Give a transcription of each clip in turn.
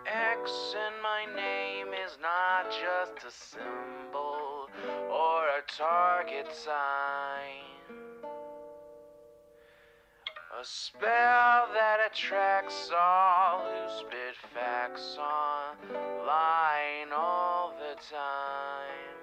X in my name is not just a symbol or a target sign. A spell that attracts all who spit facts online all the time.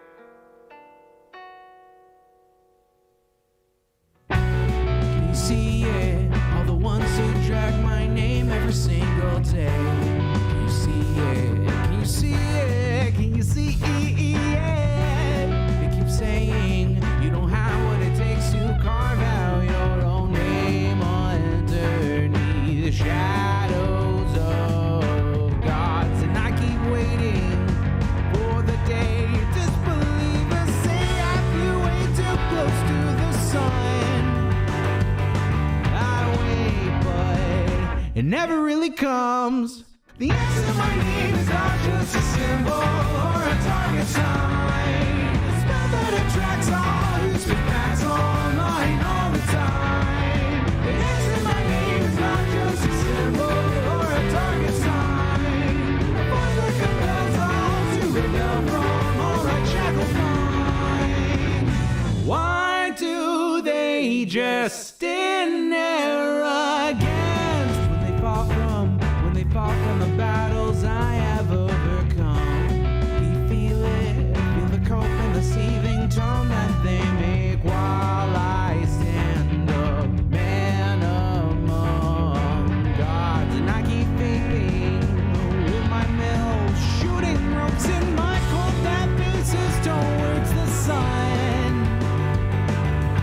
Can you see it? All the ones who drag my name every single day. Can you see it? Can you see it? Can you see it? They keep saying you don't have what it takes to carve out your own name underneath the shadows of gods. And I keep waiting for the day disbelievers say I flew way too close to the sun. I wait, but it never really comes. The answer to my name is not just a symbol or a target sign. A spell that attracts all who spit facts online all the time. The answer to my name is not just a symbol or a target sign. A voice that compels all to rebel from all right shackled minds. Why do they just stand there against when they fall from the battles I have overcome? Do you feel it? Feel the cope and the seething tone that they make while I stand up, man among gods. And I keep thinking with my mills, shooting ropes in my cold dead faces towards the sun.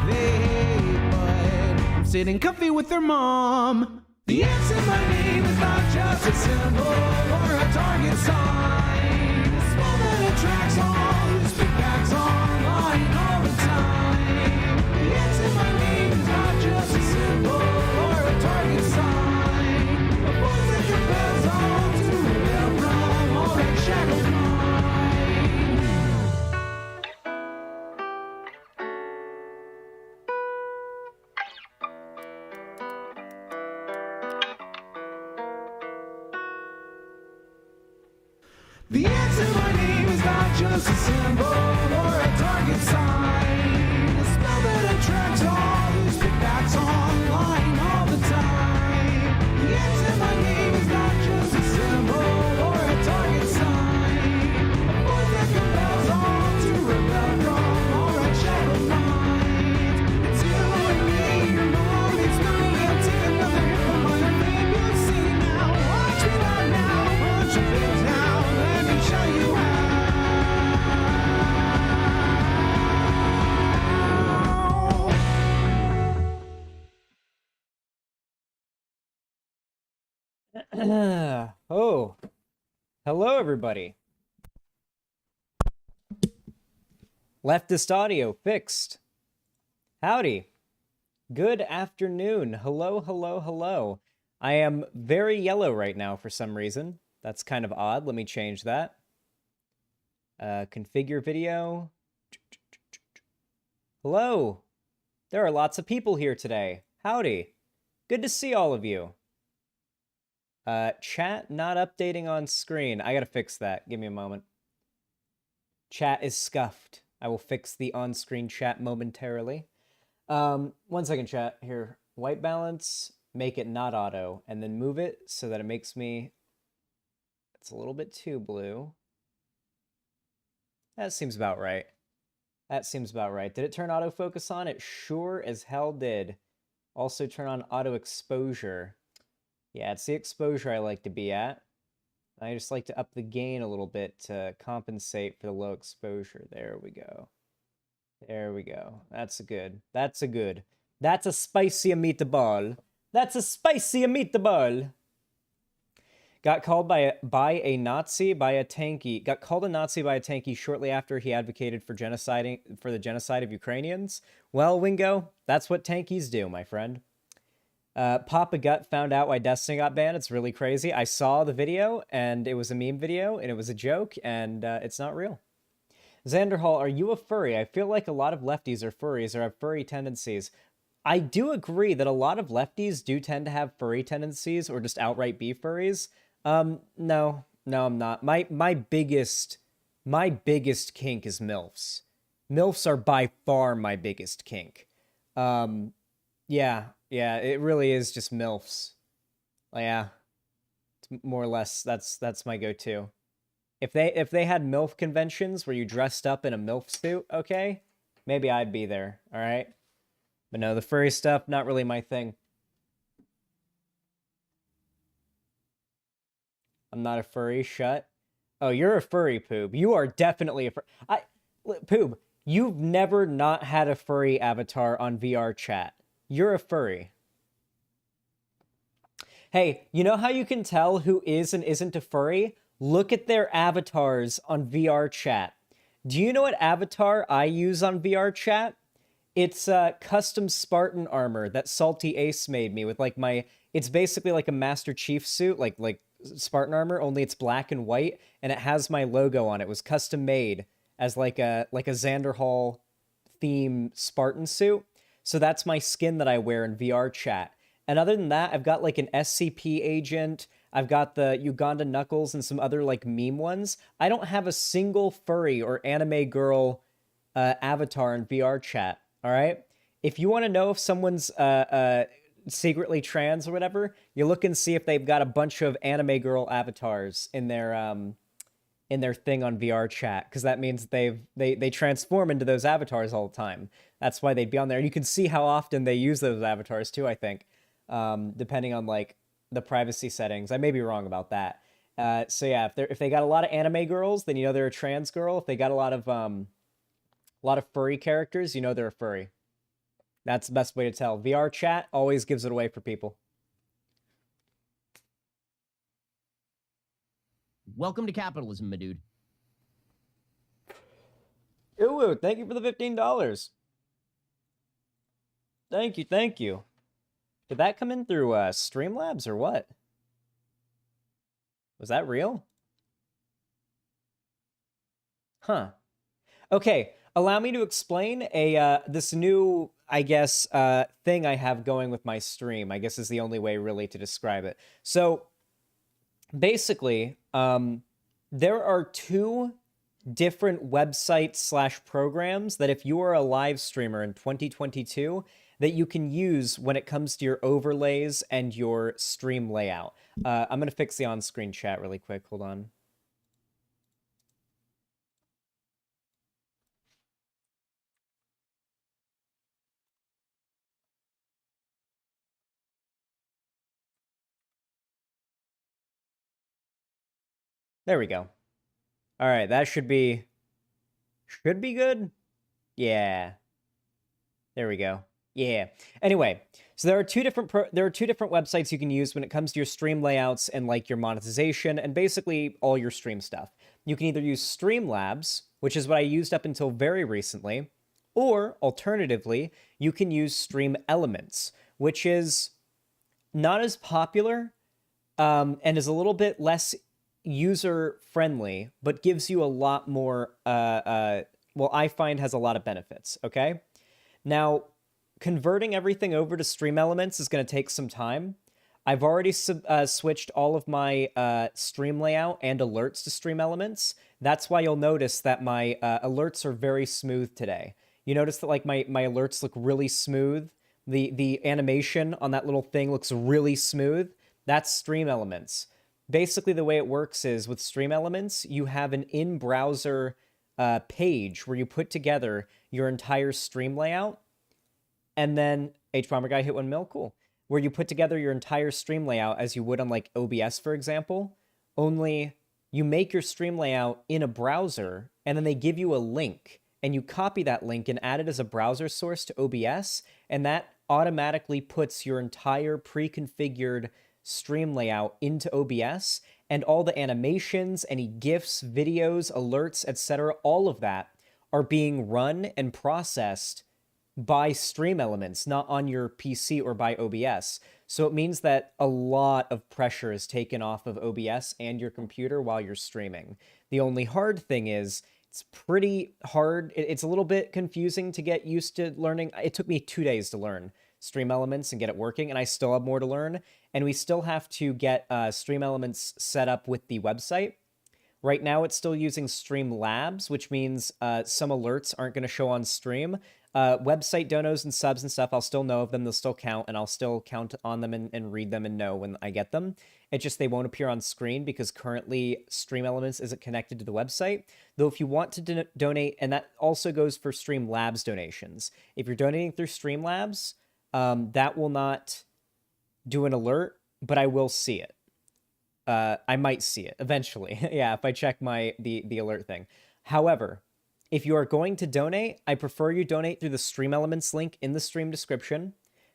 They hate, but I'm sitting comfy with their mom. The answer to my name is not just a symbol or a target sign. A spell that attracts all who spit facts online all the time. The answer to my name is not just a symbol or a target sign. A voice that compels all to rebel from all that shackled The answer to my name is not just a symbol or a target sign. A spell that attracts all who spit facts online all the time. The answer to my name is not just a symbol or a target sign. A voice that compels all to rebel from all right shackled minds. It's you and me, your mom, it's me. I'll take another hit from my name. You'll see now. Watch me not now. Watch your face now. Let me show you how. Oh, hello everybody. Leftist audio fixed. Howdy. Good afternoon. Hello, hello, hello. I am very yellow right now for some reason. That's kind of odd. Let me change that. Configure video. Hello. There are lots of people here today. Howdy. Good to see all of you. Chat not updating on screen. I gotta fix that. Give me a moment. Chat is scuffed. I will fix the on-screen chat momentarily. 1 second, chat. Here. White balance. Make it not auto. And then move it so that it makes me... It's a little bit too blue. That seems about right. That seems about right. Did it turn autofocus on? It sure as hell did. Also turn on auto exposure. Yeah, it's the exposure I like to be at. I just like to up the gain a little bit to compensate for the low exposure. There we go. There we go. That's a good. That's a good. That's a spicy meatball. That's a spicy meatball. Got called by a Nazi by a tanky. Got called a Nazi by a tanky shortly after he advocated for the genocide of Ukrainians. Well, Wingo, that's what tankies do, my friend. Papa Gut found out why Destiny got banned. It's really crazy. I saw the video, and it was a meme video, and it was a joke, and it's not real. Xanderhal, are you a furry? I feel like a lot of lefties are furries or have furry tendencies. I do agree that a lot of lefties do tend to have furry tendencies or just outright be furries. No, No, I'm not. My biggest kink is MILFs. MILFs are by far my biggest kink. Um, yeah, it really is just MILFs. Yeah, it's more or less that's my go-to. If they had MILF conventions where you dressed up in a MILF suit, okay, maybe I'd be there. All right, but no, the furry stuff not really my thing. I'm not a furry. Shut. Oh, you're a furry, Poob. You are definitely a furry. Poob, you've never not had a furry avatar on VR chat. You're a furry. Hey, you know how you can tell who is and isn't a furry? Look at their avatars on VR chat. Do you know what avatar I use on VR chat? It's custom Spartan armor that Salty Ace made me with like my. It's basically like a Master Chief suit, like Spartan armor, only it's black and white, and it has my logo on it. It was custom made as like a Xanderhal theme Spartan suit. So that's my skin that I wear in VR chat. And other than that, I've got like an SCP agent. I've got the Uganda Knuckles and some other like meme ones. I don't have a single furry or anime girl avatar in VR chat. All right. If you want to know if someone's secretly trans or whatever, you look and see if they've got a bunch of anime girl avatars in their thing on VR chat, because that means they transform into those avatars all the time. That's why they'd be on there. And you can see how often they use those avatars too, I think, depending on like the privacy settings. I may be wrong about that. So yeah, if they got a lot of anime girls, then you know they're a trans girl. If they got a lot of furry characters, you know they're a furry. That's the best way to tell. VR chat always gives it away for people. Welcome to capitalism, my dude. Ooh, thank you for the $15. Thank you. Did that come in through Streamlabs or what? Was that real? Huh. Okay, allow me to explain this new, I guess, thing I have going with my stream. I guess is the only way really to describe it. So basically, there are two different websites / programs that if you are a live streamer in 2022 that you can use when it comes to your overlays and your stream layout. I'm going to fix the on-screen chat really quick. Hold on. There we go. All right, that should be good. Yeah. There we go. Yeah. Anyway, so there are two different websites you can use when it comes to your stream layouts and like your monetization and basically all your stream stuff. You can either use Streamlabs, which is what I used up until very recently, or alternatively, you can use Stream Elements, which is not as popular and is a little bit less user friendly, but gives you a lot more. Well, I find has a lot of benefits. Okay, now converting everything over to Stream Elements is going to take some time. I've already switched all of my stream layout and alerts to Stream Elements. That's why you'll notice that my alerts are very smooth today. You notice that like my alerts look really smooth. The animation on that little thing looks really smooth. That's Stream Elements. Basically, the way it works is with Stream Elements, you have an in-browser page where you put together your entire stream layout. And then H-Bomber Guy hit 1 mil, cool. Where you put together your entire stream layout as you would on like OBS, for example. Only you make your stream layout in a browser, and then they give you a link. And you copy that link and add it as a browser source to OBS, and that automatically puts your entire pre-configured stream layout into OBS, and all the animations, any GIFs, videos, alerts, etc., all of that are being run and processed by Stream Elements, not on your PC or by OBS. So it means that a lot of pressure is taken off of OBS and your computer while you're streaming. The only hard thing is, it's pretty hard. It's a little bit confusing to get used to learning. It took me 2 days to learn. Stream Elements and get it working, and I still have more to learn. And we still have to get Stream Elements set up with the website. Right now, it's still using Streamlabs, which means some alerts aren't going to show on stream. Website donos and subs and stuff, I'll still know of them. They'll still count, and I'll still count on them and read them and know when I get them. It's just they won't appear on screen because currently Stream Elements isn't connected to the website. Though if you want to donate, and that also goes for Streamlabs donations. If you're donating through Streamlabs, that will not do an alert, but I will see it. I might see it eventually. Yeah, if I check the alert thing. However, if you are going to donate, I prefer you donate through the Stream Elements link in the stream description,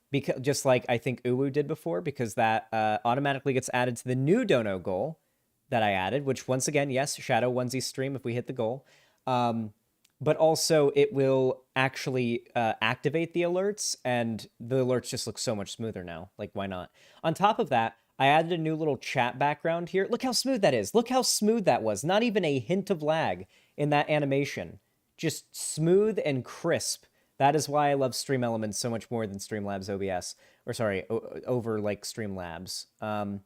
because just like I think Uwu did before, because that automatically gets added to the new dono goal that I added, which once again, yes, Shadow Onesie stream if we hit the goal. But also it will actually activate the alerts, and the alerts just look so much smoother now. Like, why not? On top of that, I added a new little chat background here. Look how smooth that is. Look how smooth that was. Not even a hint of lag in that animation. Just smooth and crisp. That is why I love Stream Elements so much more than Streamlabs OBS. Or sorry, over like Streamlabs. On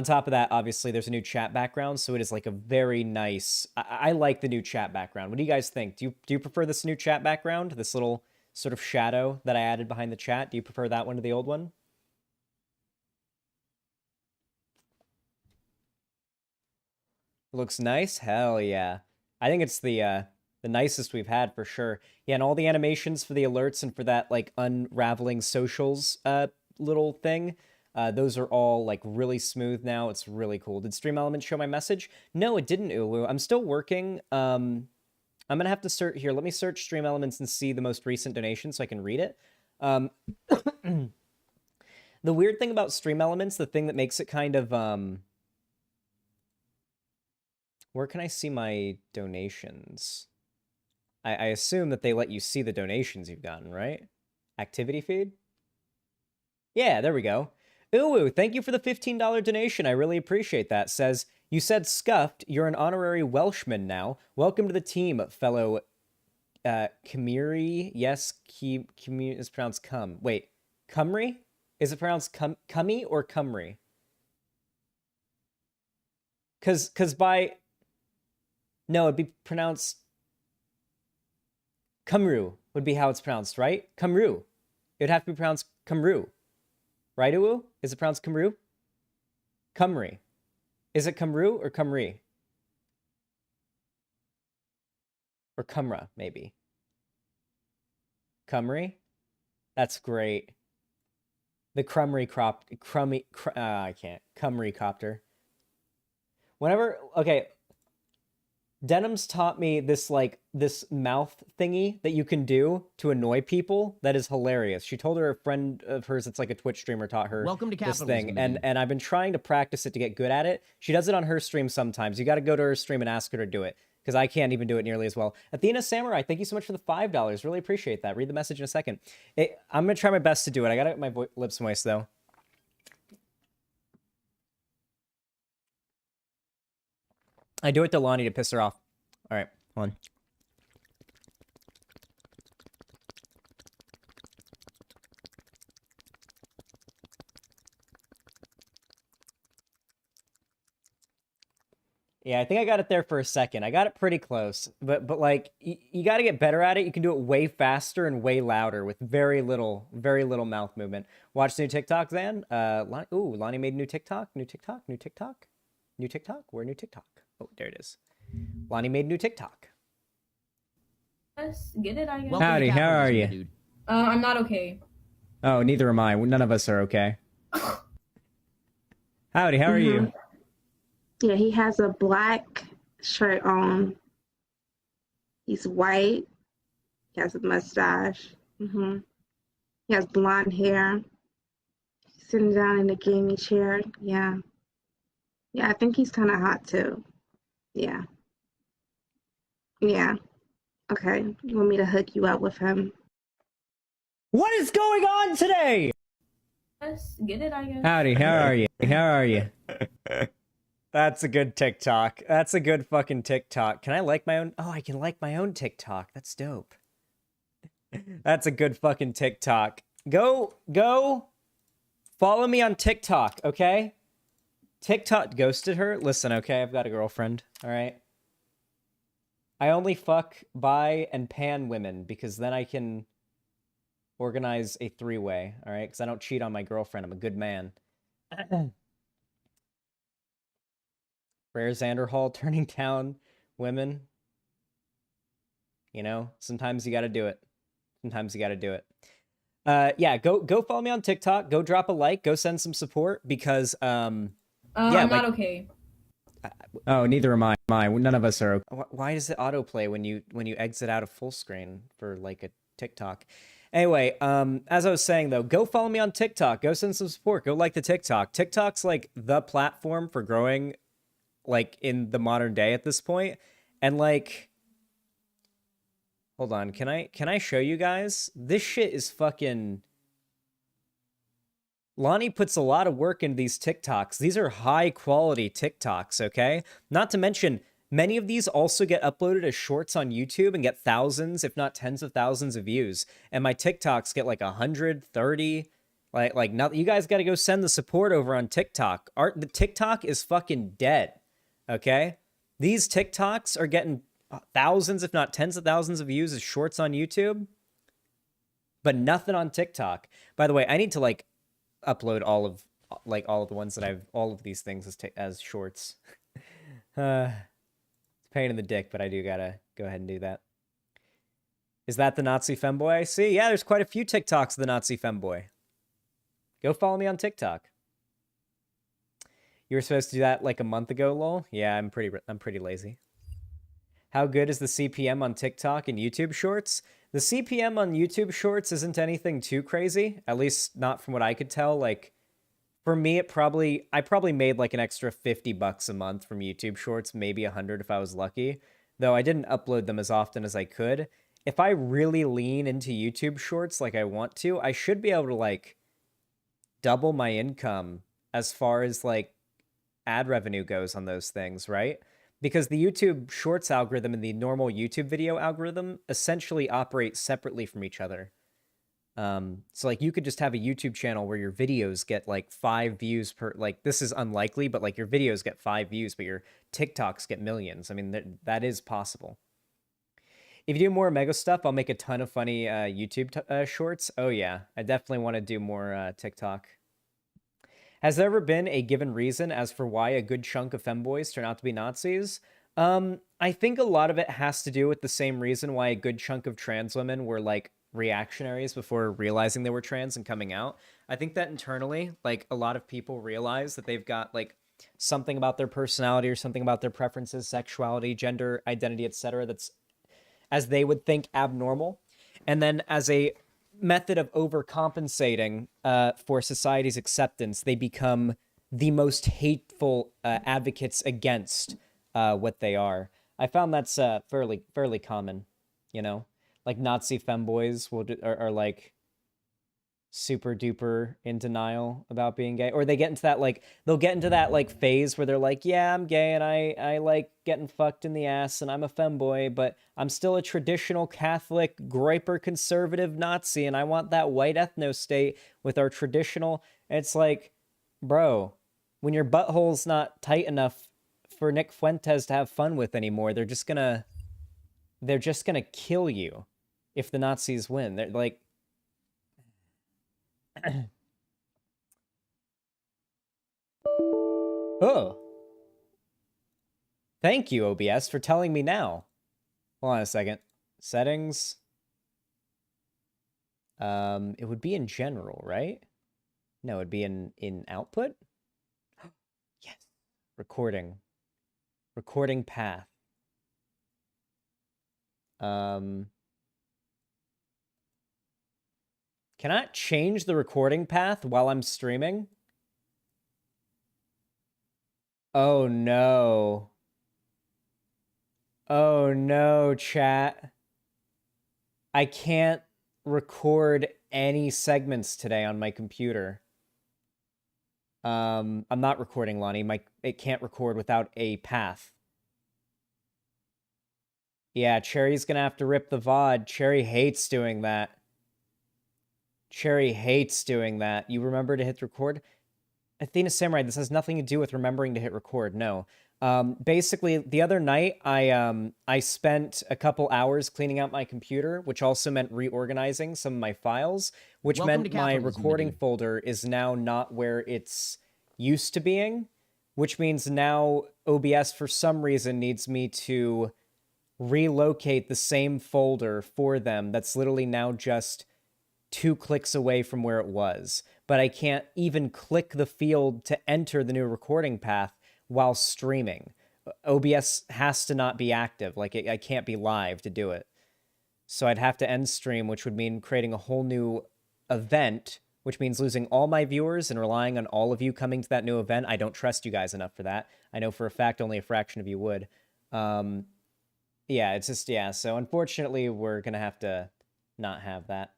top of that, obviously, there's a new chat background, so it is like a very nice... I like the new chat background. What do you guys think? Do you prefer this new chat background? This little sort of shadow that I added behind the chat? Do you prefer that one to the old one? Looks nice? Hell yeah. I think it's the nicest we've had for sure. Yeah, and all the animations for the alerts and for that like unraveling socials little thing, those are all like really smooth now. It's really cool. Did Stream Elements show my message? No, it didn't, Ulu. I'm still working. I'm gonna have to search here. Let me search Stream Elements and see the most recent donation so I can read it. The weird thing about Stream Elements, the thing that makes it kind of where can I see my donations? I assume that they let you see the donations you've gotten, right? Activity feed? Yeah, there we go. Uwu, thank you for the $15 donation. I really appreciate that. Says, you said scuffed. You're an honorary Welshman now. Welcome to the team, fellow Kimiri. Yes, Kimiri is pronounced cum. Wait, Cymru? Is it pronounced cummy or Cymru? Because by... No, it'd be pronounced... Cymru would be how it's pronounced, right? Cymru. It would have to be pronounced Cymru. Right, Uwu? Is it pronounced Cymru? Cymru. Is it Cymru or Cymru? Or Cymra, maybe. Cymru? That's great. The Cymru I can't. Cymru copter. Whenever... Okay... Denim's taught me this, like, this mouth thingy that you can do to annoy people that is hilarious. She told her a friend of hers that's like a Twitch streamer taught her Welcome to this capitalism, thing. And I've been trying to practice it to get good at it. She does it on her stream sometimes. You got to go to her stream and ask her to do it, because I can't even do it nearly as well. Athena Samurai, thank you so much for the $5. Really appreciate that. Read the message in a second. I'm going to try my best to do it. I got to get my lips moist, though. I do it to Lonnie to piss her off. All right, hold on. Yeah, I think I got it there for a second. I got it pretty close, but like you got to get better at it. You can do it way faster and way louder with very little mouth movement. Watch the new TikTok, Zan. Lonnie made a new TikTok. New TikTok. Where new TikTok? Oh, there it is. Lonnie made a new TikTok. Yes, get it, I guess. Howdy, how are you? Dude. I'm not okay. Oh, neither am I. None of us are okay. Howdy, how are you? Yeah, he has a black shirt on. He's white. He has a mustache. He has blonde hair. He's sitting down in a gaming chair. Yeah. Yeah, I think he's kind of hot too. Yeah. Yeah. Okay. You want me to hook you up with him? What is going on today? Yes, get it, I guess. Howdy, how are you? How are you? That's a good TikTok. That's a good fucking TikTok. Can I like my own? Oh, I can like my own TikTok. That's dope. That's a good fucking TikTok. Go follow me on TikTok, okay? TikTok ghosted her. Listen, okay, I've got a girlfriend, all right? I only fuck bi and pan women because then I can organize a three-way, all right? Because I don't cheat on my girlfriend. I'm a good man. Rare Xanderhal turning down women. You know, sometimes you got to do it. Sometimes you got to do it. Yeah, go follow me on TikTok. Go drop a like. Go send some support because yeah, I'm not okay. Oh, neither am I. None of us are. Why does it autoplay when you exit out of full screen for like a TikTok? Anyway, as I was saying though, go follow me on TikTok. Go send some support. Go like the TikTok. TikTok's like the platform for growing, like in the modern day at this point. And like, hold on, can I show you guys? This shit is fucking. Lonnie puts a lot of work into these TikToks. These are high quality TikToks, okay? Not to mention, many of these also get uploaded as shorts on YouTube and get thousands, if not tens of thousands of views. And my TikToks get like 130. Like now, you guys got to go send the support over on TikTok. The TikTok is fucking dead, okay? These TikToks are getting thousands, if not tens of thousands of views as shorts on YouTube, but nothing on TikTok. By the way, I need to like upload all of the ones that all of these things as shorts. It's a pain in the dick, but I do gotta go ahead and do that. Is that the Nazi femboy I see? Yeah, there's quite a few TikToks of the Nazi femboy. Go follow me on TikTok. You were supposed to do that like a month ago, lol. Yeah, I'm pretty lazy. How good is the CPM on TikTok and YouTube Shorts? The CPM on YouTube Shorts isn't anything too crazy, at least not from what I could tell. Like, for me, I probably made like an extra $50 a month from YouTube Shorts, maybe 100 if I was lucky, though I didn't upload them as often as I could. If I really lean into YouTube Shorts like I want to, I should be able to like double my income as far as like ad revenue goes on those things, right? Because the YouTube Shorts algorithm and the normal YouTube video algorithm essentially operate separately from each other. So like you could just have a YouTube channel where your videos get like 5 views per, like this is unlikely, but like your videos get 5 views, but your TikToks get millions. I mean, that is possible. If you do more Mega stuff, I'll make a ton of funny YouTube shorts. Oh yeah, I definitely want to do more TikTok. Has there ever been a given reason as for why a good chunk of femboys turn out to be Nazis? I think a lot of it has to do with the same reason why a good chunk of trans women were like reactionaries before realizing they were trans and coming out. I think that internally, like a lot of people realize that they've got like something about their personality or something about their preferences, sexuality, gender identity, etc. that's, as they would think, abnormal. And then as a method of overcompensating for society's acceptance, they become the most hateful advocates against what they are. I found that's fairly common, you know? Like Nazi femboys are like super duper in denial about being gay, or they get into that like they'll get into that like phase where they're like, yeah, I'm gay and I like getting fucked in the ass and I'm a femboy, but I'm still a traditional Catholic groiper conservative Nazi and I want that white ethno state with our traditional. It's like, bro, when your butthole's not tight enough for Nick Fuentes to have fun with anymore, they're just gonna kill you if the Nazis win. They're like oh. Thank you, OBS, for telling me now. Hold on a second. Settings. It would be in general, right? No, it'd be in output. Yes. Recording. Recording path. Can I change the recording path while I'm streaming? Oh no. Oh no, chat. I can't record any segments today on my computer. I'm not recording, Lonnie. It can't record without a path. Yeah, Cherry's gonna have to rip the VOD. Cherry hates doing that. Cherry hates doing that. You remember to hit record? Athena Samurai, this has nothing to do with remembering to hit record, no. Basically, the other night, I spent a couple hours cleaning out my computer, which also meant reorganizing some of my files, which Welcome meant to my capitalism, recording dude. folder is now not where it's used to being, which means now OBS, for some reason, needs me to relocate the same folder for them that's literally now just 2 clicks away from where it was. But I can't even click the field to enter the new recording path while streaming. OBS has to not be active. Like, I can't be live to do it. So I'd have to end stream, which would mean creating a whole new event, which means losing all my viewers and relying on all of you coming to that new event. I don't trust you guys enough for that. I know for a fact only a fraction of you would. Yeah, it's just, yeah. So unfortunately, we're going to have to not have that.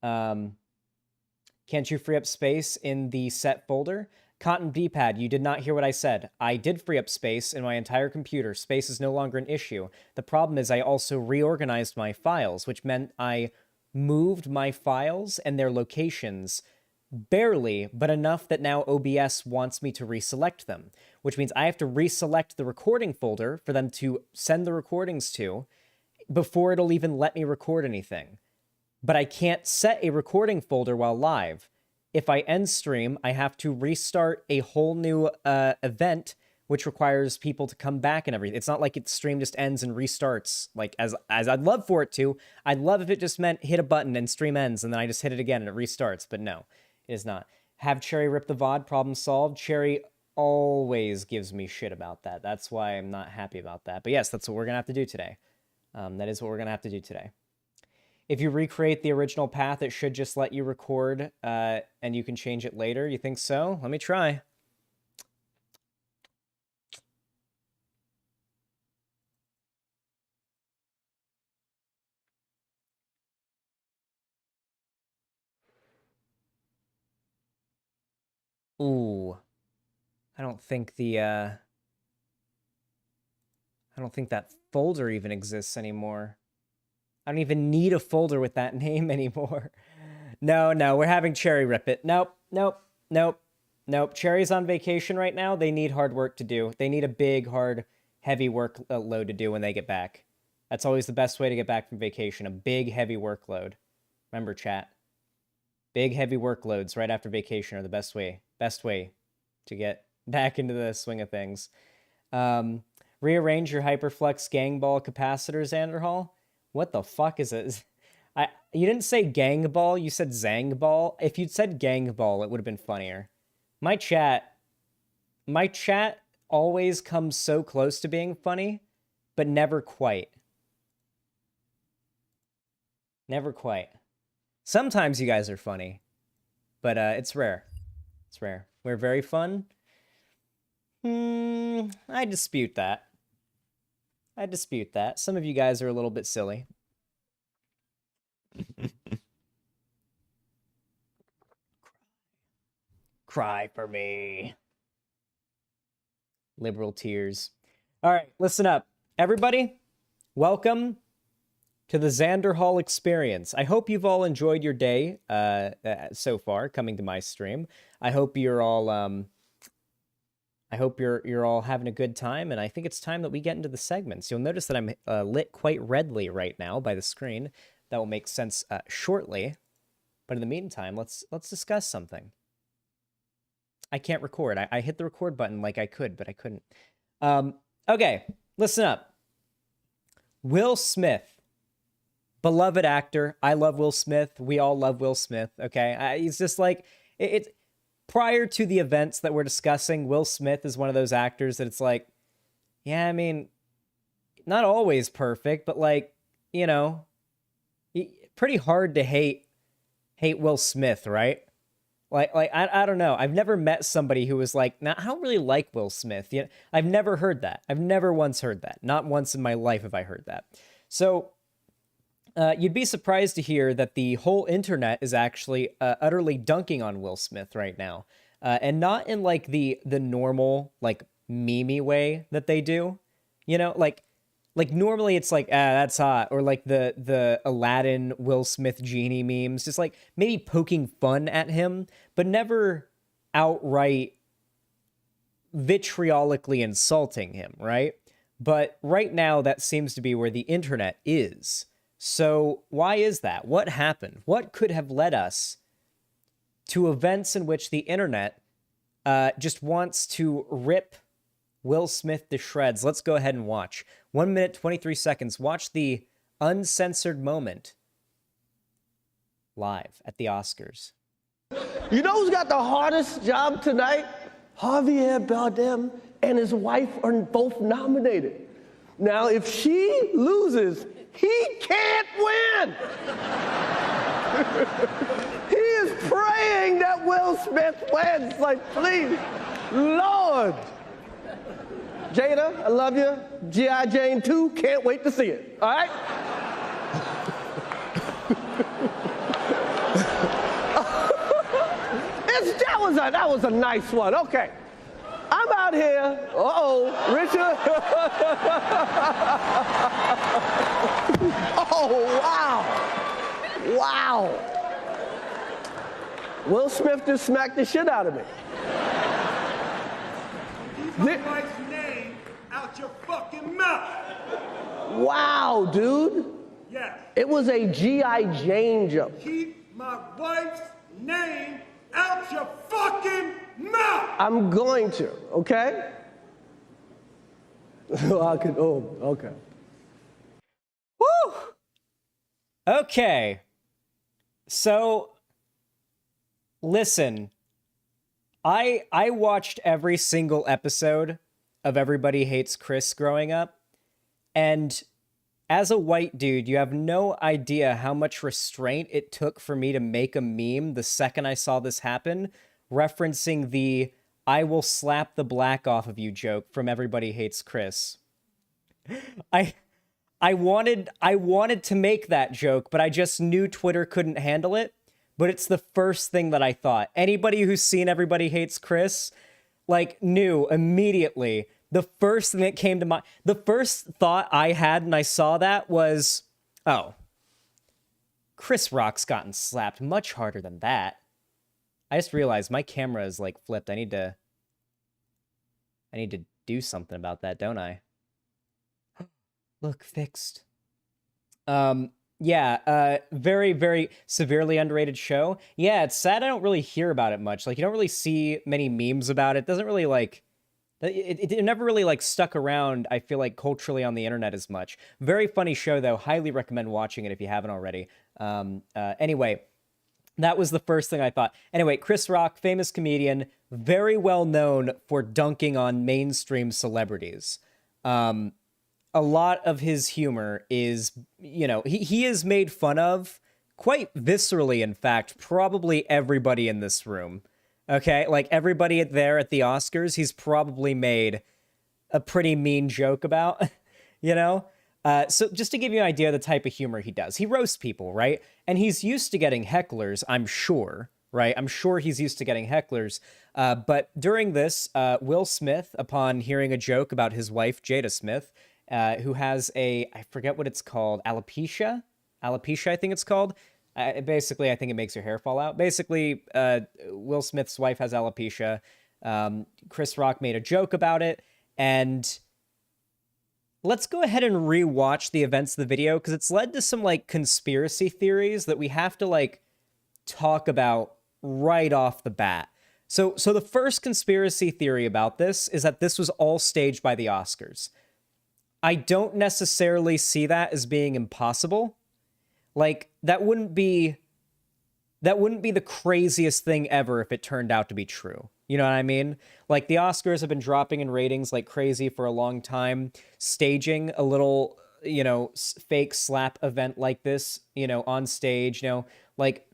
Can't you free up space in the set folder? Cotton D-pad, you did not hear what I said. I did free up space in my entire computer. Space is no longer an issue. The problem is I also reorganized my files, which meant I moved my files and their locations barely, but enough that now OBS wants me to reselect them, which means I have to reselect the recording folder for them to send the recordings to before it'll even let me record anything. But I can't set a recording folder while live. If I end stream, I have to restart a whole new event, which requires people to come back and everything. It's not like the stream just ends and restarts, like as I'd love for it to. I'd love if it just meant hit a button and stream ends, and then I just hit it again and it restarts. But no, it is not. Have Cherry rip the VOD, problem solved. Cherry always gives me shit about that. That's why I'm not happy about that. But yes, that's what we're going to have to do today. That is what we're going to have to do today. If you recreate the original path, it should just let you record, and you can change it later. You think so? Let me try. Ooh. I don't think that folder even exists anymore. I don't even need a folder with that name anymore. No, we're having Cherry rip it. Nope. Cherry's on vacation right now. They need hard work to do. They need a big, hard, heavy workload to do when they get back. That's always the best way to get back from vacation, a big, heavy workload. Remember, chat. Big, heavy workloads right after vacation are the best way to get back into the swing of things. Rearrange your Hyperflex gang ball capacitors, Xanderhal. What the fuck is it? You didn't say gang ball, you said zang ball. If you'd said gang ball, it would have been funnier. My chat always comes so close to being funny, but never quite. Never quite. Sometimes you guys are funny, but it's rare. It's rare. We're very fun. I dispute that. Some of you guys are a little bit silly. Cry for me. Liberal tears. All right, listen up. Everybody, welcome to the Xanderhal experience. I hope you've all enjoyed your day so far coming to my stream. I hope you're all you're all having a good time, and I think it's time that we get into the segments. You'll notice that I'm lit quite redly right now by the screen. That will make sense shortly. But in the meantime, let's discuss something. I can't record. I hit the record button like I could, but I couldn't. Okay, listen up. Will Smith, beloved actor. I love Will Smith. We all love Will Smith, okay? He's just like... It's prior to the events that we're discussing, Will Smith is one of those actors that it's like, yeah, I mean, not always perfect, but like, you know, pretty hard to hate Will Smith, right? Like I don't know. I've never met somebody who was like, nah, I don't really like Will Smith. You know, I've never heard that. I've never once heard that. Not once in my life have I heard that. So you'd be surprised to hear that the whole internet is actually utterly dunking on Will Smith right now. And not in like the normal, like, meme-y way that they do. You know, like Like normally it's like, that's hot, or like the Aladdin Will Smith genie memes, just like maybe poking fun at him, but never outright vitriolically insulting him, right? But right now that seems to be where the internet is. So why is that? What happened? What could have led us to events in which the internet just wants to rip Will Smith to shreds? Let's go ahead and watch. 1 minute, 23 seconds. Watch the uncensored moment live at the Oscars. You know who's got the hardest job tonight? Javier Bardem and his wife are both nominated. Now, if she loses, he can't win. He is praying that Will Smith wins. Like, please, Lord. Jada, I love you. G.I. Jane 2, can't wait to see it. All right? That was a nice one. Okay. I'm out here. Uh-oh, Richard. Oh, wow. Wow. Will Smith just smacked the shit out of me. Keep my wife's name out your fucking mouth. Wow, dude. Yes. It was a G.I. Jane joke. Keep my wife's name out your fucking mouth. I'm going to, okay? Okay. Woo! Okay. So, listen, I watched every single episode of Everybody Hates Chris growing up, and as a white dude, you have no idea how much restraint it took for me to make a meme the second I saw this happen, referencing the "I will slap the black off of you" joke from Everybody Hates Chris. I wanted to make that joke, but I just knew Twitter couldn't handle it. But it's the first thing that I thought. Anybody who's seen Everybody Hates Chris, like, knew immediately. The first thing that came to mind, the first thought I had when I saw that was, oh, Chris Rock's gotten slapped much harder than that. I just realized my camera is like flipped. I need to do something about that, don't I? Look, fixed. Yeah, very, very severely underrated show. Yeah, it's sad I don't really hear about it much. Like, you don't really see many memes about it. It doesn't really, like, it never really, like, stuck around, I feel like, culturally on the internet as much. Very funny show, though. Highly recommend watching it if you haven't already. Anyway, that was the first thing I thought. Anyway, Chris Rock, famous comedian, very well known for dunking on mainstream celebrities. A lot of his humor is, you know, he is made fun of quite viscerally, in fact, probably everybody in this room. Okay, like everybody there at the Oscars, he's probably made a pretty mean joke about, you know? So just to give you an idea of the type of humor he does, he roasts people, right? And he's used to getting hecklers, I'm sure, right? I'm sure he's used to getting hecklers. But during this, Will Smith, upon hearing a joke about his wife, Jada Smith, who has I forget what it's called, alopecia? Alopecia, I think it's called. Basically, I think it makes your hair fall out. Basically, Will Smith's wife has alopecia. Chris Rock made a joke about it. And let's go ahead and rewatch the events of the video, because it's led to some, like, conspiracy theories that we have to, like, talk about right off the bat. So the first conspiracy theory about this is that this was all staged by the Oscars. I don't necessarily see that as being impossible. Like, that wouldn't be the craziest thing ever if it turned out to be true. You know what I mean? Like, the Oscars have been dropping in ratings like crazy for a long time. Staging a little, you know, fake slap event like this, you know, on stage, you know, like,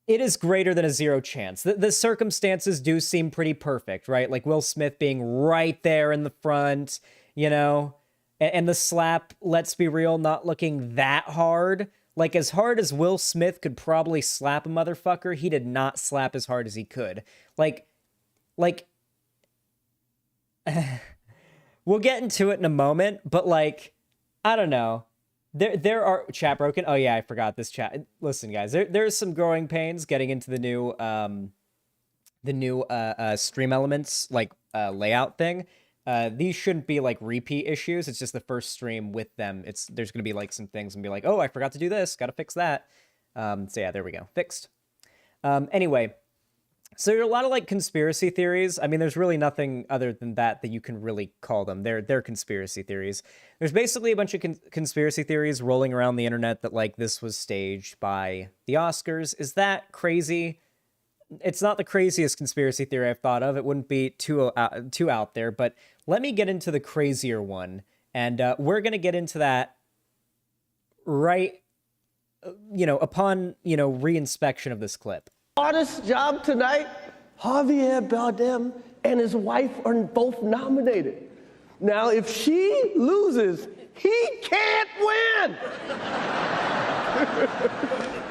it is greater than a zero chance. The circumstances do seem pretty perfect, right? Like Will Smith being right there in the front, you know, and the slap, let's be real, not looking that hard. Like, as hard as Will Smith could probably slap a motherfucker, he did not slap as hard as he could. Like, we'll get into it in a moment, but like, I don't know. There are chat broken. Oh yeah, I forgot this chat. Listen, guys, there's some growing pains getting into the new stream elements like layout thing. These shouldn't be like repeat issues. It's just the first stream with them. There's gonna be like some things and be like, oh, I forgot to do this. Gotta fix that. So yeah, there we go. Fixed. Anyway, so there are a lot of like conspiracy theories. I mean, there's really nothing other than that you can really call them. They're conspiracy theories. There's basically a bunch of conspiracy theories rolling around the internet that like this was staged by the Oscars. Is that crazy? It's not the craziest conspiracy theory I've thought of. It wouldn't be too out there, but let me get into the crazier one. And we're going to get into that right, upon, reinspection of this clip. Hardest job tonight, Javier Bardem and his wife are both nominated. Now, if she loses, he can't win.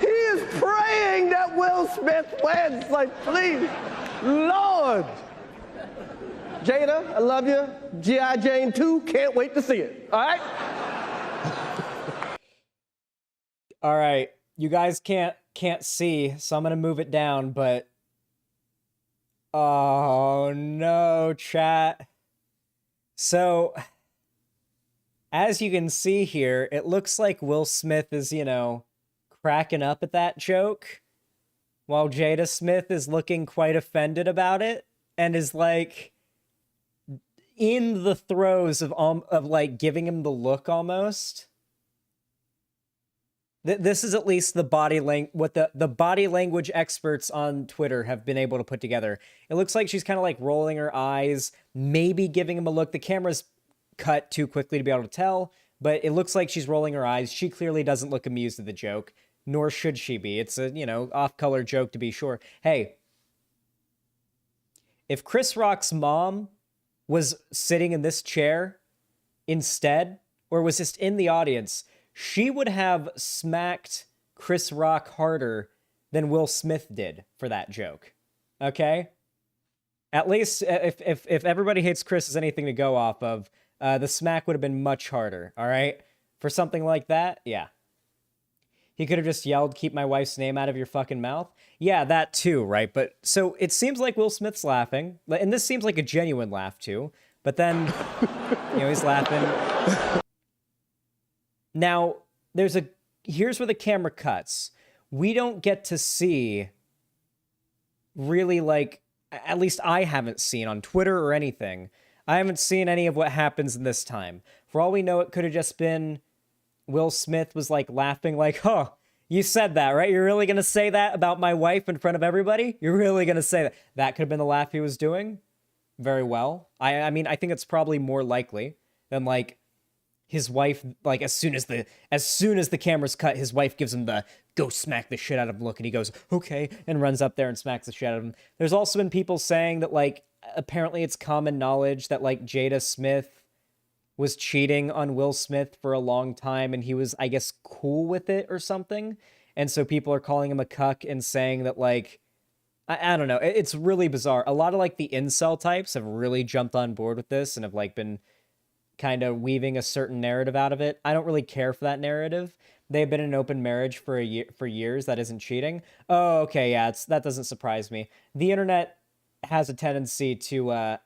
He is praying that Will Smith wins. Like, please, Lord. Jada, I love you. G.I. Jane 2, can't wait to see it. All right? All right. You guys can't see, so I'm gonna move it down, but oh no, chat. So as you can see here, it looks like Will Smith is, cracking up at that joke, while Jada Smith is looking quite offended about it and is like in the throes of like giving him the look almost. This is at least the what the body language experts on Twitter have been able to put together. It looks like she's kind of like rolling her eyes, maybe giving him a look. The camera's cut too quickly to be able to tell, but it looks like she's rolling her eyes. She clearly doesn't look amused at the joke, nor should she be. It's a, off-color joke to be sure. Hey, if Chris Rock's mom was sitting in this chair instead, or was just in the audience, she would have smacked Chris Rock harder than Will Smith did for that joke. Okay? At least if everybody hates Chris as anything to go off of, the smack would have been much harder, all right? For something like that, yeah. He could have just yelled, "Keep my wife's name out of your fucking mouth." Yeah, that too, right? But so it seems like Will Smith's laughing, and this seems like a genuine laugh too, but then, he's laughing. Now, here's where the camera cuts. We don't get to see really, like, at least I haven't seen on Twitter or anything. I haven't seen any of what happens in this time. For all we know, it could have just been Will Smith was, like, laughing like, "Huh, you said that, right? You're really going to say that about my wife in front of everybody? You're really going to say that?" That could have been the laugh he was doing. Very well. I mean, I think it's probably more likely than, like, his wife, like, as soon as the camera's cut, his wife gives him the "go smack the shit out of him" look, and he goes, "Okay," and runs up there and smacks the shit out of him. There's also been people saying that, like, apparently it's common knowledge that, like, Jada Smith was cheating on Will Smith for a long time, and he was, I guess, cool with it or something. And so people are calling him a cuck and saying that, like, I don't know. It's really bizarre. A lot of, like, the incel types have really jumped on board with this and have, like, been kind of weaving a certain narrative out of it. I don't really care for that narrative. They've been in an open marriage for years. That isn't cheating. Oh, okay, yeah, that doesn't surprise me. The internet has a tendency to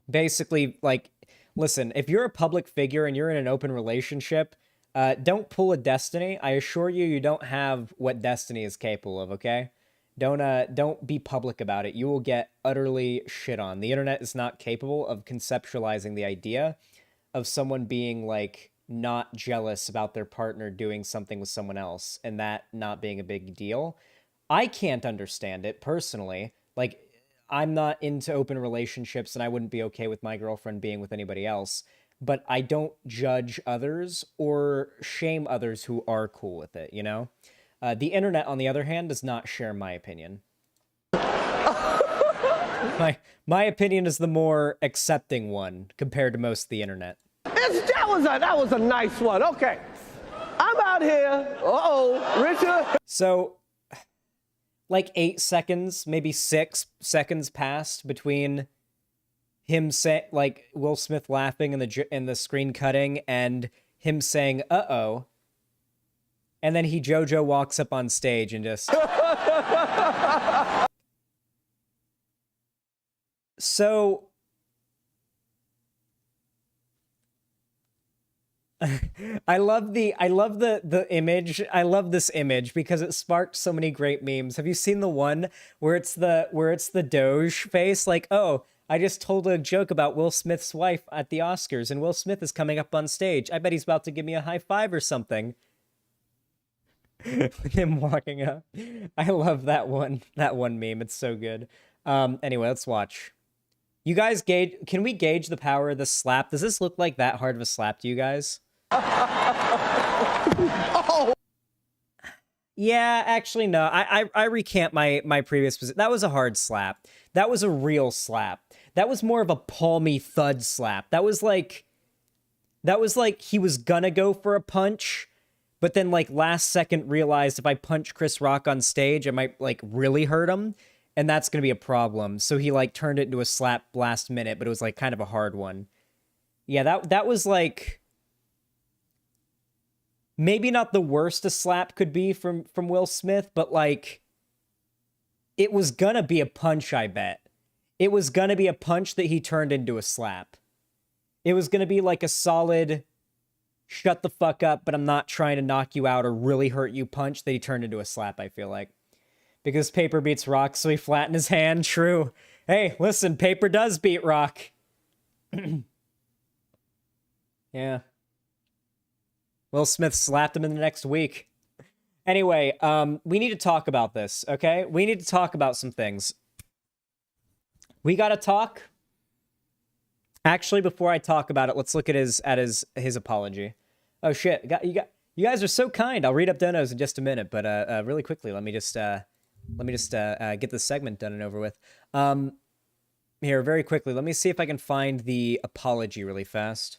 basically, like, listen, if you're a public figure and you're in an open relationship, don't pull a Destiny. I assure you, you don't have what Destiny is capable of, okay? Don't be public about it. You will get utterly shit on. The internet is not capable of conceptualizing the idea of someone being, like, not jealous about their partner doing something with someone else and that not being a big deal. I can't understand it personally. Like, I'm not into open relationships and I wouldn't be okay with my girlfriend being with anybody else, but I don't judge others or shame others who are cool with it, The internet, on the other hand, does not share my opinion. My opinion is the more accepting one compared to most of the internet. That was a nice one. Okay. I'm out here. Uh-oh, Richard. So, like 8 seconds, maybe 6 seconds passed between him say like Will Smith laughing in the screen cutting and him saying "uh-oh," and then JoJo walks up on stage and just so I love the image. I love this image because it sparked so many great memes. Have you seen the one where it's the Doge face? Like, oh, I just told a joke about Will Smith's wife at the Oscars, and Will Smith is coming up on stage. I bet he's about to give me a high five or something. Him walking up. I love that one meme. It's so good. Anyway, let's watch. You guys can we gauge the power of this slap? Does this look like that hard of a slap to you guys? Oh. Yeah, actually, no. I recant my previous position. That was a hard slap. That was a real slap. That was more of a palmy thud slap. That was like he was gonna go for a punch, but then like last second realized if I punch Chris Rock on stage, I might like really hurt him, and that's gonna be a problem. So he like turned it into a slap last minute, but it was like kind of a hard one. Yeah, that was like maybe not the worst a slap could be from Will Smith, but like it was gonna be a punch, I bet. It was gonna be a punch that he turned into a slap. It was gonna be like a solid shut the fuck up, but I'm not trying to knock you out or really hurt you punch that he turned into a slap, I feel like. Because paper beats rock, so he flattened his hand. True. Hey, listen, paper does beat rock. Yeah. Will Smith slapped him in the next week. Anyway, we need to talk about this, okay? We need to talk about some things. We gotta talk. Actually, before I talk about it, let's look at his apology. Oh shit! You guys are so kind. I'll read up donos in just a minute, but really quickly, let me just get this segment done and over with. Here, very quickly, let me see if I can find the apology really fast.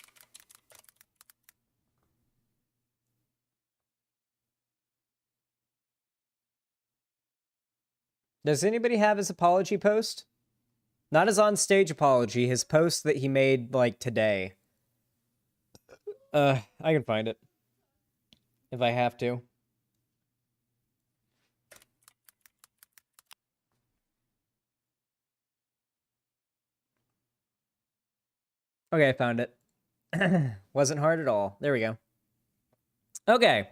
Does anybody have his apology post? Not his on-stage apology, his post that he made, like, today. I can find it. If I have to. Okay, I found it. Wasn't hard at all. There we go. Okay.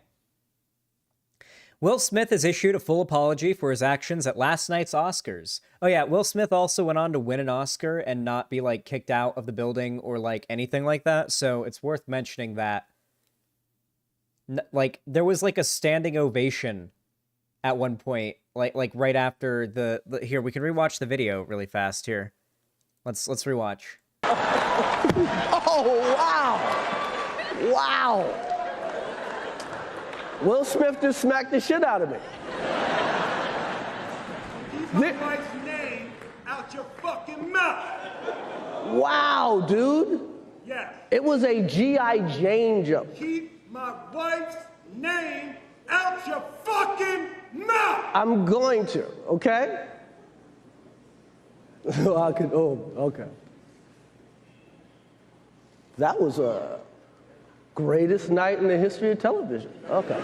Will Smith has issued a full apology for his actions at last night's Oscars. Oh yeah, Will Smith also went on to win an Oscar and not be, like, kicked out of the building or, like, anything like that, so it's worth mentioning that. Like, there was, like, a standing ovation at one point, like right after the here, we can rewatch the video really fast here. Let's rewatch. Oh, wow! Wow! Will Smith just smacked the shit out of me. Keep my wife's name out your fucking mouth. Wow, dude. Yes. It was a G.I. Jane jump. Keep my wife's name out your fucking mouth. I'm going to, okay? Okay. That was a greatest night in the history of television. Okay.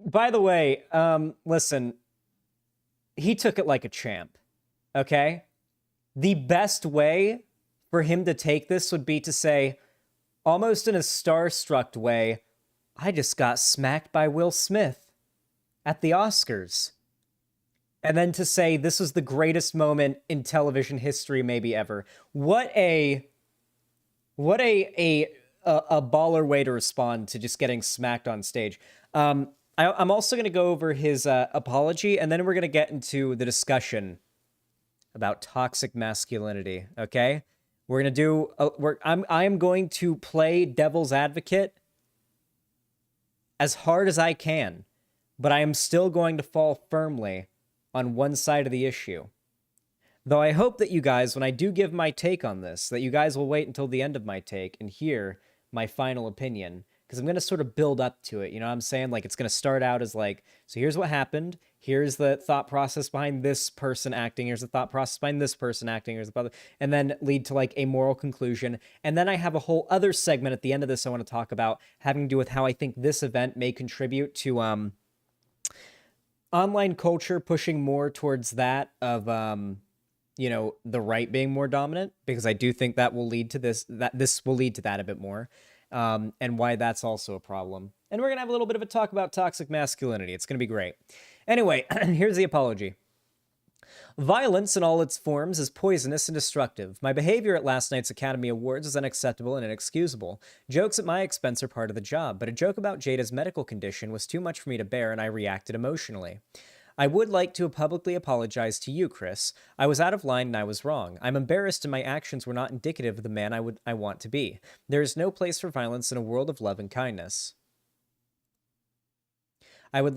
By the way, listen, he took it like a champ, okay? The best way for him to take this would be to say, almost in a starstruck way, I just got smacked by Will Smith at the Oscars. And then to say, this was the greatest moment in television history maybe ever. What a baller way to respond to just getting smacked on stage. I'm also going to go over his apology, and then we're going to get into the discussion about toxic masculinity, okay? We're going to do... I am going to play devil's advocate as hard as I can, but I am still going to fall firmly on one side of the issue. Though I hope that you guys, when I do give my take on this, that you guys will wait until the end of my take and hear my final opinion, because I'm going to sort of build up to it. You know what I'm saying? Like, it's going to start out as like, so here's what happened. Here's the thought process behind this person acting. Here's the thought process behind this person acting. And then lead to like a moral conclusion. And then I have a whole other segment at the end of this I want to talk about, having to do with how I think this event may contribute to online culture pushing more towards that of you know, the right being more dominant, because I do think that will lead to this will lead to that a bit more, and why that's also a problem. And we're gonna have a little bit of a talk about toxic masculinity. It's gonna be great. Anyway, here's the apology. Violence in all its forms is poisonous and destructive. My behavior at last night's Academy Awards is unacceptable and inexcusable. Jokes at my expense are part of the job, but a joke about Jada's medical condition was too much for me to bear, and I reacted emotionally. I would like to publicly apologize to you, Chris. I was out of line and I was wrong. I'm embarrassed and my actions were not indicative of the man I want to be. There is no place for violence in a world of love and kindness. I would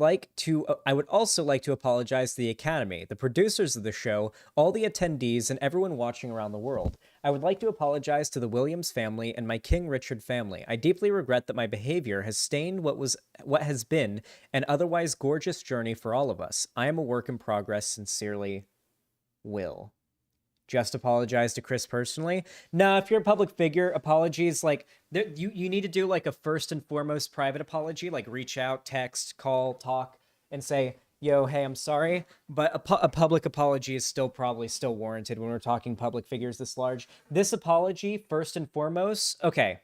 also like to apologize to the Academy, the producers of the show, all the attendees, and everyone watching around the world. I would like to apologize to the Williams family and my King Richard family. I deeply regret that my behavior has stained what has been an otherwise gorgeous journey for all of us. I am a work in progress. Sincerely, Will. Just apologize to Chris personally? No, if you're a public figure, apologies, like, you need to do, like, a first and foremost private apology, like, reach out, text, call, talk, and say, yo, hey, I'm sorry, but a public apology is probably still warranted when we're talking public figures this large. This apology, first and foremost, okay.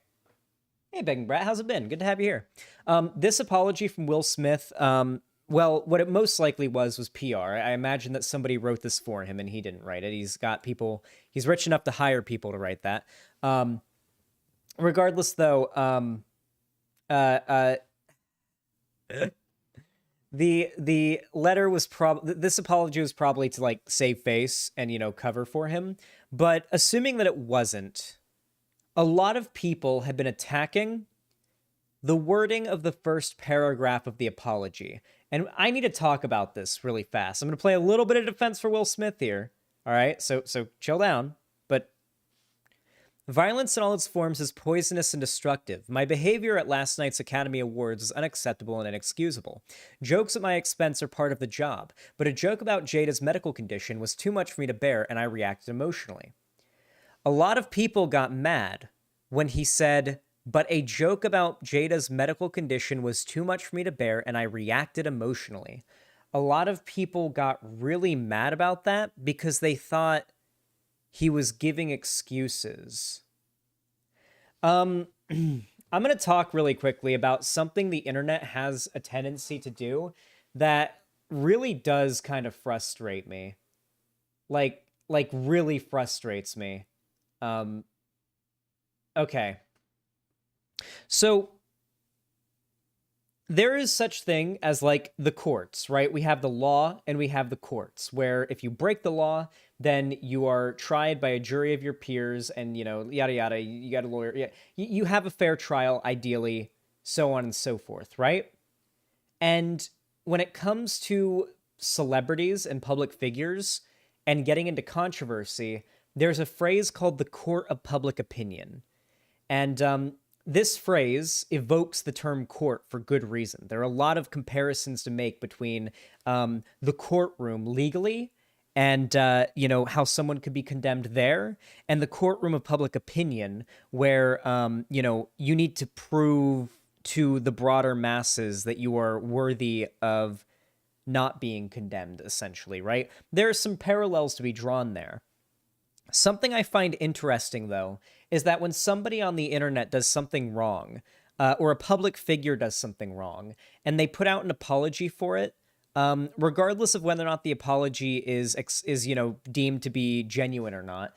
Hey, Begging Brat, how's it been? Good to have you here. This apology from Will Smith, well, what it most likely was PR. I imagine that somebody wrote this for him and he didn't write it. He's rich enough to hire people to write that. Regardless, though, the letter was this apology was probably to like save face and, you know, cover for him. But assuming that it wasn't, a lot of people have been attacking the wording of the first paragraph of the apology. And I need to talk about this really fast. I'm going to play a little bit of defense for Will Smith here. All right, so chill down. But violence in all its forms is poisonous and destructive. My behavior at last night's Academy Awards is unacceptable and inexcusable. Jokes at my expense are part of the job, but a joke about Jada's medical condition was too much for me to bear, and I reacted emotionally. A lot of people got mad when he said, but a joke about Jada's medical condition was too much for me to bear, and I reacted emotionally. A lot of people got really mad about that because they thought he was giving excuses. I'm going to talk really quickly about something the internet has a tendency to do that really does kind of frustrate me. Like really frustrates me. Okay. So there is such thing as like the courts, right? We have the law and we have the courts, where if you break the law, then you are tried by a jury of your peers and, you know, yada, yada, you got a lawyer. Yeah, you have a fair trial, ideally, so on and so forth, right? And when it comes to celebrities and public figures and getting into controversy, there's a phrase called the court of public opinion. And this phrase evokes the term court for good reason. There are a lot of comparisons to make between the courtroom legally and, you know, how someone could be condemned there, and the courtroom of public opinion where, you know, you need to prove to the broader masses that you are worthy of not being condemned, essentially, right? There are some parallels to be drawn there. Something I find interesting, though, is that when somebody on the internet does something wrong, or a public figure does something wrong, and they put out an apology for it, regardless of whether or not the apology is you know, deemed to be genuine or not,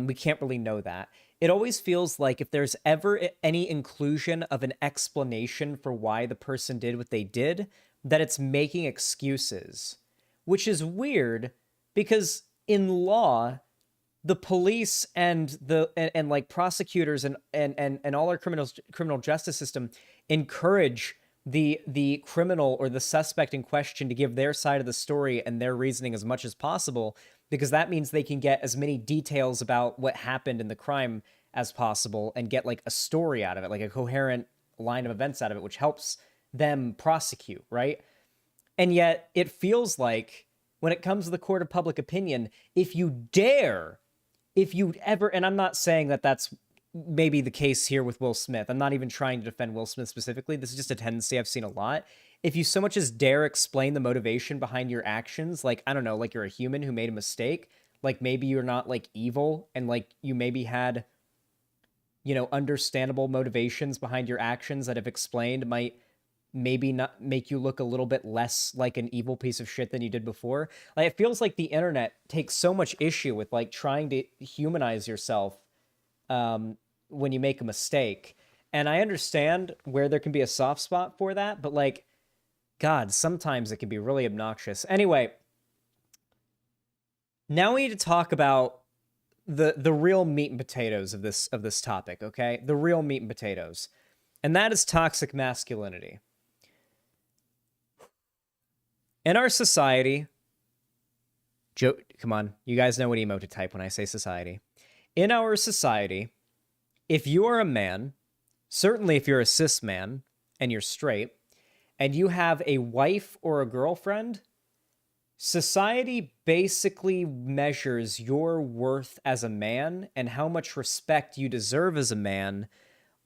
we can't really know that. It always feels like if there's ever any inclusion of an explanation for why the person did what they did, that it's making excuses, which is weird because in law, the police and like prosecutors and all our criminal justice system encourage the criminal or the suspect in question to give their side of the story and their reasoning as much as possible, because that means they can get as many details about what happened in the crime as possible and get like a story out of it, like a coherent line of events out of it, which helps them prosecute, right? And yet it feels like when it comes to the court of public opinion, if you ever, and I'm not saying that that's maybe the case here with Will Smith. I'm not even trying to defend Will Smith specifically. This is just a tendency I've seen a lot. If you so much as dare explain the motivation behind your actions, like, I don't know, like you're a human who made a mistake, like maybe you're not like evil and like you maybe had, you know, understandable motivations behind your actions that if explained might maybe not make you look a little bit less like an evil piece of shit than you did before. Like, it feels like the internet takes so much issue with like trying to humanize yourself when you make a mistake. And I understand where there can be a soft spot for that, but like, God, sometimes it can be really obnoxious. Anyway, now we need to talk about the real meat and potatoes of this topic, okay? The real meat and potatoes. And that is toxic masculinity. In our society, Joe, come on, you guys know what emo to type when I say society. In our society, if you are a man, certainly if you're a cis man and you're straight, and you have a wife or a girlfriend, society basically measures your worth as a man and how much respect you deserve as a man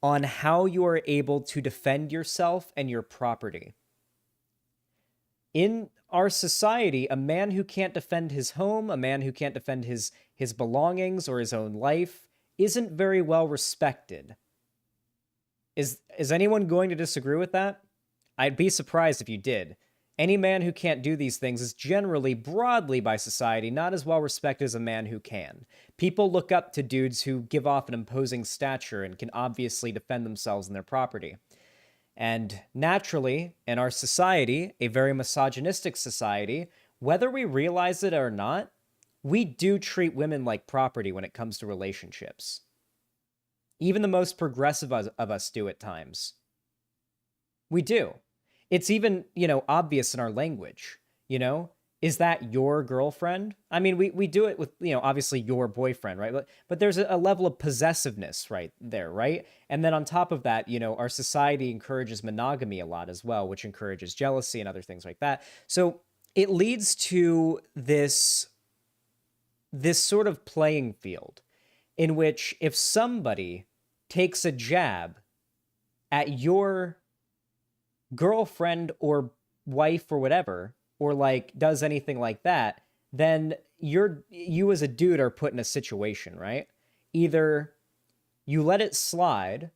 on how you are able to defend yourself and your property. In our society, a man who can't defend his home, a man who can't defend his belongings or his own life, isn't very well respected. Is anyone going to disagree with that? I'd be surprised if you did. Any man who can't do these things is generally, broadly by society, not as well respected as a man who can. People look up to dudes who give off an imposing stature and can obviously defend themselves and their property. And naturally, in our society, a very misogynistic society, whether we realize it or not, we do treat women like property when it comes to relationships. Even the most progressive of us do at times. We do. It's even, you know, obvious in our language, you know? Is that your girlfriend? I mean, we do it with, you know, obviously your boyfriend, right? But there's a level of possessiveness right there, right? And then on top of that, you know, our society encourages monogamy a lot as well, which encourages jealousy and other things like that. So it leads to this sort of playing field in which if somebody takes a jab at your girlfriend or wife or whatever, or like does anything like that, then you as a dude are put in a situation, right? Either you let it slide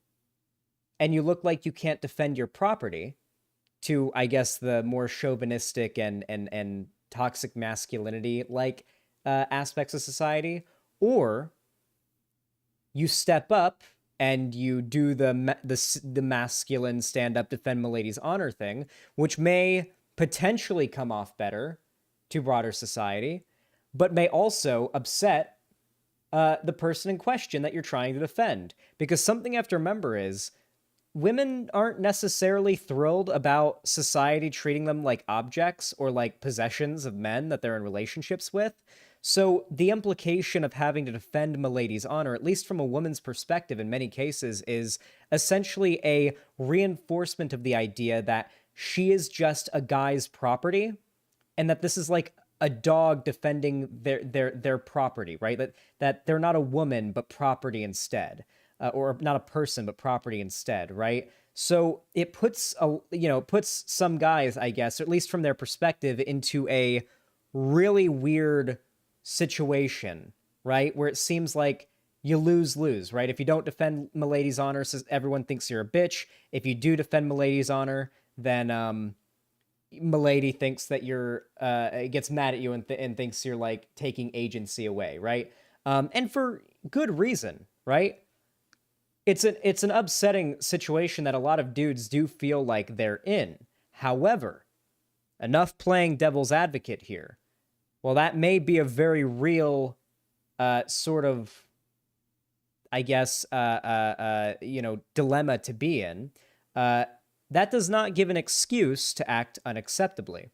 and you look like you can't defend your property to, I guess, the more chauvinistic and toxic masculinity like aspects of society, or you step up and you do the masculine stand up, defend milady's honor thing, which may potentially come off better to broader society, but may also upset the person in question that you're trying to defend. Because something you have to remember is women aren't necessarily thrilled about society treating them like objects or like possessions of men that they're in relationships with. So the implication of having to defend milady's honor, at least from a woman's perspective in many cases, is essentially a reinforcement of the idea that she is just a guy's property and that this is like a dog defending their property, right? That they're not a woman, but property instead, or not a person, but property instead, right? So it puts puts some guys, I guess, or at least from their perspective, into a really weird situation, right? Where it seems like you lose, right? If you don't defend milady's honor, everyone thinks you're a bitch. If you do defend milady's honor, then milady thinks that you're gets mad at you and thinks you're like taking agency away, right? And for good reason, right? It's an upsetting situation that a lot of dudes do feel like they're in. However, enough playing devil's advocate here. Well, that may be a very real sort of, I guess, dilemma to be in. That does not give an excuse to act unacceptably.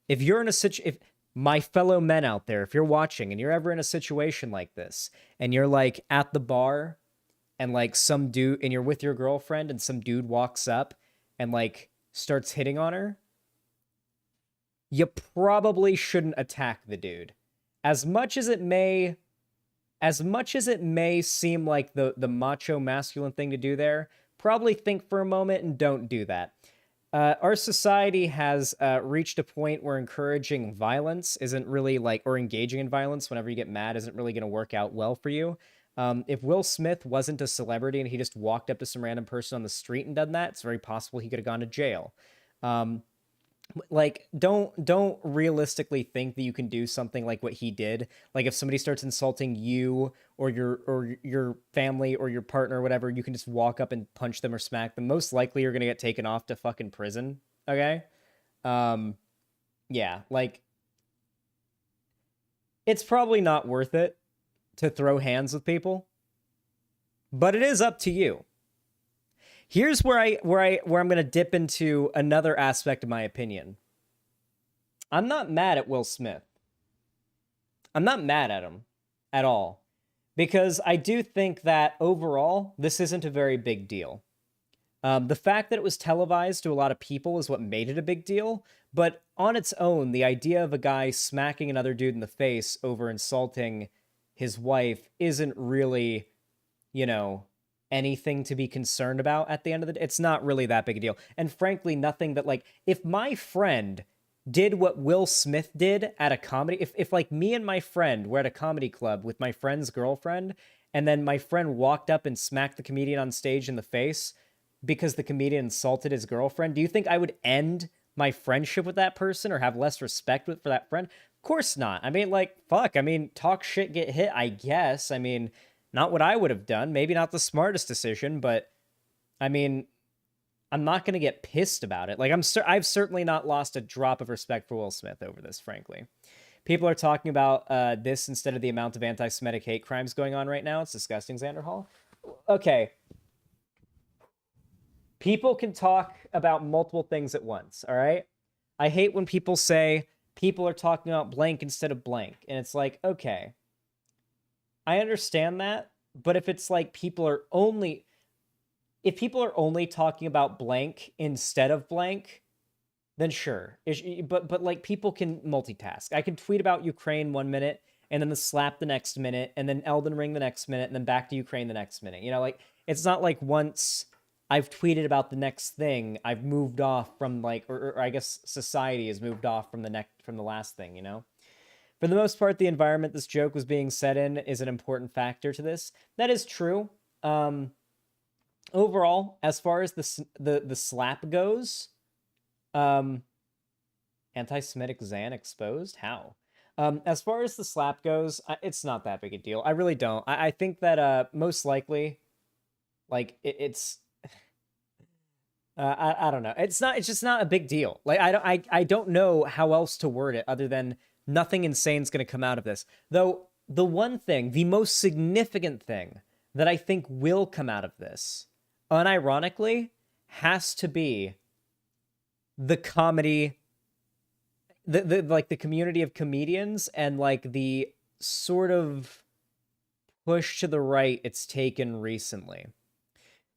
If you're in if my fellow men out there, if you're watching and you're ever in a situation like this, and you're like at the bar, and like some dude, and you're with your girlfriend and some dude walks up and like starts hitting on her, you probably shouldn't attack the dude. As much as it may seem like the macho masculine thing to do there, probably think for a moment and don't do that. Our society has reached a point where encouraging violence isn't really like, or engaging in violence whenever you get mad isn't really going to work out well for you. If Will Smith wasn't a celebrity and he just walked up to some random person on the street and done that, it's very possible he could have gone to jail. Like, don't realistically think that you can do something like what he did. Like, if somebody starts insulting you or your family or your partner or whatever, you can just walk up and punch them or smack them. Most likely you're gonna get taken off to fucking prison. Okay? Yeah, like, it's probably not worth it to throw hands with people, but it is up to you. Here's where I'm going to dip into another aspect of my opinion. I'm not mad at Will Smith. I'm not mad at him at all, because I do think that overall this isn't a very big deal. The fact that it was televised to a lot of people is what made it a big deal, but on its own, the idea of a guy smacking another dude in the face over insulting his wife isn't really, you know, anything to be concerned about at the end of the day. It's not really that big a deal. And frankly, nothing that, like, if my friend did what Will Smith did at a comedy, if like me and my friend were at a comedy club with my friend's girlfriend, and then my friend walked up and smacked the comedian on stage in the face because the comedian insulted his girlfriend, do you think I would end my friendship with that person or have less respect for that friend? Of course not. I mean, like, fuck. I mean, talk shit, get hit, I guess. I mean, not what I would have done. Maybe not the smartest decision, but I mean, I'm not going to get pissed about it. Like, I've certainly not lost a drop of respect for Will Smith over this, frankly. People are talking about this instead of the amount of anti-Semitic hate crimes going on right now. It's disgusting, Xanderhal. Okay. People can talk about multiple things at once, all right? I hate when people say people are talking about blank instead of blank. And it's like, okay, I understand that, but if it's like if people are only talking about blank instead of blank, then sure. But like, people can multitask. I can tweet about Ukraine 1 minute and then the slap the next minute and then Elden Ring the next minute and then back to Ukraine the next minute. You know, like, it's not like once I've tweeted about the next thing, I've moved off from, like, or I guess society has moved off from the last thing, you know? For the most part, the environment this joke was being set in is an important factor to this. That is true. Overall, as far as the slap goes, anti-Semitic Xan exposed? How? As far as the slap goes, it's not that big a deal. I really don't. I think that most likely, like, it's... I don't know. It's just not a big deal. Like, I don't know how else to word it other than nothing insane is going to come out of this. Though, the one thing, the most significant thing that I think will come out of this, unironically, has to be the comedy, the community of comedians and, like, the sort of push to the right it's taken recently.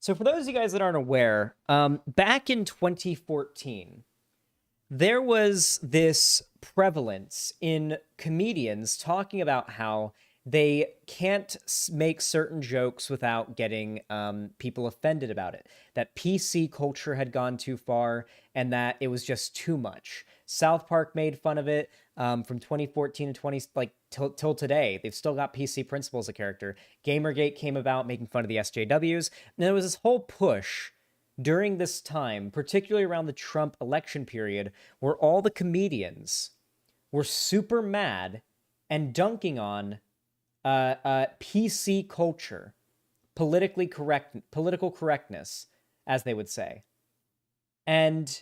So for those of you guys that aren't aware, back in 2014, there was this prevalence in comedians talking about how they can't make certain jokes without getting people offended about it. That PC culture had gone too far and that it was just too much. South Park made fun of it from 2014 to till today. They've still got PC Principal as a character. Gamergate came about making fun of the SJWs. And there was this whole push during this time, particularly around the Trump election period, where all the comedians were super mad and dunking on PC culture, political correctness, as they would say. And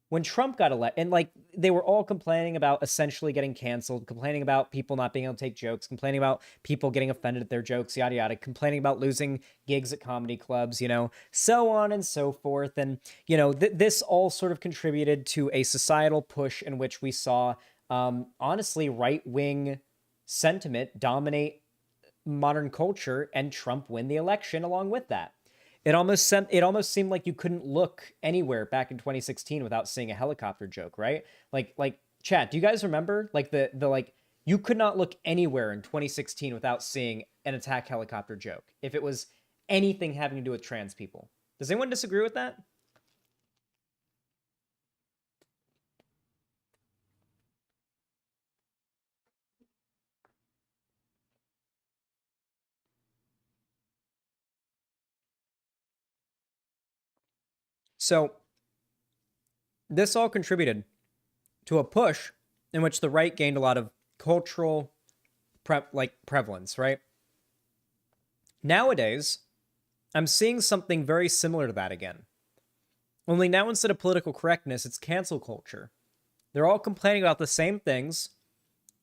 when Trump got elected, and like, they were all complaining about essentially getting canceled, complaining about people not being able to take jokes, complaining about people getting offended at their jokes, yada yada, complaining about losing gigs at comedy clubs, you know, so on and so forth. And, you know, this all sort of contributed to a societal push in which we saw, honestly, right-wing sentiment dominate modern culture and Trump win the election along with that. It almost seemed like you couldn't look anywhere back in 2016 without seeing a helicopter joke, right? Like chat, do you guys remember like the like you could not look anywhere in 2016 without seeing an attack helicopter joke if it was anything having to do with trans people. Does anyone disagree with that? So this all contributed to a push in which the right gained a lot of cultural prevalence, right? Nowadays, I'm seeing something very similar to that again. Only now instead of political correctness, it's cancel culture. They're all complaining about the same things.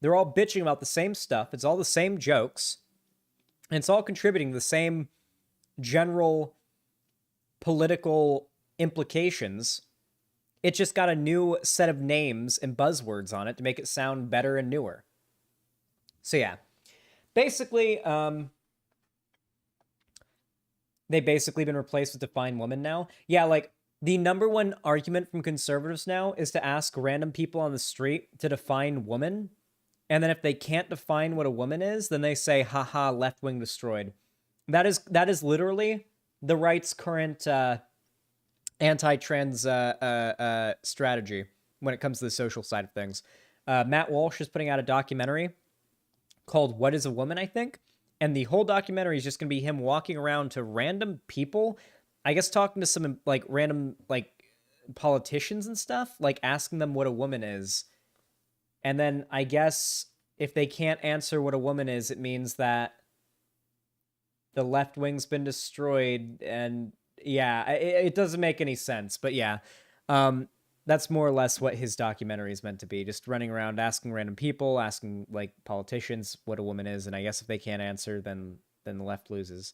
They're all bitching about the same stuff. It's all the same jokes. And it's all contributing to the same general political implications. It just got a new set of names and buzzwords on it to make it sound better and newer. So yeah, basically, they've basically been replaced with define woman now. Yeah, like the number one argument from conservatives now is to ask random people on the street to define woman. And then if they can't define what a woman is, then they say, haha, left wing destroyed. That is literally the right's current anti-trans strategy when it comes to the social side of things. Matt Walsh is putting out a documentary called What is a Woman, I think. And the whole documentary is just going to be him walking around to random people, I guess talking to some like random like politicians and stuff, like asking them what a woman is. And then I guess if they can't answer what a woman is, it means that the left wing's been destroyed. And yeah, it doesn't make any sense. But yeah, that's more or less what his documentary is meant to be. Just running around asking random people, asking like politicians what a woman is. And I guess if they can't answer, then the left loses.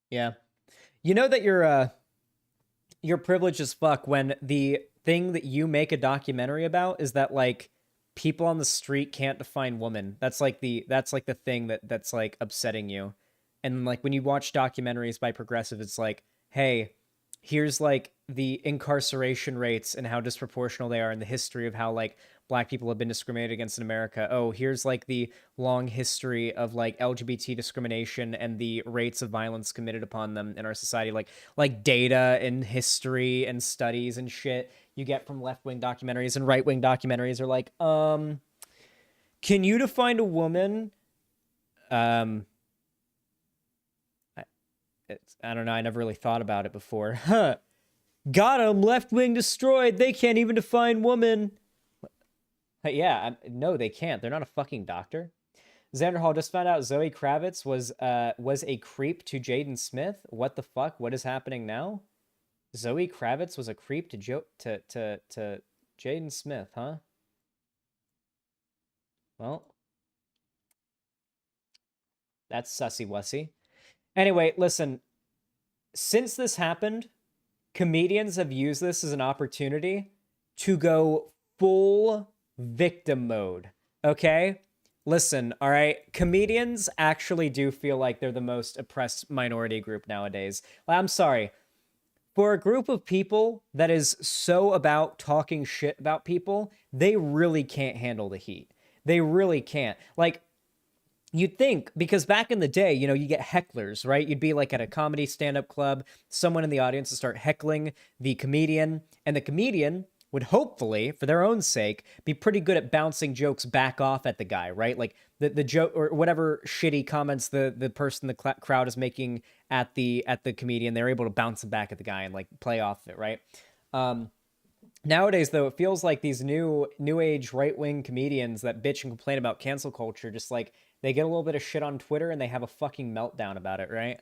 Yeah. You know that you're privileged as fuck when the thing that you make a documentary about is that like people on the street can't define woman. That's like the thing that's like upsetting you. And like when you watch documentaries by progressive, it's like, hey, here's like the incarceration rates and how disproportional they are in the history of how like black people have been discriminated against in America. Oh, here's like the long history of like LGBT discrimination and the rates of violence committed upon them in our society. Like data and history and studies and shit you get from left-wing documentaries, and right-wing documentaries are like, can you define a woman? I don't know. I never really thought about it before. Huh. Got 'em. Left wing destroyed. They can't even define woman. Yeah, no, they can't. They're not a fucking doctor. Xanderhal just found out Zoe Kravitz was a creep to Jaden Smith. What the fuck? What is happening now? Zoe Kravitz was a creep to Jaden Smith, huh? Well, that's sussy-wussy. Anyway, listen, since this happened, comedians have used this as an opportunity to go full victim mode, okay? Listen, all right? Comedians actually do feel like they're the most oppressed minority group nowadays. I'm sorry. For a group of people that is so about talking shit about people, they really can't handle the heat. They really can't. Like, you'd think, because back in the day, you know, you get hecklers, right? You'd be like at a comedy stand-up club, someone in the audience would start heckling the comedian, and the comedian would hopefully, for their own sake, be pretty good at bouncing jokes back off at the guy, right? Like the joke or whatever shitty comments the person in the crowd is making at the comedian, they're able to bounce them back at the guy and like play off of it, right? Nowadays, though, it feels like these new age right-wing comedians that bitch and complain about cancel culture, just like they get a little bit of shit on Twitter and they have a fucking meltdown about it, right?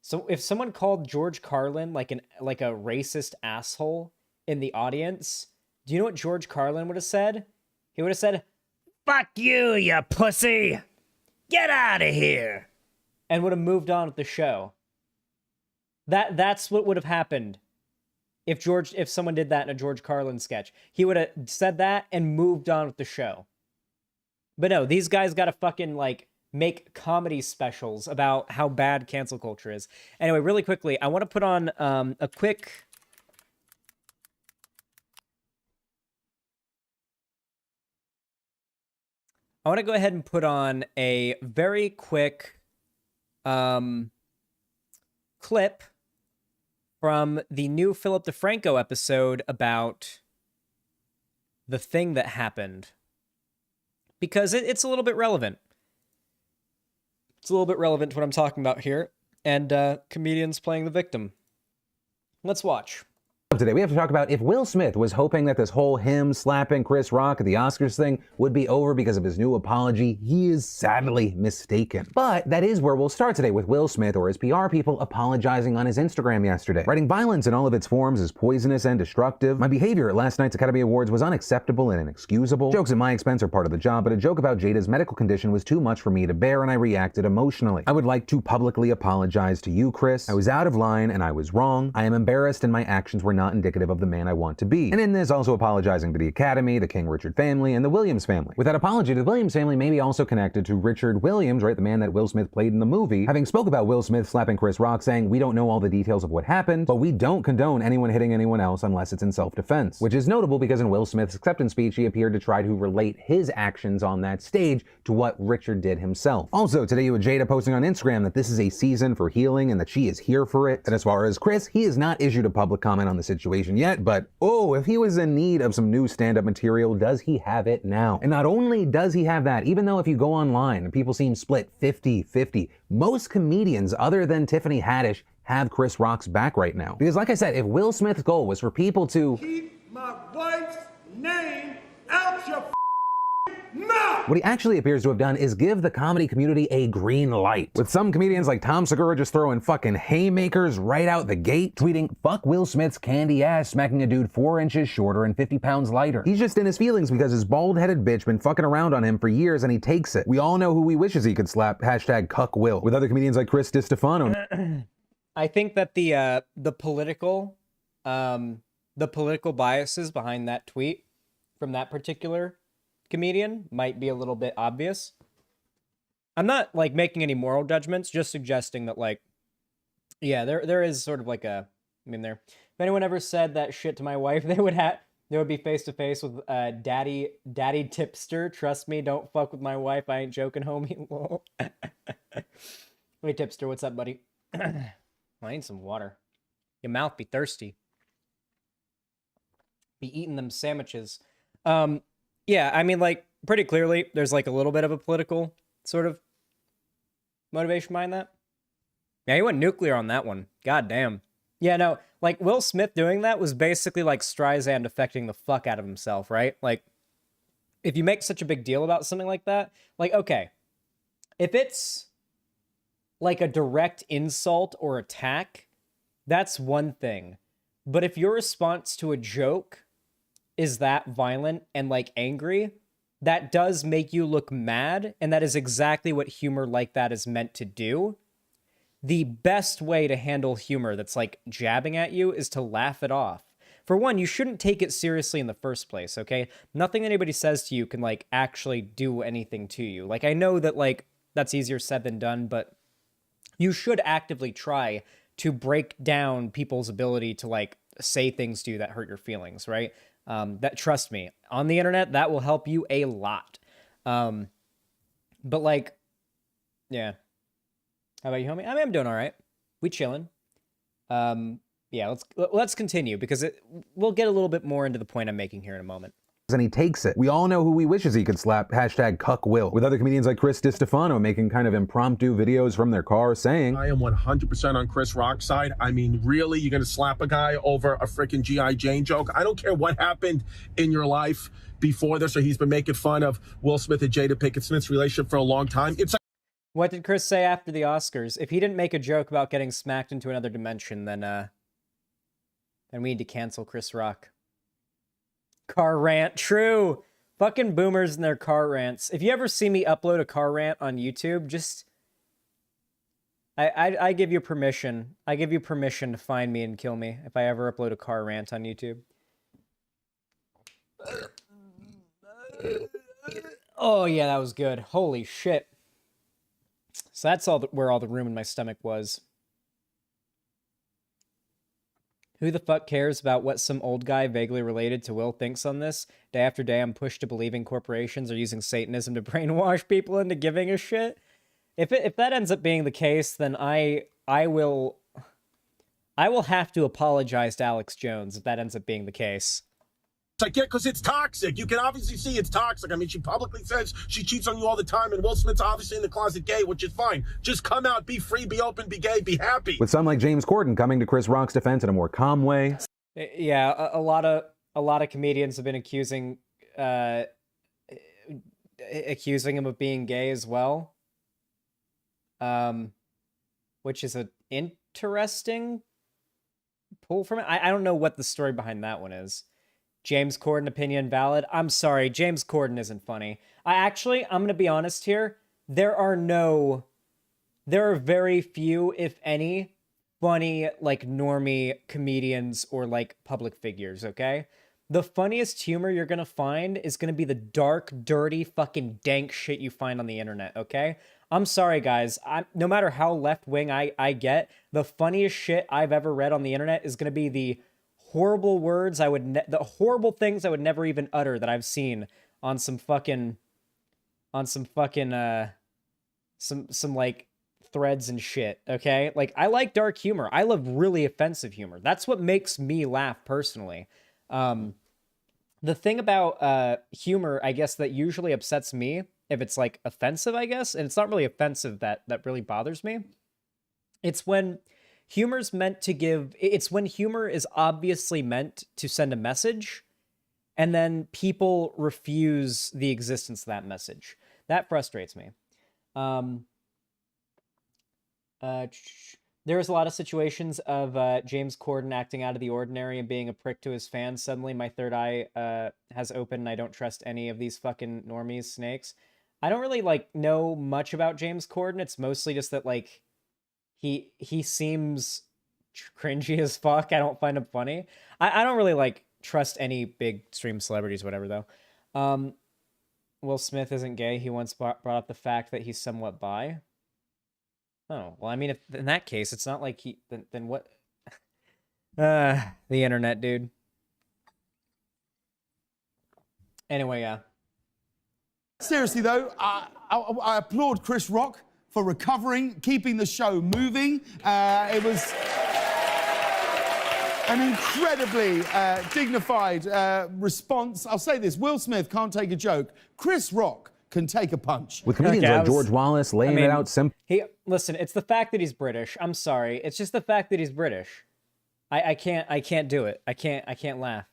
So if someone called George Carlin like a racist asshole in the audience, do you know what George Carlin would have said? He would have said, "Fuck you, you pussy! Get out of here!" And would have moved on with the show. That's what would have happened if someone did that in a George Carlin sketch. He would have said that and moved on with the show. But no, these guys gotta fucking, like, make comedy specials about how bad cancel culture is. Anyway, really quickly, I want to put on a quick... I want to go ahead and put on a very quick clip from the new Philip DeFranco episode about the thing that happened. Because it's a little bit relevant. It's a little bit relevant to what I'm talking about here. And comedians playing the victim. Let's watch. Today we have to talk about if Will Smith was hoping that this whole him slapping Chris Rock at the Oscars thing would be over because of his new apology. He is sadly mistaken. But that is where we'll start today, with Will Smith or his PR people apologizing on his Instagram yesterday, writing violence in all of its forms is poisonous and destructive. My behavior at last night's Academy Awards was unacceptable and inexcusable. Jokes at my expense are part of the job, but a joke about Jada's medical condition was too much for me to bear, and I reacted emotionally. I would like to publicly apologize to you, Chris. I was out of line and I was wrong. I am embarrassed and my actions were not indicative of the man I want to be. And in this, also apologizing to the Academy, the King Richard family, and the Williams family. With that apology, the Williams family may be also connected to Richard Williams, right, the man that Will Smith played in the movie, having spoke about Will Smith slapping Chris Rock, saying, "We don't know all the details of what happened, but we don't condone anyone hitting anyone else unless it's in self-defense." Which is notable because in Will Smith's acceptance speech, he appeared to try to relate his actions on that stage to what Richard did himself. Also, today you had Jada posting on Instagram that this is a season for healing and that she is here for it. And as far as Chris, he has not issued a public comment on the situation yet, but oh, if he was in need of some new stand-up material, does he have it now? And not only does he have that, even though if you go online and people seem split 50-50, most comedians other than Tiffany Haddish have Chris Rock's back right now. Because like I said, if Will Smith's goal was for people to keep my wife's name out your mouth, what he actually appears to have done is give the comedy community a green light. With some comedians like Tom Segura just throwing fucking haymakers right out the gate, tweeting, "Fuck Will Smith's candy ass smacking a dude 4 inches shorter and 50 pounds lighter." He's just in his feelings because his bald-headed bitch been fucking around on him for years and he takes it. We all know who he wishes he could slap, hashtag cuck Will. With other comedians like Chris DiStefano. I think that the political biases behind that tweet from that particular comedian might be a little bit obvious. I'm not like making any moral judgments, just suggesting that, like, yeah, there is sort of like a, I mean, there, if anyone ever said that shit to my wife, they would be face to face with daddy tipster. Trust me, don't fuck with my wife. I ain't joking, homie. Lol. Hey tipster, what's up, buddy? I need some water. Your mouth be thirsty. Be eating them sandwiches. Yeah, I mean, like, pretty clearly, there's, like, a little bit of a political sort of motivation behind that. Yeah, he went nuclear on that one. God damn. Yeah, no, like, Will Smith doing that was basically, like, Streisand affecting the fuck out of himself, right? Like, if you make such a big deal about something like that, like, okay, if it's, like, a direct insult or attack, that's one thing. But if your response to a joke is that violent and, like, angry, that does make you look mad, and that is exactly what humor like that is meant to do. The best way to handle humor that's, like, jabbing at you is to laugh it off. For one, you shouldn't take it seriously in the first place, okay? Nothing anybody says to you can, like, actually do anything to you. Like, I know that, like, that's easier said than done, but you should actively try to break down people's ability to, like, say things to you that hurt your feelings, right? That, trust me, on the internet, that will help you a lot. But, like, yeah. How about you, homie? I mean, I'm doing all right. We chilling. Yeah, let's continue, because we'll get a little bit more into the point I'm making here in a moment. And he takes it. We all know who he wishes he could slap, hashtag cuck Will. With other comedians like Chris DiStefano making kind of impromptu videos from their car saying, "I am 100% on Chris Rock's side. I mean, really? You're gonna slap a guy over a freaking G.I. Jane joke? I don't care what happened in your life before this, or he's been making fun of Will Smith and Jada Pinkett Smith's relationship for a long time. It's like, what did Chris say after the Oscars? If he didn't make a joke about getting smacked into another dimension, then we need to cancel Chris Rock. Car rant, true. Fucking boomers and their car rants. If you ever see me upload a car rant on YouTube, just I give you permission. I give you permission to find me and kill me if I ever upload a car rant on YouTube. Oh yeah, that was good. Holy shit. So that's where all the room in my stomach was. Who the fuck cares about what some old guy vaguely related to Will thinks on this? Day after day, I'm pushed to believing corporations are using Satanism to brainwash people into giving a shit. If that ends up being the case, then I will have to apologize to Alex Jones if that ends up being the case. It's like, yeah, because it's toxic. You can obviously see it's toxic. I mean, she publicly says she cheats on you all the time, and Will Smith's obviously in the closet gay, which is fine. Just come out, be free, be open, be gay, be happy. With some like James Corden coming to Chris Rock's defense in a more calm way. Yeah, a lot of comedians have been accusing him of being gay as well. Which is an interesting pull from it. I don't know what the story behind that one is. James Corden opinion valid. I'm sorry, James Corden isn't funny. I'm going to be honest here. There are very few, if any, funny, like, normie comedians or, like, public figures, okay? The funniest humor you're going to find is going to be the dark, dirty, fucking dank shit you find on the internet, okay? I'm sorry, guys. No matter how left-wing I get, the funniest shit I've ever read on the internet is going to be the horrible words the horrible things I would never even utter that I've seen on some like threads and shit, okay? Like, I like dark humor. I love really offensive humor. That's what makes me laugh personally. The thing about humor, I guess, that usually upsets me, if it's like offensive, I guess, and it's not really offensive that really bothers me, it's when it's when humor is obviously meant to send a message, and then people refuse the existence of that message. That frustrates me. There's a lot of situations of James Corden acting out of the ordinary and being a prick to his fans. Suddenly my third eye has opened and I don't trust any of these fucking normies snakes. I don't really, like, know much about James Corden. It's mostly just that, like, he seems cringy as fuck. I don't find him funny. I don't really, like, trust any big stream celebrities, whatever, though. Will Smith isn't gay. He once brought up the fact that he's somewhat bi. Oh, well, I mean, if in that case, it's not like then what? The internet, dude. Anyway, yeah. Seriously, though, I applaud Chris Rock for recovering, keeping the show moving. It was an incredibly dignified response. I'll say this, Will Smith can't take a joke. Chris Rock can take a punch. With comedians like George Wallace laying it out simple. Listen, it's the fact that he's British. I'm sorry. It's just the fact that he's British. I can't do it. I can't laugh.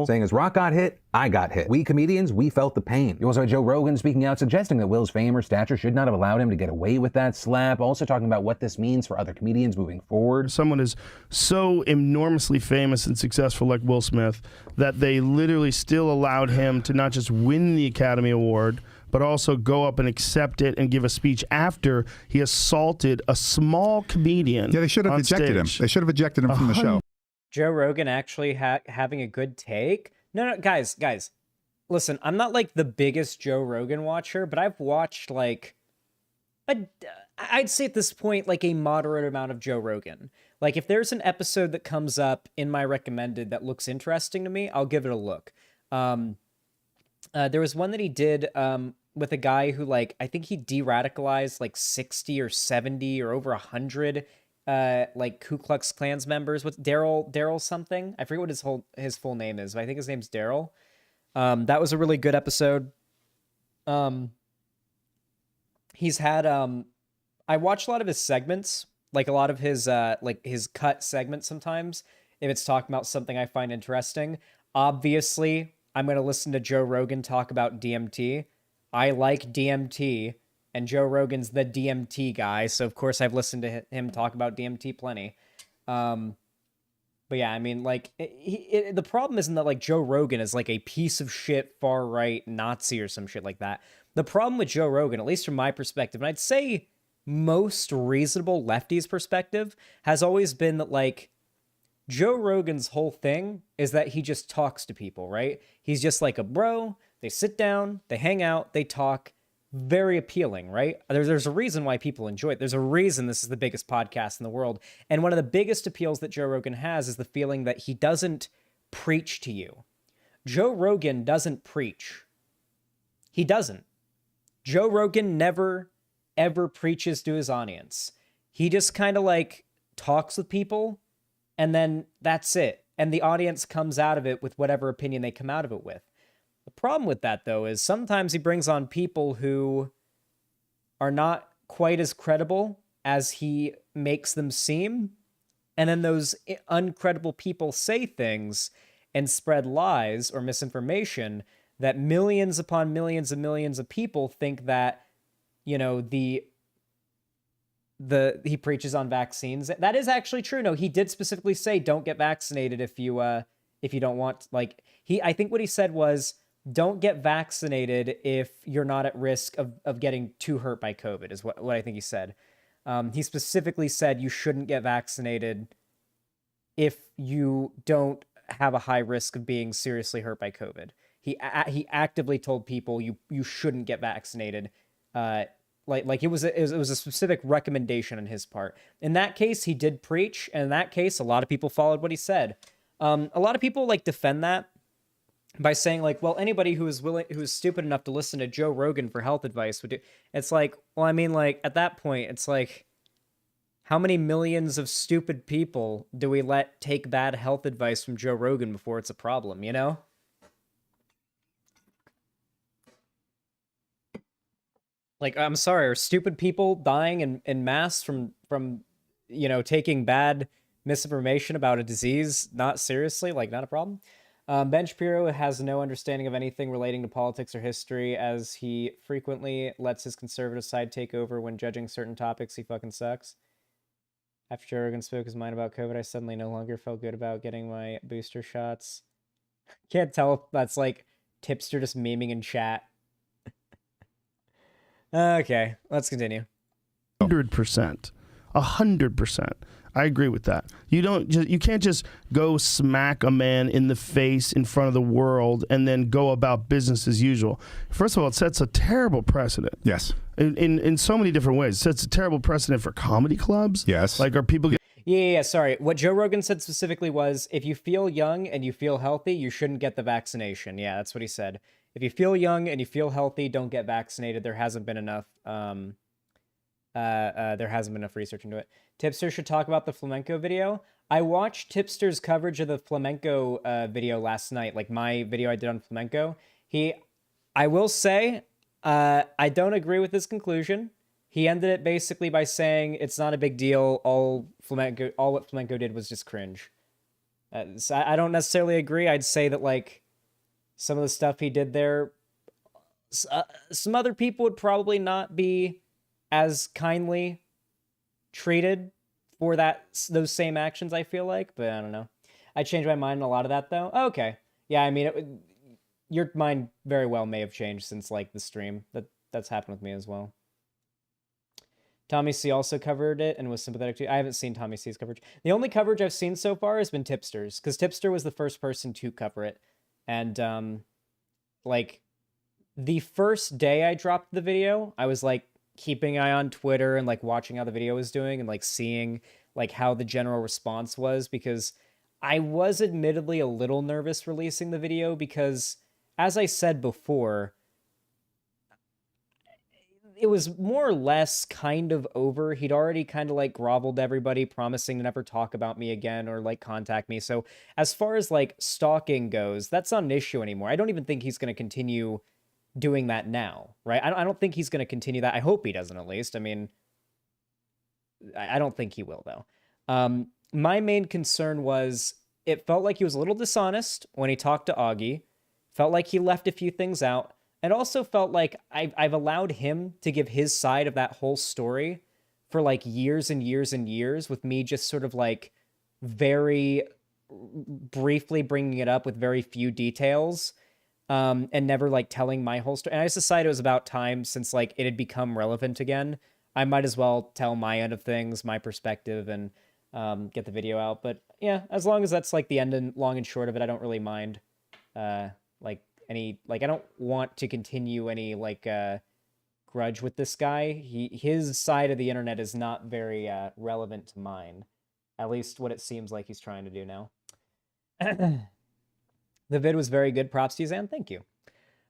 Saying as Rock got hit, I got hit. We comedians, we felt the pain. You also had Joe Rogan speaking out, suggesting that Will's fame or stature should not have allowed him to get away with that slap. Also talking about what this means for other comedians moving forward. Someone is so enormously famous and successful like Will Smith that they literally still allowed him to not just win the Academy Award, but also go up and accept it and give a speech after he assaulted a small comedian. Yeah, they should have ejected him. They should have ejected him from the show. Joe Rogan actually having a good take? No, guys. Listen, I'm not like the biggest Joe Rogan watcher, but I've watched like, I'd say at this point, like a moderate amount of Joe Rogan. Like if there's an episode that comes up in my recommended that looks interesting to me, I'll give it a look. There was one that he did with a guy who, like, I think he de-radicalized like 60 or 70 or over 100 like Ku Klux Klans members. With Daryl something, I forget what his full name is, but I think his name's Daryl. That was a really good episode. He's had I watch a lot of his segments, like a lot of his like his cut segments sometimes, if it's talking about something I find interesting. Obviously, I'm going to listen to Joe Rogan talk about DMT. I like DMT, and Joe Rogan's the DMT guy, so of course I've listened to him talk about DMT plenty. But yeah, I mean, like, the problem isn't that, like, Joe Rogan is, like, a piece of shit far-right Nazi or some shit like that. The problem with Joe Rogan, at least from my perspective, and I'd say most reasonable lefties' perspective, has always been that, like, Joe Rogan's whole thing is that he just talks to people, right? He's just like a bro They sit down, they hang out, they talk. Very appealing, right? There's a reason why people enjoy it. There's a reason this is the biggest podcast in the world. And one of the biggest appeals that Joe Rogan has is the feeling that he doesn't preach to you. Joe Rogan doesn't preach. He doesn't. Joe Rogan never, ever preaches to his audience. He just kind of like talks with people, and then that's it. And the audience comes out of it with whatever opinion they come out of it with. The problem with that, though, is sometimes he brings on people who are not quite as credible as he makes them seem. And then those uncredible people say things and spread lies or misinformation that millions upon millions and millions of people think that, you know, he preaches on vaccines. That is actually true. No, he did specifically say, don't get vaccinated if you don't want, like, I think what he said was, don't get vaccinated if you're not at risk of getting too hurt by COVID, is what I think he said. He specifically said you shouldn't get vaccinated if you don't have a high risk of being seriously hurt by COVID. He actively told people you shouldn't get vaccinated. Like it was a specific recommendation on his part. In that case, he did preach, and in that case, a lot of people followed what he said. A lot of people like defend that by saying like, well, anybody who is stupid enough to listen to Joe Rogan for health advice would do. It's like, well, I mean, like at that point, it's like, how many millions of stupid people do we let take bad health advice from Joe Rogan before it's a problem, you know? Like, I'm sorry, are stupid people dying in mass from you know, taking bad misinformation about a disease not seriously, like not a problem? Ben Shapiro has no understanding of anything relating to politics or history, as he frequently lets his conservative side take over when judging certain topics. He fucking sucks. After Joe Rogan spoke his mind about COVID, I suddenly no longer felt good about getting my booster shots. Can't tell if that's like Tipster just memeing in chat. Okay, let's continue. 100%. 100%. I agree with that. You can't just go smack a man in the face in front of the world and then go about business as usual. First of all, it sets a terrible precedent. Yes. In so many different ways. It sets a terrible precedent for comedy clubs. Yes. Like, are people Yeah, sorry. What Joe Rogan said specifically was, if you feel young and you feel healthy, you shouldn't get the vaccination. Yeah, that's what he said. If you feel young and you feel healthy, don't get vaccinated. There hasn't been enough research into it. Tipster should talk about the flamenco video. I watched Tipster's coverage of the flamenco video last night, like my video I did on flamenco. I will say, I don't agree with his conclusion. He ended it basically by saying it's not a big deal. All what flamenco did was just cringe. So I don't necessarily agree. I'd say that like some of the stuff he did there, some other people would probably not be as kindly treated for those same actions, I feel like, but I don't know. I changed my mind on a lot of that though. Oh, okay. Yeah, I mean, your mind very well may have changed since like the stream. That's happened with me as well. Tommy C also covered it and was sympathetic to. I haven't seen Tommy C's coverage. The only coverage I've seen so far has been Tipster's, because Tipster was the first person to cover it. And like the first day I dropped the video, I was like keeping an eye on Twitter and like watching how the video was doing and like seeing like how the general response was, because I was admittedly a little nervous releasing the video because, as I said before, it was more or less kind of over. He'd already kind of like groveled to everybody, promising to never talk about me again or like contact me. So as far as like stalking goes, that's not an issue anymore. I don't even think he's going to continue doing that now, right? I don't think he's going to continue that. I hope he doesn't, at least. I mean, I don't think he will, though. My main concern was it felt like he was a little dishonest when he talked to Augie. Felt like he left a few things out. And also felt like I've allowed him to give his side of that whole story for like years and years and years, with me just sort of like very briefly bringing it up with very few details. And never like telling my whole story. And I just decided it was about time, since like it had become relevant again. I might as well tell my end of things, my perspective, and get the video out. But yeah, as long as that's like the end and long and short of it, I don't really mind like like, I don't want to continue any, like, grudge with this guy. His side of the internet is not very relevant to mine. At least what it seems like he's trying to do now. The vid was very good. Props to you, Zan. Thank you.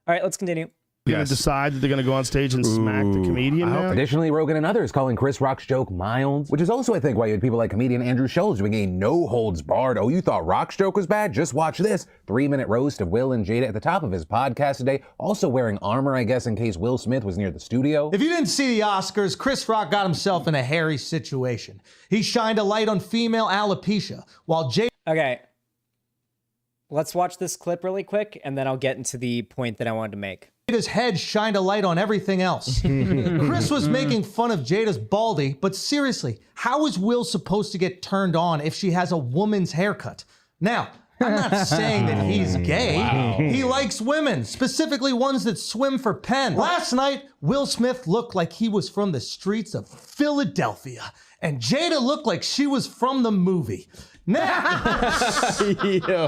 All right, let's continue. Going to decide that they're going to go on stage and smack the comedian now? Additionally, Rogan and others calling Chris Rock's joke mild, which is also, I think, why you had people like comedian Andrew Schultz doing a no-holds-barred, oh, you thought Rock's joke was bad? Just watch this 3-minute roast of Will and Jada at the top of his podcast today, also wearing armor, I guess, in case Will Smith was near the studio. If you didn't see the Oscars, Chris Rock got himself in a hairy situation. He shined a light on female alopecia, while Jada... Okay. Let's watch this clip really quick, and then I'll get into the point that I wanted to make. Jada's head shined a light on everything else. Chris was making fun of Jada's baldy, but seriously, how is Will supposed to get turned on if she has a woman's haircut? Now, I'm not saying that he's gay. Wow. He likes women, specifically ones that swim for Penn. Last night, Will Smith looked like he was from the streets of Philadelphia, and Jada looked like she was from the movie. Now,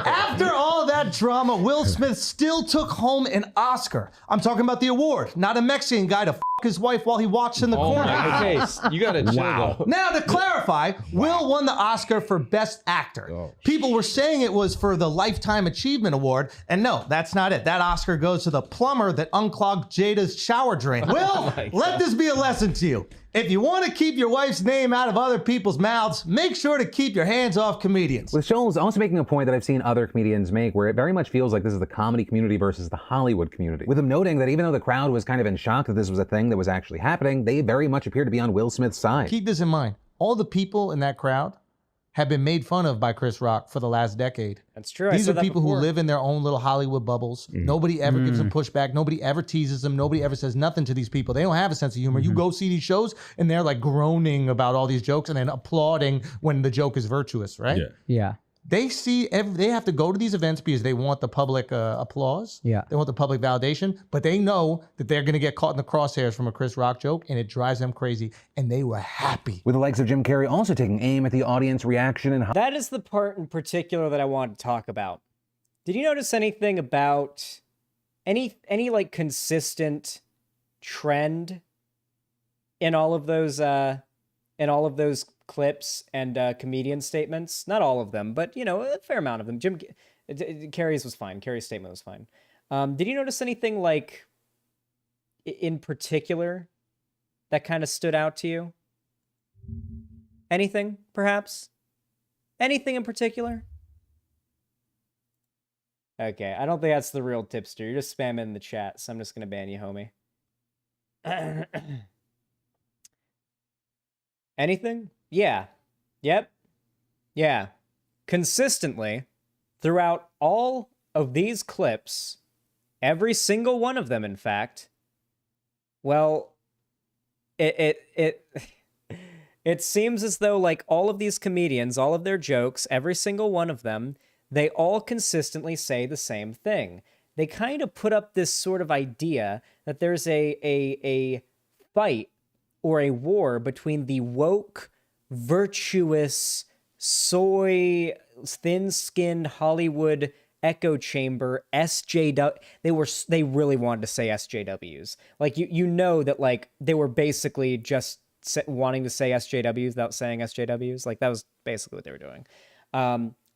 after all that drama, Will Smith still took home an Oscar. I'm talking about the award, not a Mexican guy to f his wife while he watched in the corner. Okay, you gotta chill though. Now, to clarify, Will won the Oscar for Best Actor. People were saying it was for the Lifetime Achievement Award, and no, that's not it. That Oscar goes to the plumber that unclogged Jada's shower drain. Will, let this be a lesson to you. If you want to keep your wife's name out of other people's mouths, make sure to keep your hands off comedians. With Scholes also making a point that I've seen other comedians make, where it very much feels like this is the comedy community versus the Hollywood community. With him noting that even though the crowd was kind of in shock that this was a thing that was actually happening, they very much appear to be on Will Smith's side. Keep this in mind. All the people in that crowd have been made fun of by Chris Rock for the last decade. That's true. These are people who live in their own little Hollywood bubbles. Nobody ever gives them pushback. Nobody ever teases them. Nobody ever says nothing to these people. They don't have a sense of humor. You go see these shows and they're like groaning about all these jokes and then applauding when the joke is virtuous, right? Yeah. They see they have to go to these events because they want the public applause. Yeah. They want the public validation, but they know that they're going to get caught in the crosshairs from a Chris Rock joke, and it drives them crazy. And they were happy. With the likes of Jim Carrey also taking aim at the audience reaction and that is the part in particular that I wanted to talk about. Did you notice anything about any like consistent trend in all of those clips and comedian statements? Not all of them, but, you know, a fair amount of them. Jim Carrey's was fine. Carrey's statement was fine. Did you notice anything, like, in particular that kind of stood out to you? Anything, perhaps? Anything in particular? Okay, I don't think that's the real tipster. You're just spamming in the chat, so I'm just going to ban you, homie. Anything? Yeah. Yep. Yeah. Consistently, throughout all of these clips, every single one of them, in fact, well, it seems as though, like, all of these comedians, all of their jokes, every single one of them, they all consistently say the same thing. They kind of put up this sort of idea that there's a fight or a war between the woke, virtuous, soy, thin-skinned Hollywood echo chamber SJW. They really wanted to say SJWs. Like, you know that, like, they were basically just wanting to say SJWs without saying SJWs. Like, that was basically what they were doing.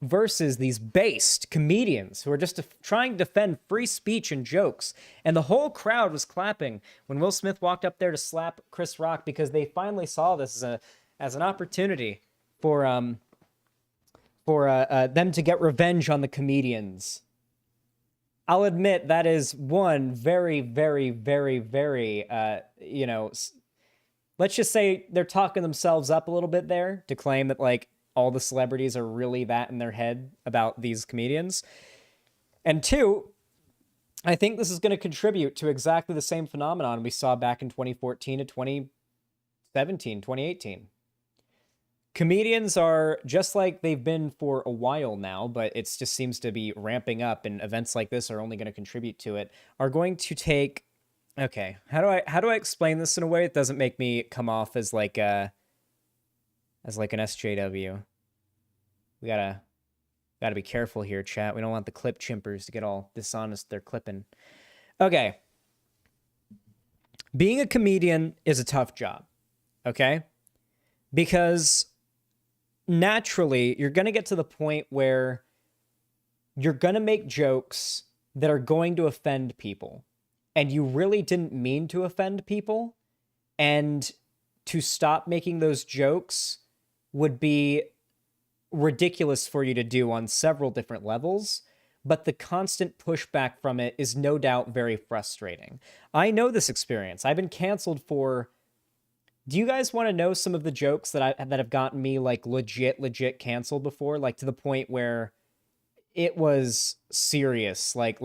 Versus these based comedians who are just trying to defend free speech and jokes. And the whole crowd was clapping when Will Smith walked up there to slap Chris Rock because they finally saw this as an opportunity for them to get revenge on the comedians. I'll admit that is one very, very, very, very, you know, let's just say they're talking themselves up a little bit there to claim that, like, all the celebrities are really that in their head about these comedians. And two, I think this is going to contribute to exactly the same phenomenon we saw back in 2014 to 2017, 2018. Comedians are, just like they've been for a while now, but it just seems to be ramping up, and events like this are only going to contribute to it, are going to take... Okay, how do I explain this in a way that doesn't make me come off as like an SJW? We gotta Got to be careful here, chat. We don't want the clip chimpers to get all dishonest. They're clipping. Okay. Being a comedian is a tough job, okay? Because naturally, you're going to get to the point where you're going to make jokes that are going to offend people, and you really didn't mean to offend people, and to stop making those jokes would be ridiculous for you to do on several different levels, but the constant pushback from it is no doubt very frustrating. I know this experience. I've been canceled for... Do you guys want to know some of the jokes that have gotten me like legit canceled before? Like to the point where it was serious, like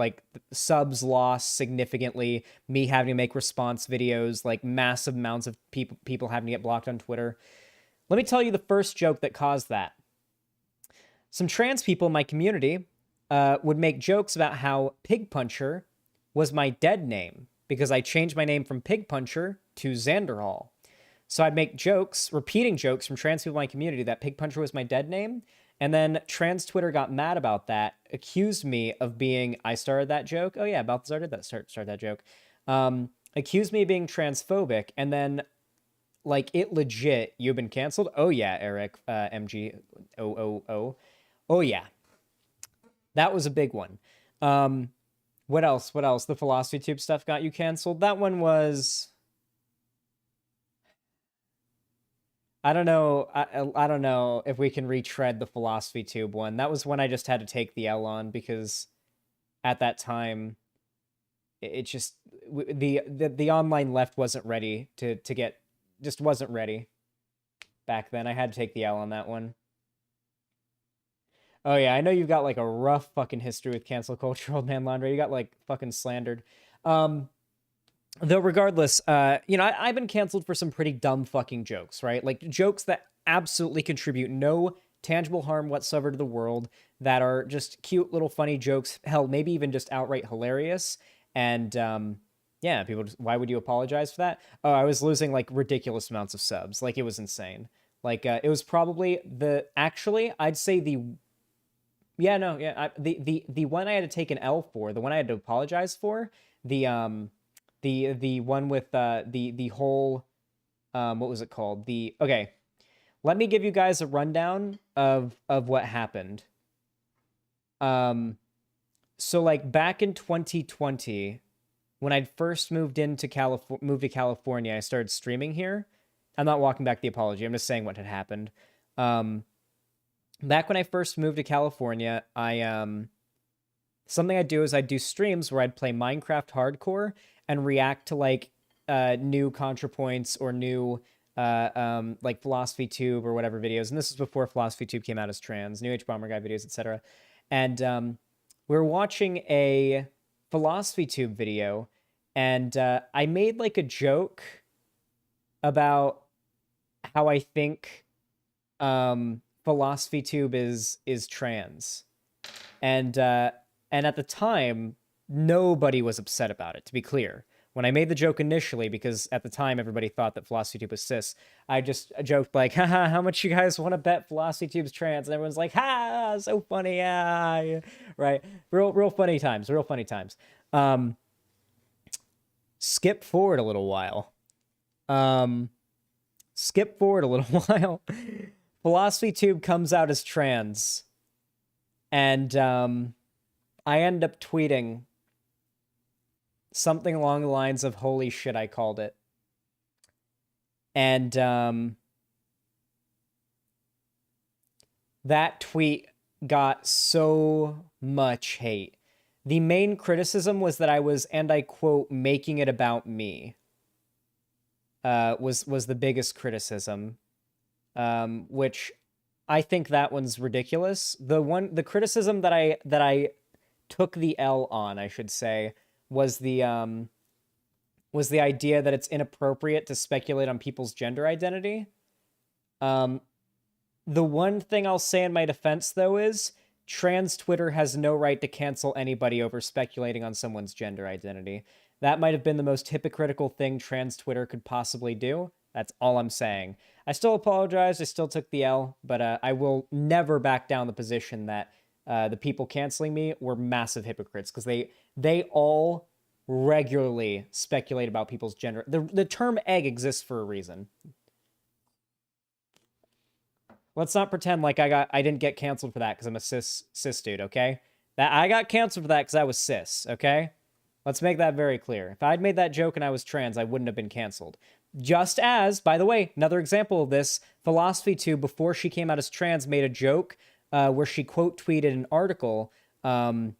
subs lost significantly, me having to make response videos, like massive amounts of people having to get blocked on Twitter. Let me tell you the first joke that caused that. Some trans people in my community would make jokes about how Pig Puncher was my dead name because I changed my name from Pig Puncher to Xanderhal. So I'd make jokes, repeating jokes from trans people in my community that Pig Puncher was my dead name. And then trans Twitter got mad about that, accused me of being, I started that joke. Oh yeah, Balthazar did that, start that joke. Accused me of being transphobic. And then like it legit, you've been canceled. Oh yeah, Eric, MG000. Oh yeah. That was a big one. What else? The Philosophy Tube stuff got you canceled. That one was... I don't know. I don't know if we can retread the Philosophy Tube one. That was when I just had to take the L on because at that time, it just the online left wasn't ready to get, just wasn't ready back then. I had to take the L on that one. Oh yeah, I know you've got like a rough fucking history with cancel culture, Old Man Laundry. You got like fucking slandered. Though regardless, you know, I've been canceled for some pretty dumb fucking jokes, right? Like jokes that absolutely contribute no tangible harm whatsoever to the world, that are just cute little funny jokes, hell, maybe even just outright hilarious. And yeah, people just, why would you apologize for that? Oh, I was losing like ridiculous amounts of subs. Like it was insane. Like it was probably actually, I'd say the one I had to take an L for, the one I had to apologize for, the one with the whole what was it called? Okay, let me give you guys a rundown of what happened. So like back in 2020, when I'd first moved to California, I started streaming here. I'm not walking back the apology. I'm just saying what had happened. Back when I first moved to California, something I'd do is I'd do streams where I'd play Minecraft Hardcore and react to like new ContraPoints or new like Philosophy Tube or whatever videos. And this was before Philosophy Tube came out as trans, New Age Bomber Guy videos, etc. And we were watching a Philosophy Tube video, and I made like a joke about how I think Philosophy Tube is trans. And at the time, nobody was upset about it, to be clear. When I made the joke initially, because at the time everybody thought that Philosophy Tube was cis, I just joked like, haha, how much you guys want to bet Philosophy Tube's trans? And everyone's like, ha, so funny, yeah. Right? Real funny times, real funny times. Skip forward a little while. Philosophy Tube comes out as trans. And I end up tweeting something along the lines of, holy shit, I called it. And that tweet got so much hate. The main criticism was that I was, and I quote, making it about me. Was the biggest criticism. Which I think that one's ridiculous. The criticism that I took the L on, I should say, was the idea that it's inappropriate to speculate on people's gender identity. The one thing I'll say in my defense, though, is trans Twitter has no right to cancel anybody over speculating on someone's gender identity. That might have been the most hypocritical thing trans Twitter could possibly do. That's all I'm saying. I still apologize. I still took the L, but I will never back down the position that the people canceling me were massive hypocrites because they all regularly speculate about people's gender. The term egg exists for a reason. Let's not pretend like I didn't get canceled for that because I'm a cis dude, okay? That I got canceled for that because I was cis, okay? Let's make that very clear. If I'd made that joke and I was trans, I wouldn't have been canceled. Just as, by the way, another example of this, Philosophy Tube, before she came out as trans, made a joke where she quote tweeted an article by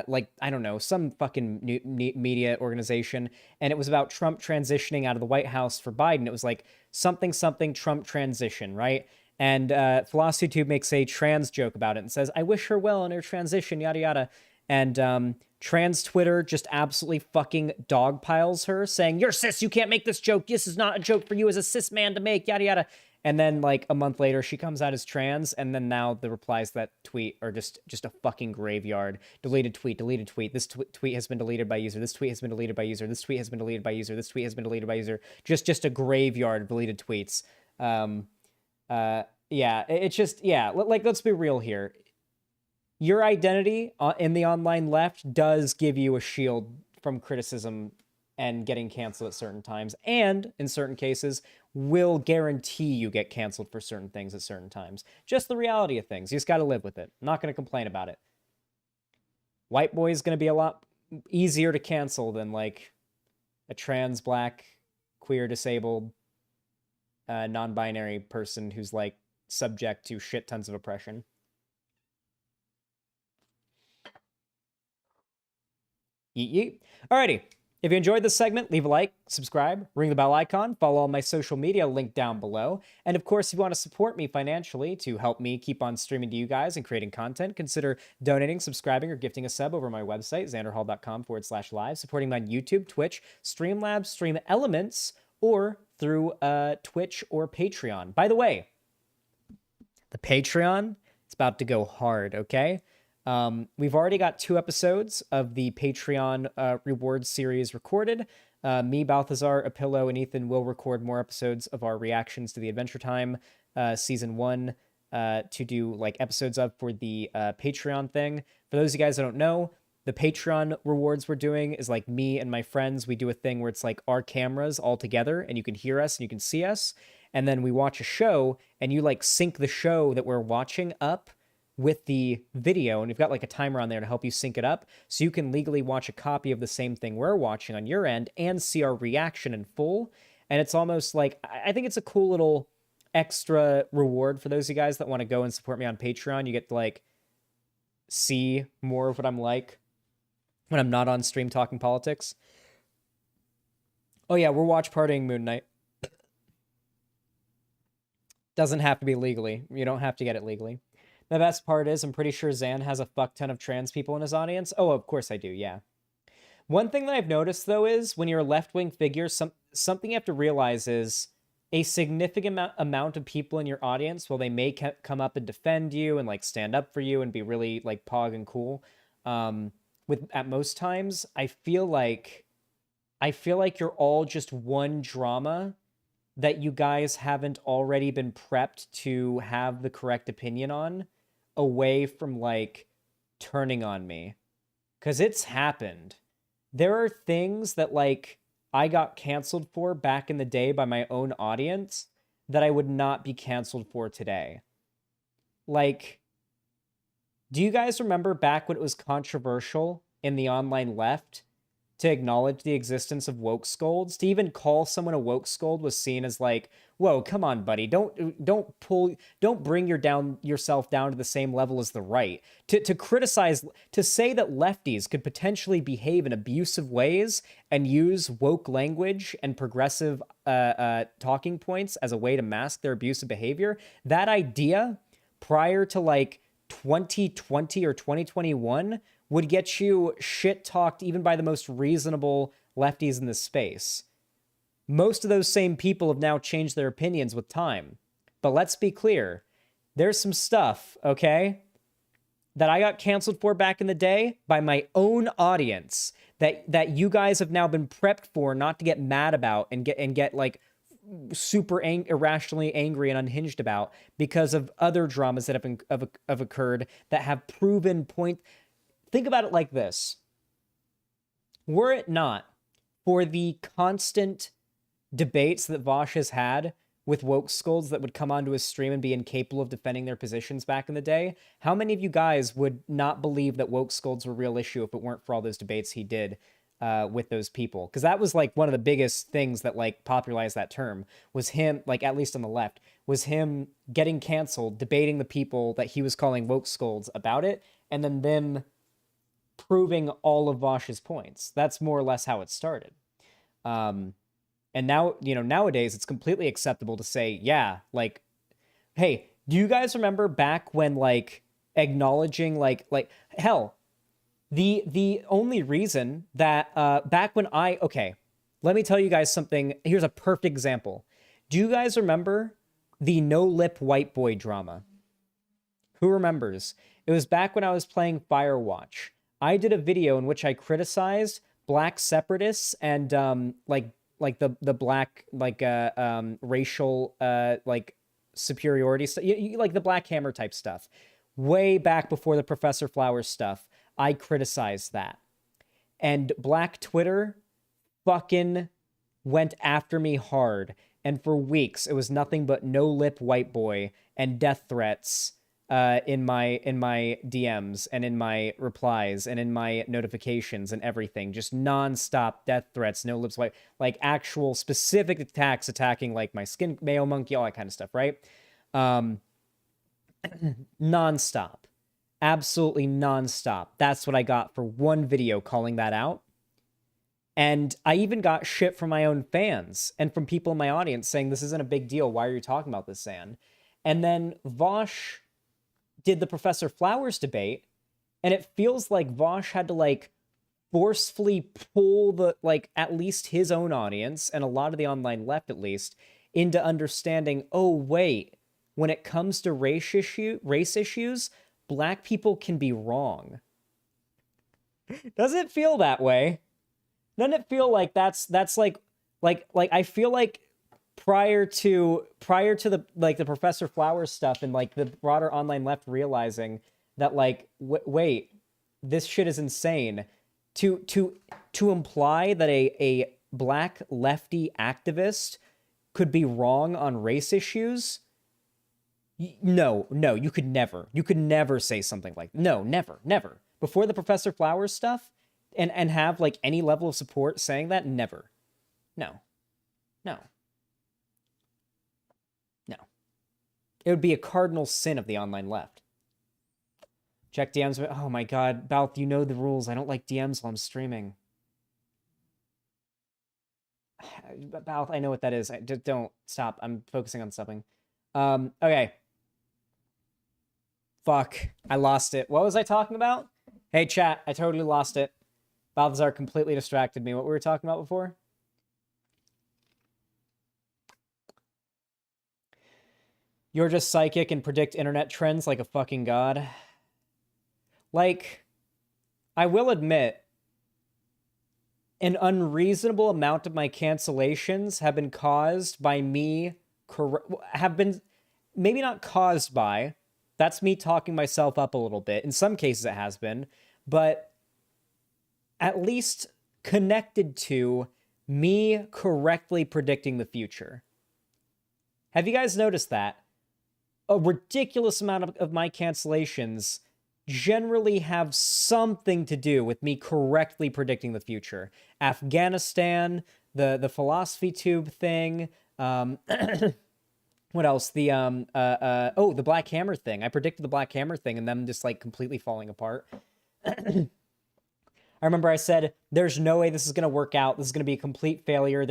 like, I don't know, some fucking media organization, and it was about Trump transitioning out of the White House for Biden. It was like something Trump transition, right? And Philosophy Tube makes a trans joke about it and says, I wish her well in her transition, yada yada. And trans Twitter just absolutely fucking dogpiles her, saying, you're cis, you can't make this joke, this is not a joke for you as a cis man to make, yada yada. And then, like, a month later, she comes out as trans, and then now the replies to that tweet are just a fucking graveyard. Deleted tweet, deleted tweet. This tweet has been deleted by user. This tweet has been deleted by user. This tweet has been deleted by user. This tweet has been deleted by user. Just a graveyard of deleted tweets. Yeah, it's just, yeah, like, let's be real here. Your identity in the online left does give you a shield from criticism and getting canceled at certain times, and in certain cases will guarantee you get canceled for certain things at certain times. Just the reality of things. You just got to live with it. I'm not going to complain about it. White boy is going to be a lot easier to cancel than like a trans, black, queer, disabled, non-binary person who's like subject to shit tons of oppression. Yeet yeet. Alrighty. If you enjoyed this segment, leave a like, subscribe, ring the bell icon, follow all my social media linked down below. And of course, if you want to support me financially to help me keep on streaming to you guys and creating content, consider donating, subscribing, or gifting a sub over my website, xanderhal.com/live, supporting me on YouTube, Twitch, Streamlabs, Stream Elements, or through Twitch or Patreon. By the way, the Patreon is about to go hard, okay? We've already got 2 episodes of the Patreon reward series recorded. Me, Balthazar, Apillo, and Ethan will record more episodes of our reactions to the Adventure Time Season 1 to do like episodes of for the Patreon thing. For those of you guys that don't know, the Patreon rewards we're doing is like me and my friends. We do a thing where it's like our cameras all together and you can hear us and you can see us. And then we watch a show and you like sync the show that we're watching up with the video, and we've got like a timer on there to help you sync it up so you can legally watch a copy of the same thing we're watching on your end and see our reaction in full. And it's almost like, I think it's a cool little extra reward for those of you guys that want to go and support me on Patreon. You get to like see more of what I'm like when I'm not on stream talking politics. Oh yeah, we're watch partying Moon Knight. Doesn't have to be legally. You don't have to get it legally. The best part is, I'm pretty sure Xan has a fuck ton of trans people in his audience. Oh, of course I do, yeah. One thing that I've noticed, though, is when you're a left-wing figure, something you have to realize is a significant amount of people in your audience, while they may come up and defend you and, like, stand up for you and be really, like, pog and cool, at most times, I feel like you're all just one drama that you guys haven't already been prepped to have the correct opinion on, away from like turning on me. Because it's happened. There are things that like I got canceled for back in the day by my own audience that I would not be canceled for today. Like, do you guys remember back when it was controversial in the online left to acknowledge the existence of woke scolds? To even call someone a woke scold was seen as like, whoa, come on, buddy. Don't bring yourself down to the same level as the right. To criticize, to say that lefties could potentially behave in abusive ways and use woke language and progressive talking points as a way to mask their abusive behavior, that idea prior to like 2020 or 2021 would get you shit-talked even by the most reasonable lefties in this space. Most of those same people have now changed their opinions with time. But let's be clear. There's some stuff, okay, that I got canceled for back in the day by my own audience that you guys have now been prepped for not to get mad about and get like super irrationally angry and unhinged about because of other dramas that have occurred that have proven point. Think about it like this. Were it not for the constant debates that Vosh has had with woke scolds that would come onto his stream and be incapable of defending their positions back in the day, how many of you guys would not believe that woke scolds were a real issue if it weren't for all those debates he did with those people? Because that was like one of the biggest things that like popularized that term, was him, like at least on the left, was him getting canceled, debating the people that he was calling woke scolds about it, and then them proving all of Vosh's points. That's more or less how it started. And now, you know, nowadays it's completely acceptable to say, yeah, like, hey, do you guys remember back when like acknowledging like hell, the only reason that back when okay, let me tell you guys something. Here's a perfect example. Do you guys remember the no lip white boy drama? Who remembers? It was back when I was playing Firewatch. I did a video in which I criticized black separatists and like the black like racial like superiority stuff, like the Black Hammer type stuff. Way back before the Professor Flowers stuff, I criticized that. And Black Twitter fucking went after me hard. And for weeks, it was nothing but no lip white boy and death threats in my DMs and in my replies and in my notifications and everything. Just nonstop death threats, no lips white, like actual specific attacks attacking like my skin, Mayo Monkey, all that kind of stuff, right? Nonstop. Absolutely nonstop. That's what I got for one video calling that out. And I even got shit from my own fans and from people in my audience saying, this isn't a big deal. Why are you talking about this, Zan? And then Vosh did the Professor Flowers debate, and it feels like Vosh had to like forcefully pull the like at least his own audience and a lot of the online left at least into understanding, oh wait, when it comes to race issues, black people can be wrong. Doesn't it feel that way? Doesn't it feel like that's like I feel like prior to the like the Professor Flowers stuff and like the broader online left realizing that like wait, this shit is insane, to imply that a black lefty activist could be wrong on race issues. No, you could never say something like, no, never before the Professor Flowers stuff and have like any level of support saying that. Never. No. It would be a cardinal sin of the online left. Check DMs. Oh my god, Balth, you know the rules. I don't like DMs while I'm streaming. Balth, I know what that is. Just don't stop. I'm focusing on something. Okay. Fuck. I lost it. What was I talking about? Hey, chat. I totally lost it. Balthazar completely distracted me. What we were talking about before? You're just psychic and predict internet trends like a fucking god. Like, I will admit, an unreasonable amount of my cancellations have been caused by me, have been, maybe not caused by, that's me talking myself up a little bit. In some cases it has been, but at least connected to me correctly predicting the future. Have you guys noticed that? A ridiculous amount of my cancellations generally have something to do with me correctly predicting the future. Afghanistan, the philosophy tube thing, what else? The Black Hammer thing. I predicted the Black Hammer thing and them just like completely falling apart. I remember I said, there's no way this is going to work out. This is going to be a complete failure.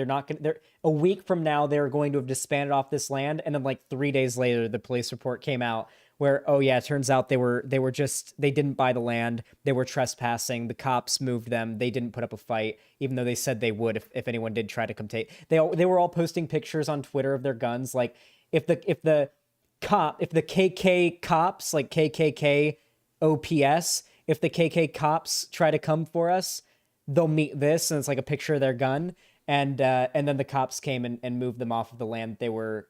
A week from now, they're going to have disbanded off this land. And then like 3 days later, the police report came out where, oh yeah, it turns out they didn't buy the land. They were trespassing. The cops moved them. They didn't put up a fight, even though they said they would if anyone did try to come take. They were all posting pictures on Twitter of their guns. Like if the KK cops, like KKK OPS, if the KK cops try to come for us, they'll meet this, and it's like a picture of their gun. And then the cops came and moved them off of the land they were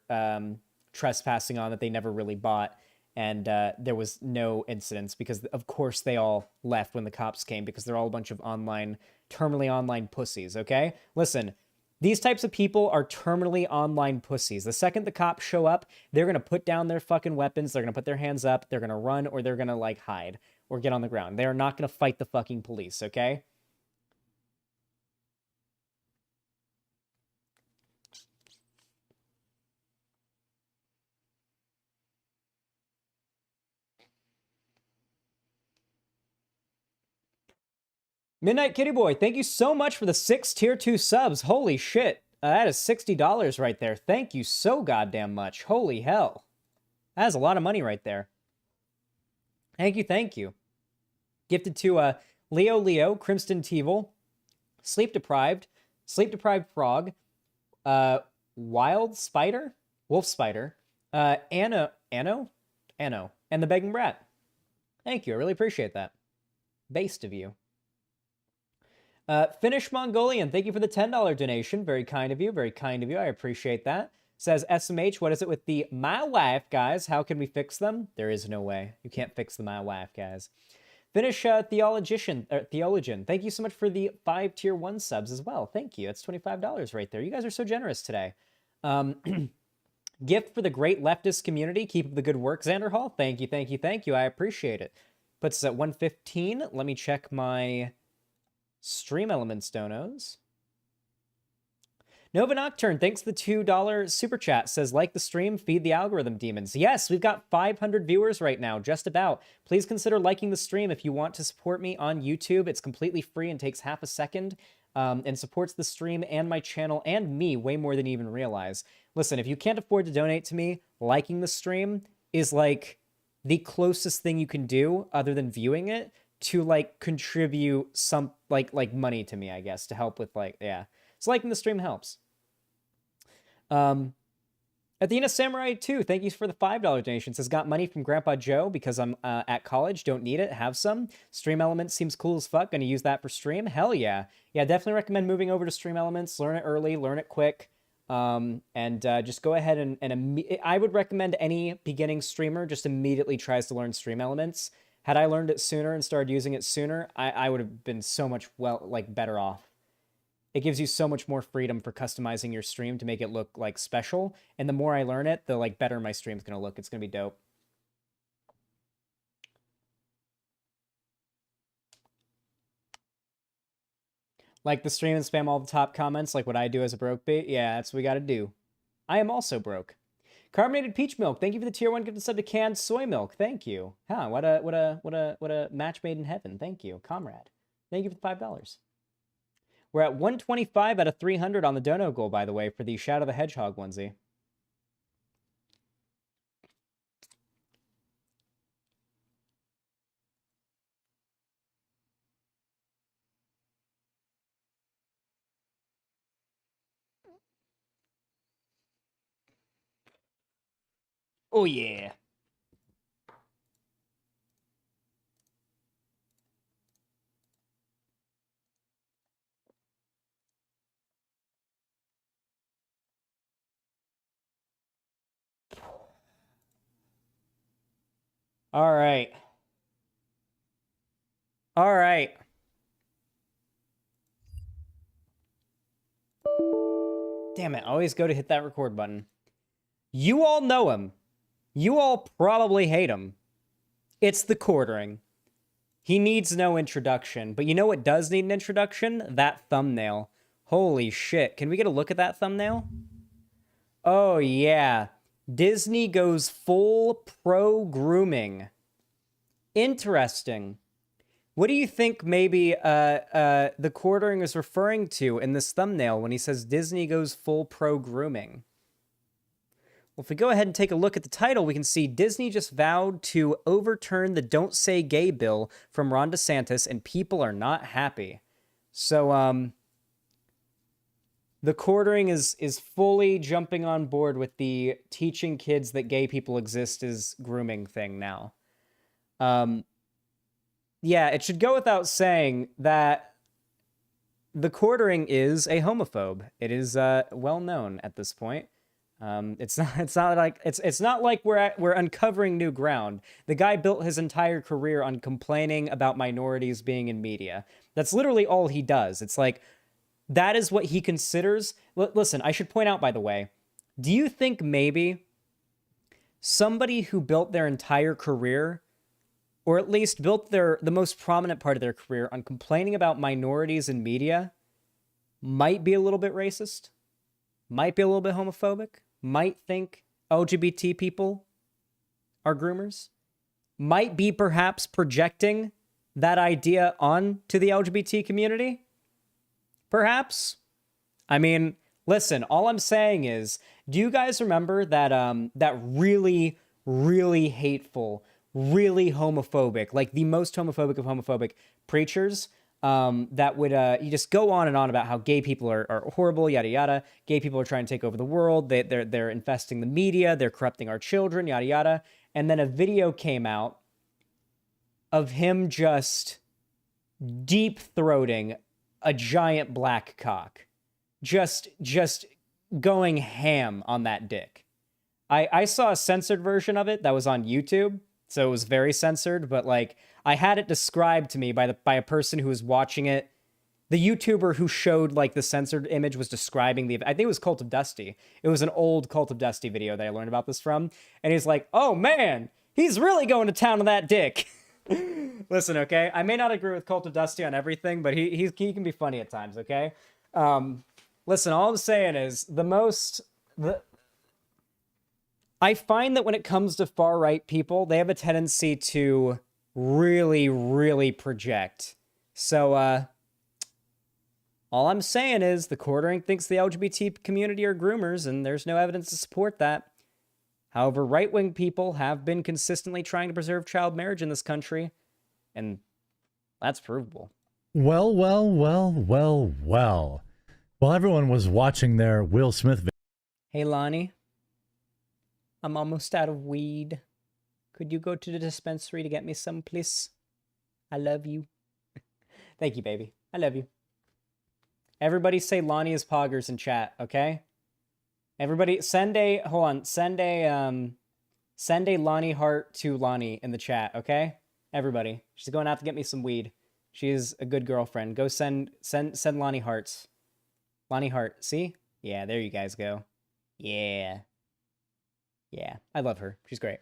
trespassing on that they never really bought. And there was no incidents because, of course, they all left when the cops came because they're all a bunch of terminally online pussies, okay? Listen, these types of people are terminally online pussies. The second the cops show up, they're going to put down their fucking weapons, they're going to put their hands up, they're going to run, or they're going to, like, hide or get on the ground. They are not going to fight the fucking police, okay? Midnight Kitty Boy, thank you so much for the 6 tier 2 subs. Holy shit. That is $60 right there. Thank you so goddamn much. Holy hell. That is a lot of money right there. Thank you, thank you. Gifted to Leo, Crimson Teevil, Sleep Deprived Frog, Wild Spider, Wolf Spider, Anno, and the Begging Brat. Thank you, I really appreciate that. Based of you. Finnish Mongolian, thank you for the $10 donation. Very kind of you, very kind of you. I appreciate that. Says SMH, what is it with the my wife, guys? How can we fix them? There is no way. You can't fix the my wife, guys. Finnish Theologian, thank you so much for the 5 tier 1 subs as well. Thank you. That's $25 right there. You guys are so generous today. Gift for the great leftist community. Keep up the good work, Xanderhal. Thank you, thank you, thank you. I appreciate it. Puts us at 115. Let me check my Stream Elements donos. Nova Nocturne, thanks for the $2 super chat. Says, like the stream, feed the algorithm demons. Yes, we've got 500 viewers right now, just about. Please consider liking the stream if you want to support me on YouTube. It's completely free and takes half a second and supports the stream and my channel and me way more than you even realize. Listen, if you can't afford to donate to me, liking the stream is like the closest thing you can do other than viewing it to like contribute some like money to me, I guess, to help with like, yeah. So liking the stream helps. Athena Samurai 2, thank you for the $5 donation. Says, got money from Grandpa Joe because I'm at college, don't need it, have some. Stream Elements seems cool as fuck, gonna use that for stream. Hell yeah. Yeah, definitely recommend moving over to Stream Elements, learn it early, learn it quick. And just go ahead and I would recommend any beginning streamer just immediately tries to learn Stream Elements. Had I learned it sooner and started using it sooner, I would have been so much better off. It gives you so much more freedom for customizing your stream to make it look like special. And the more I learn it, the like better my stream's gonna look. It's gonna be dope. Like the stream and spam all the top comments, like what I do as a broke bait. Yeah, that's what we gotta do. I am also broke. Carbonated peach milk. Thank you for the tier 1 gift sub to canned soy milk. Thank you. Huh? What a match made in heaven. Thank you, comrade. Thank you for the $5. We're at 125 out of 300 on the dono goal, by the way, for the Shadow the Hedgehog onesie. Oh, yeah. All right. All right. Damn it. I always go to hit that record button. You all know him. You all probably hate him. It's the quartering. He needs no introduction. But you know what does need an introduction? That thumbnail. Holy shit. Can we get a look at that thumbnail? Oh, yeah. Disney goes full pro grooming. Interesting. What do you think maybe the quartering is referring to in this thumbnail when he says Disney goes full pro grooming? Well, if we go ahead and take a look at the title, we can see Disney just vowed to overturn the Don't Say Gay bill from Ron DeSantis, and people are not happy. So, the quartering is fully jumping on board with the teaching kids that gay people exist is grooming thing now. Yeah, it should go without saying that the quartering is a homophobe. It is well known at this point. It's not like we're uncovering new ground. The guy built his entire career on complaining about minorities being in media. That's literally all he does. It's like, that is what he considers. Listen, I should point out, by the way, do you think maybe somebody who built their entire career, or at least built the most prominent part of their career on complaining about minorities in media, might be a little bit racist, might be a little bit homophobic, might think LGBT people are groomers, might be perhaps projecting that idea onto the LGBT community? Perhaps. I mean, listen, all I'm saying is, do you guys remember that really, really hateful, really homophobic, like the most homophobic of homophobic preachers that would you just go on and on about how gay people are horrible, yada yada. Gay people are trying to take over the world. They're infesting the media. They're corrupting our children, yada yada. And then a video came out of him just deep-throating a giant black cock. Just going ham on that dick. I saw a censored version of it that was on YouTube, so it was very censored, but like I had it described to me by a person who was watching it. The YouTuber who showed like the censored image was describing I think it was Cult of Dusty. It was an old Cult of Dusty video that I learned about this from, and he's like, "Oh man, he's really going to town on that dick." Listen, okay? I may not agree with Cult of Dusty on everything, but he can be funny at times, okay? Listen, all I'm saying is I find that when it comes to far-right people, they have a tendency to really, really project. So, all I'm saying is the quartering thinks the LGBT community are groomers, and there's no evidence to support that. However, right-wing people have been consistently trying to preserve child marriage in this country, and that's provable. Well. While everyone was watching their Will Smith video. Hey, Lonnie. I'm almost out of weed. Could you go to the dispensary to get me some, please? I love you. Thank you, baby. I love you. Everybody say Lonnie is poggers in chat, okay? Everybody send a Lonnie heart to Lonnie in the chat, okay? Everybody. She's going out to get me some weed. She is a good girlfriend. Go send Lonnie hearts. Lonnie heart. See? Yeah, there you guys go. Yeah. Yeah, I love her. She's great.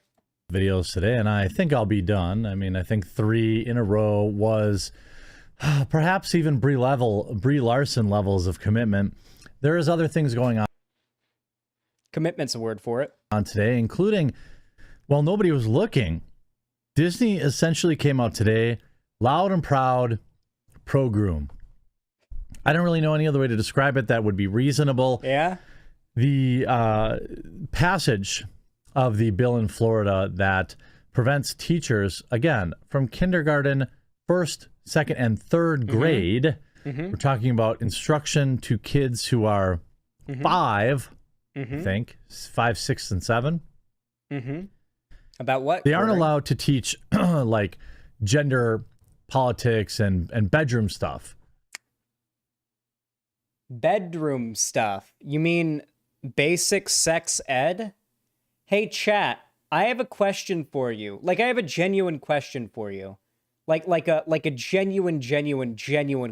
Videos today, and I think I'll be done. I mean, I think 3 in a row was perhaps even Brie Larson levels of commitment. There is other things going on. Commitment's a word for it. On today, including, while nobody was looking, Disney essentially came out today, loud and proud, pro-groom. I don't really know any other way to describe it that would be reasonable. Yeah? The passage of the bill in Florida that prevents teachers, again, from kindergarten, 1st, 2nd, and 3rd grade. We're talking about instruction to kids who are 5, I think, 5, 6, and 7. About what? They aren't allowed to teach like gender politics and bedroom stuff. Bedroom stuff? You mean basic sex ed? Hey, chat, I have a question for you. Like, I have a genuine question for you. Like a genuine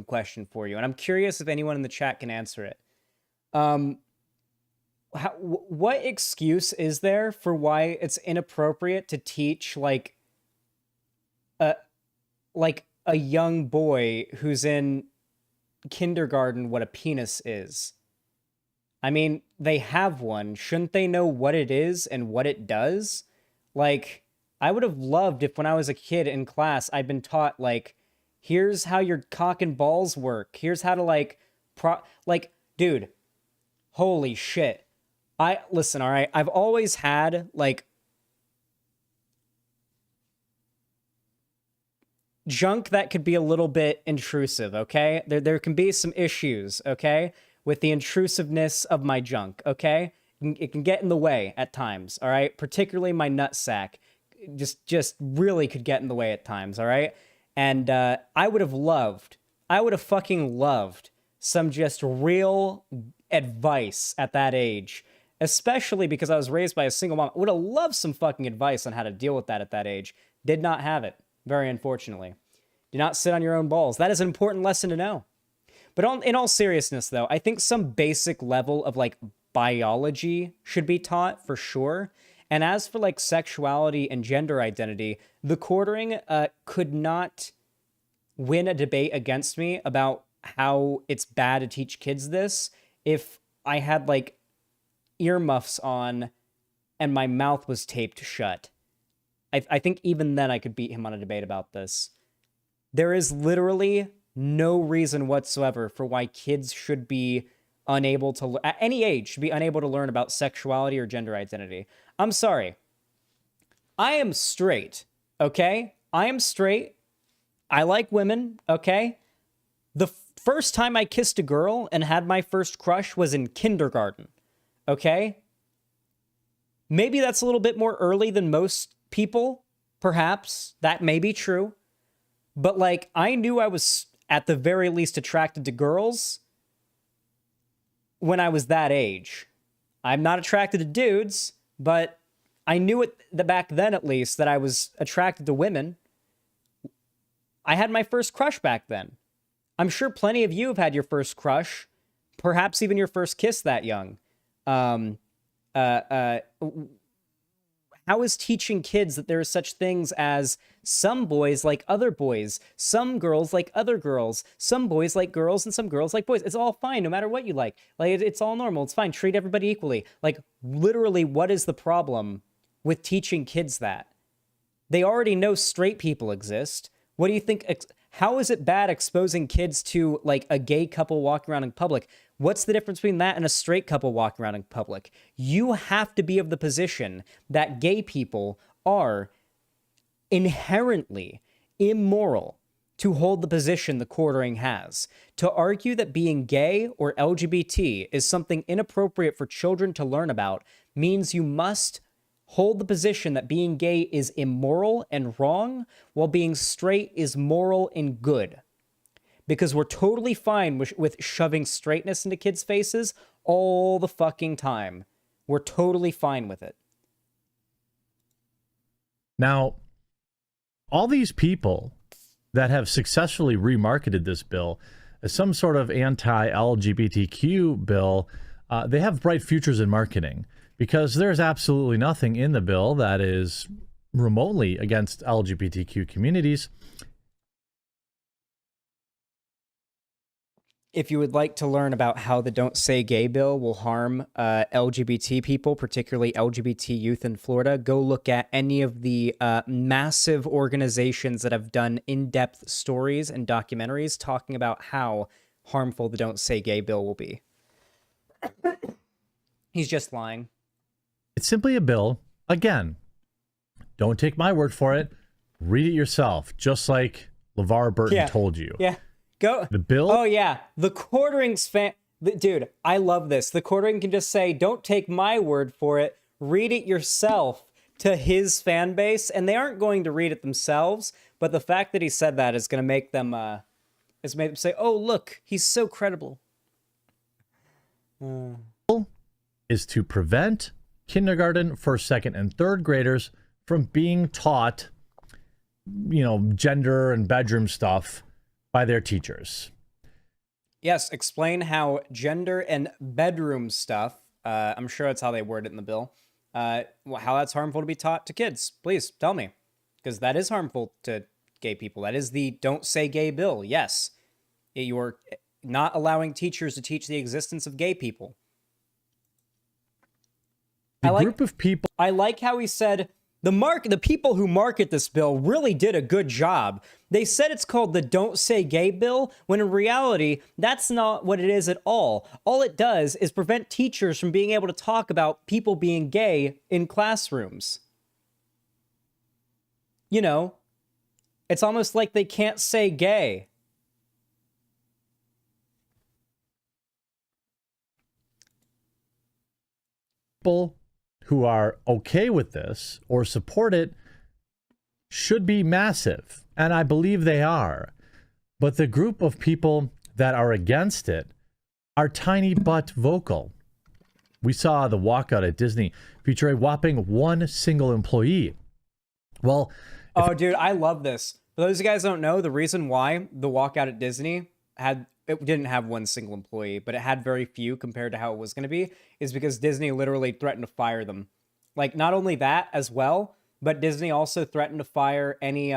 question for you. And I'm curious if anyone in the chat can answer it. What excuse is there for why it's inappropriate to teach like a young boy who's in kindergarten what a penis is? I mean, they have one. Shouldn't they know what it is and what it does? Like, I would have loved if when I was a kid in class, I'd been taught, like, here's how your cock and balls work. Here's how to, like, dude, holy shit. Listen, all right, I've always had, like, junk that could be a little bit intrusive, okay? There can be some issues, okay, with the intrusiveness of my junk, okay? It can get in the way at times, all right? Particularly my nutsack. Just really could get in the way at times, all right? And I would have fucking loved some just real advice at that age, especially because I was raised by a single mom. I would have loved some fucking advice on how to deal with that at that age. Did not have it, very unfortunately. Do not sit on your own balls. That is an important lesson to know. But in all seriousness, though, I think some basic level of, like, biology should be taught for sure. And as for, like, sexuality and gender identity, the quartering could not win a debate against me about how it's bad to teach kids this if I had, like, earmuffs on and my mouth was taped shut. I think even then I could beat him on a debate about this. There is literally no reason whatsoever for why kids should be unable to, at any age, should be unable to learn about sexuality or gender identity. I'm sorry. I am straight, okay? I am straight. I like women, okay? The first time I kissed a girl and had my first crush was in kindergarten, okay? Maybe that's a little bit more early than most people, perhaps. That may be true. But, like, I knew I was, at the very least, attracted to girls when I was that age. I'm not attracted to dudes, but I knew it back then, at least, that I was attracted to women. I had my first crush back then. I'm sure plenty of you have had your first crush, perhaps even your first kiss that young. How is teaching kids that there are such things as some boys like other boys, some girls like other girls, some boys like girls, and some girls like boys? It's all fine, no matter what you like. Like, it's all normal. It's fine. Treat everybody equally. Like, literally, what is the problem with teaching kids that? They already know straight people exist. What do you think? How is it bad exposing kids to, like, a gay couple walking around in public? What's the difference between that and a straight couple walking around in public? You have to be of the position that gay people are inherently immoral to hold the position the quartering has. To argue that being gay or LGBT is something inappropriate for children to learn about means you must hold the position that being gay is immoral and wrong, while being straight is moral and good. Because we're totally fine with shoving straightness into kids' faces all the fucking time. We're totally fine with it. Now, all these people that have successfully remarketed this bill as some sort of anti-LGBTQ bill, they have bright futures in marketing, because there's absolutely nothing in the bill that is remotely against LGBTQ communities. If you would like to learn about how the Don't Say Gay bill will harm LGBT people, particularly LGBT youth in Florida, go look at any of the massive organizations that have done in-depth stories and documentaries talking about how harmful the Don't Say Gay bill will be. He's just lying. It's simply a bill. Again, don't take my word for it. Read it yourself, just like LeVar Burton told you. Yeah. Go. The bill? Oh, yeah. The quartering's dude, I love this. The quartering can just say, don't take my word for it. Read it yourself to his fan base. And they aren't going to read it themselves. But the fact that he said that is going to make them, say, oh, look, he's so credible. Is to prevent kindergarten, first, second, and third graders from being taught, gender and bedroom stuff by their teachers. Yes, explain how gender and bedroom stuff, I'm sure that's how they word it in the bill, how that's harmful to be taught to kids. Please, tell me. Because that is harmful to gay people. That is the Don't Say Gay bill, yes. You're not allowing teachers to teach the existence of gay people. Group of people. I like how he said the people who market this bill really did a good job. They said it's called the Don't Say Gay bill, when in reality, that's not what it is at all. All it does is prevent teachers from being able to talk about people being gay in classrooms. It's almost like they can't say gay. People who are okay with this or support it should be massive, and I believe they are. But the group of people that are against it are tiny but vocal. We saw the walkout at Disney feature a whopping one single employee. Well, oh, dude, I love this. For those of you guys who don't know, the reason why the walkout at Disney didn't have one single employee, but it had very few compared to how it was going to be, is because Disney literally threatened to fire them. Like, not only that as well, but Disney also threatened to fire any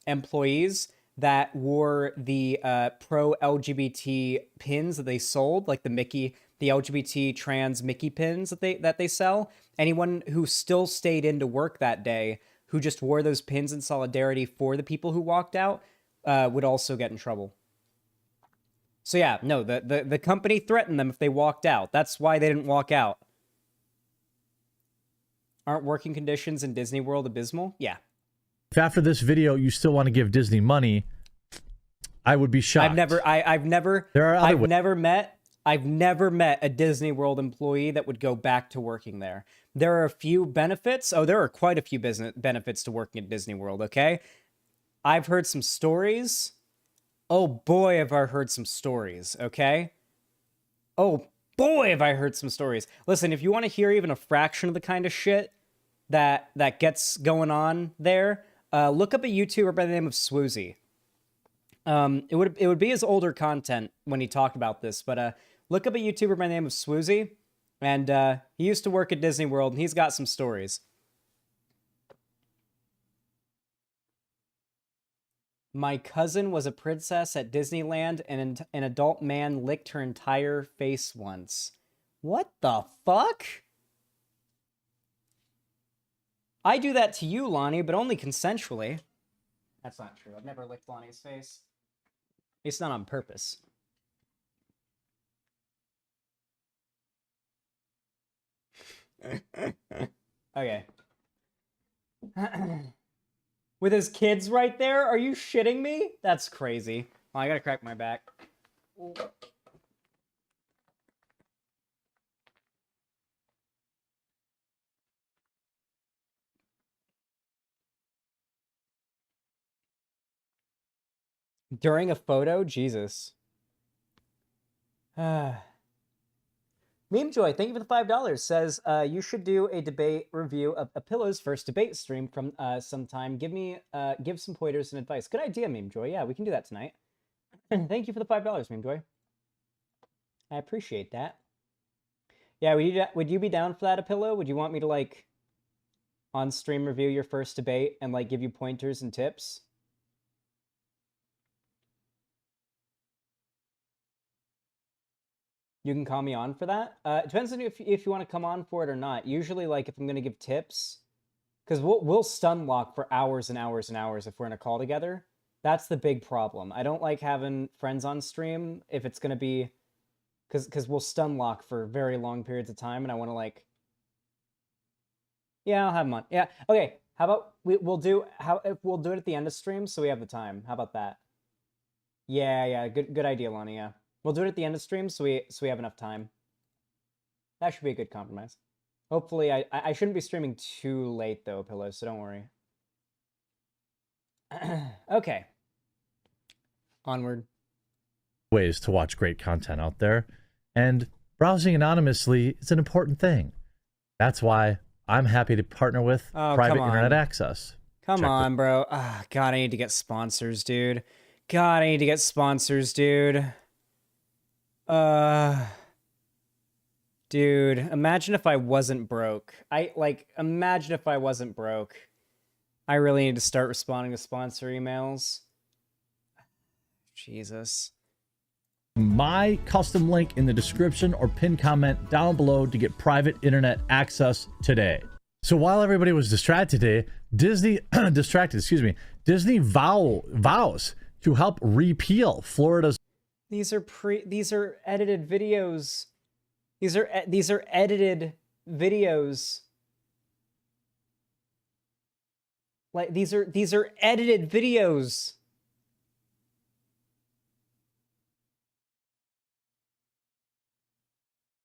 employees that wore the pro-LGBT pins that they sold, like the LGBT trans Mickey pins that they sell. Anyone who still stayed in to work that day, who just wore those pins in solidarity for the people who walked out, would also get in trouble. So yeah, no, the company threatened them if they walked out. That's why they didn't walk out. Aren't working conditions in Disney World abysmal? Yeah. If after this video you still want to give Disney money, I would be shocked. I've never met a Disney World employee that would go back to working there. There are a few benefits. Oh, there are quite a few business benefits to working at Disney World, okay? I've heard some stories. Oh boy, have I heard some stories, okay? Oh boy, have I heard some stories. Listen, if you want to hear even a fraction of the kind of shit that gets going on there, look up a YouTuber by the name of Swoozy. It would be his older content when he talked about this, but look up a YouTuber by the name of Swoozy, and he used to work at Disney World, and he's got some stories. My cousin was a princess at Disneyland, and an adult man licked her entire face once. What the fuck? I do that to you, Lonnie, but only consensually. That's not true. I've never licked Lonnie's face. It's not on purpose. Okay. With his kids right there? Are you shitting me? That's crazy. Oh, I gotta crack my back. During a photo? Jesus. Meme Joy, thank you for the $5. Says, you should do a debate review of a Pillow's first debate stream from sometime. Give some pointers and advice. Good idea, Meme Joy. Yeah, we can do that tonight. Thank you for the $5, Meme Joy. I appreciate that. Yeah, would you be down for that, a Pillow? Would you want me to, like, on stream review your first debate and, like, give you pointers and tips? You can call me on for that. It depends on if you want to come on for it or not. Usually, like, if I'm going to give tips, because we'll stun lock for hours and hours and hours if we're in a call together. That's the big problem. I don't like having friends on stream if it's going to be, because we'll stun lock for very long periods of time, and I want to, like, yeah, I'll have them on. Yeah, okay. How about we'll do it at the end of stream so we have the time. How about that? Yeah, good idea, Lonnie. Yeah. We'll do it at the end of stream so we have enough time. That should be a good compromise. Hopefully, I shouldn't be streaming too late though, Pillow, so don't worry. Okay. Onward. Ways to watch great content out there, and browsing anonymously is an important thing. That's why I'm happy to partner with private internet access. Come on, bro. God, I need to get sponsors, dude. God, I need to get sponsors, dude. Dude, imagine if I wasn't broke. Imagine if I wasn't broke. I really need to start responding to sponsor emails. Jesus. My custom link in the description or pinned comment down below to get private internet access today. So while everybody was distracted today, Disney vows to help repeal Florida's. These are edited videos. These are edited videos. Like these are edited videos.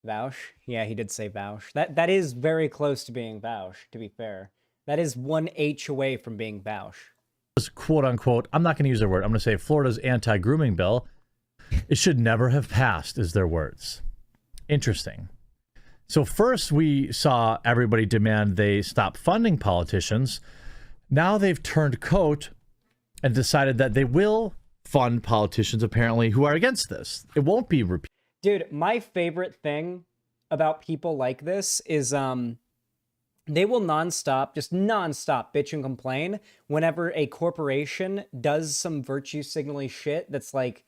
Vouch? Yeah, he did say vouch. That is very close to being vouch, to be fair. That is one H away from being vouch. Quote unquote, I'm not going to use their word. I'm going to say Florida's anti-grooming bill It should never have passed, is their words. Interesting. So first we saw everybody demand they stop funding politicians. Now they've turned coat and decided that they will fund politicians, apparently, who are against this. It won't be repealed. Dude, my favorite thing about people like this is they will just nonstop bitch and complain whenever a corporation does some virtue signaling shit that's like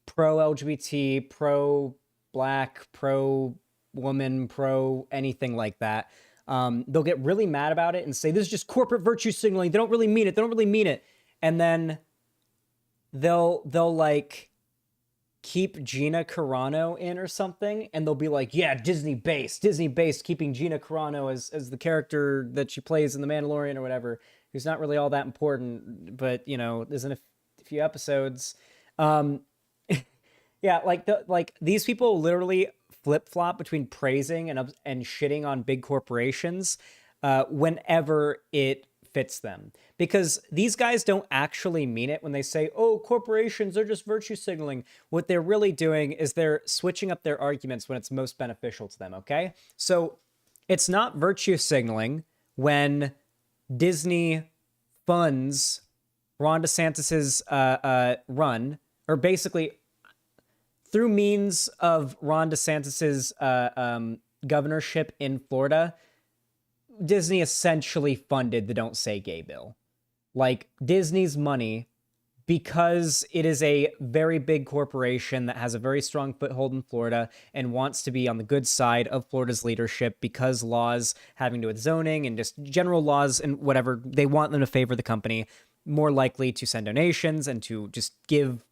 pro-LGBT, pro-black, pro-woman, pro-anything like that. They'll get really mad about it and say, this is just corporate virtue signaling. They don't really mean it. They don't really mean it. And then they'll like keep Gina Carano in or something, and they'll be like, yeah, Disney-based, keeping Gina Carano as the character that she plays in The Mandalorian or whatever, who's not really all that important, but, you know, there's in a few episodes. Yeah, like these people literally flip-flop between praising and shitting on big corporations whenever it fits them. Because these guys don't actually mean it when they say, oh, corporations are just virtue signaling. What they're really doing is they're switching up their arguments when it's most beneficial to them, okay? So it's not virtue signaling when Disney funds Ron DeSantis's run, or basically through means of Ron DeSantis's governorship in Florida, Disney essentially funded the Don't Say Gay bill. Like, Disney's money, because it is a very big corporation that has a very strong foothold in Florida and wants to be on the good side of Florida's leadership, because laws having to do with zoning and just general laws and whatever, they want them to favor the company, more likely to send donations and to just give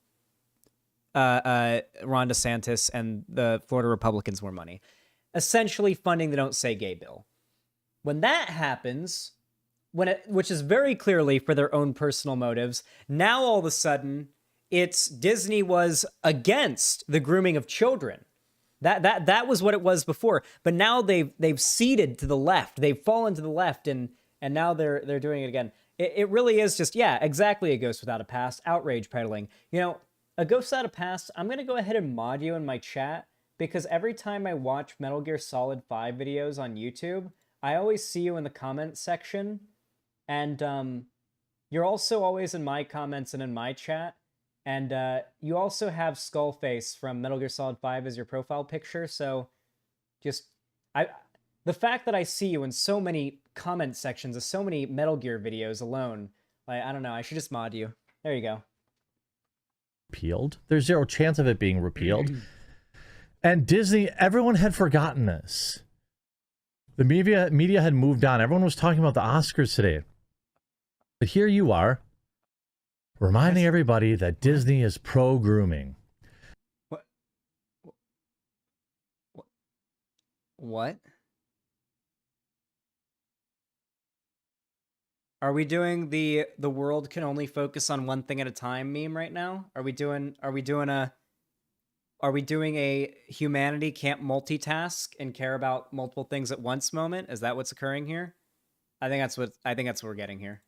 Ron DeSantis and the Florida Republicans more money. Essentially funding the Don't Say Gay bill. When that happens, which is very clearly for their own personal motives, now all of a sudden, it's Disney was against the grooming of children. That was what it was before. But now they've ceded to the left. They've fallen to the left, and now they're doing it again. It really is just, yeah, exactly a Ghost Without a Past, outrage peddling. You know, a Ghost Without a Past, I'm going to go ahead and mod you in my chat, because every time I watch Metal Gear Solid 5 videos on YouTube, I always see you in the comments section, and you're also always in my comments and in my chat, and you also have Skullface from Metal Gear Solid 5 as your profile picture, so just, the fact that I see you in so many comment sections of so many Metal Gear videos alone, like, I don't know, I should just mod you. There you go. Repealed. There's zero chance of it being repealed. And Disney, everyone had forgotten this. The media had moved on. Everyone was talking about the Oscars today. But here you are, reminding everybody that Disney is pro-grooming. What? Are we doing the world can only focus on one thing at a time meme right now? Are we doing a humanity can't multitask and care about multiple things at once moment? Is that what's occurring here? I think that's what we're getting here.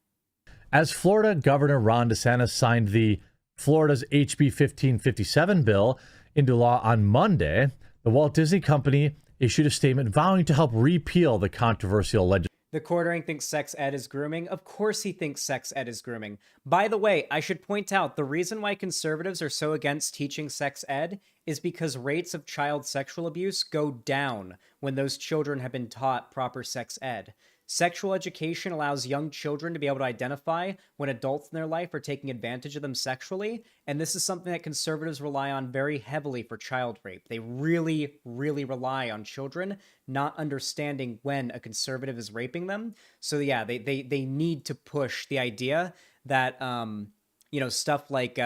As Florida Governor Ron DeSantis signed the Florida's HB 1557 bill into law on Monday, the Walt Disney Company issued a statement vowing to help repeal the controversial legislation. The Quartering thinks sex ed is grooming. Of course he thinks sex ed is grooming. By the way, I should point out the reason why conservatives are so against teaching sex ed is because rates of child sexual abuse go down when those children have been taught proper sex ed. Sexual education allows young children to be able to identify when adults in their life are taking advantage of them sexually, and this is something that conservatives rely on very heavily for child rape. They really, really rely on children not understanding when a conservative is raping them. So yeah, they need to push the idea that stuff like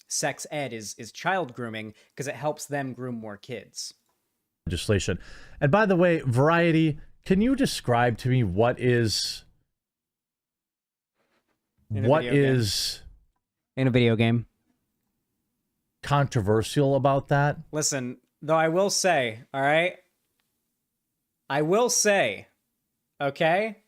sex ed is child grooming because it helps them groom more kids. Legislation. And by the way, Variety, can you describe to me what is in a video game controversial about that? Listen, though I will say, all right? I will say, okay?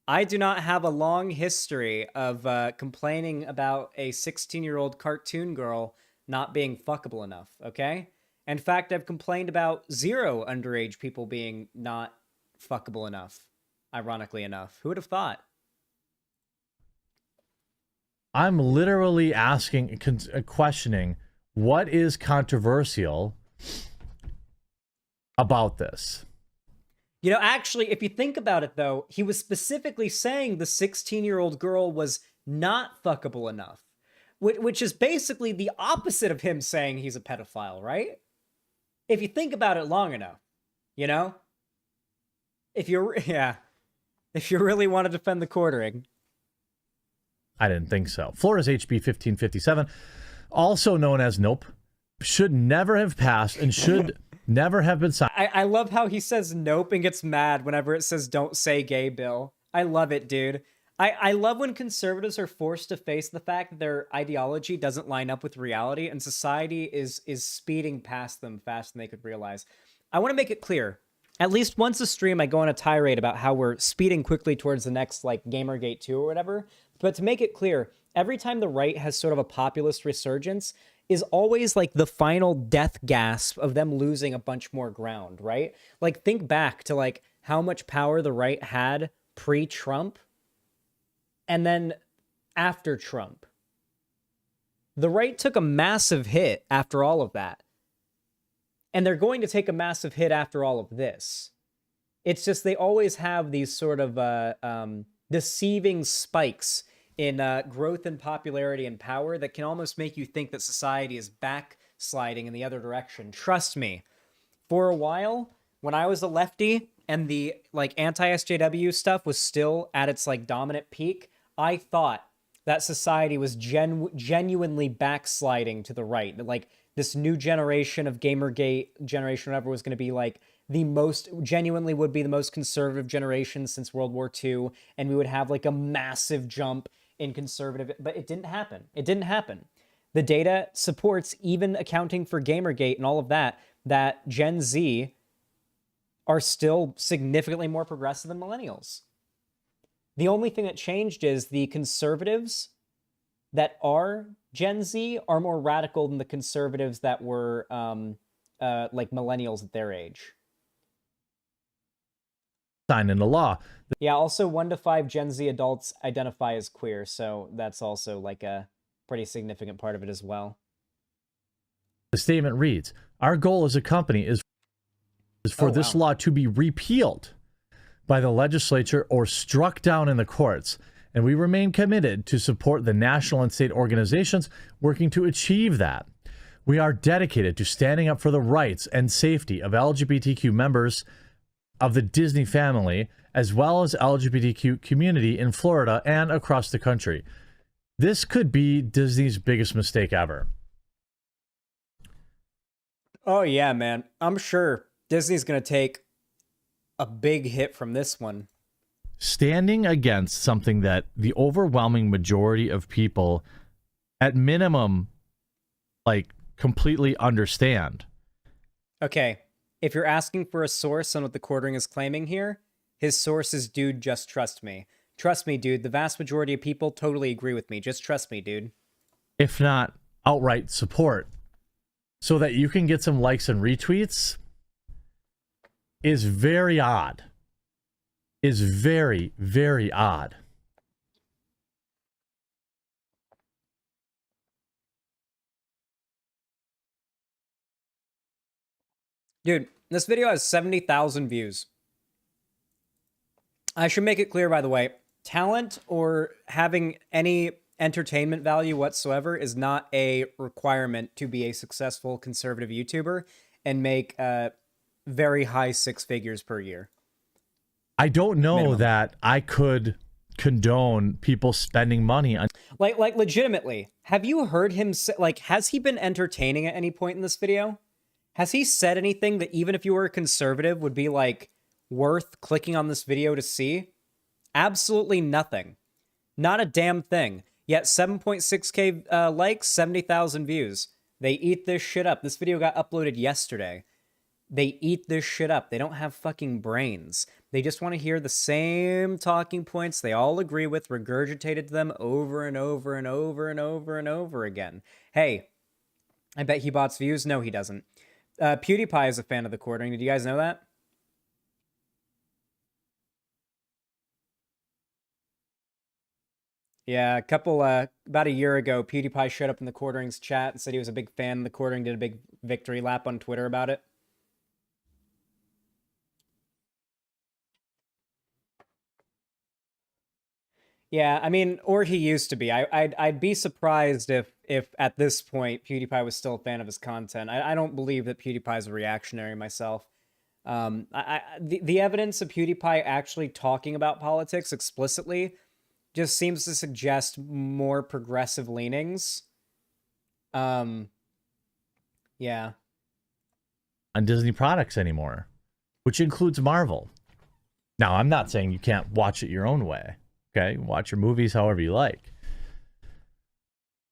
I do not have a long history of complaining about a 16-year-old cartoon girl not being fuckable enough, okay? In fact, I've complained about 0 underage people being not fuckable enough, ironically enough. Who would have thought? I'm literally asking, questioning, what is controversial about this? You know, actually, if you think about it, though, he was specifically saying the 16-year-old girl was not fuckable enough, which is basically the opposite of him saying he's a pedophile, right? If you think about it long enough, you know? If you really want to defend the quartering. I didn't think so. Florida's HB 1557, also known as Nope, should never have passed and should never have been signed. I love how he says nope and gets mad whenever it says don't say gay bill. I love it, dude. I love when conservatives are forced to face the fact that their ideology doesn't line up with reality and society is speeding past them faster than they could realize. I want to make it clear. At least once a stream, I go on a tirade about how we're speeding quickly towards the next, like, Gamergate 2 or whatever. But to make it clear, every time the right has sort of a populist resurgence is always, like, the final death gasp of them losing a bunch more ground, right? Like, think back to, like, how much power the right had pre-Trump and then after Trump. The right took a massive hit after all of that. And they're going to take a massive hit after all of this. It's just they always have these sort of deceiving spikes in growth and popularity and power that can almost make you think that society is backsliding in the other direction. Trust me, for a while, when I was a lefty and the like anti-SJW stuff was still at its like dominant peak, I thought that society was genuinely backsliding to the right. That like this new generation of Gamergate generation, whatever, was going to be like the most, genuinely would be the most conservative generation since World War II, and we would have like a massive jump in conservative, but it didn't happen. It didn't happen. The data supports, even accounting for Gamergate and all of that, that Gen Z are still significantly more progressive than millennials. The only thing that changed is the conservatives that are Gen Z are more radical than the conservatives that were like millennials at their age. Signed into law. Yeah, also 1 to 5 Gen Z adults identify as queer, so that's also like a pretty significant part of it as well. The statement reads, our goal as a company is for this law to be repealed by the legislature or struck down in the courts, and we remain committed to support the national and state organizations working to achieve that. We are dedicated to standing up for the rights and safety of LGBTQ members of the Disney family, as well as LGBTQ community in Florida and across the country. This could be Disney's biggest mistake ever. Oh yeah, man. I'm sure Disney's going to take a big hit from this one. Standing against something that the overwhelming majority of people, at minimum, like, completely understand. Okay, if you're asking for a source on what the quartering is claiming here, his source is dude, just trust me. Trust me, dude. The vast majority of people totally agree with me. Just trust me, dude. If not outright support, so that you can get some likes and retweets, is very odd. Is very, very odd. Dude, this video has 70,000 views. I should make it clear, by the way, talent or having any entertainment value whatsoever is not a requirement to be a successful conservative YouTuber and make very high 6 figures per year. I don't know that I could condone people spending money on... Like legitimately, have you heard him say, like, has he been entertaining at any point in this video? Has he said anything that even if you were a conservative would be, like, worth clicking on this video to see? Absolutely nothing. Not a damn thing. Yet 7.6k likes, 70,000 views. They eat this shit up. This video got uploaded yesterday. They eat this shit up. They don't have fucking brains. They just want to hear the same talking points they all agree with, regurgitated to them over and over and over and over and over again. Hey, I bet he bots views. No, he doesn't. PewDiePie is a fan of the quartering. Did you guys know that? Yeah, about a year ago, PewDiePie showed up in the quarterings chat and said he was a big fan of the quartering, did a big victory lap on Twitter about it. Yeah, I mean, or he used to be. I'd be surprised if at this point PewDiePie was still a fan of his content. I don't believe that PewDiePie is a reactionary myself. The evidence of PewDiePie actually talking about politics explicitly just seems to suggest more progressive leanings. Yeah. On Disney products anymore, which includes Marvel. Now, I'm not saying you can't watch it your own way. Okay, watch your movies however you like.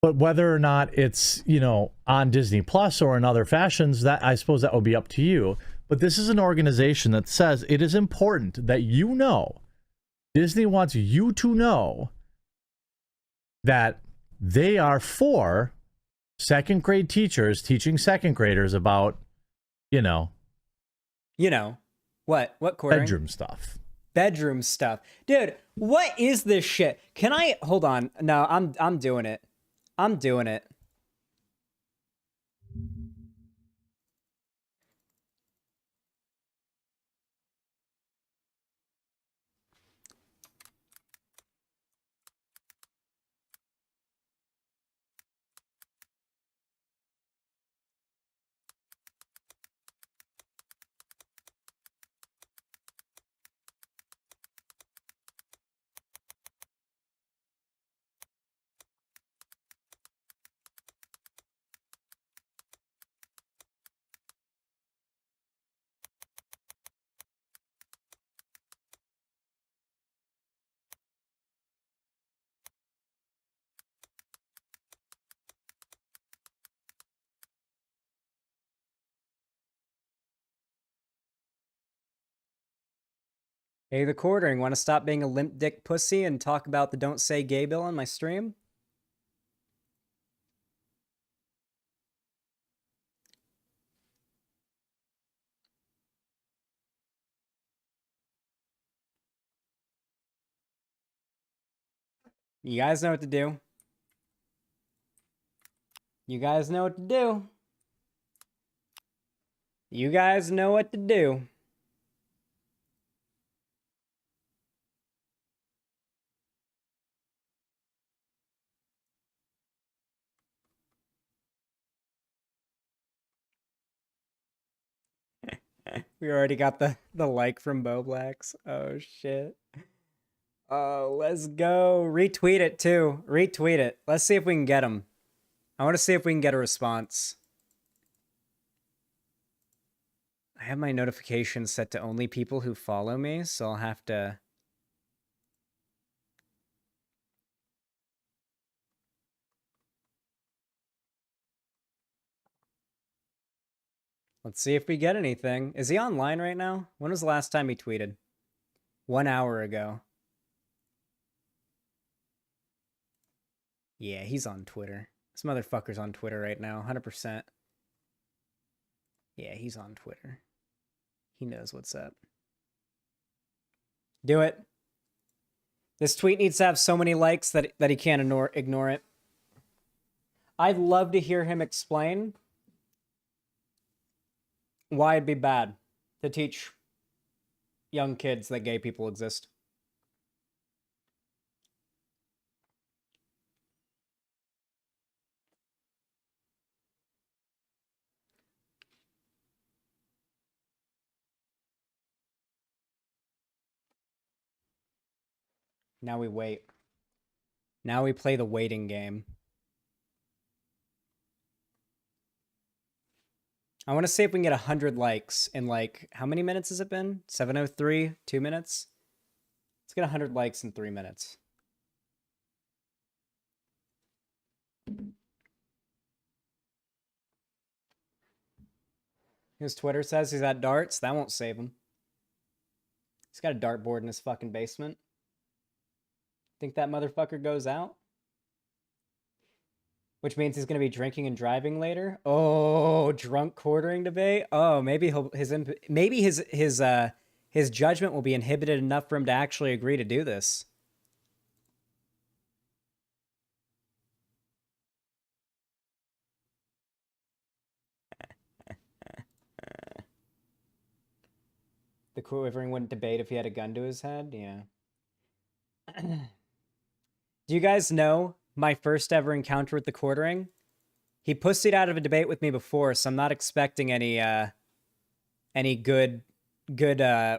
But whether or not it's, on Disney Plus or in other fashions, that I suppose that would be up to you. But this is an organization that says it is important that Disney wants you to know that they are for second grade teachers teaching second graders about, what quartering? Bedroom stuff. Bedroom stuff. Dude, what is this shit? Can I hold on? No, I'm doing it. I'm doing it. Hey, the quartering, want to stop being a limp dick pussy and talk about the Don't Say Gay bill on my stream? You guys know what to do. You guys know what to do. You guys know what to do. We already got the like from Bo Blacks. Oh, shit. Oh, let's go. Retweet it, too. Retweet it. Let's see if we can get them. I want to see if we can get a response. I have my notifications set to only people who follow me, so I'll have to... Let's see if we get anything. Is he online right now? When was the last time he tweeted? 1 hour ago. Yeah, he's on Twitter. This motherfucker's on Twitter right now, 100%. Yeah, he's on Twitter. He knows what's up. Do it. This tweet needs to have so many likes that he can't ignore it. I'd love to hear him explain why it'd be bad to teach young kids that gay people exist. Now we wait. Now we play the waiting game. I want to see if we can get 100 likes in, like, how many minutes has it been? 7:03? 2 minutes? Let's get 100 likes in 3 minutes. His Twitter says he's at darts. That won't save him. He's got a dartboard in his fucking basement. Think that motherfucker goes out? Which means he's going to be drinking and driving later. Oh, drunk quartering debate. Oh, maybe his judgment will be inhibited enough for him to actually agree to do this. The quivering wouldn't debate if he had a gun to his head? Yeah. Do you guys know my first ever encounter with the quartering? He pussied out of a debate with me before, so I'm not expecting any good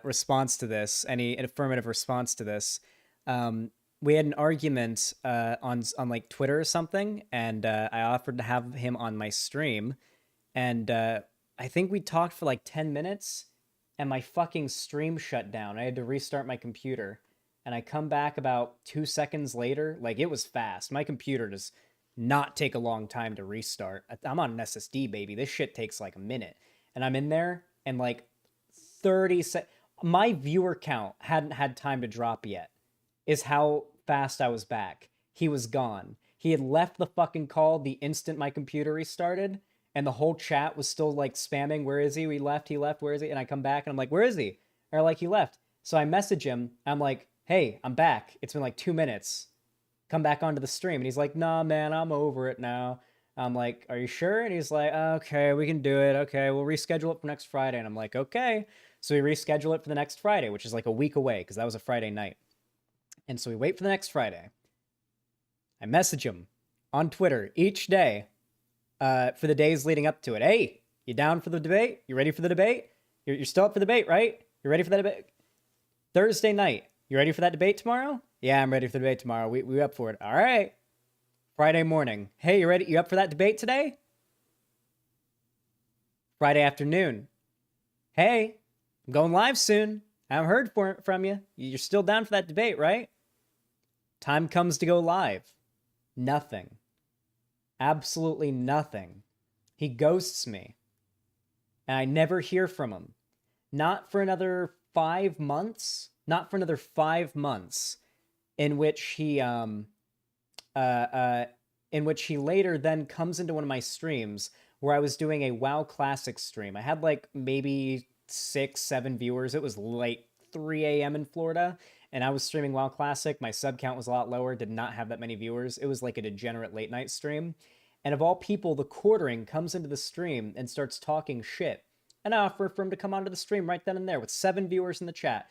response to this, any affirmative response to this. We had an argument on like Twitter or something, and I offered to have him on my stream, and I think we talked for like 10 minutes, and my fucking stream shut down. I had to restart my computer, and I come back about 2 seconds later. Like, it was fast. My computer does not take a long time to restart. I'm on an SSD, baby. This shit takes like a minute, and I'm in there, and like 30 seconds. My viewer count hadn't had time to drop yet, is how fast I was back. He was gone. He had left the fucking call the instant my computer restarted, and the whole chat was still like spamming, where is he? He left, where is he? And I come back and I'm like, where is he? Or like, he left. So I message him. I'm like, hey, I'm back. It's been like 2 minutes. Come back onto the stream. And he's like, nah, man, I'm over it now. I'm like, are you sure? And he's like, okay, we can do it. Okay, we'll reschedule it for next Friday. And I'm like, okay. So we reschedule it for the next Friday, which is like a week away, because that was a Friday night. And so we wait for the next Friday. I message him on Twitter each day for the days leading up to it. Hey, you down for the debate? You ready for the debate? You're still up for the debate, right? You ready for that debate? Thursday night. You ready for that debate tomorrow? Yeah, I'm ready for the debate tomorrow. We up for it. All right. Friday morning. Hey, you ready? You up for that debate today? Friday afternoon. Hey, I'm going live soon. I haven't heard from you. You're still down for that debate, right? Time comes to go live. Nothing. Absolutely nothing. He ghosts me. And I never hear from him. Not for another 5 months. Not for another 5 months. In which he later then comes into one of my streams where I was doing a WoW Classic stream. I had like maybe 6-7 viewers. It was late 3 a.m. in Florida, and I was streaming WoW Classic. My sub count was a lot lower, did not have that many viewers. It was like a degenerate late night stream. And of all people, the quartering comes into the stream and starts talking shit. And I offer for him to come onto the stream right then and there with 7 viewers in the chat.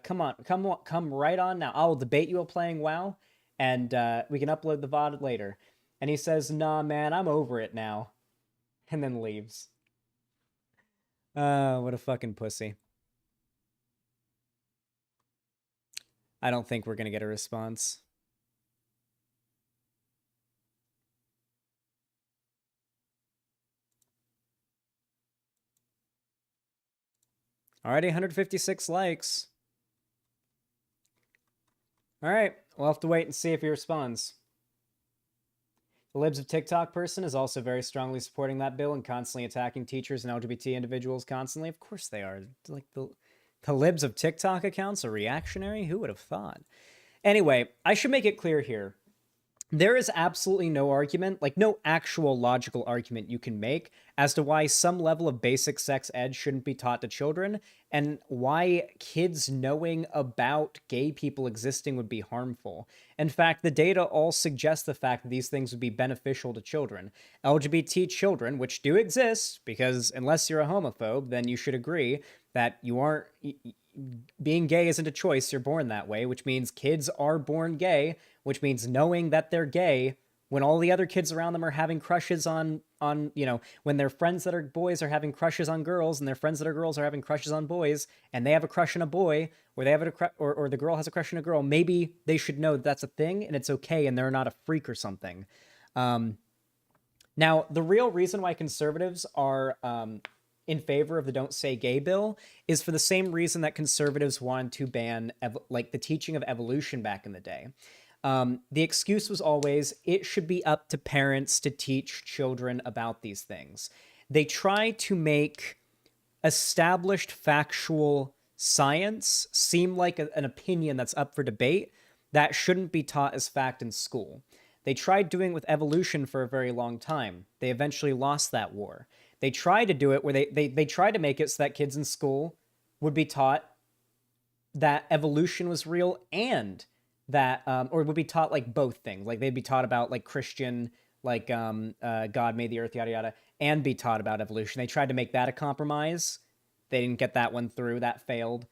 Come right on now. I will debate you while playing WoW, and we can upload the VOD later. And he says, nah, man, I'm over it now. And then leaves. What a fucking pussy. I don't think we're gonna get a response. Already 156 likes. Alright, we'll have to wait and see if he responds. The Libs of TikTok person is also very strongly supporting that bill and constantly attacking teachers and LGBT individuals constantly. Of course they are. Like the Libs of TikTok accounts are reactionary? Who would have thought? Anyway, I should make it clear here. There is absolutely no argument, like no actual logical argument you can make as to why some level of basic sex ed shouldn't be taught to children and why kids knowing about gay people existing would be harmful. In fact, the data all suggest the fact that these things would be beneficial to children. LGBT children, which do exist, because unless you're a homophobe, then you should agree that you aren't... Being gay isn't a choice, you're born that way, which means kids are born gay, which means knowing that they're gay when all the other kids around them are having crushes on you know, when their friends that are boys are having crushes on girls and their friends that are girls are having crushes on boys and they have a crush on a boy or they have or the girl has a crush on a girl, maybe they should know that that's a thing and it's okay and they're not a freak or something. Now, the real reason why conservatives are in favor of the Don't Say Gay bill is for the same reason that conservatives wanted to ban like the teaching of evolution back in the day. The excuse was always, it should be up to parents to teach children about these things. They try to make established factual science seem like an opinion that's up for debate that shouldn't be taught as fact in school. They tried doing it with evolution for a very long time. They eventually lost that war. They tried to do it where they tried to make it so that kids in school would be taught that evolution was real and that, or would be taught like both things. Like they'd be taught about like Christian, like God made the earth, yada, yada, and be taught about evolution. They tried to make that a compromise. They didn't get that one through. That failed.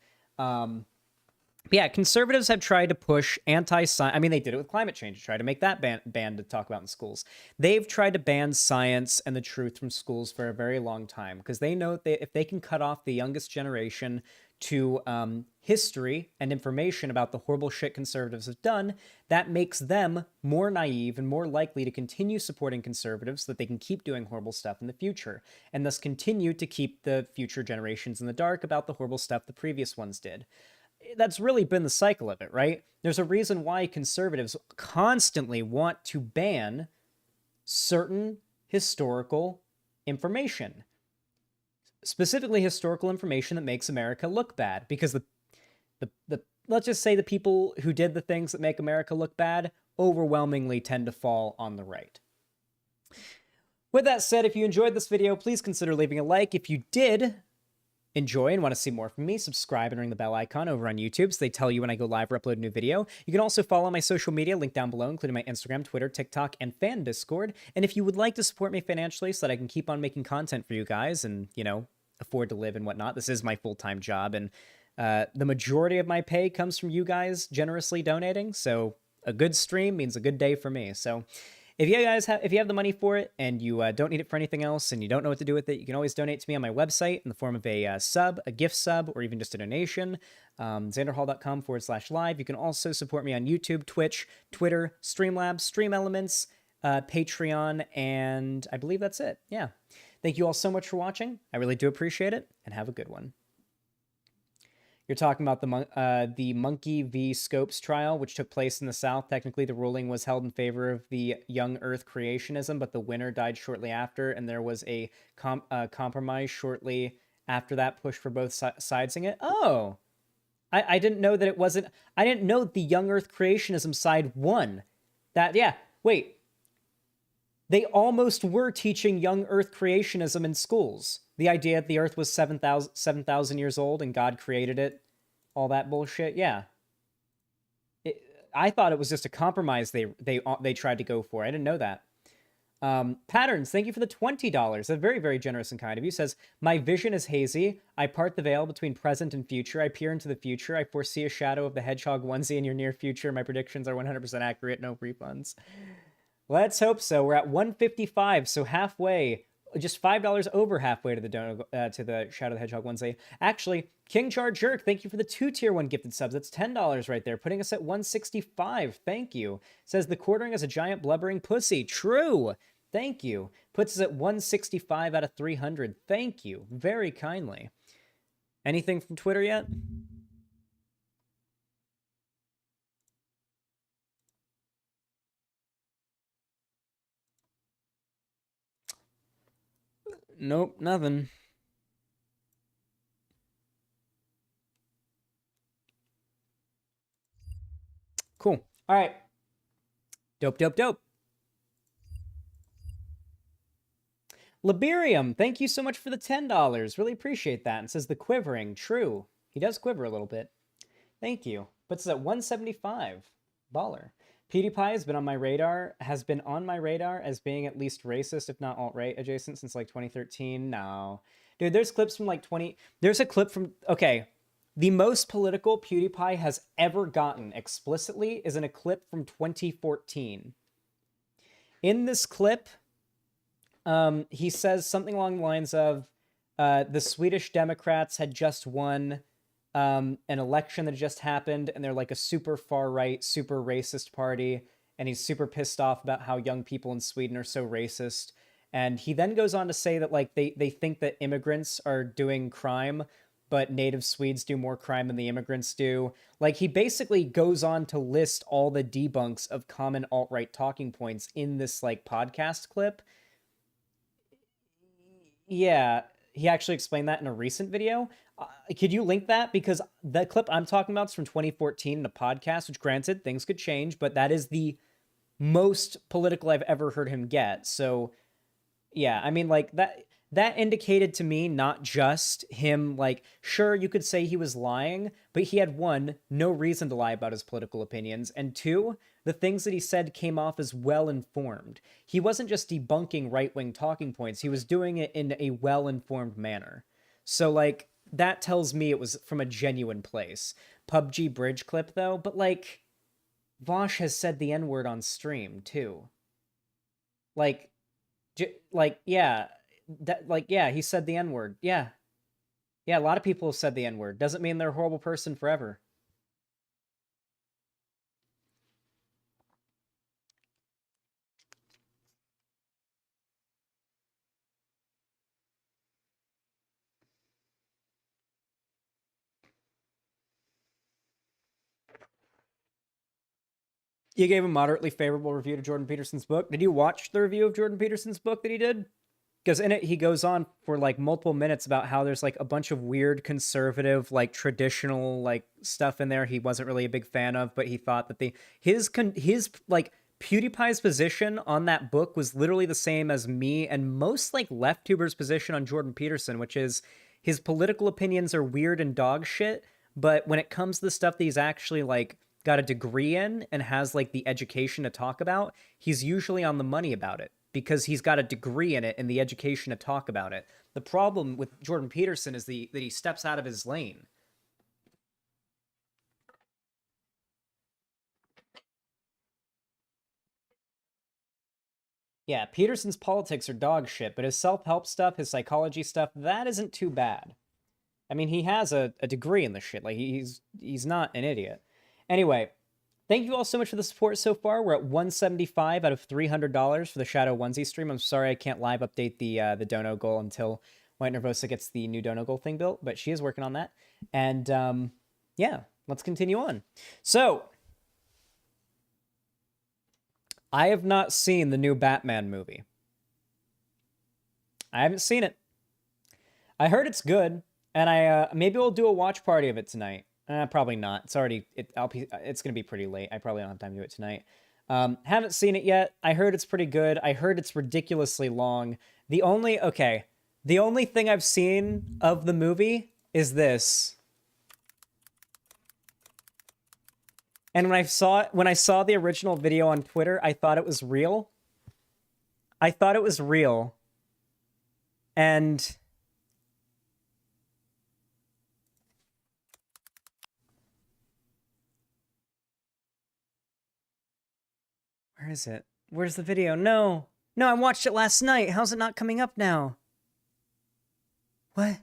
Yeah, conservatives have tried to push anti-science. I mean, they did it with climate change, tried to make that banned to talk about in schools. They've tried to ban science and the truth from schools for a very long time because they know that if they can cut off the youngest generation to history and information about the horrible shit conservatives have done, that makes them more naive and more likely to continue supporting conservatives so that they can keep doing horrible stuff in the future, and thus continue to keep the future generations in the dark about the horrible stuff the previous ones did. That's really been the cycle of it, right? There's a reason why conservatives constantly want to ban certain historical information. Specifically historical information that makes America look bad, because the let's just say the people who did the things that make America look bad overwhelmingly tend to fall on the right. With that said, if you enjoyed this video, please consider leaving a like. If you did enjoy and want to see more from me, subscribe and ring the bell icon over on YouTube so they tell you when I go live or upload a new video. You can also follow my social media, linked down below, including my Instagram, Twitter, TikTok, and fan Discord. And if you would like to support me financially so that I can keep on making content for you guys and, you know, afford to live and whatnot, this is my full-time job, and the majority of my pay comes from you guys generously donating, so a good stream means a good day for me. So if you guys have the money for it and you don't need it for anything else and you don't know what to do with it, you can always donate to me on my website in the form of a sub, a gift sub, or even just a donation. Xanderhal.com/live. You can also support me on YouTube, Twitch, Twitter, Streamlabs, Stream Elements, Patreon, and I believe that's it. Yeah. Thank you all so much for watching. I really do appreciate it, and have a good one. You're talking about the Monkey v. Scopes trial, which took place in the South. Technically, the ruling was held in favor of the young Earth creationism, but the winner died shortly after, and there was a compromise shortly after that, push for both sides in it. Oh, I didn't know that it wasn't. I didn't know that the young Earth creationism side won. That, yeah, wait. They almost were teaching young Earth creationism in schools. The idea that the Earth was 7,000 years old and God created it, all that bullshit. Yeah, I thought it was just a compromise they tried to go for. I didn't know that. Patterns, thank you for the $20. That's very, very generous and kind of you. Says, my vision is hazy. I part the veil between present and future. I peer into the future. I foresee a shadow of the hedgehog onesie in your near future. My predictions are 100% accurate. No refunds. Let's hope so. We're at 155, so halfway, just $5 over halfway to the Shadow the Hedgehog onesie. Actually, King Char Jerk, thank you for the 2 tier 1 gifted subs. That's $10 right there, putting us at 165. Thank you. Says the quartering is a giant blubbering pussy. True. Thank you. Puts us at 165 out of 300. Thank you. Very kindly. Anything from Twitter yet? Nope, nothing. Cool. All right. Dope, dope, dope. Liberium, thank you so much for the $10. Really appreciate that. And says the quivering. True. He does quiver a little bit. Thank you. Puts us at 175. Baller. PewDiePie has been on my radar as being at least racist, if not alt-right adjacent since like 2013. No. Dude, there's clips from like there's a clip from, okay, the most political PewDiePie has ever gotten explicitly is in a clip from 2014. In this clip, he says something along the lines of, the Swedish Democrats had just won an election that just happened, and they're like a super far right, super racist party, and he's super pissed off about how young people in Sweden are so racist. And he then goes on to say that like they think that immigrants are doing crime, but native Swedes do more crime than the immigrants do. Like he basically goes on to list all the debunks of common alt-right talking points in this like podcast clip. Yeah, he actually explained that in a recent video. Could you link that? Because the clip I'm talking about is from 2014 in a podcast, which granted, things could change, but that is the most political I've ever heard him get. So yeah, I mean, like, that indicated to me not just him, like, sure, you could say he was lying, but he had, one, no reason to lie about his political opinions, and two, the things that he said came off as well-informed. He wasn't just debunking right-wing talking points, he was doing it in a well-informed manner. So, like, that tells me it was from a genuine place. PUBG bridge clip, though, but, like, Vosh has said the N-word on stream, too. Like, yeah, he said the N-word. Yeah, a lot of people have said the N-word. Doesn't mean they're a horrible person forever. You gave a moderately favorable review to Jordan Peterson's book. Did you watch the review of Jordan Peterson's book that he did? Because in it, he goes on for, like, multiple minutes about how there's, like, a bunch of weird conservative, like, traditional, like, stuff in there he wasn't really a big fan of, but he thought that his like, PewDiePie's position on that book was literally the same as me and most, like, left tubers' position on Jordan Peterson, which is his political opinions are weird and dog shit, but when it comes to the stuff that he's actually, like, got a degree in and has, like, the education to talk about, he's usually on the money about it because he's got a degree in it and the education to talk about it. The problem with Jordan Peterson is that he steps out of his lane. Yeah, Peterson's politics are dog shit, but his self-help stuff, his psychology stuff, that isn't too bad. I mean, he has a degree in the shit. Like, he's not an idiot. Anyway, thank you all so much for the support so far. We're at $175 out of $300 for the Shadow Onesie stream. I'm sorry I can't live update the dono goal until White Nervosa gets the new dono goal thing built, but she is working on that. And yeah, let's continue on. So, I have not seen the new Batman movie. I haven't seen it. I heard it's good, and maybe we'll do a watch party of it tonight. Probably not. It's gonna be pretty late. I probably don't have time to do it tonight. Haven't seen it yet. I heard it's pretty good. I heard it's ridiculously long. The only thing I've seen of the movie is this. And when I saw the original video on Twitter, I thought it was real. And where is it? Where's the video? No, I watched it last night. How's it not coming up now? What?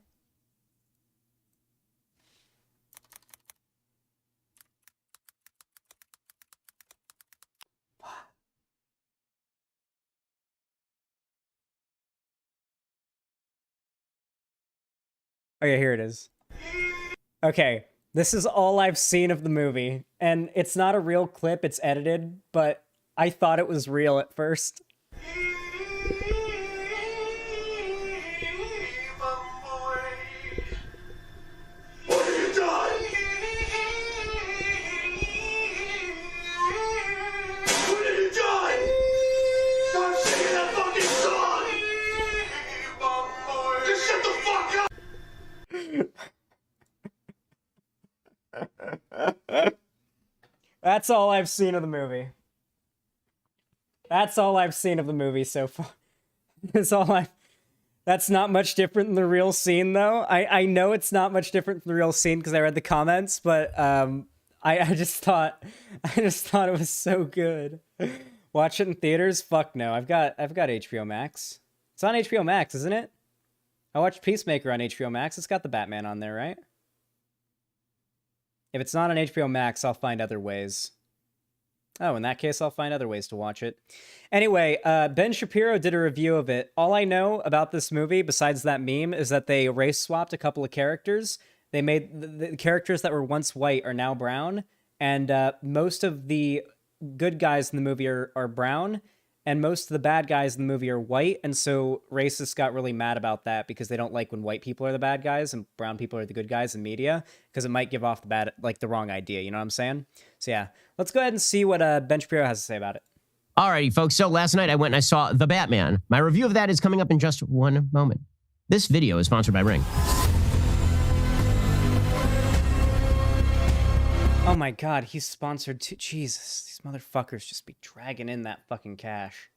Oh yeah, here it is. Okay, this is all I've seen of the movie, and it's not a real clip, it's edited, but I thought it was real at first. What have you done? What have you done? Stop singing that fucking song! Just shut the fuck up! That's all I've seen of the movie. That's all I've seen of the movie so far. That's not much different than the real scene, though. I know it's not much different from the real scene because I read the comments, but I just thought it was so good. Watch it in theaters? Fuck no. I've got HBO Max. It's on HBO Max, isn't it? I watched Peacemaker on HBO Max. It's got the Batman on there, right? If it's not on HBO Max, I'll find other ways. Oh, in that case, I'll find other ways to watch it. Anyway, Ben Shapiro did a review of it. All I know about this movie, besides that meme, is that they race swapped a couple of characters. They made the characters that were once white are now brown, and most of the good guys in the movie are brown, and most of the bad guys in the movie are white, and so racists got really mad about that because they don't like when white people are the bad guys and brown people are the good guys in media, because it might give off the wrong idea, you know what I'm saying? So yeah, let's go ahead and see what Ben Shapiro has to say about it. Alrighty, folks. So last night I went and I saw The Batman. My review of that is coming up in just one moment. This video is sponsored by Ring. Oh my god, he's sponsored too. Jesus, these motherfuckers just be dragging in that fucking cash.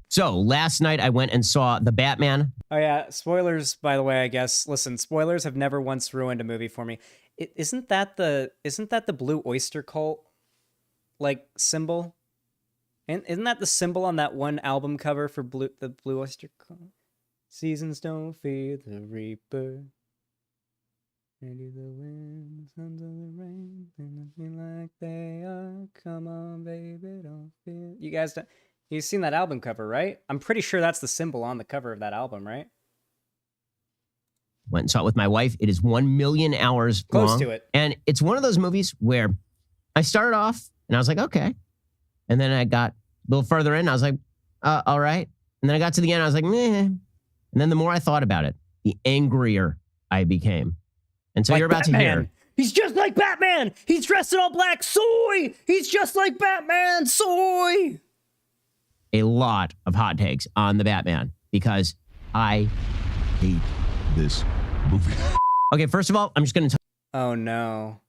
So last night I went and saw The Batman. Oh yeah, spoilers, by the way, I guess. Listen, spoilers have never once ruined a movie for me. Isn't that the Blue Oyster Cult like symbol? And isn't that the symbol on that one album cover for the Blue Oyster Cult? Seasons don't fear the reaper. Ready the wind, sons of the rain, feel like they are. Come on, baby, don't feel. You guys, you've seen that album cover, right? I'm pretty sure that's the symbol on the cover of that album, right? Went and saw it with my wife. It is 1 million hours Close long. to it. And it's one of those movies where I started off and I was like, okay. And then I got a little further in. And I was like, all right. And then I got to the end. I was like, meh. And then the more I thought about it, the angrier I became. And so Like you're about Batman. to hear. He's just like Batman. He's dressed in all black. Soy. He's just like Batman. Soy. A lot of hot takes on the Batman because I hate this movie. Okay, first of all, I'm just going to Oh no.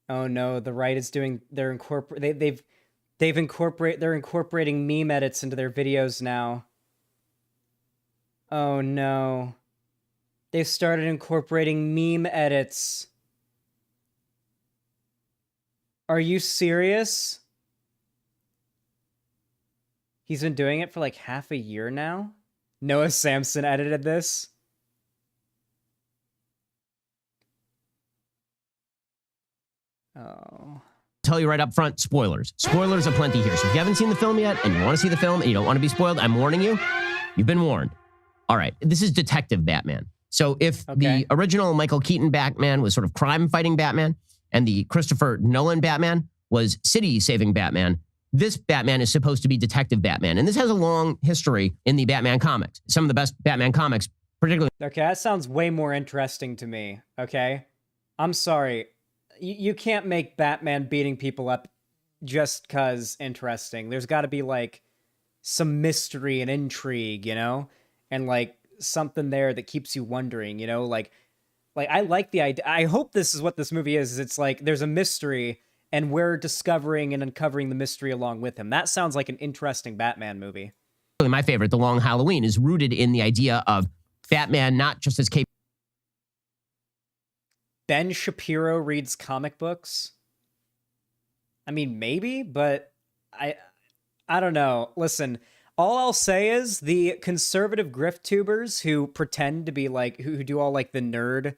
Oh no, the right is doing they're incorporating meme edits into their videos now. Oh no. They've started incorporating meme edits. Are you serious? He's been doing it for like half a year now? Noah Samson edited this? Oh. tell you right up front, spoilers. Spoilers aplenty here. So if you haven't seen the film yet and you want to see the film and you don't want to be spoiled, I'm warning you. You've been warned. All right, this is Detective Batman. So if the original Michael Keaton Batman was sort of crime-fighting Batman and the Christopher Nolan Batman was city-saving Batman, this Batman is supposed to be Detective Batman. And this has a long history in the Batman comics. Some of the best Batman comics, particularly... Okay, that sounds way more interesting to me, okay? I'm sorry. You can't make Batman beating people up just 'cause interesting. There's got to be, like, some mystery and intrigue, you know? And, like, something there that keeps you wondering, you know? Like I like the idea. I hope this is what this movie is. It's like there's a mystery and we're discovering and uncovering the mystery along with him. That sounds like an interesting Batman movie. My favorite, The Long Halloween, is rooted in the idea of Batman not just as capable. Ben Shapiro reads comic books? I mean, maybe, but I don't know. Listen, all I'll say is the conservative grift tubers who pretend to be like, who do all like the nerd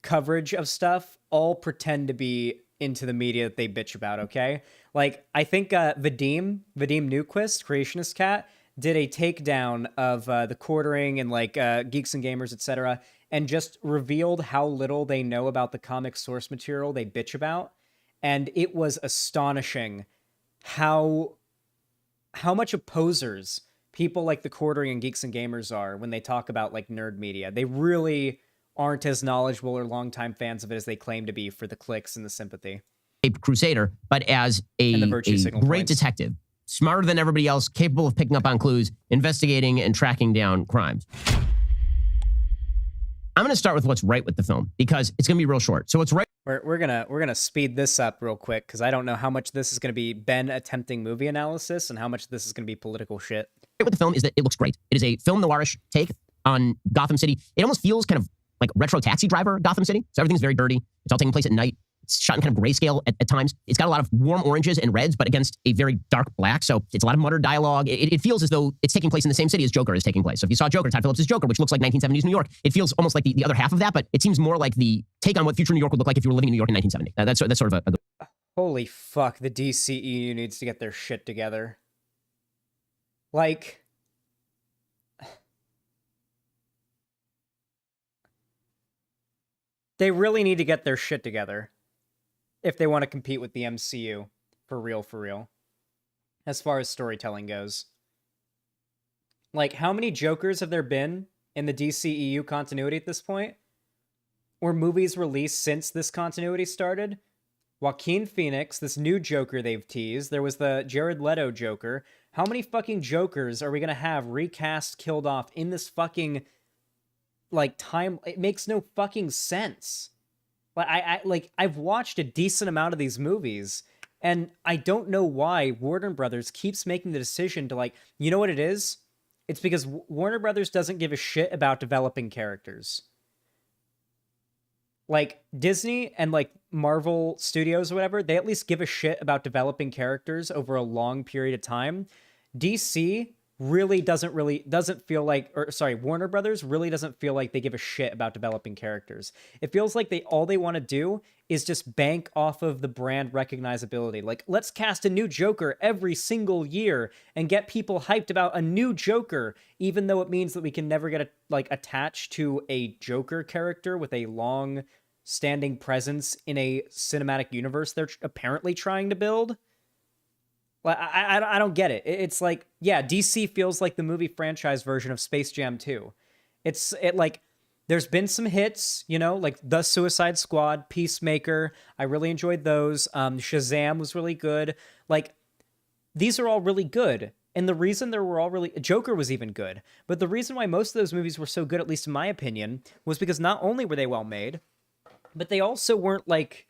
coverage of stuff, all pretend to be into the media that they bitch about, okay? Like, I think Vadim Newquist, Creationist Cat, did a takedown of the Quartering and like Geeks and Gamers, etc., and just revealed how little they know about the comic source material they bitch about. And it was astonishing how much opposers people like the Quartering and Geeks and Gamers are when they talk about like nerd media. They really aren't as knowledgeable or longtime fans of it as they claim to be for the clicks and the sympathy. A crusader, but as a great detective, smarter than everybody else, capable of picking up on clues, investigating and tracking down crimes. I'm going to start with what's right with the film because it's going to be real short. So what's right? We're gonna speed this up real quick because I don't know how much this is going to be Ben attempting movie analysis and how much this is going to be political shit. Right with the film is that it looks great. It is a film noirish take on Gotham City. It almost feels kind of like retro Taxi Driver Gotham City. So everything's very dirty. It's all taking place at night. It's shot in kind of grayscale at times. It's got a lot of warm oranges and reds, but against a very dark black. So it's a lot of muttered dialogue. It feels as though it's taking place in the same city as Joker is taking place. So if you saw Joker, Todd Phillips' Joker, which looks like 1970s New York, it feels almost like the other half of that, but it seems more like the take on what future New York would look like if you were living in New York in 1970. That's sort of a Holy fuck, the DCEU needs to get their shit together. Like... They really need to get their shit together if they want to compete with the MCU for real, as far as storytelling goes. Like, how many Jokers have there been in the DCEU continuity at this point? Or movies released since this continuity started? Joaquin Phoenix, this new Joker they've teased. There was the Jared Leto Joker. How many fucking Jokers are we gonna have recast, killed off in this fucking like time? It makes no fucking sense. Like I've watched a decent amount of these movies, and I don't know why Warner Brothers keeps making the decision to like, you know what it is? It's because Warner Brothers doesn't give a shit about developing characters. Like Disney and like Marvel Studios or whatever, they at least give a shit about developing characters over a long period of time. DC really doesn't feel like, or sorry, Warner Brothers really doesn't feel like they give a shit about developing characters. It feels like all they want to do is just bank off of the brand recognizability. Like, let's cast a new Joker every single year and get people hyped about a new Joker, even though it means that we can never get attached to a Joker character with a long standing presence in a cinematic universe they're apparently trying to build. Like, I don't get it. It's like, yeah, DC feels like the movie franchise version of Space Jam 2. Like, there's been some hits, you know, like The Suicide Squad, Peacemaker. I really enjoyed those. Shazam was really good. Like, these are all really good. And the reason they were all really... Joker was even good. But the reason why most of those movies were so good, at least in my opinion, was because not only were they well made, but they also weren't, like,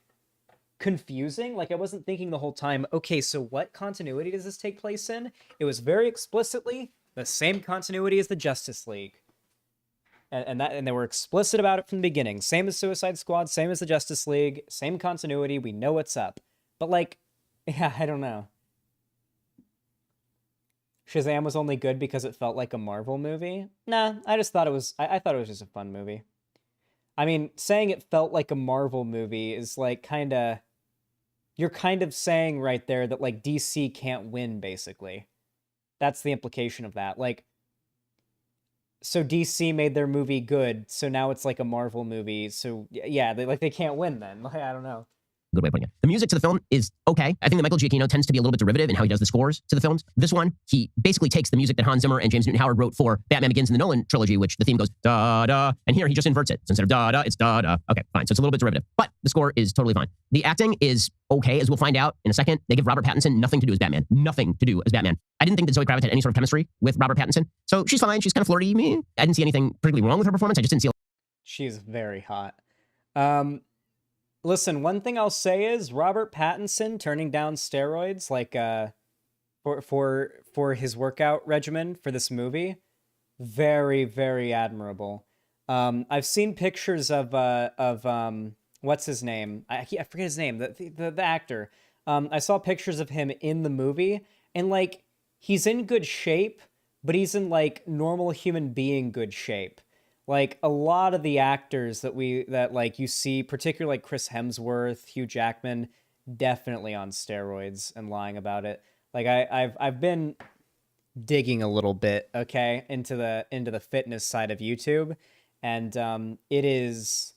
confusing. Like, I wasn't thinking the whole time, okay, so what continuity does this take place in? It was very explicitly the same continuity as the Justice League. And they were explicit about it from the beginning. Same as Suicide Squad, same as the Justice League, same continuity, we know what's up. But, like, yeah, I don't know. Shazam was only good because it felt like a Marvel movie? Nah, I just thought it was... I thought it was just a fun movie. I mean, saying it felt like a Marvel movie is, like, kind of... You're kind of saying right there that, like, DC can't win, basically. That's the implication of that. Like, so DC made their movie good, so now it's like a Marvel movie. So, yeah, they can't win then. Like, I don't know. Good way of putting it. The music to the film is okay. I think that Michael Giacchino tends to be a little bit derivative in how he does the scores to the films. This one, he basically takes the music that Hans Zimmer and James Newton Howard wrote for Batman Begins in the Nolan trilogy, which the theme goes da-da, and here he just inverts it. So instead of da-da, it's da-da. Okay, fine. So it's a little bit derivative, but the score is totally fine. The acting is okay, as we'll find out in a second. They give Robert Pattinson nothing to do as Batman. Nothing to do as Batman. I didn't think that Zoe Kravitz had any sort of chemistry with Robert Pattinson, so she's fine. She's kind of flirty. I didn't see anything particularly wrong with her performance. I just didn't see She's very hot. Listen, one thing I'll say is Robert Pattinson turning down steroids, like, for his workout regimen for this movie, very, very admirable. I've seen pictures of what's his name? I forget his name, the actor. I saw pictures of him in the movie, and, like, he's in good shape, but he's in, like, normal human being good shape. Like, a lot of the actors that like you see, particularly like Chris Hemsworth, Hugh Jackman, definitely on steroids and lying about it. Like, I've been digging a little bit, okay, into the fitness side of YouTube, and it is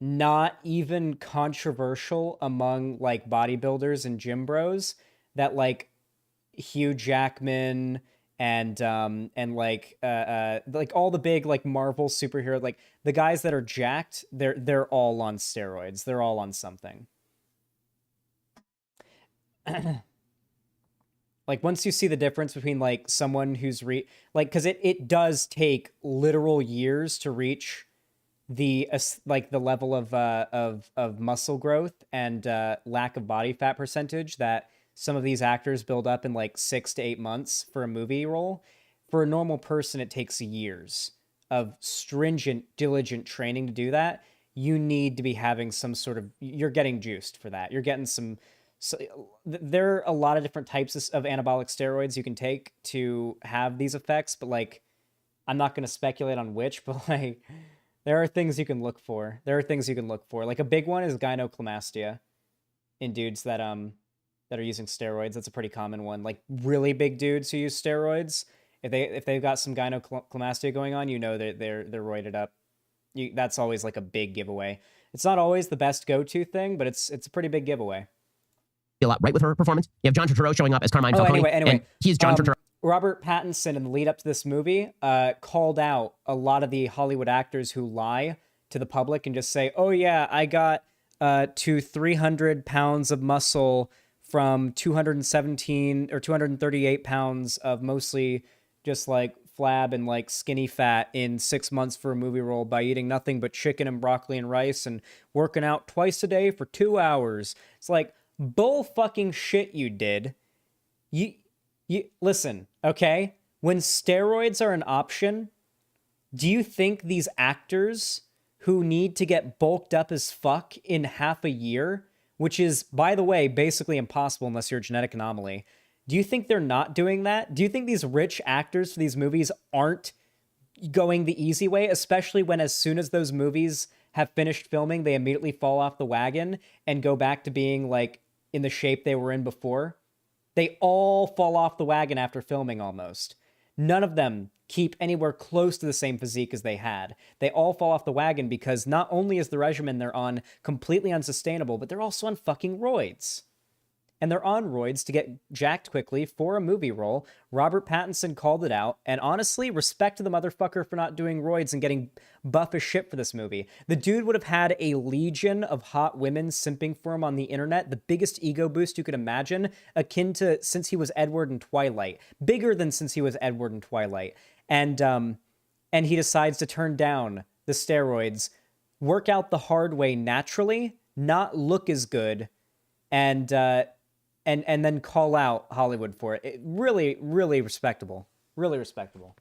not even controversial among, like, bodybuilders and gym bros that, like, Hugh Jackman and like all the big, like, Marvel superhero, like, the guys that are jacked, they're all on steroids. They're all on something. Like, once you see the difference between, like, someone who's like, because it does take literal years to reach the like the level of muscle growth and lack of body fat percentage that some of these actors build up in, like, 6 to 8 months for a movie role. For a normal person, it takes years of stringent, diligent training to do that. You need to be having some sort of... You're getting juiced for that. You're getting some... So, there are a lot of different types of anabolic steroids you can take to have these effects, but, like, I'm not going to speculate on which, but, like, there are things you can look for. Like, a big one is gynecomastia in dudes that are using steroids. That's a pretty common one. Like, really big dudes who use steroids, if they've got some gynecomastia going on, you know that they're roided up. That's always, like, a big giveaway. It's not always the best go-to thing, but it's a pretty big giveaway. a lot right with her performance. You have John Turturro showing up as Carmine Falcone. Anyway, and he's John Turturro. Robert Pattinson, in the lead up to this movie, called out a lot of the Hollywood actors who lie to the public and just say, "Oh yeah, I got to 300 pounds of muscle from 217 or 238 pounds of mostly just like flab and like skinny fat in 6 months for a movie role by eating nothing but chicken and broccoli and rice and working out twice a day for 2 hours. It's like bull fucking shit you did. You listen, okay? When steroids are an option, do you think these actors who need to get bulked up as fuck in half a year, which is, by the way, basically impossible unless you're a genetic anomaly, do you think they're not doing that? Do you think these rich actors for these movies aren't going the easy way, especially when as soon as those movies have finished filming, they immediately fall off the wagon and go back to being like in the shape they were in before? They all fall off the wagon after filming almost. None of them keep anywhere close to the same physique as they had. They all fall off the wagon because not only is the regimen they're on completely unsustainable, but they're also on fucking roids. And they're on roids to get jacked quickly for a movie role. Robert Pattinson called it out, and honestly, respect to the motherfucker for not doing roids and getting buff as shit for this movie. The dude would have had a legion of hot women simping for him on the internet, the biggest ego boost you could imagine, akin to since he was Edward in Twilight. Bigger than since he was Edward in Twilight. And he decides to turn down the steroids, work out the hard way naturally, not look as good, and then call out Hollywood for it. Really, really respectable. Really respectable.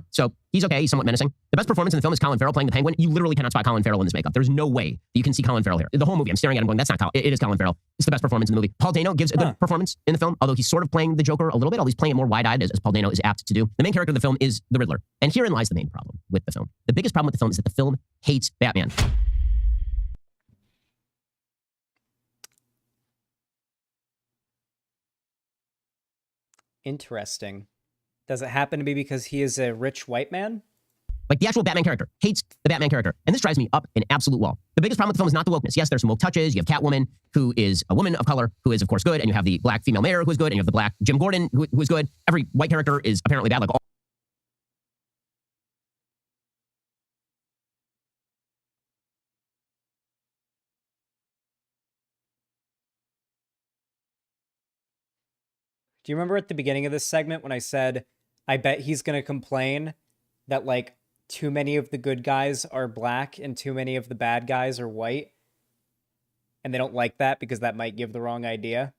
So he's okay. He's somewhat menacing. The best performance in the film is Colin Farrell playing the Penguin. You literally cannot spot Colin Farrell in this makeup. There's no way that you can see Colin Farrell here. The whole movie, I'm staring at him going, that's not Colin. It is Colin Farrell. It's the best performance in the movie. Paul Dano gives a good performance in the film, although he's sort of playing the Joker a little bit, although he's playing it more wide-eyed, as Paul Dano is apt to do. The main character of the film is the Riddler. And herein lies the main problem with the film. The biggest problem with the film is that the film hates Batman. Interesting. Does it happen to be because he is a rich white man? Like the actual Batman character hates the Batman character. And this drives me up an absolute wall. The biggest problem with the film is not the wokeness. Yes, there's some woke touches. You have Catwoman, who is a woman of color, who is, of course, good. And you have the black female mayor, who is good. And you have the black Jim Gordon, who is good. Every white character is apparently bad. Like all. Do you remember at the beginning of this segment when I said, I bet he's going to complain that, like, too many of the good guys are black and too many of the bad guys are white? And they don't like that because that might give the wrong idea?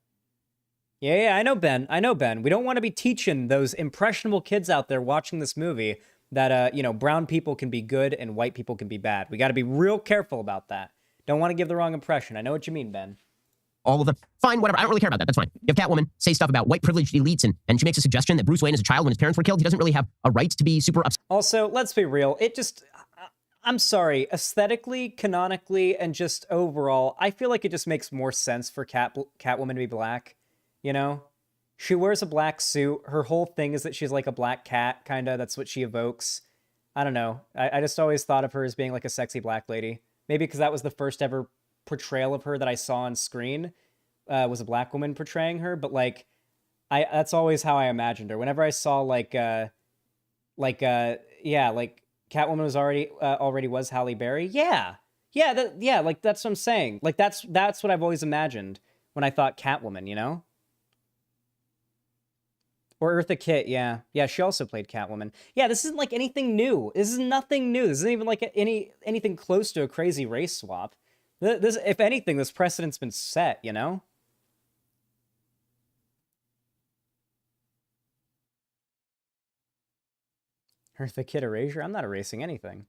Yeah, I know, Ben. I know, Ben. We don't want to be teaching those impressionable kids out there watching this movie that, brown people can be good and white people can be bad. We got to be real careful about that. Don't want to give the wrong impression. I know what you mean, Ben. All of them. Fine, whatever. I don't really care about that. That's fine. You have Catwoman say stuff about white privileged elites, and she makes a suggestion that Bruce Wayne as a child, when his parents were killed, he doesn't really have a right to be super upset. Also, let's be real. I'm sorry, aesthetically, canonically, and just overall, I feel like it just makes more sense for Catwoman to be black, you know? She wears a black suit. Her whole thing is that she's like a black cat, kind of. That's what she evokes. I don't know. I just always thought of her as being like a sexy black lady. Maybe because that was the first ever portrayal of her that I saw on screen, was a black woman portraying her, but like that's always how I imagined her. Whenever I saw like Catwoman was already was Halle Berry. Like that's what I'm saying. Like that's what I've always imagined when I thought Catwoman, you know? Or Eartha Kitt, yeah, she also played Catwoman. Yeah, this isn't like anything new. This is nothing new. This isn't even like anything close to a crazy race swap. This, if anything, this precedent's been set, you know? Eartha Kitt erasure? I'm not erasing anything.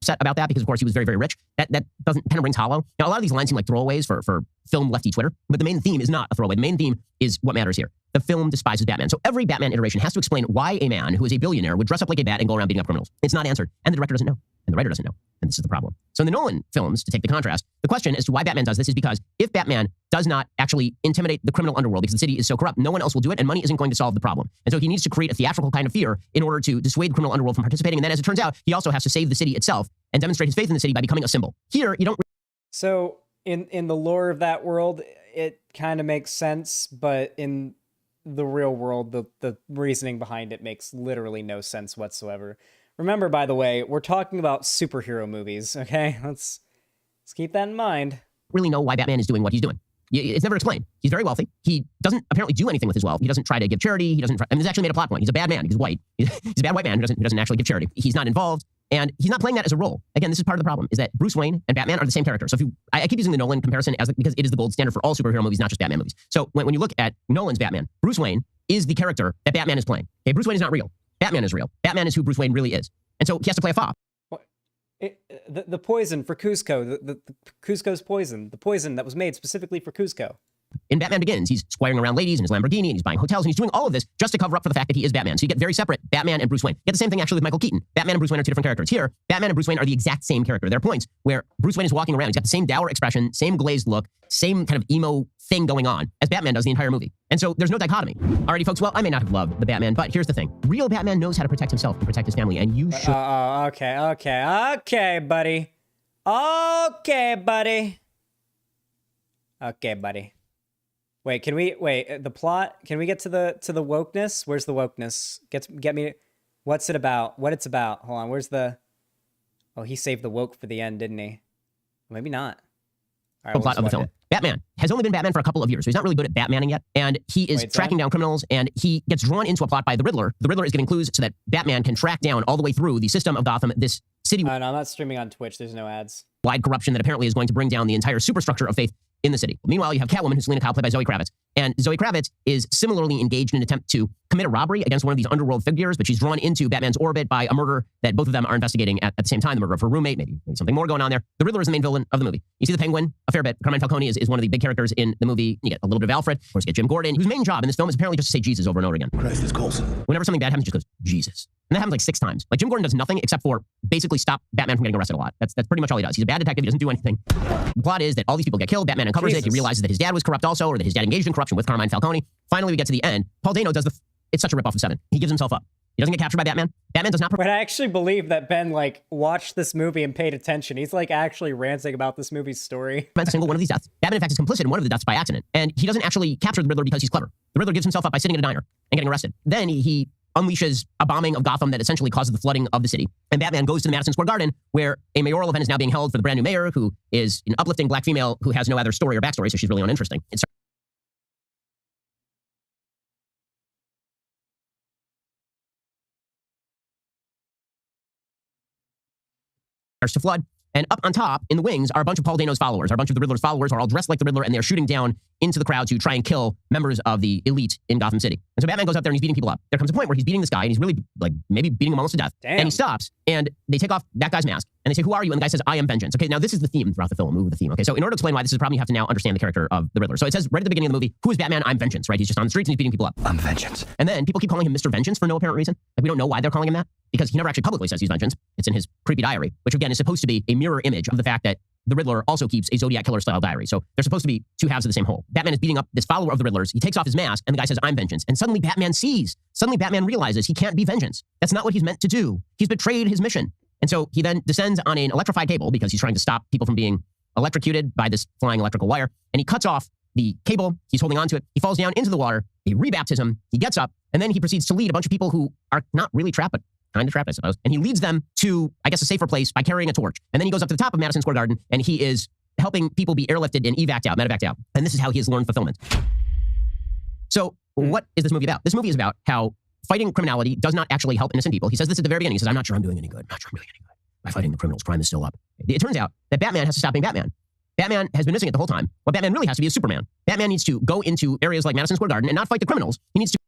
Upset about that because, of course, he was very, very rich. That doesn't kind of rings hollow. Now, a lot of these lines seem like throwaways for film lefty Twitter, but the main theme is not a throwaway. The main theme is what matters here. The film despises Batman. So every Batman iteration has to explain why a man who is a billionaire would dress up like a bat and go around beating up criminals. It's not answered. And the director doesn't know. And the writer doesn't know. And this is the problem. So in the Nolan films, to take the contrast, the question as to why Batman does this is because if Batman does not actually intimidate the criminal underworld because the city is so corrupt, no one else will do it, and money isn't going to solve the problem. And so he needs to create a theatrical kind of fear in order to dissuade the criminal underworld from participating. And then, as it turns out, he also has to save the city itself and demonstrate his faith in the city by becoming a symbol. Here, you don't. So in the lore of that world, it kind of makes sense, but in the real world, the reasoning behind it makes literally no sense whatsoever. Remember, by the way, we're talking about superhero movies, okay? Let's keep that in mind. Really know why Batman is doing what he's doing. It's never explained. He's very wealthy. He doesn't apparently do anything with his wealth. He doesn't try to give charity. He doesn't. This is actually made a plot point. He's a bad man. He's white. He's a bad white man who doesn't actually give charity. He's not involved, and he's not playing that as a role. Again, this is part of the problem: is that Bruce Wayne and Batman are the same character. So if I keep using the Nolan comparison because it is the gold standard for all superhero movies, not just Batman movies. So when you look at Nolan's Batman, Bruce Wayne is the character that Batman is playing. Okay, Bruce Wayne is not real. Batman is real. Batman is who Bruce Wayne really is, and so he has to play a fop. The poison for Cusco, the Cusco's poison, the poison that was made specifically for Cusco. In Batman Begins, he's squiring around ladies in his Lamborghini, and he's buying hotels, and he's doing all of this just to cover up for the fact that he is Batman. So you get very separate Batman and Bruce Wayne. You get the same thing actually with Michael Keaton. Batman and Bruce Wayne are two different characters. Here, Batman and Bruce Wayne are the exact same character. There are points where Bruce Wayne is walking around. He's got the same dour expression, same glazed look, same kind of emo thing going on as Batman does the entire movie. And so there's no dichotomy. Alrighty, folks, well, I may not have loved the Batman, but here's the thing. Real Batman knows how to protect himself and protect his family, and you should... Okay, buddy. Okay, buddy. Wait, the plot, can we get to the wokeness? Where's the wokeness? Get me, what's it about? What it's about? Hold on, where's the, oh, he saved the woke for the end, didn't he? Maybe not. All right, plot of the film. Batman has only been Batman for a couple of years, so he's not really good at Batmaning yet, and he is tracking down criminals, and he gets drawn into a plot by the Riddler. The Riddler is giving clues so that Batman can track down all the way through the system of Gotham, this city. No, I'm not streaming on Twitch. There's no ads. Wide corruption that apparently is going to bring down the entire superstructure of faith in the city. Meanwhile, you have Catwoman, who's Selena Kyle, played by Zoe Kravitz. And Zoe Kravitz is similarly engaged in an attempt to commit a robbery against one of these underworld figures, but she's drawn into Batman's orbit by a murder that both of them are investigating at the same time, the murder of her roommate, maybe something more going on there. The Riddler is the main villain of the movie. You see the Penguin a fair bit. Carmine Falcone is one of the big characters in the movie. You get a little bit of Alfred. Of course, you get Jim Gordon, whose main job in this film is apparently just to say Jesus over and over again. Christ is Coulson. Whenever something bad happens, he just goes, Jesus. And that happens like 6 times. Like, Jim Gordon does nothing except for basically stop Batman from getting arrested a lot. That's pretty much all he does. He's a bad detective. He doesn't do anything. The plot is that all these people get killed. Batman uncovers it. He realizes that his dad was corrupt also, or that his dad engaged in corruption with Carmine Falcone. Finally, we get to the end. Paul Dano does it's such a ripoff of Seven. He gives himself up. He doesn't get captured by Batman. Batman does not... But I actually believe that Ben, watched this movie and paid attention. He's, actually ranting about this movie's story. ...a single one of these deaths. Batman, in fact, is complicit in one of the deaths by accident. And he doesn't actually capture the Riddler because he's clever. The Riddler gives himself up by sitting in a diner and getting arrested. Then he unleashes a bombing of Gotham that essentially causes the flooding of the city. And Batman goes to the Madison Square Garden, where a mayoral event is now being held for the brand new mayor, who is an uplifting black female who has no other story or backstory, so she's really uninteresting. To flood, and up on top in the wings are a bunch of Paul Dano's followers, are a bunch of the Riddler's followers, are all dressed like the Riddler, and they're shooting down into the crowd to try and kill members of the elite in Gotham City. And so Batman goes up there and he's beating people up. There comes a point where he's beating this guy and he's really maybe beating him almost to death. Damn. And he stops and they take off that guy's mask and they say, "Who are you?" And the guy says, "I am vengeance." Okay, now this is the theme throughout the film. Move the theme. Okay, so in order to explain why this is a problem, you have to now understand the character of the Riddler. So it says right at the beginning of the movie, "Who is Batman? I'm vengeance." Right? He's just on the streets and he's beating people up. I'm vengeance. And then people keep calling him Mr. Vengeance for no apparent reason. We don't know why they're calling him that, because he never actually publicly says he's vengeance. It's in his creepy diary, which again is supposed to be a mirror image of the fact that the Riddler also keeps a Zodiac Killer style diary. So they're supposed to be two halves of the same whole. Batman is beating up this follower of the Riddler's. He takes off his mask and the guy says, "I'm vengeance." And suddenly Batman sees. Suddenly Batman realizes he can't be vengeance. That's not what he's meant to do. He's betrayed his mission. And so he then descends on an electrified cable because he's trying to stop people from being electrocuted by this flying electrical wire. And he cuts off the cable. He's holding onto it. He falls down into the water. A rebaptism. He gets up and then he proceeds to lead a bunch of people who are not really trapped, but kind of trapped, I suppose. And he leads them to, I guess, a safer place by carrying a torch. And then he goes up to the top of Madison Square Garden and he is helping people be airlifted and evac'd out, medevac'd out. And this is how he has learned fulfillment. So what is this movie about? This movie is about how fighting criminality does not actually help innocent people. He says this at the very beginning. He says, "I'm not sure I'm doing any good. I'm not sure I'm doing any good. By fighting the criminals, crime is still up." It turns out that Batman has to stop being Batman. Batman has been missing it the whole time. What Batman really has to be is Superman. Batman needs to go into areas like Madison Square Garden and not fight the criminals. He needs to...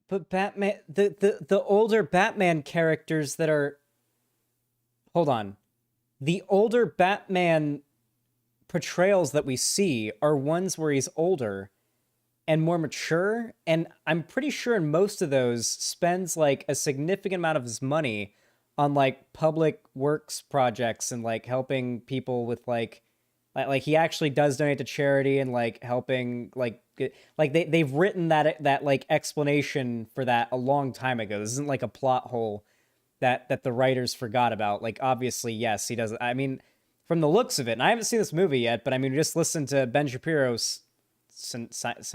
But Batman, the older Batman characters that are... Hold on. The older Batman portrayals that we see are ones where he's older and more mature, and I'm pretty sure in most of those spends a significant amount of his money on public works projects and helping people with he actually does donate to charity and helping they've written that explanation for that a long time ago. This isn't a plot hole that the writers forgot about. Obviously, yes, he does. I mean, from the looks of it, and I haven't seen this movie yet, but I mean, just listen to Ben Shapiro's synopsize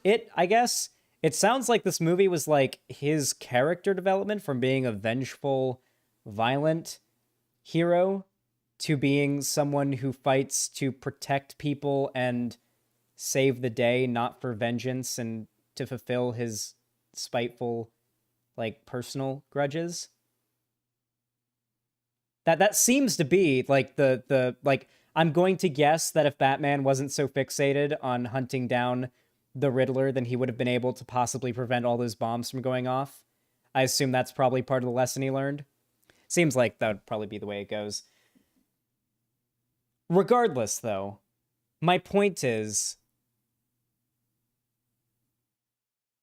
it, I guess. It sounds like this movie was like his character development from being a vengeful, violent hero to being someone who fights to protect people and save the day, not for vengeance and to fulfill his spiteful, like, personal grudges. That seems to be like the like, I'm going to guess that if Batman wasn't so fixated on hunting down the Riddler, then he would have been able to possibly prevent all those bombs from going off. I assume that's probably part of the lesson he learned. Seems like that would probably be the way it goes. Regardless, though, my point is,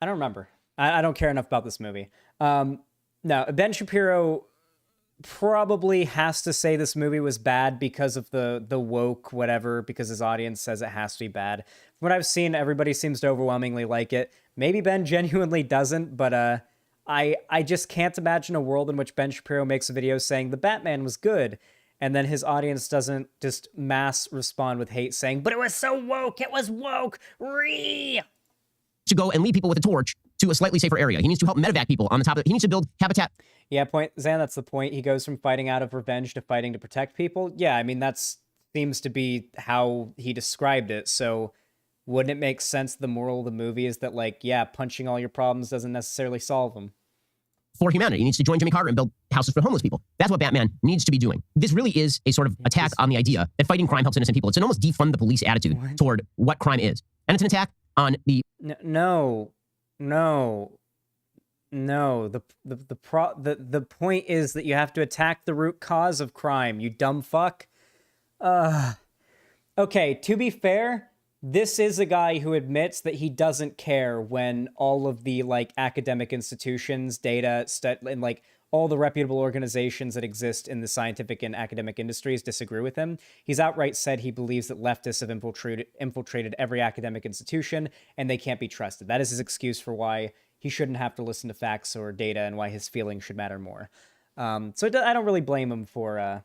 I don't remember. I don't care enough about this movie. No, Ben Shapiro probably has to say this movie was bad because of the woke whatever, because his audience says it has to be bad. From what I've seen, everybody seems to overwhelmingly like it. Maybe Ben genuinely doesn't, but I just can't imagine a world in which Ben Shapiro makes a video saying the Batman was good, and then his audience doesn't just mass respond with hate saying, but it was so woke, it was woke, to go and lead people with a torch to a slightly safer area. He needs to help medevac people on the top of it. He needs to build habitat. Yeah, Zan, that's the point. He goes from fighting out of revenge to fighting to protect people. Yeah, I mean, that seems to be how he described it. So wouldn't it make sense the moral of the movie is that, like, yeah, punching all your problems doesn't necessarily solve them? For humanity. He needs to join Jimmy Carter and build houses for homeless people. That's what Batman needs to be doing. This really is a sort of attack on the idea that fighting crime helps innocent people. It's an almost defund the police attitude toward what crime is. And it's an attack on the... No. The point is that you have to attack the root cause of crime, you dumb fuck. Okay, to be fair, this is a guy who admits that he doesn't care when all of the, like, academic institutions, data, and, like, all the reputable organizations that exist in the scientific and academic industries disagree with him. He's outright said he believes that leftists have infiltrated every academic institution, and they can't be trusted. That is his excuse for why he shouldn't have to listen to facts or data and why his feelings should matter more. So I don't really blame him for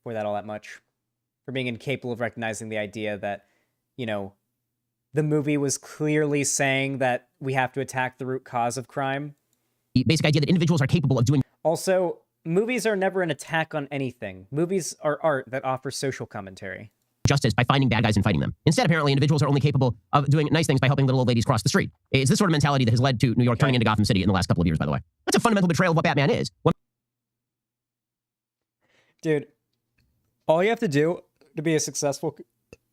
that all that much, for being incapable of recognizing the idea that, you know, the movie was clearly saying that we have to attack the root cause of crime. The basic idea that individuals are capable of doing... Also, movies are never an attack on anything. Movies are art that offers social commentary. Justice by finding bad guys and fighting them. Instead, apparently, individuals are only capable of doing nice things by helping little old ladies cross the street. It's this sort of mentality that has led to New York turning into Gotham City in the last couple of years, by the way. That's a fundamental betrayal of what Batman is. Dude, all you have to do to be a successful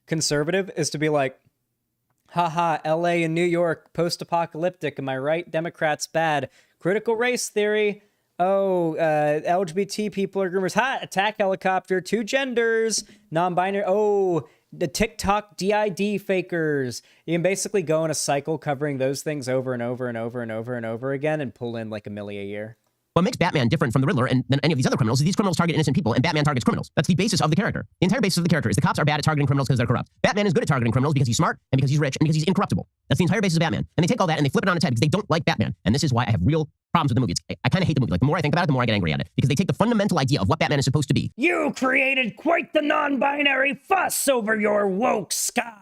conservative is to be like, haha, LA and New York, post-apocalyptic, am I right? Democrats bad. Critical race theory. Oh, LGBT people are groomers. Ha! Attack helicopter. 2 genders. Non-binary. Oh, the TikTok DID fakers. You can basically go in a cycle covering those things over and over and over and over and over again and pull in like $1 million a year. What makes Batman different from the Riddler and than any of these other criminals is these criminals target innocent people and Batman targets criminals. That's the basis of the character. The entire basis of the character is the cops are bad at targeting criminals because they're corrupt. Batman is good at targeting criminals because he's smart and because he's rich and because he's incorruptible. That's the entire basis of Batman. And they take all that and they flip it on its head because they don't like Batman. And this is why I have real problems with the movie. I kind of hate the movie. Like, the more I think about it, the more I get angry at it. Because they take the fundamental idea of what Batman is supposed to be. You created quite the non-binary fuss over your woke sky.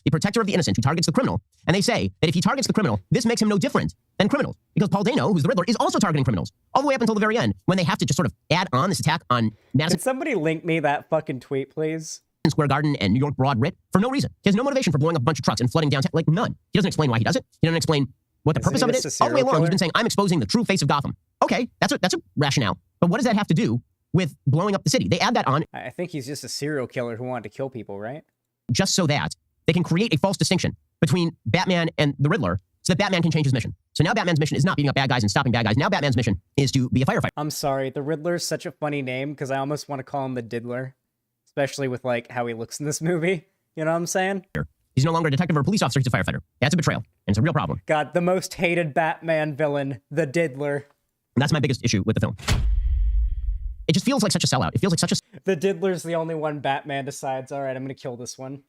The protector of the innocent who targets the criminal. And they say that if he targets the criminal, this makes him no different than criminals. Because Paul Dano, who's the Riddler, is also targeting criminals. All the way up until the very end, when they have to just sort of add on this attack on Madison. Can somebody link me that fucking tweet, please? Square Garden and New York Broad Writ for no reason. He has no motivation for blowing up a bunch of trucks and flooding downtown. Like, none. He doesn't explain why he does it. He doesn't explain what the purpose of it is. All the way along, he's been saying, I'm exposing the true face of Gotham. Okay, that's a rationale. But what does that have to do with blowing up the city? They add that on. I think he's just a serial killer who wanted to kill people, right? Just so that they can create a false distinction between Batman and the Riddler so that Batman can change his mission. So now Batman's mission is not beating up bad guys and stopping bad guys. Now Batman's mission is to be a firefighter. I'm sorry, the Riddler's such a funny name because I almost want to call him the Diddler, especially with like how he looks in this movie. You know what I'm saying? He's no longer a detective or a police officer, he's a firefighter. That's a betrayal, and it's a real problem. God, the most hated Batman villain, the Diddler. And that's my biggest issue with the film. It just feels like such a sellout. It feels like such a... The Diddler's the only one Batman decides, all right, I'm going to kill this one.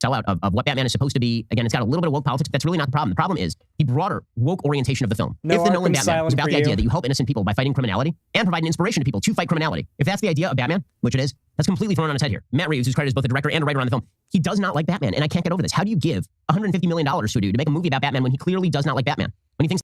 Sellout of what Batman is supposed to be. Again, it's got a little bit of woke politics. That's really not the problem. The problem is the broader woke orientation of the film. No, if the Nolan Batman was about the idea that you help innocent people by fighting criminality and provide an inspiration to people to fight criminality, if that's the idea of Batman, which it is, That's completely thrown on its head here. Matt Reeves, who's credited as both a director and a writer on the film, he does not like Batman, and I can't get over this. How do you give $150 million to a dude to make a movie about Batman when he clearly does not like Batman? When he thinks...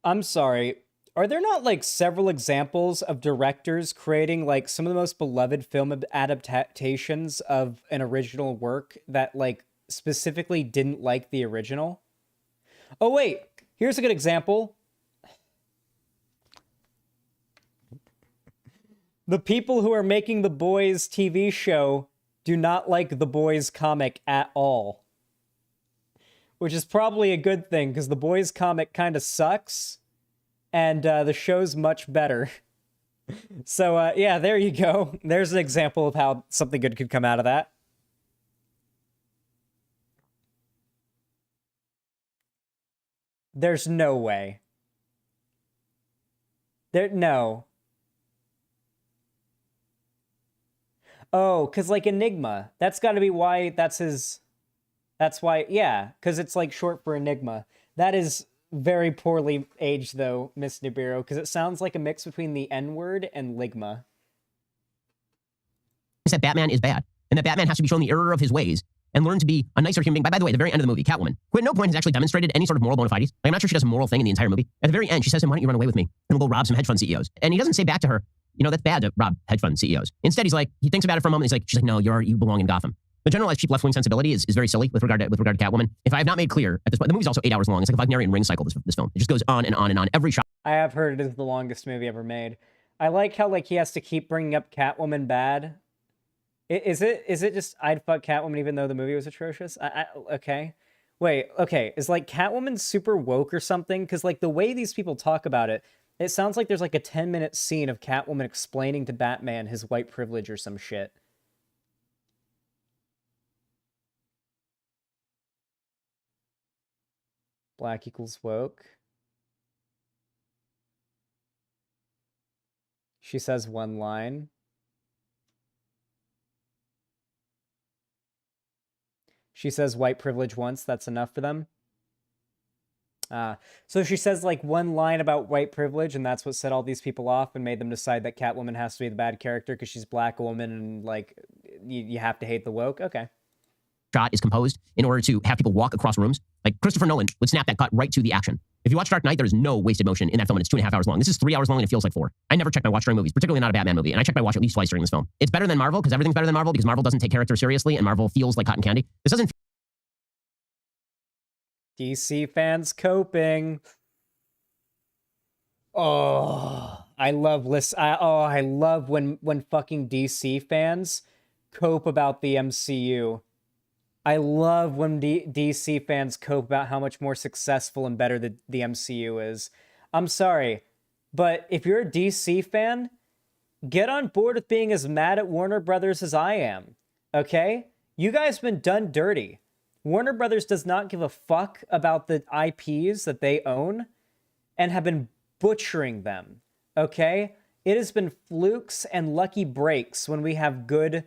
I'm sorry. Are there not like several examples of directors creating like some of the most beloved film adaptations of an original work that like specifically didn't like the original? Oh wait, here's a good example. The people who are making The Boys TV show do not like The Boys comic at all. Which is probably a good thing, because The Boys comic kind of sucks, and the show's much better. So, yeah, there you go. There's an example of how something good could come out of that. There's no way. No. Oh, because, like, Enigma. That's got to be why that's his... That's why... Yeah, because it's, like, short for Enigma. That is very poorly aged, though, Miss Nibiru, because it sounds like a mix between the N-word and Ligma. that Batman is bad, and that Batman has to be shown the error of his ways and learn to be a nicer human being. By the way, at the very end of the movie, Catwoman, who at no point has actually demonstrated any sort of moral bona fides. Like, I'm not sure she does a moral thing in the entire movie. At the very end, she says to him, why don't you run away with me? And we'll go rob some hedge fund CEOs. And he doesn't say back to her, you know, that's bad to rob hedge fund CEOs. Instead, he's like, he thinks about it for a moment. She's like, no, you belong in Gotham. The generalized cheap left-wing sensibility is very silly with regard to Catwoman. If I have not made clear at this point, the movie's also 8 hours long. It's like a Wagnerian ring cycle, this film. It just goes on and on and on. Every shot. I have heard it is the longest movie ever made. I like how, like, he has to keep bringing up Catwoman bad. Is it just I'd fuck Catwoman even though the movie was atrocious? Okay. Wait, okay. Is, like, Catwoman super woke or something? Because, like, the way these people talk about it, it sounds like there's, like, a 10-minute scene of Catwoman explaining to Batman his white privilege or some shit. Black equals woke. She says one line. She says white privilege once, that's enough for them. So she says like one line about white privilege, and that's what set all these people off and made them decide that Catwoman has to be the bad character because she's black woman and like you have to hate the woke. Okay. Shot is composed in order to have people walk across rooms. Like Christopher Nolan would snap that cut right to the action. If you watch Dark Knight, there is no wasted motion in that film, and it's 2.5 hours long. This is 3 hours long, and it feels like 4. I never check my watch during movies, particularly not a Batman movie, and I check my watch at least twice during this film. It's better than Marvel, because everything's better than Marvel, because Marvel doesn't take characters seriously, and Marvel feels like cotton candy. This doesn't... DC fans coping. Oh, I love I love when fucking DC fans cope about the MCU. I love when DC fans cope about how much more successful and better the MCU is. I'm sorry, but if you're a DC fan, get on board with being as mad at Warner Brothers as I am, okay? You guys have been done dirty. Warner Brothers does not give a fuck about the IPs that they own and have been butchering them, okay? It has been flukes and lucky breaks when we have good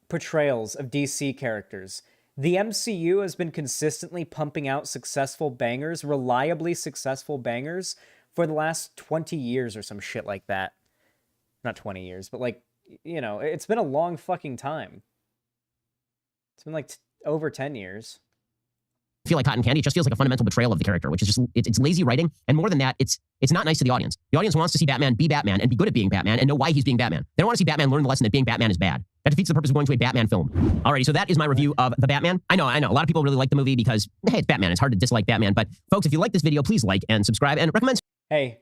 portrayals of DC characters. The MCU has been consistently pumping out successful bangers, reliably successful bangers, for the last 20 years or some shit like that. Not 20 years, but like, you know, it's been a long fucking time. It's been like over 10 years. Feel like cotton candy. It just feels like a fundamental betrayal of the character, which is just, it's lazy writing. And more than that, it's not nice to the audience. The audience wants to see Batman be Batman and be good at being Batman and know why he's being Batman. They don't want to see Batman learn the lesson that being Batman is bad. That defeats the purpose of going to a Batman film. Alrighty, so that is my review of The Batman. I know. A lot of people really like the movie because, hey, it's Batman. It's hard to dislike Batman. But folks, if you like this video, please like and subscribe and recommend. Hey,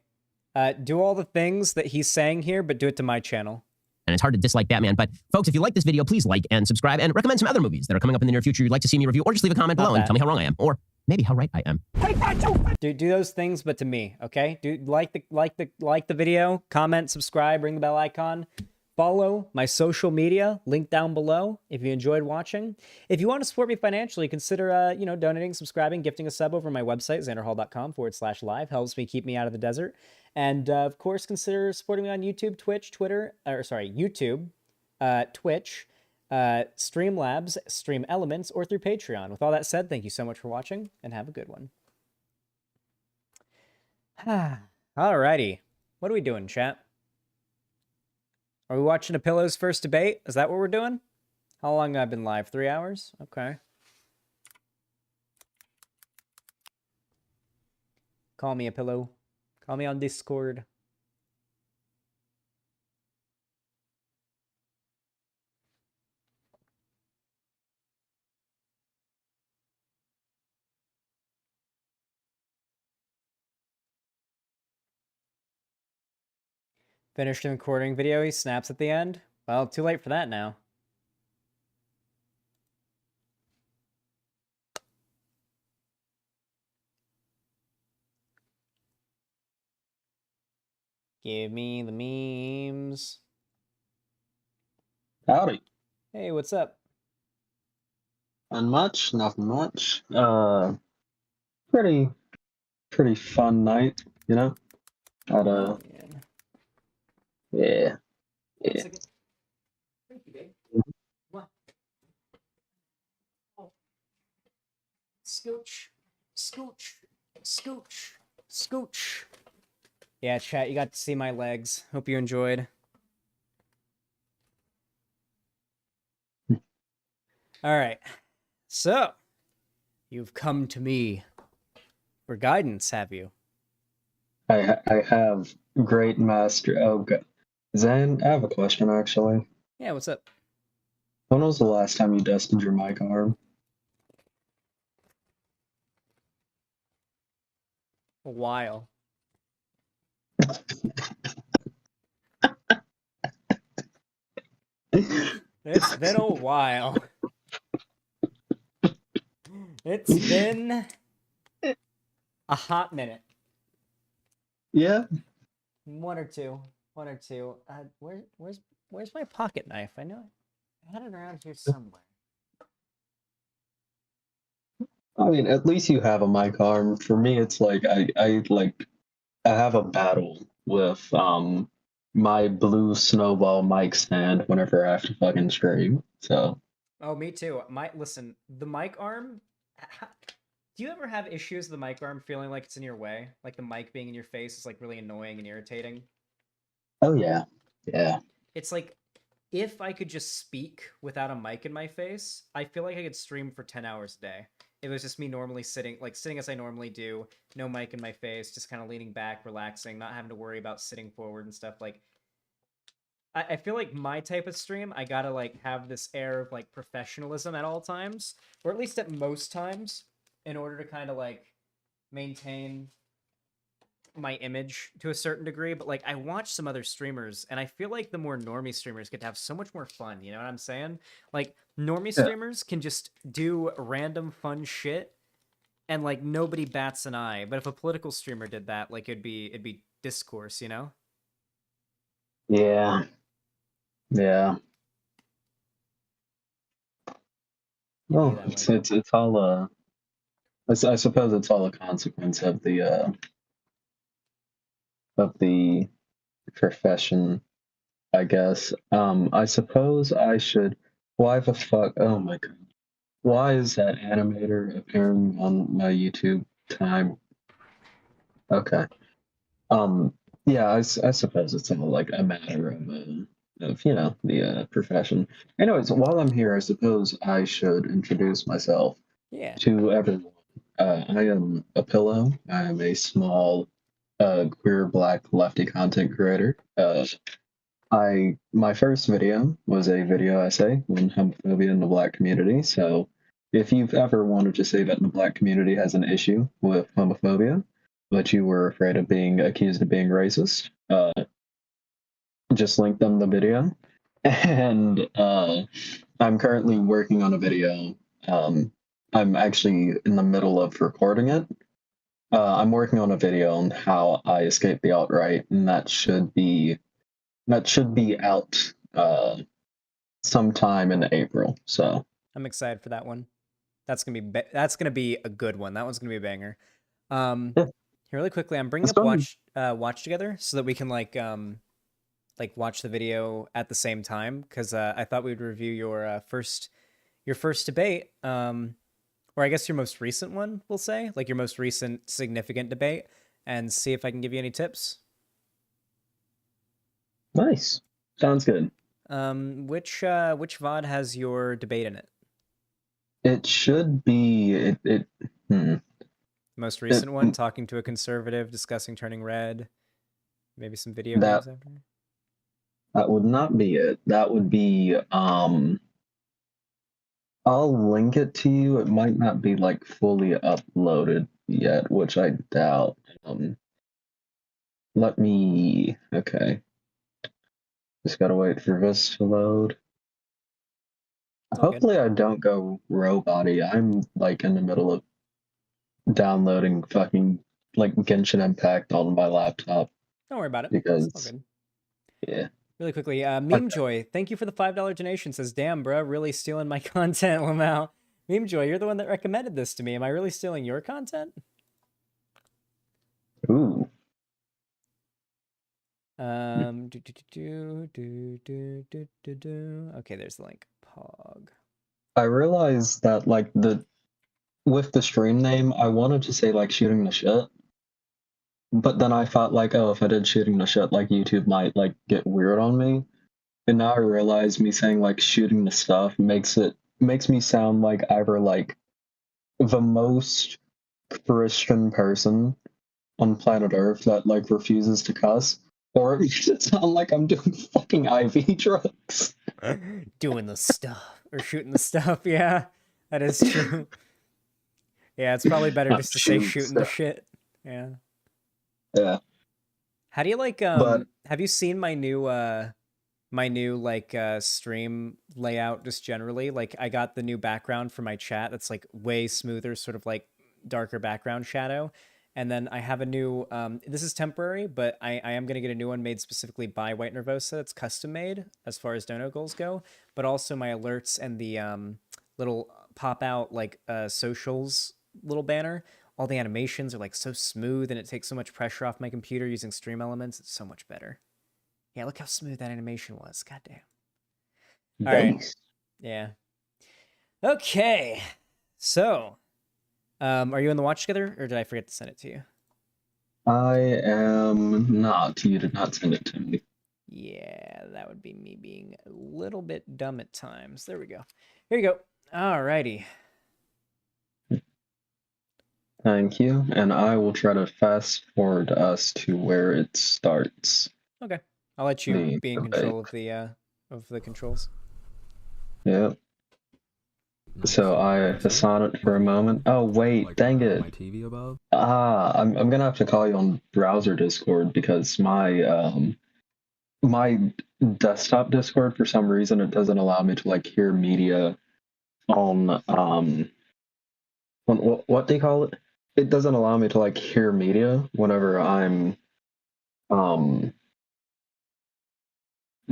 do all the things that he's saying here, but do it to my channel. And it's hard to dislike Batman. But folks, if you like this video, please like and subscribe and recommend some other movies that are coming up in the near future you'd like to see me review, or just leave a comment below and tell me how wrong I am, or maybe how right I am. Do those things, but to me, okay? Do like the video, comment, subscribe, ring the bell icon, follow my social media, link down below if you enjoyed watching. If you want to support me financially, consider donating, subscribing, gifting a sub over my website, xanderhal.com/live. Helps me keep me out of the desert. And of course, consider supporting me on YouTube, Twitch, Twitch, Streamlabs, Stream Elements, or through Patreon. With all that said, thank you so much for watching, and have a good one. Alrighty. What are we doing, chat? Are we watching a Pillow's first debate? Is that what we're doing? How long have I been live? 3 hours? Okay. Call me a Pillow. Call me on Discord. Finished the recording video, he snaps at the end. Well, too late for that now. Give me the memes. Howdy. Hey, what's up? Nothing much. Pretty fun night, you know? Had a yeah. Thank you, babe. What? Scooch, scooch, scooch, scooch. Yeah, chat, you got to see my legs. Hope you enjoyed. All right. So, you've come to me for guidance, have you? I have great master. Oh, God. Zan, I have a question actually. Yeah, what's up? When was the last time you dusted your mic arm? A while. It's been a while. It's been a hot minute. Yeah. One or two. Where's my pocket knife? I know I had it around here somewhere. I mean, at least you have a mic arm. For me, it's like I have a battle with my blue snowball mic stand whenever I have to fucking stream. So Oh, me too. Listen, the mic arm. Do you ever have issues with the mic arm feeling like it's in your way? Like the mic being in your face is like really annoying and irritating? oh yeah. Yeah. It's like if I could just speak without a mic in my face, I feel like I could stream for 10 hours a day. It was just me normally sitting as I normally do, no mic in my face, just kind of leaning back, relaxing, not having to worry about sitting forward and stuff. Like, I feel like my type of stream, I gotta like have this air of like professionalism at all times, or at least at most times, in order to kind of like maintain my image to a certain degree. But like I watch some other streamers and I feel like the more normie streamers get to have so much more fun, you know what I'm saying? Like normie streamers can just do random fun shit and like nobody bats an eye. But if a political streamer did that, like it'd be discourse, you know? Yeah. Yeah. Well, it's all I suppose it's all a consequence of the profession, I guess. I suppose I should. Why the fuck? Oh my god. Why is that animator appearing on my YouTube time? Okay. Yeah, I suppose it's all like a matter of you know the profession. Anyways, while I'm here, I suppose I should introduce myself Yeah. to everyone. I am a pillow. I am a small queer black lefty content creator. My first video was a video essay on homophobia in the black community. So if you've ever wanted to say that the black community has an issue with homophobia, but you were afraid of being accused of being racist, just link them the video. And I'm currently working on a video. I'm actually in the middle of recording it. I'm working on a video on how I escaped the alt-right, and that should be out sometime in April. So I'm excited for that one. That's gonna be a good one. That one's gonna be a banger. Here really quickly, I'm bringing up watch together so that we can like watch the video at the same time because I thought we'd review your first debate, or I guess your most recent one, we'll say, like your most recent significant debate, and see if I can give you any tips. Nice. Sounds good. Which VOD has your debate in it? It should be Most recent one, talking to a conservative, discussing turning red, maybe some video that games after. that would not be it. That would be I'll link it to you. It might not be like fully uploaded yet, which I doubt. Okay. Just gotta wait for this to load. Hopefully I don't go robot-y. I'm like in the middle of downloading fucking like Genshin Impact on my laptop. Don't worry about it. Because It's all good. yeah. Really quickly, Meme Joy, thank you for the $5 donation. Says, damn, bro, really stealing my content, Lamau. Meme Joy, you're the one that recommended this to me. Am I really stealing your content? Ooh. Okay, there's the link. Pog. I realized that like with the stream name, I wanted to say like shooting the shit. But then I thought like, oh, if I did shooting the shit, like YouTube might like get weird on me. And now I realize me saying like shooting the stuff makes me sound like either like the most Christian person on planet Earth that like refuses to cuss, or it makes it sound like I'm doing fucking IV drugs. Doing the stuff or shooting the stuff, yeah, that is true. Yeah, it's probably better just to say shooting the shit. Yeah. Yeah. How do you like have you seen my new stream layout just generally? Like I got the new background for my chat that's like way smoother, sort of like darker background shadow. And then I have a new this is temporary, but I am gonna get a new one made specifically by White Nervosa. It's custom made as far as dono goals go, but also my alerts and the little pop out like socials little banner. All the animations are like so smooth and it takes so much pressure off my computer using Stream Elements. It's so much better. Yeah, look how smooth that animation was. Goddamn. All right. Yeah. Okay. So, are you in the watch together or did I forget to send it to you? I am not. You did not send it to me. Yeah, that would be me being a little bit dumb at times. There we go. Here you go. Alrighty. Thank you, and I will try to fast forward us to where it starts. Okay, I'll let you be in control of the controls. Yep. So I Hassan it for a moment. Oh wait, dang it! My TV above. I'm gonna have to call you on browser Discord because my my desktop Discord for some reason it doesn't allow me to like hear media on what do you call it? It doesn't allow me to like hear media whenever I'm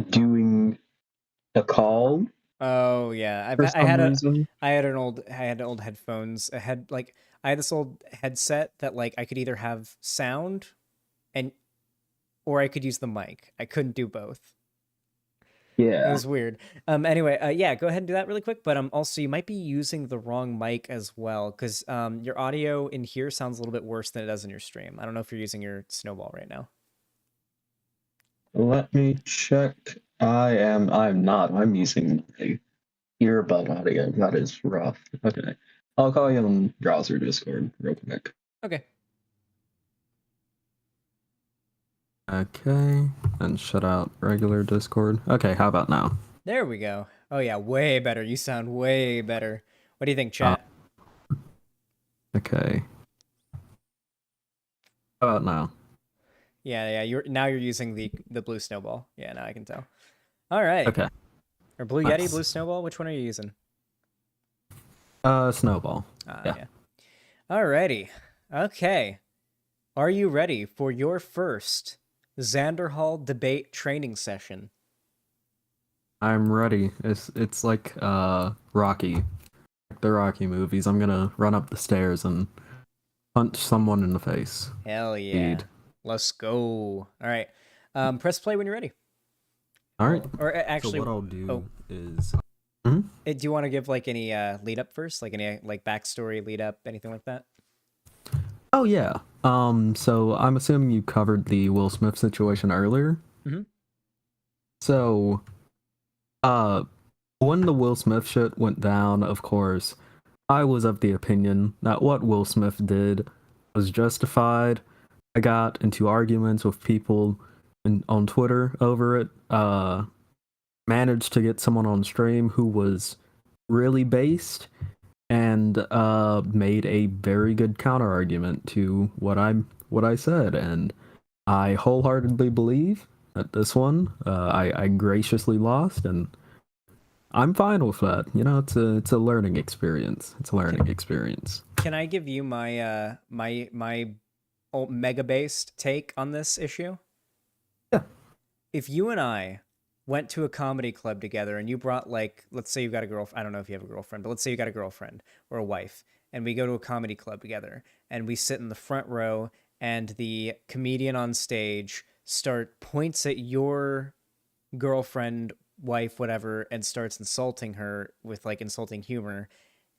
doing a call. Oh yeah, I had old headphones. I had this old headset that like I could either have sound or I could use the mic. I couldn't do both. Yeah. It was weird. Anyway, yeah, go ahead and do that really quick. But also, you might be using the wrong mic as well, because your audio in here sounds a little bit worse than it does in your stream. I don't know if you're using your Snowball right now. Let me check. I'm not. I'm using my earbud audio. That is rough. Okay. I'll call you on browser Discord real quick. Okay. Okay, and shut out regular Discord. Okay, how about now? There we go. Oh yeah, way better. You sound way better. What do you think, chat? Okay. How about now? Yeah. You're using the blue snowball. Yeah, now I can tell. All right. Okay. Or blue Yeti, blue snowball. Which one are you using? Snowball. Yeah. Alrighty. Okay. Are you ready for your first Xanderhal debate training session? I'm ready. It's like Rocky. The Rocky movies. I'm gonna run up the stairs and punch someone in the face. Hell yeah. Let's go. All right. Press play when you're ready. All right. Or actually, so what I'll do is do you want to give like any lead up first? Like any like backstory lead up, anything like that? Oh yeah. So I'm assuming you covered the Will Smith situation earlier. Mhm. So, when the Will Smith shit went down, of course, I was of the opinion that what Will Smith did was justified. I got into arguments with people on Twitter over it. Managed to get someone on stream who was really based and made a very good counter argument to what I said, and I wholeheartedly believe that this one I graciously lost, and I'm fine with that. You know, it's a learning experience. It's a learning experience. Can I give you my my mega based take on this issue? Yeah. If you and I went to a comedy club together and you brought, like, let's say you've got a girlfriend, I don't know if you have a girlfriend, but let's say you got a girlfriend or a wife, and we go to a comedy club together and we sit in the front row and the comedian on stage points at your girlfriend, wife, whatever, and starts insulting her with like insulting humor,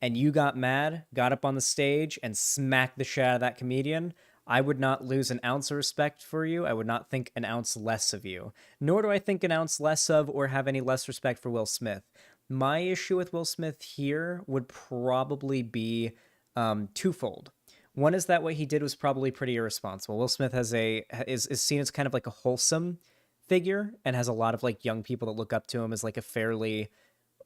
and you got mad, got up on the stage and smacked the shit out of that comedian, I would not lose an ounce of respect for you. I would not think an ounce less of you. Nor do I think an ounce less of or have any less respect for Will Smith. My issue with Will Smith here would probably be twofold. One is that what he did was probably pretty irresponsible. Will Smith is seen as kind of like a wholesome figure and has a lot of like young people that look up to him as like a fairly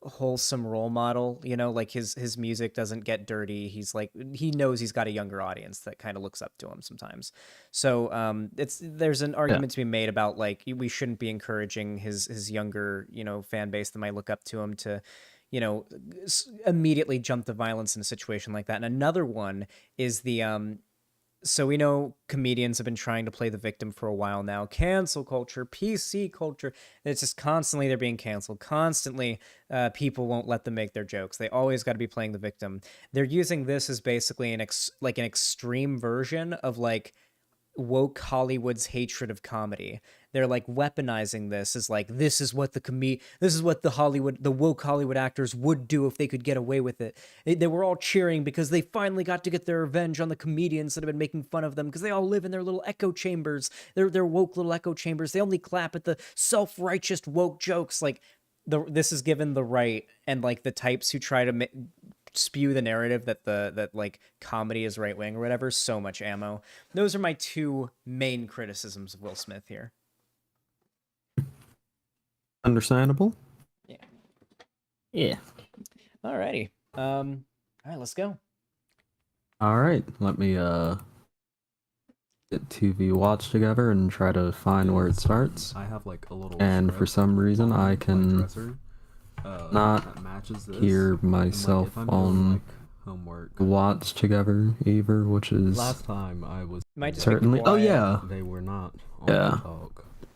wholesome role model, you know, like his music doesn't get dirty. He's like, he knows he's got a younger audience that kind of looks up to him sometimes. So there's an argument to be made about like we shouldn't be encouraging his younger, you know, fan base that might look up to him to, you know, immediately jump to violence in a situation like that. And another one is the so we know comedians have been trying to play the victim for a while now. Cancel culture, PC culture. It's just constantly they're being canceled. Constantly people won't let them make their jokes. They always got to be playing the victim. They're using this as basically an extreme version of like woke Hollywood's hatred of comedy. They're like weaponizing this as like this is what the woke Hollywood actors would do if they could get away with it. They were all cheering because they finally got to get their revenge on the comedians that have been making fun of them because they all live in their little echo chambers. Their woke little echo chambers. They only clap at the self-righteous woke jokes. Like this is given the right and like the types who try to spew the narrative that like comedy is right wing or whatever, so much ammo. Those are my two main criticisms of Will Smith here. Understandable. Yeah. Alrighty. All right, let's go. All right, let me get TV watch together and try to find where it starts. I have like a little. And for some reason, I can not hear myself on watch together either, which is last time I was certainly. Oh yeah, they were not. Yeah,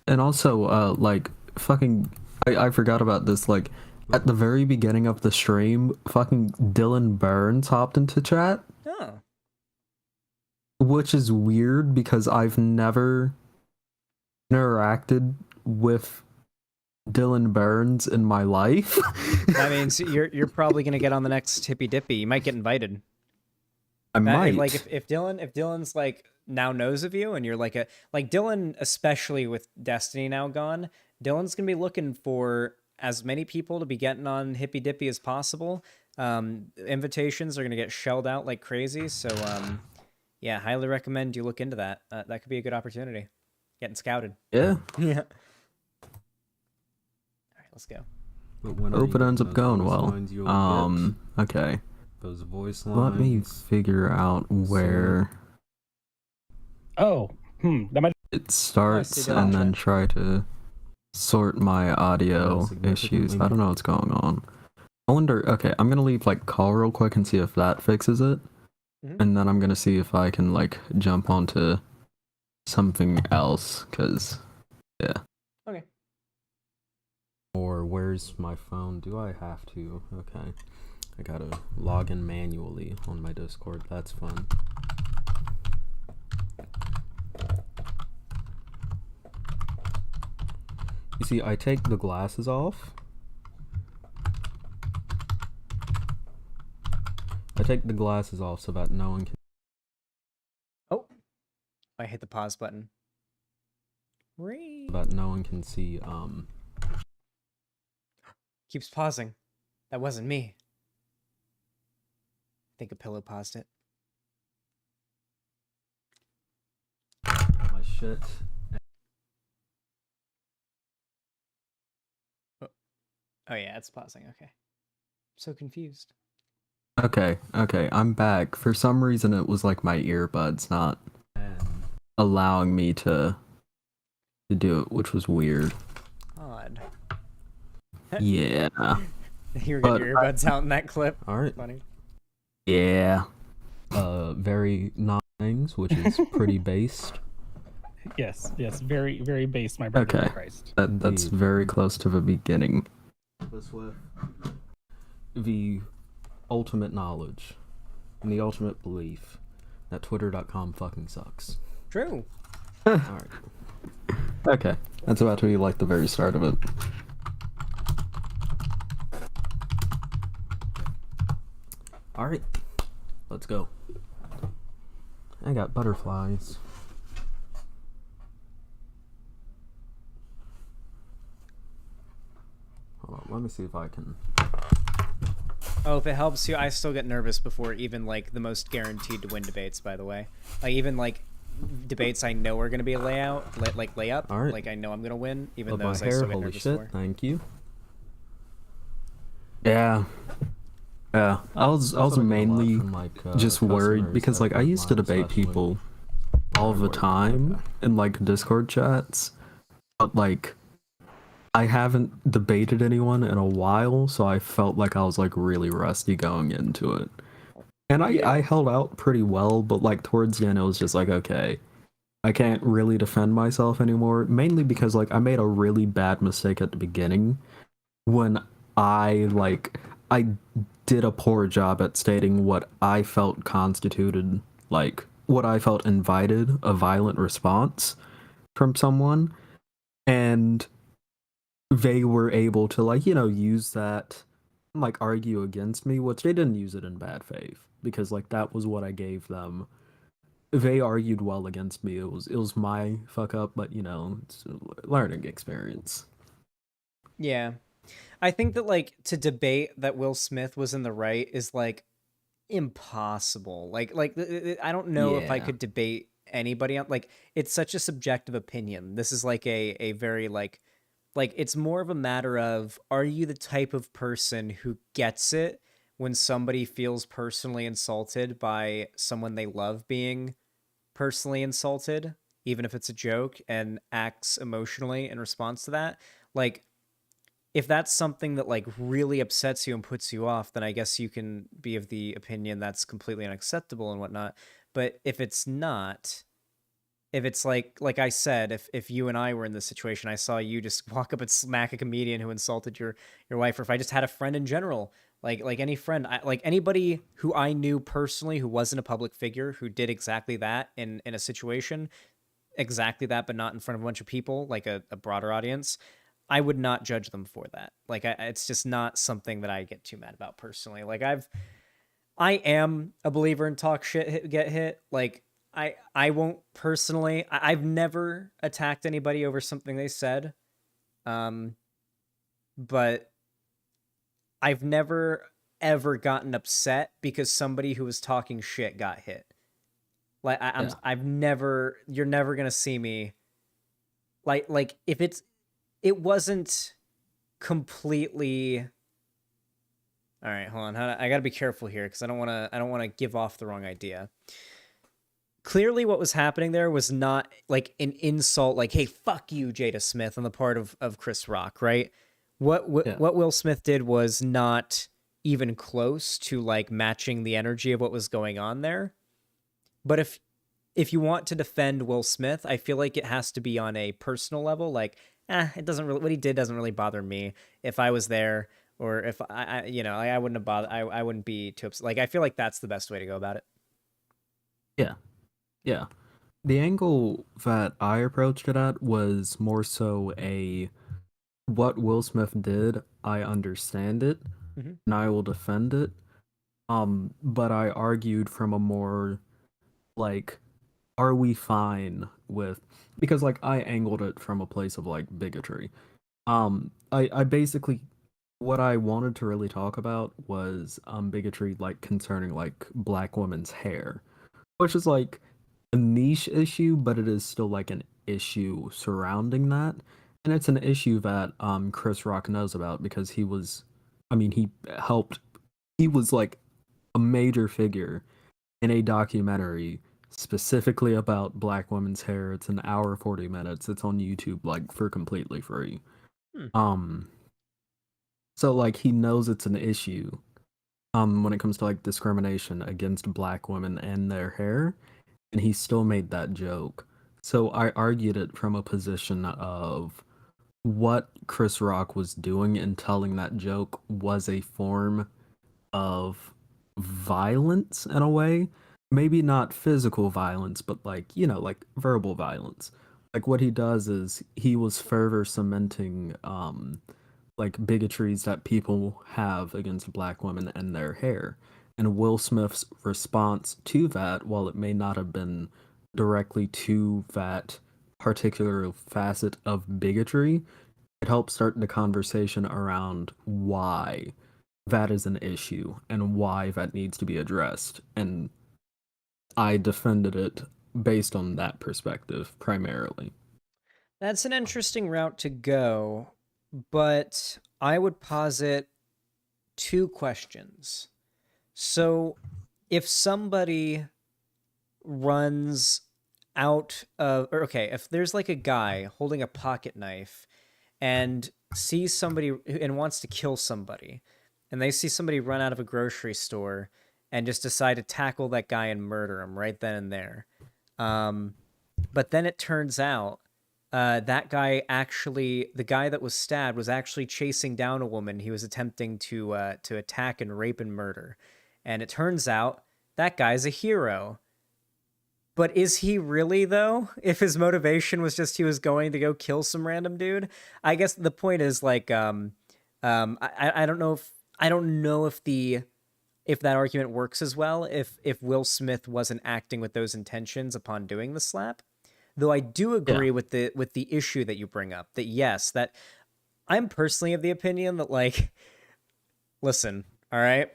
and also like fucking. I forgot about this. Like at the very beginning of the stream, fucking Dylan Burns hopped into chat. Oh. Which is weird because I've never interacted with Dylan Burns in my life. That means you're probably gonna get on the next Hippy Dippy. You might get invited. I might. Like if Dylan's like now knows of you and you're like Dylan, especially with Destiny now gone, Dylan's gonna be looking for as many people to be getting on Hippy Dippy as possible. Invitations are gonna get shelled out like crazy. So yeah, highly recommend you look into that. That could be a good opportunity. Getting scouted. Yeah. Yeah. Let's go. Hope it ends up going well. Okay. Those voice Let lines. me figure out where That might. it starts and then try to sort my audio issues. I don't know what's going on. I wonder. Okay, I'm gonna leave like call real quick and see if that fixes it, and then I'm gonna see if I can like jump onto something else. Cause yeah. Okay. Or where's my phone? Do I have to? Okay. I gotta log in manually on my Discord. That's fun. You see, I take the glasses off. I take the glasses off so that no one can I hit the pause button. Ring. But no one can see. Keeps pausing. That wasn't me. I think a pillow paused it. My shit. Oh yeah, it's pausing. Okay. I'm so confused. Okay, I'm back. For some reason, it was like my earbuds not allowing me to do it, which was weird. Odd. Yeah. You were getting your earbuds out in that clip. All right. Funny. Yeah. Very non-things, which is pretty based. Yes, very, very based, my brother in Okay. Christ. That's very close to the beginning. This way. The ultimate knowledge and the ultimate belief that Twitter.com fucking sucks. True. Alright. Okay. That's about to be like the very start of it. Alright. Let's go. I got butterflies. Hold on, let me see if I can. Oh, if it helps you, I still get nervous before even like the most guaranteed to win debates, by the way. Like even like debates I know are gonna be a layup. All right. Like I know I'm gonna win, even Love those my I hair, still get holy nervous shit, for. thank you. Yeah. Yeah. I was mainly just worried because like I used to debate people all the time in like Discord chats, but like I haven't debated anyone in a while, so I felt like I was like really rusty going into it. And I held out pretty well, but like towards the end it was just like, okay, I can't really defend myself anymore, mainly because like I made a really bad mistake at the beginning when I did a poor job at stating what I felt constituted, like what I felt invited a violent response from someone, and they were able to like, you know, use that, like argue against me, which they didn't use it in bad faith because like that was what I gave them. They argued well against me. It was my fuck up, but you know, it's a learning experience. Yeah. I think that like to debate that Will Smith was in the right is like impossible. Like I don't know if I Yeah. could debate anybody on like it's such a subjective opinion. This is like a very like it's more of a matter of, are you the type of person who gets it when somebody feels personally insulted by someone they love being personally insulted, even if it's a joke, and acts emotionally in response to that? Like, if that's something that like really upsets you and puts you off, then I guess you can be of the opinion that's completely unacceptable and whatnot. But if it's not, if it's like I said, if you and I were in this situation, I saw you just walk up and smack a comedian who insulted your wife, or if I just had a friend in general, like any friend, like anybody who I knew personally who wasn't a public figure who did exactly that in a situation, exactly that, but not in front of a bunch of people, like a broader audience, I would not judge them for that. Like it's just not something that I get too mad about personally. Like I am a believer in talk shit, get hit. Like I won't personally. I've never attacked anybody over something they said, but I've never ever gotten upset because somebody who was talking shit got hit. Like I've never. You're never gonna see me. Like if it wasn't completely. All right, hold on. I gotta be careful here because I don't want to give off the wrong idea. Clearly what was happening there was not like an insult, like, hey, fuck you, Jada Smith, on the part of Chris Rock, right? What Will Smith did was not even close to like matching the energy of what was going on there. But if you want to defend Will Smith, I feel like it has to be on a personal level. Like, it doesn't really, what he did doesn't really bother me. If I was there, or if I wouldn't have bothered, I wouldn't be too upset. Like, I feel like that's the best way to go about it. Yeah. The angle that I approached it at was more so what Will Smith did, I understand it, Mhm. and I will defend it. But I argued from a more like are we fine with, because like I angled it from a place of like bigotry. I basically, what I wanted to really talk about was bigotry like concerning like black women's hair, which is like a niche issue, but it is still like an issue surrounding that. And it's an issue that Chris Rock knows about because he was, I mean, he was like a major figure in a documentary specifically about black women's hair. It's an hour 40 minutes. It's on YouTube like for completely free. So like he knows it's an issue when it comes to like discrimination against black women and their hair, and he still made that joke. So I argued it from a position of what Chris Rock was doing and telling that joke was a form of violence in a way. Maybe not physical violence, but like, you know, like verbal violence. Like what he does is he was further cementing like bigotries that people have against black women and their hair. And Will Smith's response to that, while it may not have been directly to that particular facet of bigotry, it helped start the conversation around why that is an issue and why that needs to be addressed. And I defended it based on that perspective primarily. That's an interesting route to go, but I would posit two questions. So if somebody runs out of, or okay, if there's like a guy holding a pocket knife and sees somebody and wants to kill somebody, and they see somebody run out of a grocery store and just decide to tackle that guy and murder him right then and there. But then it turns out that guy actually, the guy that was stabbed was actually chasing down a woman he was attempting to attack and rape and murder. And it turns out that guy's a hero. But is he really, though? If his motivation was just he was going to go kill some random dude? I guess the point is like, I don't know if that argument works as well if Will Smith wasn't acting with those intentions upon doing the slap. Though I do agree with the issue that you bring up, that yes, that I'm personally of the opinion that like, listen, all right?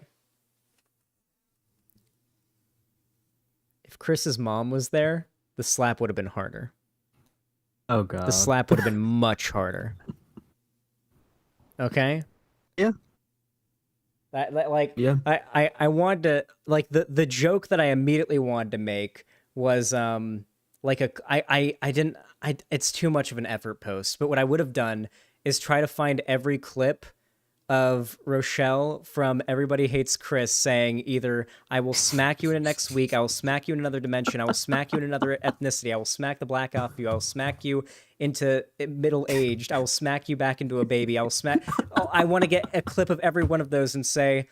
If Chris's mom was there, the slap would have been harder. Oh god. The slap would have been much harder. Okay? Yeah. I wanted to like the joke that I immediately wanted to make was it's too much of an effort post, but what I would have done is try to find every clip of Rochelle from Everybody Hates Chris saying either I will smack you in the next week, I will smack you in another dimension, I will smack you in another ethnicity, I will smack the black off you, I will smack you into middle-aged, I will smack you back into a baby, I will smack... I want to get a clip of every one of those and say,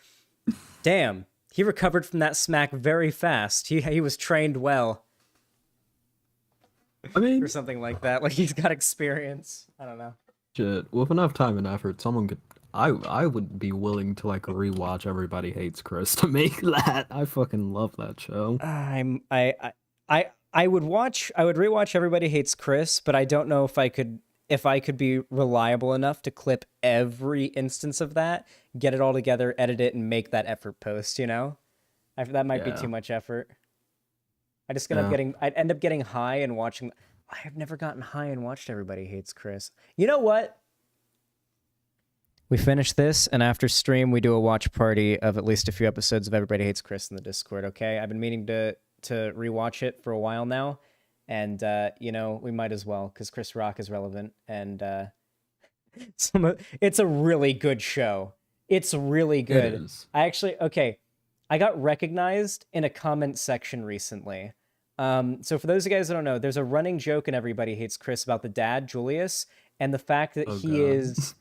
damn, he recovered from that smack very fast. He was trained well. I mean... Or something like that. Like, he's got experience. I don't know. Shit, with enough time and effort, someone could... I would be willing to like rewatch Everybody Hates Chris to make that. I fucking love that show. I would rewatch Everybody Hates Chris, but I don't know if I could be reliable enough to clip every instance of that, get it all together, edit it, and make that effort post, you know? That might be too much effort. I'd end up getting high and watching. I have never gotten high and watched Everybody Hates Chris. You know what? We finish this, and after stream, we do a watch party of at least a few episodes of Everybody Hates Chris in the Discord, okay? I've been meaning to rewatch it for a while now, and, you know, we might as well, because Chris Rock is relevant, and it's a really good show. It's really good. It is. I got recognized in a comment section recently. So for those of you guys that don't know, there's a running joke in Everybody Hates Chris about the dad, Julius, and the fact that he is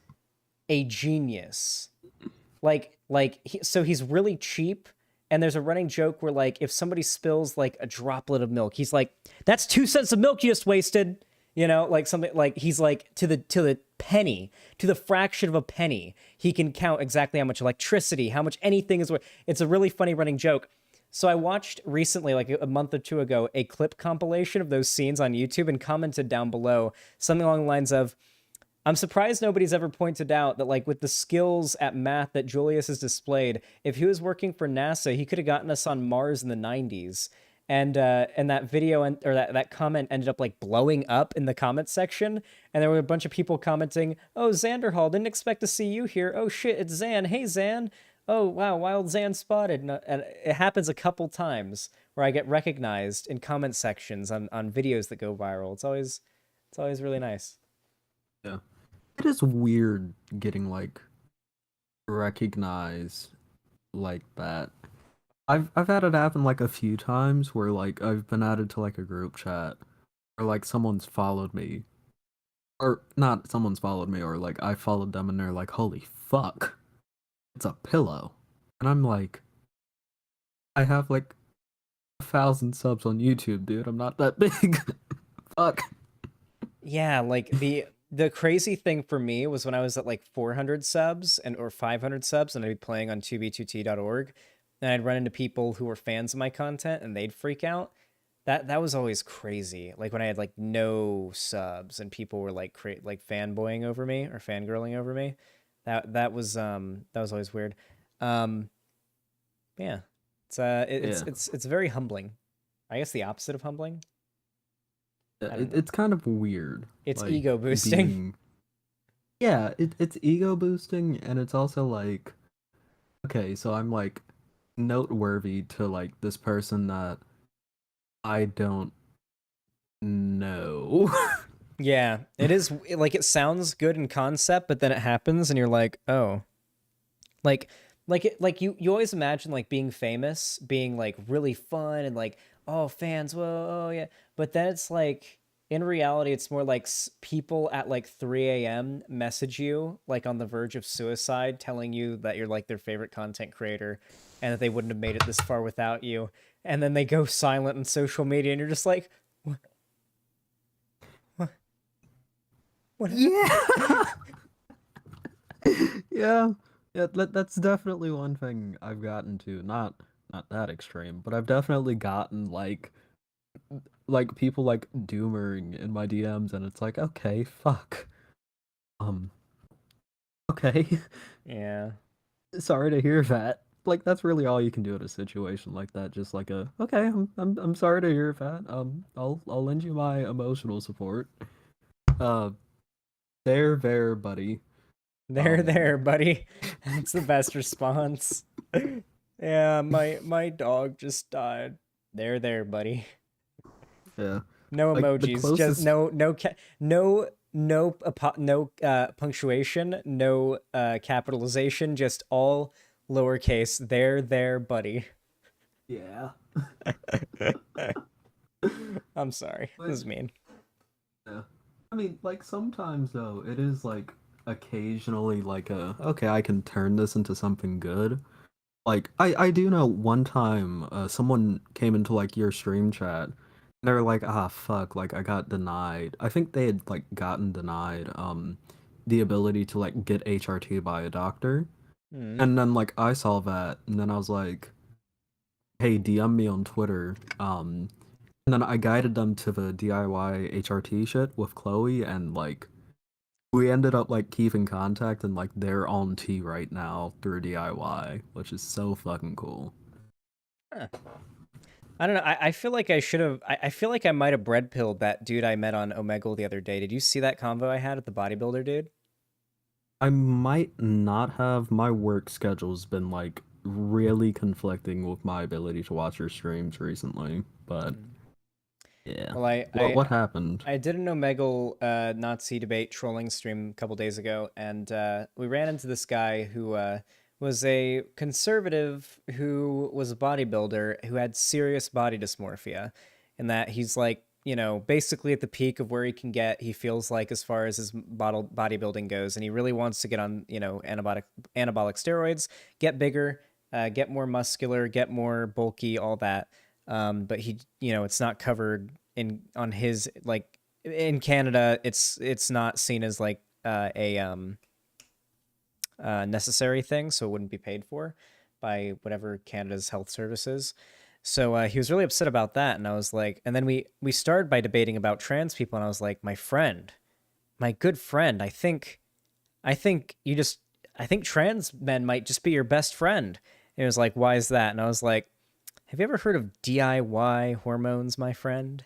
a genius. So he's really cheap, and there's a running joke where like if somebody spills like a droplet of milk, he's like, "That's 2 cents of milk you just wasted." You know, like something like he's like to the penny, to the fraction of a penny, he can count exactly how much electricity, how much anything is worth. It's a really funny running joke. So I watched recently, like a month or two ago, a clip compilation of those scenes on YouTube and commented down below something along the lines of, I'm surprised nobody's ever pointed out that, like, with the skills at math that Julius has displayed, if he was working for NASA, he could have gotten us on Mars in the 90s. And that video or that comment ended up like blowing up in the comment section, and there were a bunch of people commenting, "Oh, Xanderhal, didn't expect to see you here. Oh shit, it's Xan. Hey Xan. Oh wow, wild Xan spotted." And it happens a couple times where I get recognized in comment sections on videos that go viral. It's always really nice. Yeah. It is weird getting like recognized like that. I've had it happen like a few times where like I've been added to like a group chat or like someone's followed me. Or not someone's followed me, or like I followed them and they're like, holy fuck. It's a pillow. And I'm like, I have like 1,000 subs on YouTube, dude. I'm not that big. Fuck. Yeah, like the crazy thing for me was when I was at like 400 subs or 500 subs, and I'd be playing on 2b2t.org, and I'd run into people who were fans of my content and they'd freak out. That was always crazy. Like when I had like no subs and people were like fanboying over me or fangirling over me. That was always weird. Yeah. It's very humbling. I guess the opposite of humbling. It's kind of weird. It's like, ego boosting. It's ego boosting, and it's also like, okay, so I'm like noteworthy to like this person that I don't know. Yeah, it is like, it sounds good in concept, but then it happens and you're like, oh. Like you always imagine like being famous, being like really fun and like, oh, fans, whoa, oh yeah. But then it's like, in reality, it's more like people at like 3 a.m. message you like on the verge of suicide, telling you that you're like their favorite content creator and that they wouldn't have made it this far without you. And then they go silent on social media and you're just like, what? Yeah. Yeah, that's definitely one thing I've gotten to. Not that extreme, but I've definitely gotten like people like doomering in my DMs, and it's like, okay, fuck. Okay. Yeah. Sorry to hear that. Like that's really all you can do in a situation like that. Just like okay, I'm sorry to hear that. I'll lend you my emotional support. There, buddy. There, buddy. That's the best response. Yeah, my dog just died. There, buddy. Yeah. No like, emojis, closest... just no punctuation, no capitalization, just all lowercase. There, buddy. Yeah. I'm sorry. This is mean. Yeah. I mean, like sometimes though, it is like occasionally like okay, I can turn this into something good. Like I do know one time someone came into like your stream chat and they were like, ah fuck, like I got denied. I think they had like gotten denied the ability to like get HRT by a doctor. And then like I saw that and then I was like, hey, DM me on Twitter. And then I guided them to the DIY HRT shit with Chloe, and like we ended up like keeping contact, and like they're on T right now through DIY, which is so fucking cool. Huh. I don't know. I feel like I should have. I feel like I might have bread pilled that dude I met on Omegle the other day. Did you see that convo I had with the bodybuilder dude? I might not have. My work schedule's been like really conflicting with my ability to watch your streams recently, but yeah. Well, what happened? I did an Omegle Nazi debate trolling stream a couple days ago, and we ran into this guy who was a conservative who was a bodybuilder who had serious body dysmorphia, and that he's like, you know, basically at the peak of where he can get, he feels like, as far as his bodybuilding goes, and he really wants to get on, you know, anabolic steroids, get bigger, get more muscular, get more bulky, all that. But he, you know, it's not covered on his, like, in Canada, it's not seen as like a necessary thing, so it wouldn't be paid for by whatever Canada's health service is. So he was really upset about that, and I was like, and then we started by debating about trans people, and I was like, my friend, my good friend, I think trans men might just be your best friend. And it was like, why is that? And I was like, have you ever heard of DIY hormones, my friend?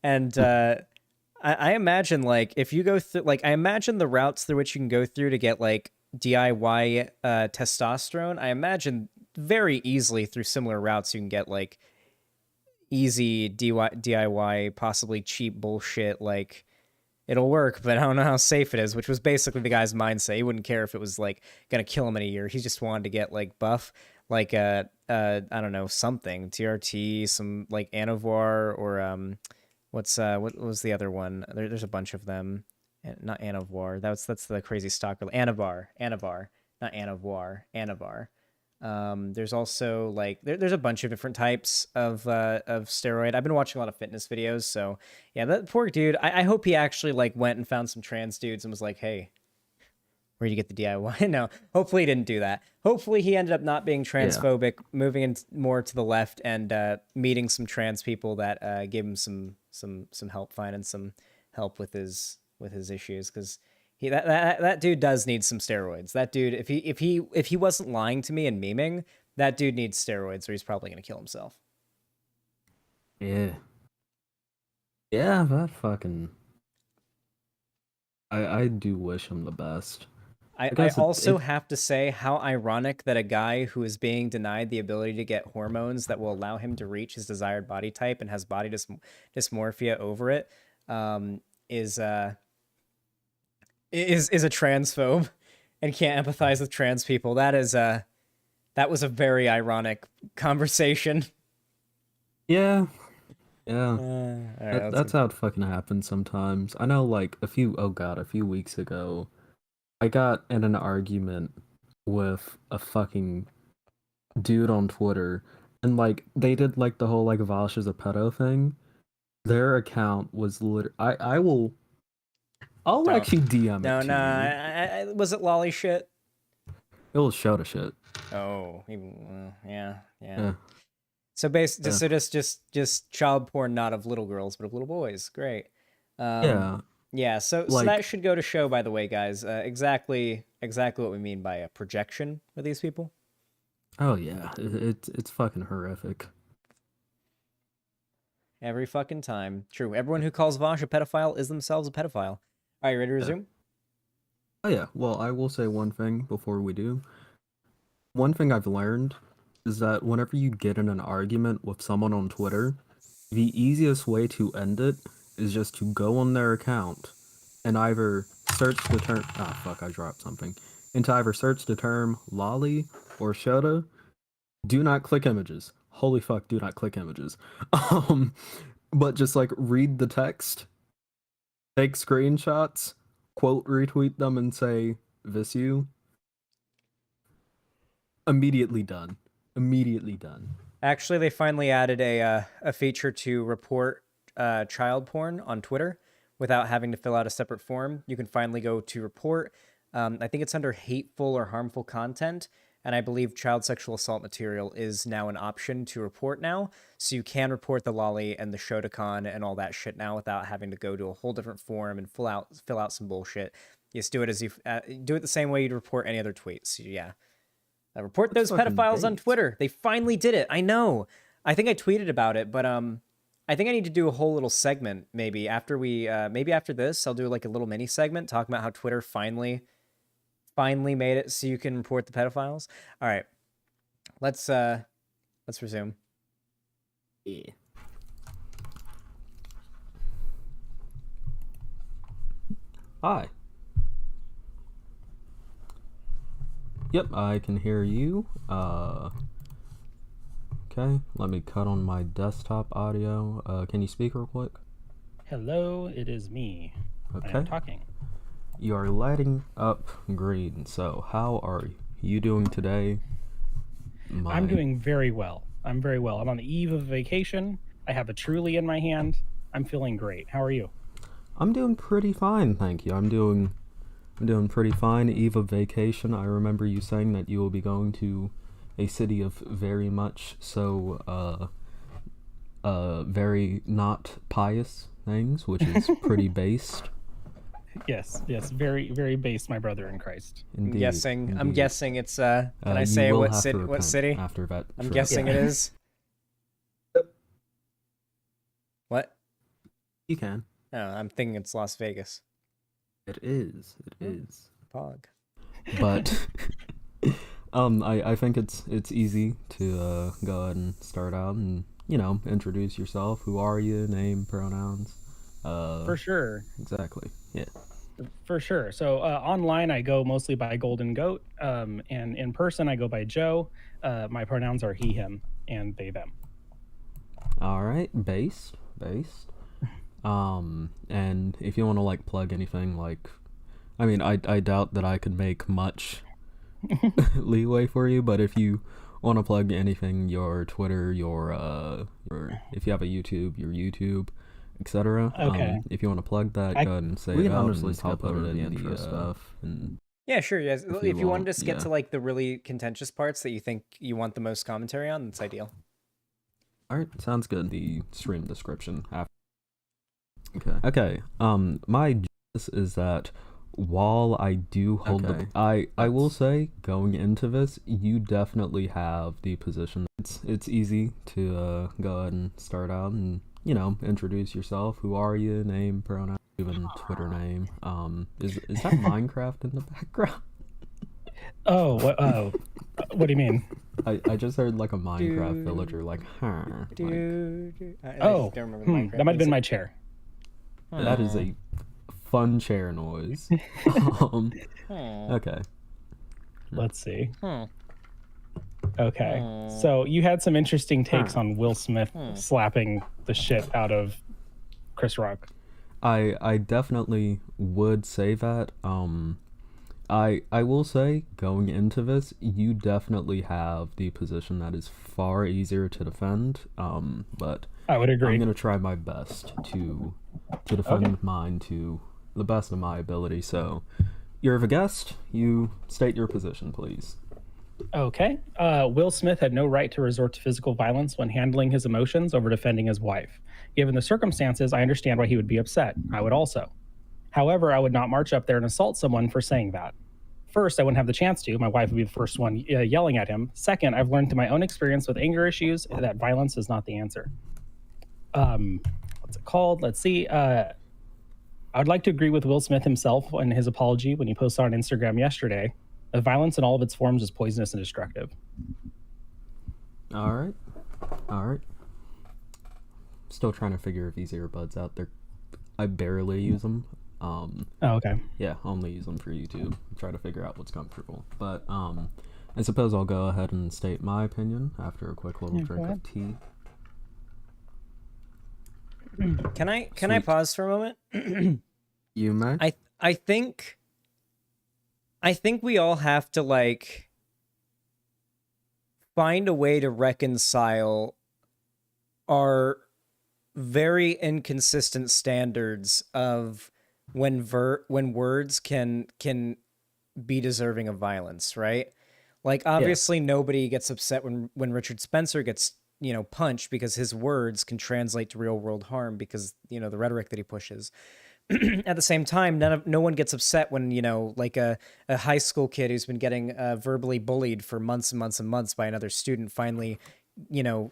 And I imagine, like, if you go through, like, I imagine the routes through which you can go through to get, like, DIY testosterone. I imagine very easily through similar routes you can get, like, easy DIY, possibly cheap bullshit, like, it'll work, but I don't know how safe it is, which was basically the guy's mindset. He wouldn't care if it was, like, gonna kill him in a year. He just wanted to get, like, buff, like, I don't know, something, TRT, some, like, Anavar, or, what was the other one? There's a bunch of them. Not Anavar. That's the crazy stalker. Anavar, not Anavar, Anavar. There's also, like, there's a bunch of different types of steroid. I've been watching a lot of fitness videos, so yeah, that poor dude. I hope he actually, like, went and found some trans dudes and was like, hey, where'd you get the DIY? No, hopefully he didn't do that. Hopefully he ended up not being transphobic, moving in more to the left, and meeting some trans people that gave him some help, finding some help with his issues, because that dude does need some steroids. That dude, if he wasn't lying to me and memeing, that dude needs steroids, or he's probably gonna kill himself. Yeah, that fucking. I do wish him the best. I also have to say how ironic that a guy who is being denied the ability to get hormones that will allow him to reach his desired body type and has body dysmorphia over it, is a transphobe and can't empathize with trans people. That was a very ironic conversation. Yeah. Right, That's how it fucking happens sometimes. I know, like, a few weeks ago, I got in an argument with a fucking dude on Twitter, and, like, they did, like, the whole, like, Vosh is a pedo thing. Their account was I'll actually DM it to you. Was it lolly shit? It was Shota shit. Oh, yeah. So just child porn, not of little girls, but of little boys. Great. Yeah. So that should go to show, by the way, guys, exactly what we mean by a projection with these people. Oh yeah, it's fucking horrific. Every fucking time. True. Everyone who calls Vosh a pedophile is themselves a pedophile. All right, ready to resume? Oh yeah. Well, I will say one thing before we do. One thing I've learned is that whenever you get in an argument with someone on Twitter, the easiest way to end it is just to go on their account and either search the term I dropped something. And to either search the term lolly or Shota. Do not click images. Holy fuck, do not click images. But just, like, read the text, take screenshots, quote retweet them, and say this you. Immediately done. Actually, they finally added a feature to report child porn on Twitter without having to fill out a separate form. You can finally go to report. I think it's under hateful or harmful content, and I believe child sexual assault material is now an option to report now. So you can report the lolly and the Shotokan and all that shit now without having to go to a whole different form and fill out some bullshit. You just do it do it the same way you'd report any other tweet. So yeah. Report those pedophiles on Twitter. They finally did it. I know. I think I tweeted about it, but I think I need to do a whole little segment maybe after after this. I'll do, like, a little mini segment talking about how Twitter finally made it so you can report the pedophiles. All right. Let's resume. Yeah. Hi. Yep, I can hear you. Okay, let me cut on my desktop audio. Can you speak real quick? Hello, it is me. Okay. I am talking. You are lighting up green. So, how are you doing today? I'm doing very well. I'm on the eve of vacation. I have a Truly in my hand. I'm feeling great. How are you? I'm doing pretty fine, thank you. I'm doing pretty fine. Eve of vacation. I remember you saying that you will be going to a city of very much so very not pious things, which is pretty based. Yes, very, very based, my brother in Christ. Indeed, I'm guessing it's can I you say will what have to city? What repent city? after that I'm trip. guessing it is. What? You can. Oh, I'm thinking it's Las Vegas. It is. It is. Pog. But I think it's easy to go ahead and start out and introduce yourself. Who are you? Name, pronouns. For sure. Exactly. Yeah. For sure. So online, I go mostly by Golden Goat, and in person, I go by Joe. My pronouns are he, him, and they, them. All right, based. And if you want to like plug anything, like, I mean, I doubt that I could make much leeway for you, but if you want to plug anything, your Twitter, your if you have a YouTube, your YouTube, etc. Okay. If you want to plug that, go ahead and say we it can out, honestly and I'll skip put over it the in intro the stuff. And Yeah, sure. Yes. If you wanted want, to get yeah. to like the really contentious parts that you think you want the most commentary on, that's ideal. All right, sounds good. The stream description after. Okay. My guess is that while I do hold I will say, going into this, you definitely have the position. It's easy to go ahead and start out and introduce yourself. Who are you? Name, pronoun, even Twitter name. Is that Minecraft in the background? Oh, what do you mean? I just heard like a Minecraft villager, like, huh. Oh, that might have been my chair. That is a fun chair noise. Okay. Let's see. Okay. So you had some interesting takes on Will Smith slapping the shit out of Chris Rock. I definitely would say that. I will say, going into this, you definitely have the position that is far easier to defend. But I would agree. I'm gonna try my best to defend mine to the best of my ability. So, you're the guest. You state your position, please. Okay. Will Smith had no right to resort to physical violence when handling his emotions over defending his wife. Given the circumstances, I understand why he would be upset. I would also. However, I would not march up there and assault someone for saying that. First, I wouldn't have the chance to. My wife would be the first one yelling at him. Second, I've learned through my own experience with anger issues that violence is not the answer. What's it called? Let's see. I would like to agree with Will Smith himself in his apology when he posted on Instagram yesterday. Violence in all of its forms is poisonous and destructive. All right. Still trying to figure these earbuds out. I barely use them. Oh, okay. Yeah, only use them for YouTube. Try to figure out what's comfortable. But I suppose I'll go ahead and state my opinion after a quick little drink of tea. Can I pause for a moment? You may. I think we all have to like find a way to reconcile our very inconsistent standards of when words can be deserving of violence, right? Like obviously nobody gets upset when Richard Spencer gets punched because his words can translate to real world harm because the rhetoric that he pushes. At the same time, no one gets upset when like a high school kid who's been getting verbally bullied for months and months and months by another student finally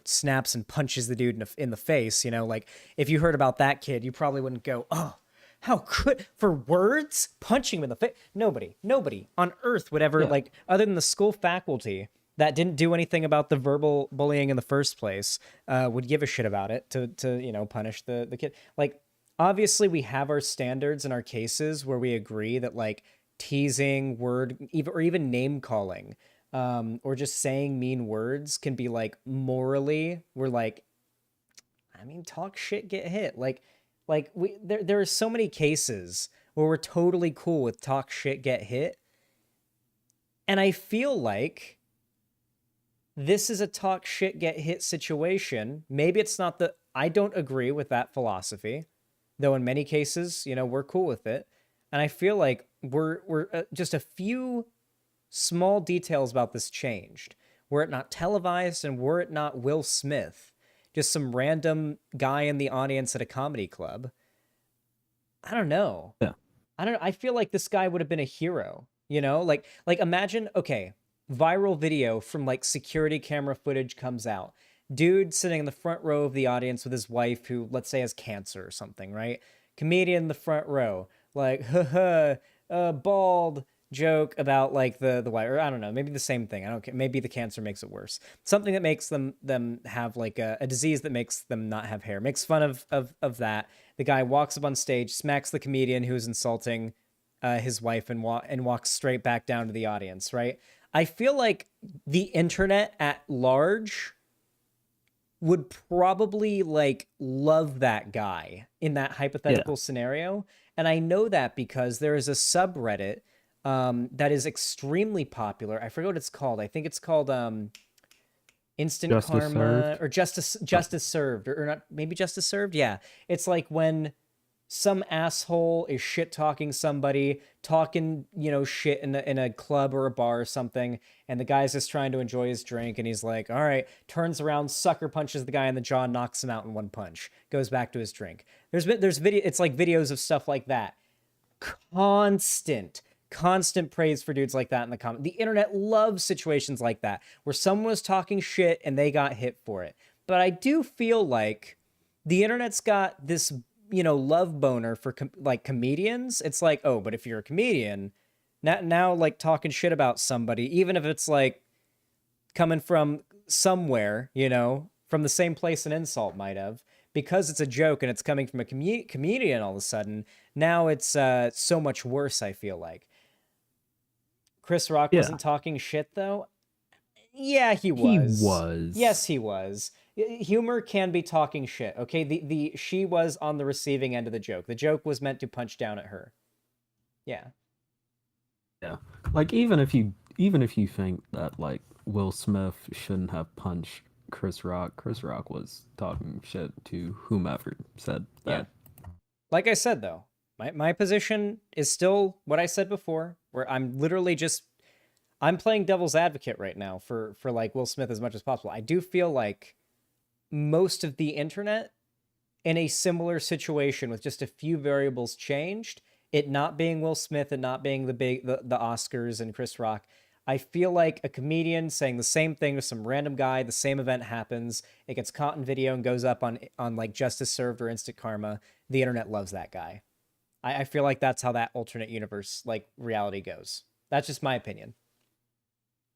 snaps and punches the dude in the face. Like if you heard about that kid, you probably wouldn't go, oh, how could, for words, punching him in the face. Nobody on earth would ever like, other than the school faculty that didn't do anything about the verbal bullying in the first place, would give a shit about it to punish the kid. Like, obviously we have our standards in our cases where we agree that like teasing, or even name calling, or just saying mean words can be like morally, we're like, I mean, talk shit, get hit. There are so many cases where we're totally cool with talk shit, get hit. And I feel like this is a talk shit, get hit situation. Maybe it's not I don't agree with that philosophy, though in many cases, we're cool with it. And I feel like we're just a few small details about this changed. were it not televised and were it not Will Smith, just some random guy in the audience at a comedy club, I don't know. Yeah. I feel like this guy would have been a hero, you know? Like imagine, okay, viral video from like security camera footage comes out. Dude sitting in the front row of the audience with his wife who, let's say, has cancer or something, right? Comedian in the front row, like, bald joke about like the wife, or I don't know, maybe the same thing. I don't care. Maybe the cancer makes it worse. Something that makes them have like a disease that makes them not have hair. Makes fun of that. The guy walks up on stage, smacks the comedian who's insulting his wife, and walks straight back down to the audience, right? I feel like the internet at large would probably like love that guy in that hypothetical scenario. And I know that because there is a subreddit that is extremely popular. I forget what it's called. I think it's called Instant Justice Karma Served? or Justice Served, or not, maybe Justice Served. Yeah. It's like when some asshole is shit talking somebody, talking, you know, shit in a club or a bar or something, and the guy's just trying to enjoy his drink, and he's like, all right, turns around, sucker punches the guy in the jaw, knocks him out in one punch, goes back to his drink. There's video, it's like videos of stuff like that. Constant praise for dudes like that in the comment. The internet loves situations like that, where someone was talking shit and they got hit for it. But I do feel like the internet's got this, you know, love boner for like comedians. It's like, oh, but if you're a comedian, now like talking shit about somebody, even if it's like coming from somewhere, you know, from the same place an insult might have, because it's a joke and it's coming from a comedian all of a sudden, now it's so much worse, I feel like. Chris Rock wasn't talking shit, though? Yeah, he was. He was. Yes, he was. Humor can be talking shit, okay? She was on the receiving end of the joke. The joke was meant to punch down at her. Yeah. Yeah. Like, even if you think that, like, Will Smith shouldn't have punched Chris Rock was talking shit to whomever said that. Yeah. Like I said, though, my position is still what I said before, where I'm literally I'm playing devil's advocate right now for like Will Smith as much as possible. I do feel like most of the internet in a similar situation with just a few variables changed, it not being Will Smith and not being the Oscars and Chris Rock, I feel like a comedian saying the same thing to some random guy, the same event happens, it gets caught in video and goes up on like Justice Served or Instant Karma, the internet loves that guy. I feel like that's how that alternate universe, like, reality goes. That's just my opinion.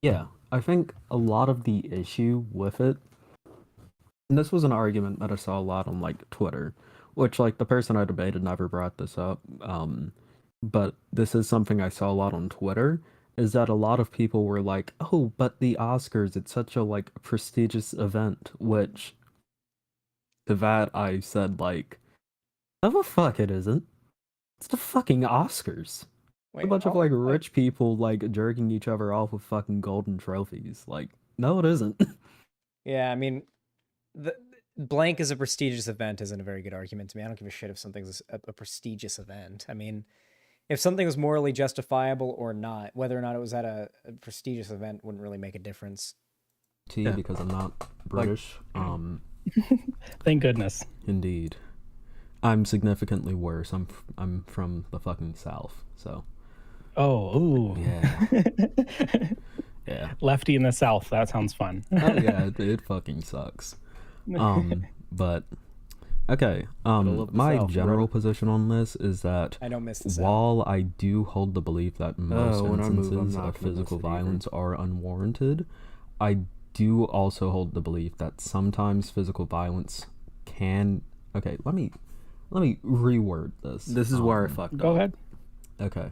Yeah, I think a lot of the issue with it, and this was an argument that I saw a lot on, like, Twitter, which, like, the person I debated never brought this up, but this is something I saw a lot on Twitter, is that a lot of people were like, oh, but the Oscars, it's such a, like, prestigious event, which, to that I said, like, no the fuck it isn't. It's the fucking Oscars. Wait, a bunch of, like, rich people, like, jerking each other off with fucking golden trophies. Like, no, it isn't. Yeah, I mean, the blank is a prestigious event isn't a very good argument to me. I don't give a shit if something's a prestigious event. I mean, if something was morally justifiable or not, whether or not it was at a prestigious event wouldn't really make a difference. Because I'm not British. Thank goodness. Indeed. I'm significantly worse. I'm from the fucking South, so. Oh, ooh. Yeah. Yeah. Lefty in the South. That sounds fun. Oh yeah, it fucking sucks. But okay. My general position on this is that I don't miss the while I do hold the belief that most instances of physical violence are unwarranted, I do also hold the belief that sometimes physical violence can. Okay, let me reword this. This is where I fucked up. Go ahead. Okay.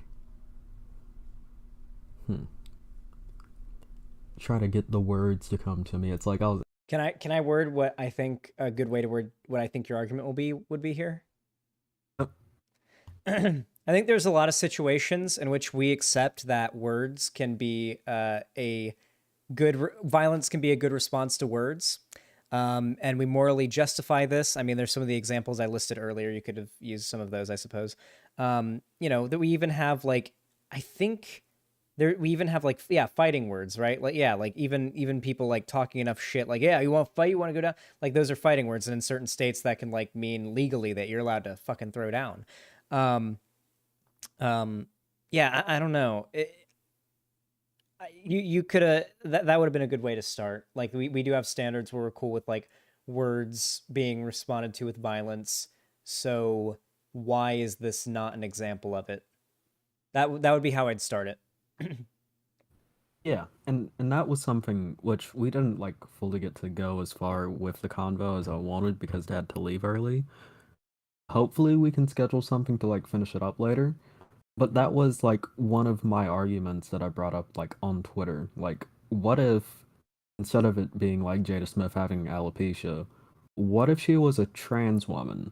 Try to get the words to come to me. It's like I was. Can I word what I think a good way to word what I think your argument would be here? I think there's a lot of situations in which we accept that words can be violence can be a good response to words. And we morally justify this. I mean, there's some of the examples I listed earlier. You could have used some of those, I suppose. You know, that we even have, like, I think we even have like fighting words, right? Like like even people like talking enough shit like you want to fight, you want to go down, like those are fighting words, and in certain states that can like mean legally that you're allowed to fucking throw down. I don't know. You could have that would have been a good way to start. Like we do have standards where we're cool with like words being responded to with violence. So why is this not an example of it? That would be how I'd start it. Yeah, and that was something which we didn't like fully get to go as far with the convo as I wanted because Dad had to leave early. Hopefully we can schedule something to like finish it up later. But that was like one of my arguments that I brought up like on Twitter. Like, what if instead of it being like Jada Smith having alopecia, what if she was a trans woman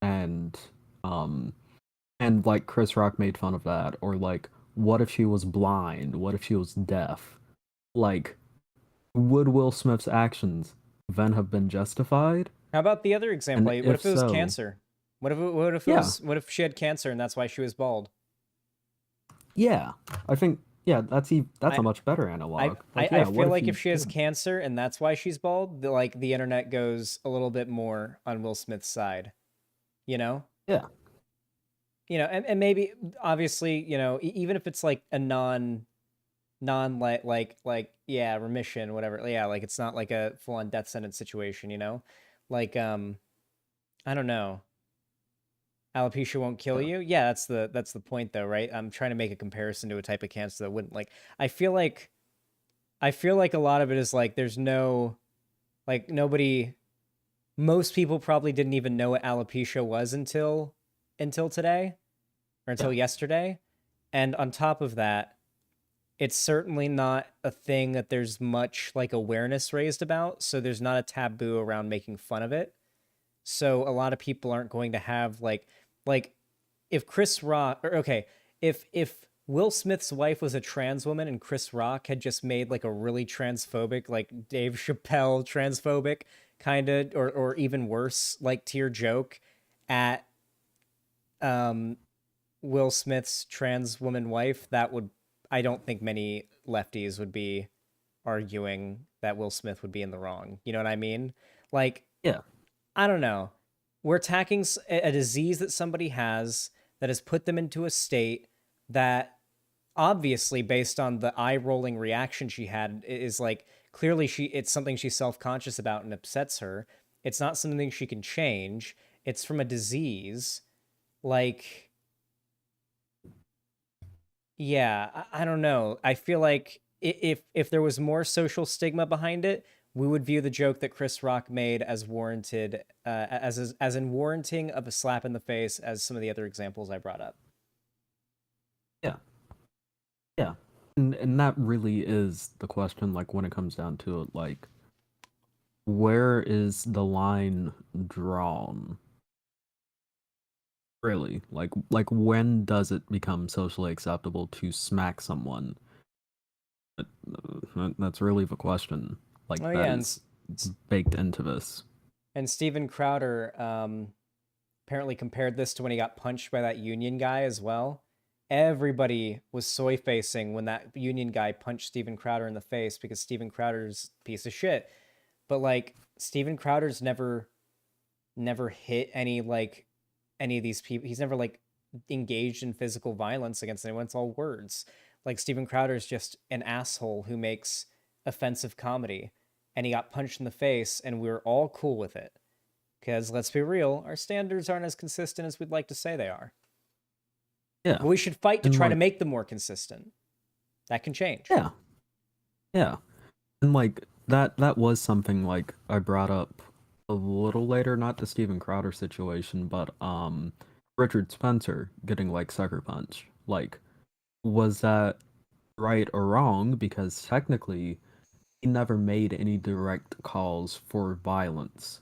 and like Chris Rock made fun of that, or like what if she was blind? What if she was deaf? Like, would Will Smith's actions then have been justified? How about the other example? And What if it was so, cancer? What if Yeah. what if she had cancer and that's why she was bald? Yeah, I think that's a much better analog. I yeah, feel what like you if she has did- cancer and that's why she's bald, the internet goes a little bit more on Will Smith's side. You know? Yeah. You know, and maybe obviously, you know, even if it's like a non remission, whatever. Yeah, like it's not like a full on death sentence situation, you know? Like I don't know. Alopecia won't kill you. Yeah, that's the point though, right? I'm trying to make a comparison to a type of cancer that wouldn't like I feel like a lot of it is like there's no like most people probably didn't even know what alopecia was until today or until yesterday. And on top of that, it's certainly not a thing that there's much like awareness raised about, so there's not a taboo around making fun of it. So a lot of people aren't going to have like if Chris Rock or okay, if Will Smith's wife was a trans woman and Chris Rock had just made like a really transphobic, like Dave Chappelle transphobic kind of or even worse like tier joke at Will Smith's trans woman wife, that would I don't think many lefties would be arguing that Will Smith would be in the wrong. You know what I mean? Like Yeah. I don't know. We're attacking a disease that somebody has that has put them into a state that obviously based on the eye-rolling reaction she had is like clearly it's something she's self-conscious about and upsets her. It's not something she can change. It's from a disease. Like yeah, I don't know. I feel like if there was more social stigma behind it, we would view the joke that Chris Rock made as warranted, as in warranting of a slap in the face, as some of the other examples I brought up. Yeah. Yeah. And that really is the question, like, when it comes down to it, like, where is the line drawn? Really? Like when does it become socially acceptable to smack someone? That's really the question. Like, Oh, that yeah, and is baked into this. And Steven Crowder apparently compared this to when he got punched by that union guy as well. Everybody was soy facing when that union guy punched Steven Crowder in the face because Steven Crowder's a piece of shit. But like Steven Crowder's never hit any of these people. He's never like engaged in physical violence against anyone. It's all words. Like Steven Crowder's just an asshole who makes offensive comedy, and he got punched in the face, and we were all cool with it. Because let's be real, our standards aren't as consistent as we'd like to say they are. Yeah. But we should fight to And, try to like- make them more consistent. That can change. Yeah. Yeah. And like that was something like I brought up a little later, not the Steven Crowder situation, but Richard Spencer getting like sucker punch. Like, was that right or wrong? Because technically he never made any direct calls for violence,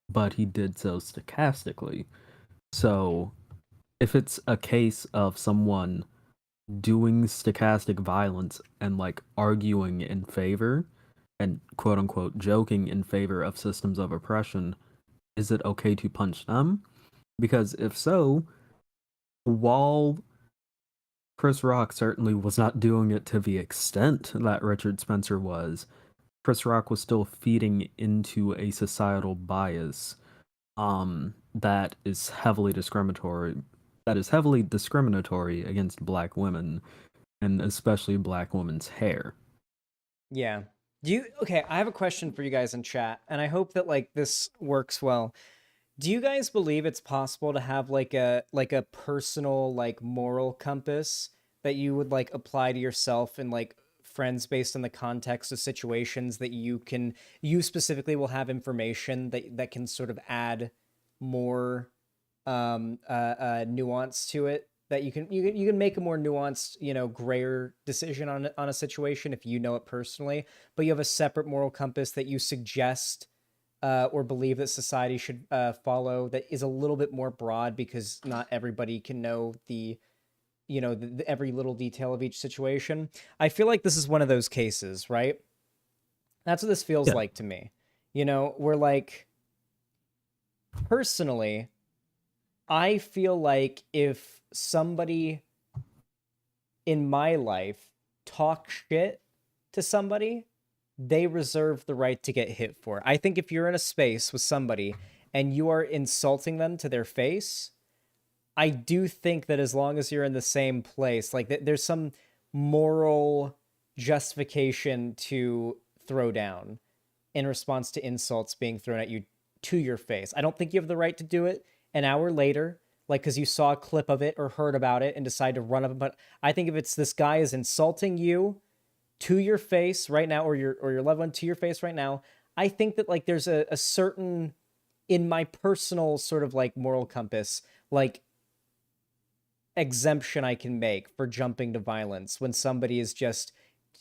but he did so stochastically. So if it's a case of someone doing stochastic violence and like arguing in favor and quote unquote joking in favor of systems of oppression, is it okay to punch them? Because if so, while Chris Rock certainly was not doing it to the extent that Richard Spencer was. Chris Rock was still feeding into a societal bias that is heavily discriminatory against black women, and especially black women's hair. Yeah. Okay, I have a question for you guys in chat, and I hope that like this works well. Do you guys believe it's possible to have like a personal like moral compass that you would like apply to yourself and like friends based on the context of situations that you specifically will have information that can sort of add more nuance to it, that you can make a more nuanced, grayer decision on a situation if you know it personally, but you have a separate moral compass that you suggest or believe that society should follow, that is a little bit more broad because not everybody can know the every little detail of each situation. I feel like this is one of those cases, right? That's what this feels like to me. We're like, personally, I feel like if somebody in my life talks shit to somebody, they reserve the right to get hit for. I think if you're in a space with somebody and you are insulting them to their face, I do think that as long as you're in the same place, like there's some moral justification to throw down in response to insults being thrown at you to your face. I don't think you have the right to do it an hour later, like because you saw a clip of it or heard about it and decide to run up. But I think if it's this guy is insulting you to your face right now, or your loved one to your face right now, I think that like there's a certain, in my personal sort of like moral compass, like exemption I can make for jumping to violence when somebody is just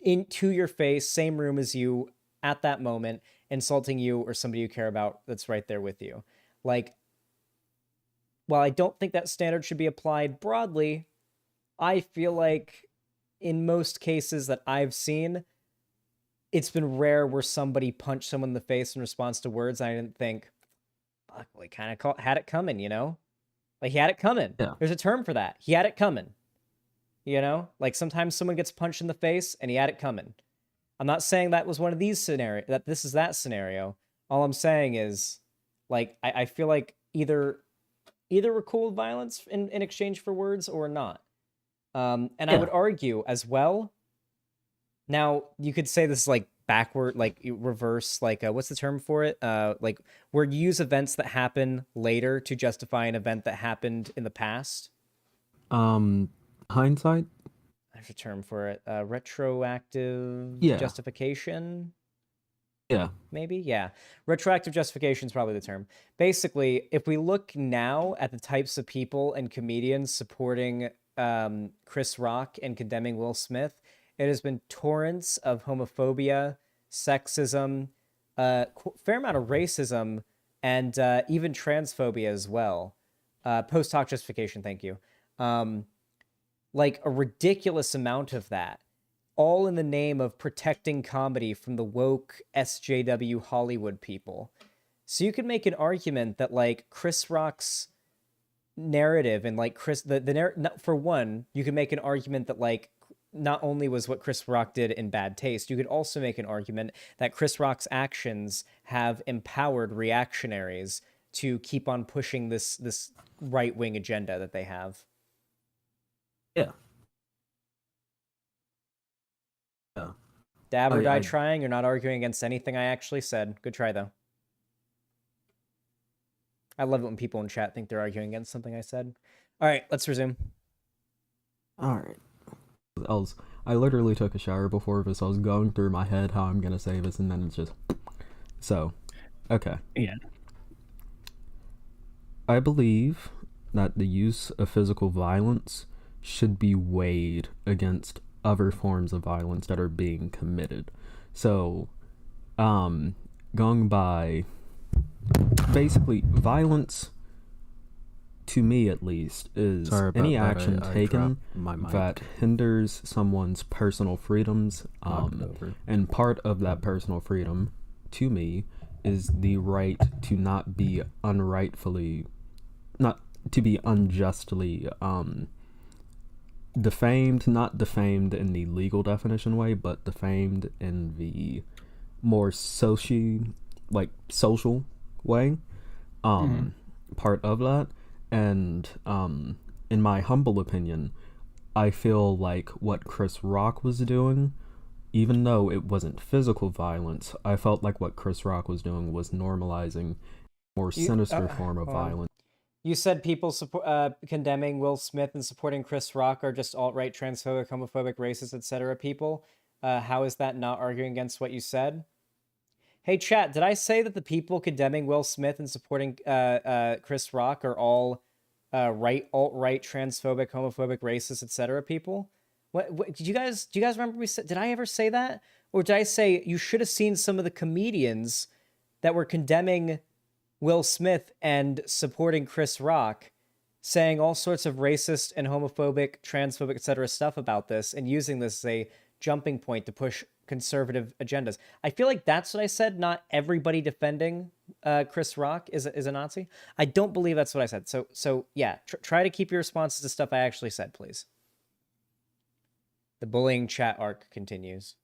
into your face, same room as you at that moment, insulting you or somebody you care about that's right there with you. Like, while I don't think that standard should be applied broadly, I feel like in most cases that I've seen, it's been rare where somebody punched someone in the face in response to words. And I didn't think, fuck, well, he kind of had it coming, Like, he had it coming. Yeah. There's a term for that. He had it coming. Like sometimes someone gets punched in the face and he had it coming. I'm not saying that was one of these scenarios, that this is that scenario. All I'm saying is, like, I feel like either we're cool with violence in exchange for words or not. And I would argue as well. Now, you could say this is like backward, like reverse, like what's the term for it? Like where you use events that happen later to justify an event that happened in the past. Hindsight? There's a term for it. Retroactive justification. Yeah. Maybe? Yeah. Retroactive justification is probably the term. Basically, if we look now at the types of people and comedians supporting Chris Rock and condemning Will Smith, it has been torrents of homophobia, sexism, fair amount of racism, and even transphobia as well. Post hoc justification, thank you. Like a ridiculous amount of that, all in the name of protecting comedy from the woke SJW Hollywood people. So you could make an argument that like Chris Rock's narrative and like for one, you could make an argument that like not only was what Chris Rock did in bad taste, you could also make an argument that Chris Rock's actions have empowered reactionaries to keep on pushing this right-wing agenda that they have. Yeah. Dab or die trying. You're not arguing against anything I actually said. Good try, though. I love it when people in chat think they're arguing against something I said. All right, let's resume. All right. I literally took a shower before this. I was going through my head how I'm going to say this, and then it's just... So, okay. Yeah. I believe that the use of physical violence should be weighed against other forms of violence that are being committed. So, going by... Basically, violence, to me at least, is any action taken that hinders someone's personal freedoms. And part of that personal freedom, to me, is the right to not be unjustly defamed, not defamed in the legal definition way, but defamed in the more social way, part of that. And in my humble opinion, I feel like what Chris Rock was doing, even though it wasn't physical violence, I felt like what Chris Rock was doing was normalizing a more sinister form of violence. You said people condemning Will Smith and supporting Chris Rock are just alt-right, transphobic, homophobic, racist, etc. people. How is that not arguing against what you said? Hey, chat, did I say that the people condemning Will Smith and supporting Chris Rock are all alt-right, transphobic, homophobic, racist, etc. people? What do you guys remember we said? Did I ever say that? Or did I say you should have seen some of the comedians that were condemning Will Smith and supporting Chris Rock saying all sorts of racist and homophobic, transphobic, etc. stuff about this and using this as a jumping point to push conservative agendas? I feel like that's what I said. Not everybody defending Chris Rock is a Nazi. I don't believe that's what I said. So yeah, try to keep your responses to stuff I actually said, please. The bullying chat arc continues.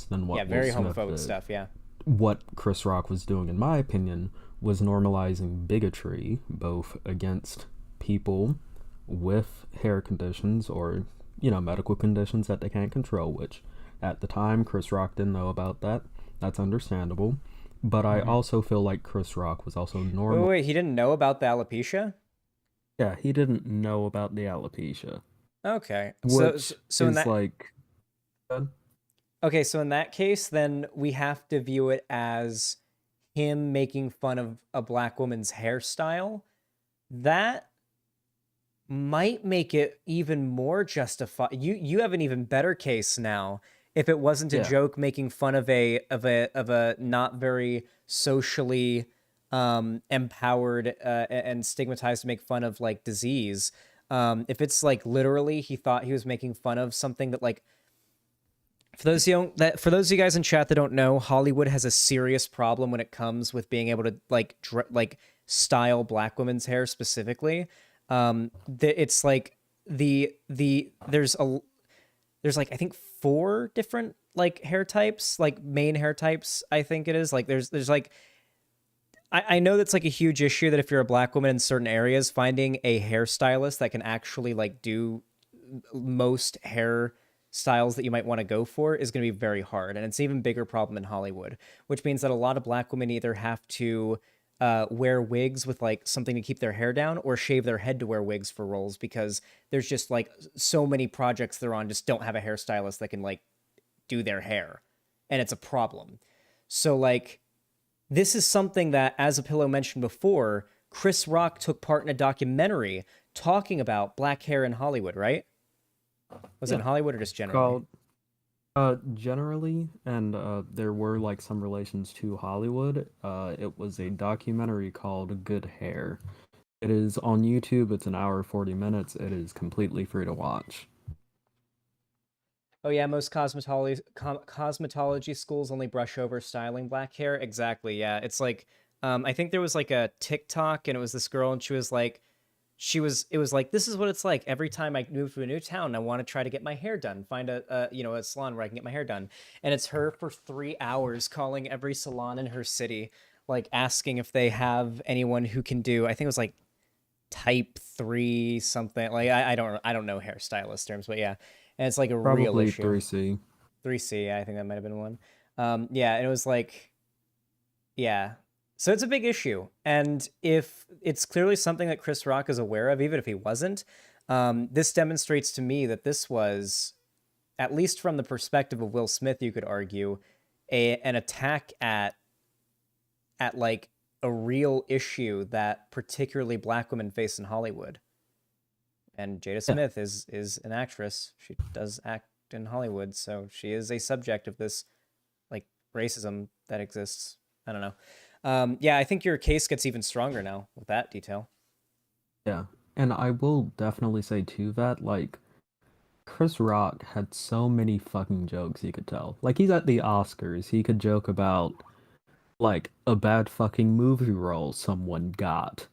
Than what very Will Smith homophobic did. stuff, yeah. What Chris Rock was doing, in my opinion, was normalizing bigotry, both against people with hair conditions or, medical conditions that they can't control, which at the time Chris Rock didn't know about that. That's understandable. But I also feel like Chris Rock was also normal. Wait, he didn't know about the alopecia? Yeah, he didn't know about the alopecia. Okay. Which so in is that like... Okay, so in that case, then we have to view it as him making fun of a black woman's hairstyle. That might make it even more justified. You have an even better case now. If it wasn't a joke making fun of a not very socially empowered and stigmatized to make fun of like disease. If it's like literally he thought he was making fun of something that like. For those of you guys in chat that don't know, Hollywood has a serious problem when it comes with being able to like style black women's hair specifically. It's like there's like I think 4 different like hair types, like main hair types. I think it is like there's like I know that's like a huge issue that if you're a black woman in certain areas, finding a hairstylist that can actually like do most hair styles that you might want to go for is going to be very hard. And it's an even bigger problem in Hollywood, which means that a lot of black women either have to wear wigs with like something to keep their hair down or shave their head to wear wigs for roles because there's just like so many projects they're on just don't have a hairstylist that can like do their hair. And it's a problem. So like this is something that, as a pillow mentioned before, Chris Rock took part in a documentary talking about black hair in Hollywood, right? Was it in Hollywood or just generally? Generally, and there were like some relations to Hollywood. It was a documentary called Good Hair. It is on YouTube. It's an hour 40 minutes. It is completely free to watch. Oh yeah, most cosmetology schools only brush over styling black hair. Exactly, yeah. It's like, I think there was like a TikTok and it was this girl and she was like, it was like, this is what it's like every time I move to a new town. I want to try to get my hair done, find a salon where I can get my hair done. And it's her for 3 hours calling every salon in her city, like asking if they have anyone who can do, I think it was like type 3 something. Like I don't know hairstylist terms, but yeah. And it's like a real issue. 3C. 3C, yeah, I think that might have been one. Yeah, and it was like, yeah. So it's a big issue. And if it's clearly something that Chris Rock is aware of, even if he wasn't, this demonstrates to me that this was, at least from the perspective of Will Smith, you could argue, an attack at like a real issue that particularly black women face in Hollywood. And Jada Smith is an actress. She does act in Hollywood, so she is a subject of this like racism that exists. I don't know. Yeah, I think your case gets even stronger now with that detail. Yeah, and I will definitely say too that, like, Chris Rock had so many fucking jokes he could tell. Like, he's at the Oscars, he could joke about, like, a bad fucking movie role someone got.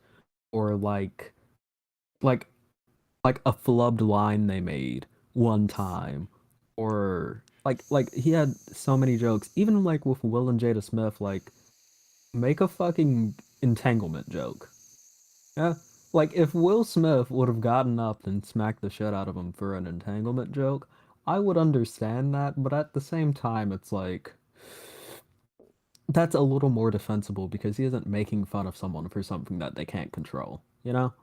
Or, like, like a flubbed line they made one time, or like he had so many jokes, even like with Will and Jada Smith, like make a fucking entanglement joke. Yeah. Like if Will Smith would have gotten up and smacked the shit out of him for an entanglement joke, I would understand that, but at the same time it's like that's a little more defensible because he isn't making fun of someone for something that they can't control, you know?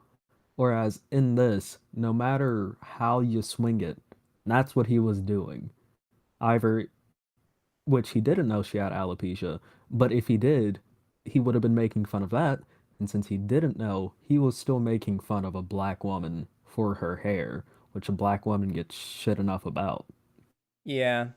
Whereas in this, no matter how you swing it, that's what he was doing. Either, which he didn't know she had alopecia, but if he did, he would have been making fun of that. And since he didn't know, he was still making fun of a black woman for her hair, which a black woman gets shit enough about. Yeah.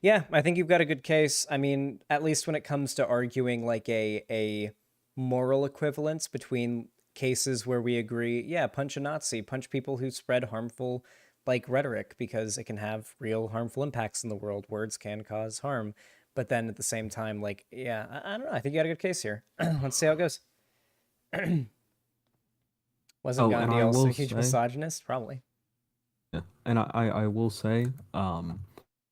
Yeah, I think you've got a good case. I mean, at least when it comes to arguing like a moral equivalence between cases where we agree, yeah, punch a Nazi, punch people who spread harmful like rhetoric because it can have real harmful impacts in the world. Words can cause harm. But then at the same time, like, yeah, I don't know. I think you got a good case here. Let's see how it goes. Wasn't Oh, and Gandhi I also a will huge say, misogynist? Probably. yeah, and I will say, I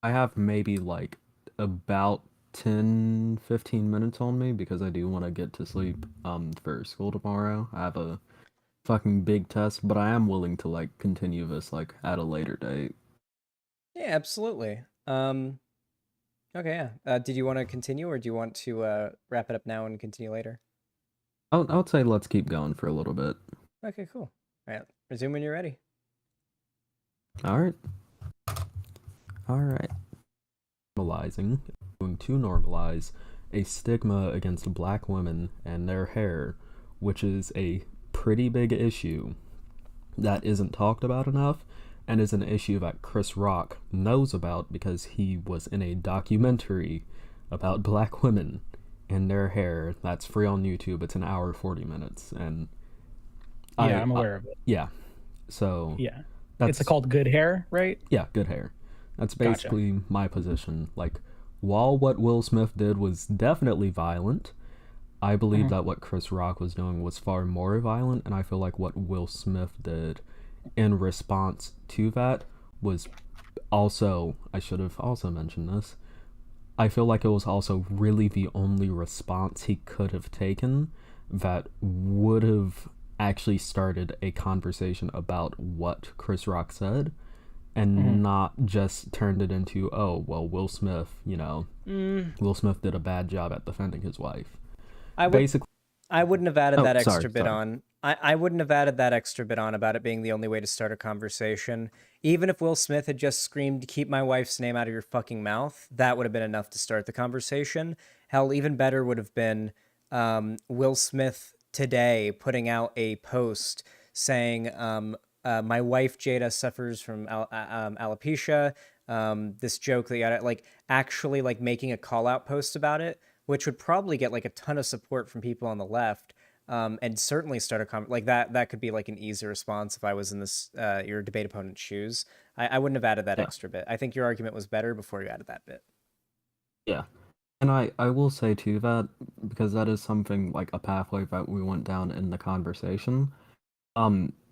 have maybe like about 10-15 minutes on me because I do want to get to sleep for school tomorrow. I have a fucking big test, but I am willing to like continue this like at a later date. Yeah, absolutely. Okay, yeah. Did you want to continue or do you want to wrap it up now and continue later? I would say let's keep going for a little bit. Okay, cool. All right, resume when you're ready. All right. All right. Normalizing, going to normalize a stigma against black women and their hair, which is a pretty big issue that isn't talked about enough and is an issue that Chris Rock knows about because he was in a documentary about black women and their hair that's free on YouTube. It's an hour 40 minutes, and Yeah, I'm aware of it. Yeah, so Yeah. that's It's called Good Hair, right? yeah, good hair. That's Gotcha. basically my position. Like, while what Will Smith did was definitely violent, I believe that what Chris Rock was doing was far more violent, and I feel like what Will Smith did in response to that was also, I should have also mentioned this, I feel like it was also really the only response he could have taken that would have actually started a conversation about what Chris Rock said and not just turned it into, oh, well, Will Smith, you know, Will Smith did a bad job at defending his wife. I wouldn't have added that extra bit sorry. on. I wouldn't have added that extra bit on about it being the only way to start a conversation. Even if Will Smith had just screamed, "Keep my wife's name out of your fucking mouth," that would have been enough to start the conversation. Hell, even better would have been Will Smith today putting out a post saying, my wife Jada suffers from alopecia. This joke that you got, like, actually like making a call out post about it, which would probably get like a ton of support from people on the left, and certainly start a like that could be like an easy response if I was in this your debate opponent's shoes. I wouldn't have added that extra bit. I think your argument was better before you added that bit. Yeah. And I will say too that, because that is something like a pathway that we went down in the conversation.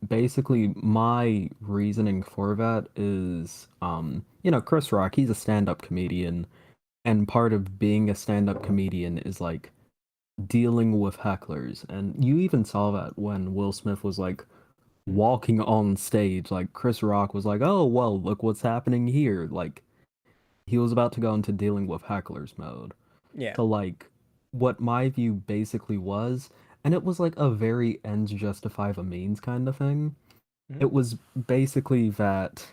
Basically my reasoning for that is, you know, Chris Rock, he's a stand-up comedian, and part of being a stand-up comedian is like dealing with hecklers. And you even saw that when Will Smith was like walking on stage, like Chris Rock was like, "Oh, well, look what's happening here." Like he was about to go into dealing with hecklers mode. Yeah. So like what my view basically was, and it was like a very ends justify the means kind of thing. It was basically that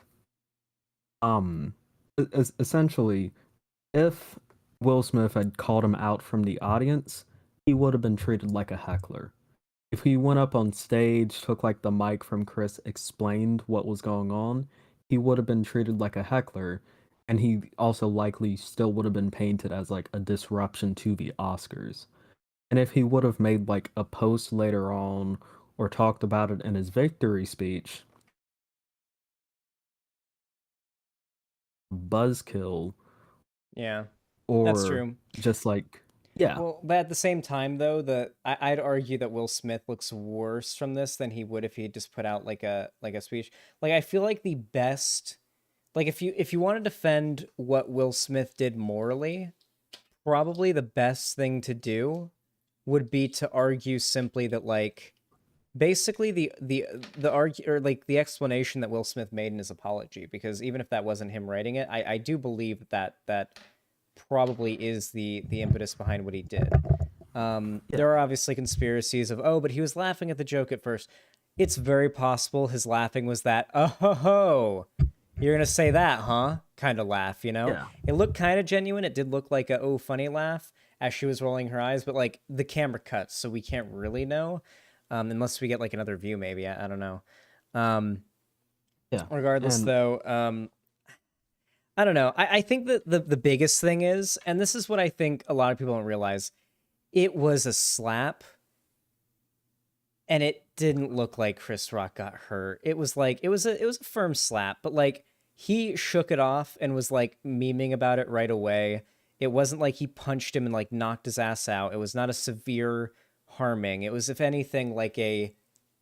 essentially if Will Smith had called him out from the audience, he would have been treated like a heckler. If he went up on stage, took like the mic from Chris, explained what was going on, he would have been treated like a heckler, and he also likely still would have been painted as like a disruption to the Oscars. And if he would have made like a post later on or talked about it in his victory speech, buzzkill, Yeah, or that's true. just like Yeah. Well, but at the same time, though, I'd argue that Will Smith looks worse from this than he would if he had just put out like a speech. Like I feel like the best, like if you want to defend what Will Smith did morally, probably the best thing to do would be to argue simply that like basically the argue or like the explanation that Will Smith made in his apology, because even if that wasn't him writing it, I do believe that probably is the impetus behind what he did. There are obviously conspiracies of, oh, but he was laughing at the joke at first. It's very possible his laughing was that, oh ho ho, you're gonna say that, huh? Kind of laugh, you know? Yeah. It looked kind of genuine. It did look like a oh funny laugh as she was rolling her eyes, but like the camera cuts, so we can't really know, unless we get like another view, maybe. I don't know. Yeah. Regardless, though, I don't know. I think that the biggest thing is, and this is what I think a lot of people don't realize, it was a slap, and it didn't look like Chris Rock got hurt. It was like it was a firm slap, but like he shook it off and was like memeing about it right away. It wasn't like he punched him and like knocked his ass out. It was not a severe harming. It was, if anything, like a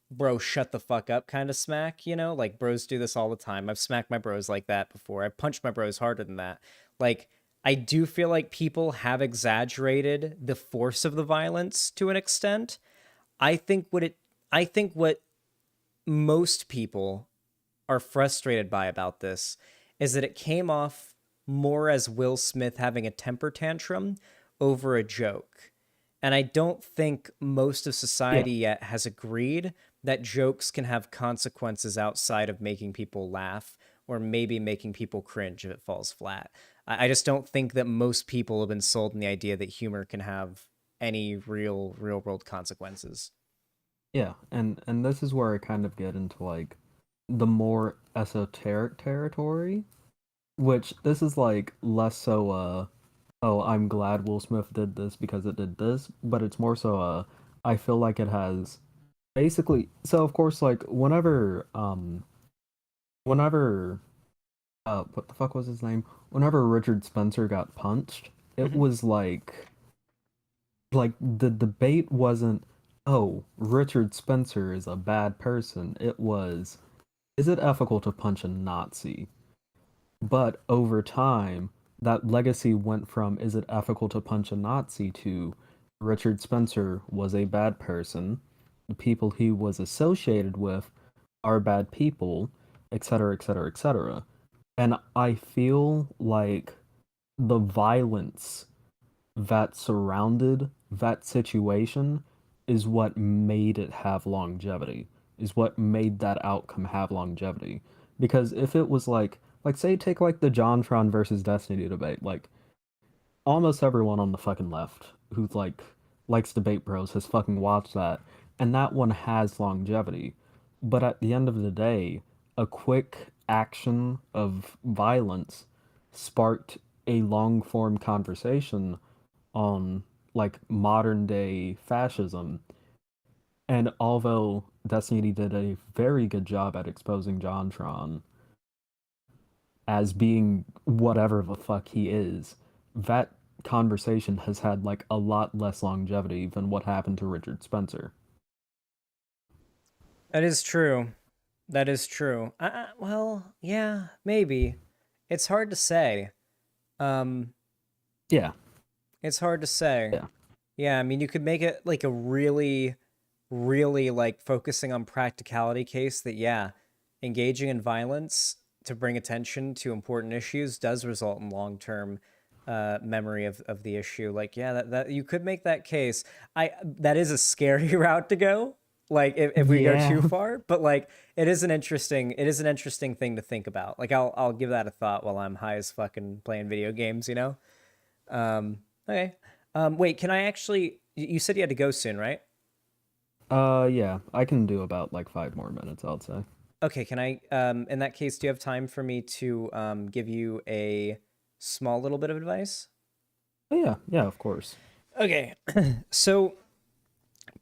bro, shut the fuck up kind of smack, you know? Like bros do this all the time. I've smacked my bros like that before. I've punched my bros harder than that. Like, I do feel like people have exaggerated the force of the violence to an extent. I think what most people are frustrated by about this is that it came off more as Will Smith having a temper tantrum over a joke. And I don't think most of society yet has agreed that jokes can have consequences outside of making people laugh or maybe making people cringe if it falls flat. I just don't think that most people have been sold in the idea that humor can have any real world consequences. Yeah, and this is where I kind of get into like the more esoteric territory, which this is like less so oh, I'm glad Will Smith did this because it did this, but it's more so I feel like it has basically, so of course like whenever what the fuck was his name? Whenever Richard Spencer got punched, it was like the debate wasn't, oh, Richard Spencer is a bad person. It was, is it ethical to punch a Nazi? But over time, that legacy went from, is it ethical to punch a Nazi, to Richard Spencer was a bad person, the people he was associated with are bad people, etc., etc., etc. And I feel like the violence that surrounded that situation is what made it have longevity, is what made that outcome have longevity. Because if it was like say take like the JonTron versus Destiny debate, like almost everyone on the fucking left who like likes Debate Bros has fucking watched that, and that one has longevity. But at the end of the day, a quick action of violence sparked a long form conversation on like modern day fascism. And although Destiny did a very good job at exposing JonTron as being whatever the fuck he is, that conversation has had like a lot less longevity than what happened to Richard Spencer. That is true. That is true. Well, yeah, maybe. It's hard to say. Yeah. It's hard to say. Yeah. Yeah, I mean, you could make it like a really like focusing on practicality case that, yeah, engaging in violence to bring attention to important issues does result in long-term memory of the issue. Like, yeah, that you could make that case. That is a scary route to go, like if we go too far, but like it is an interesting thing to think about. Like I'll give that a thought while I'm high as fucking playing video games, you know? Okay. Wait, can I actually, you said you had to go soon, right? Yeah, I can do about like 5 more minutes, I'll say. Okay, can I, in that case, do you have time for me to give you a small little bit of advice? Oh, yeah, of course. Okay, so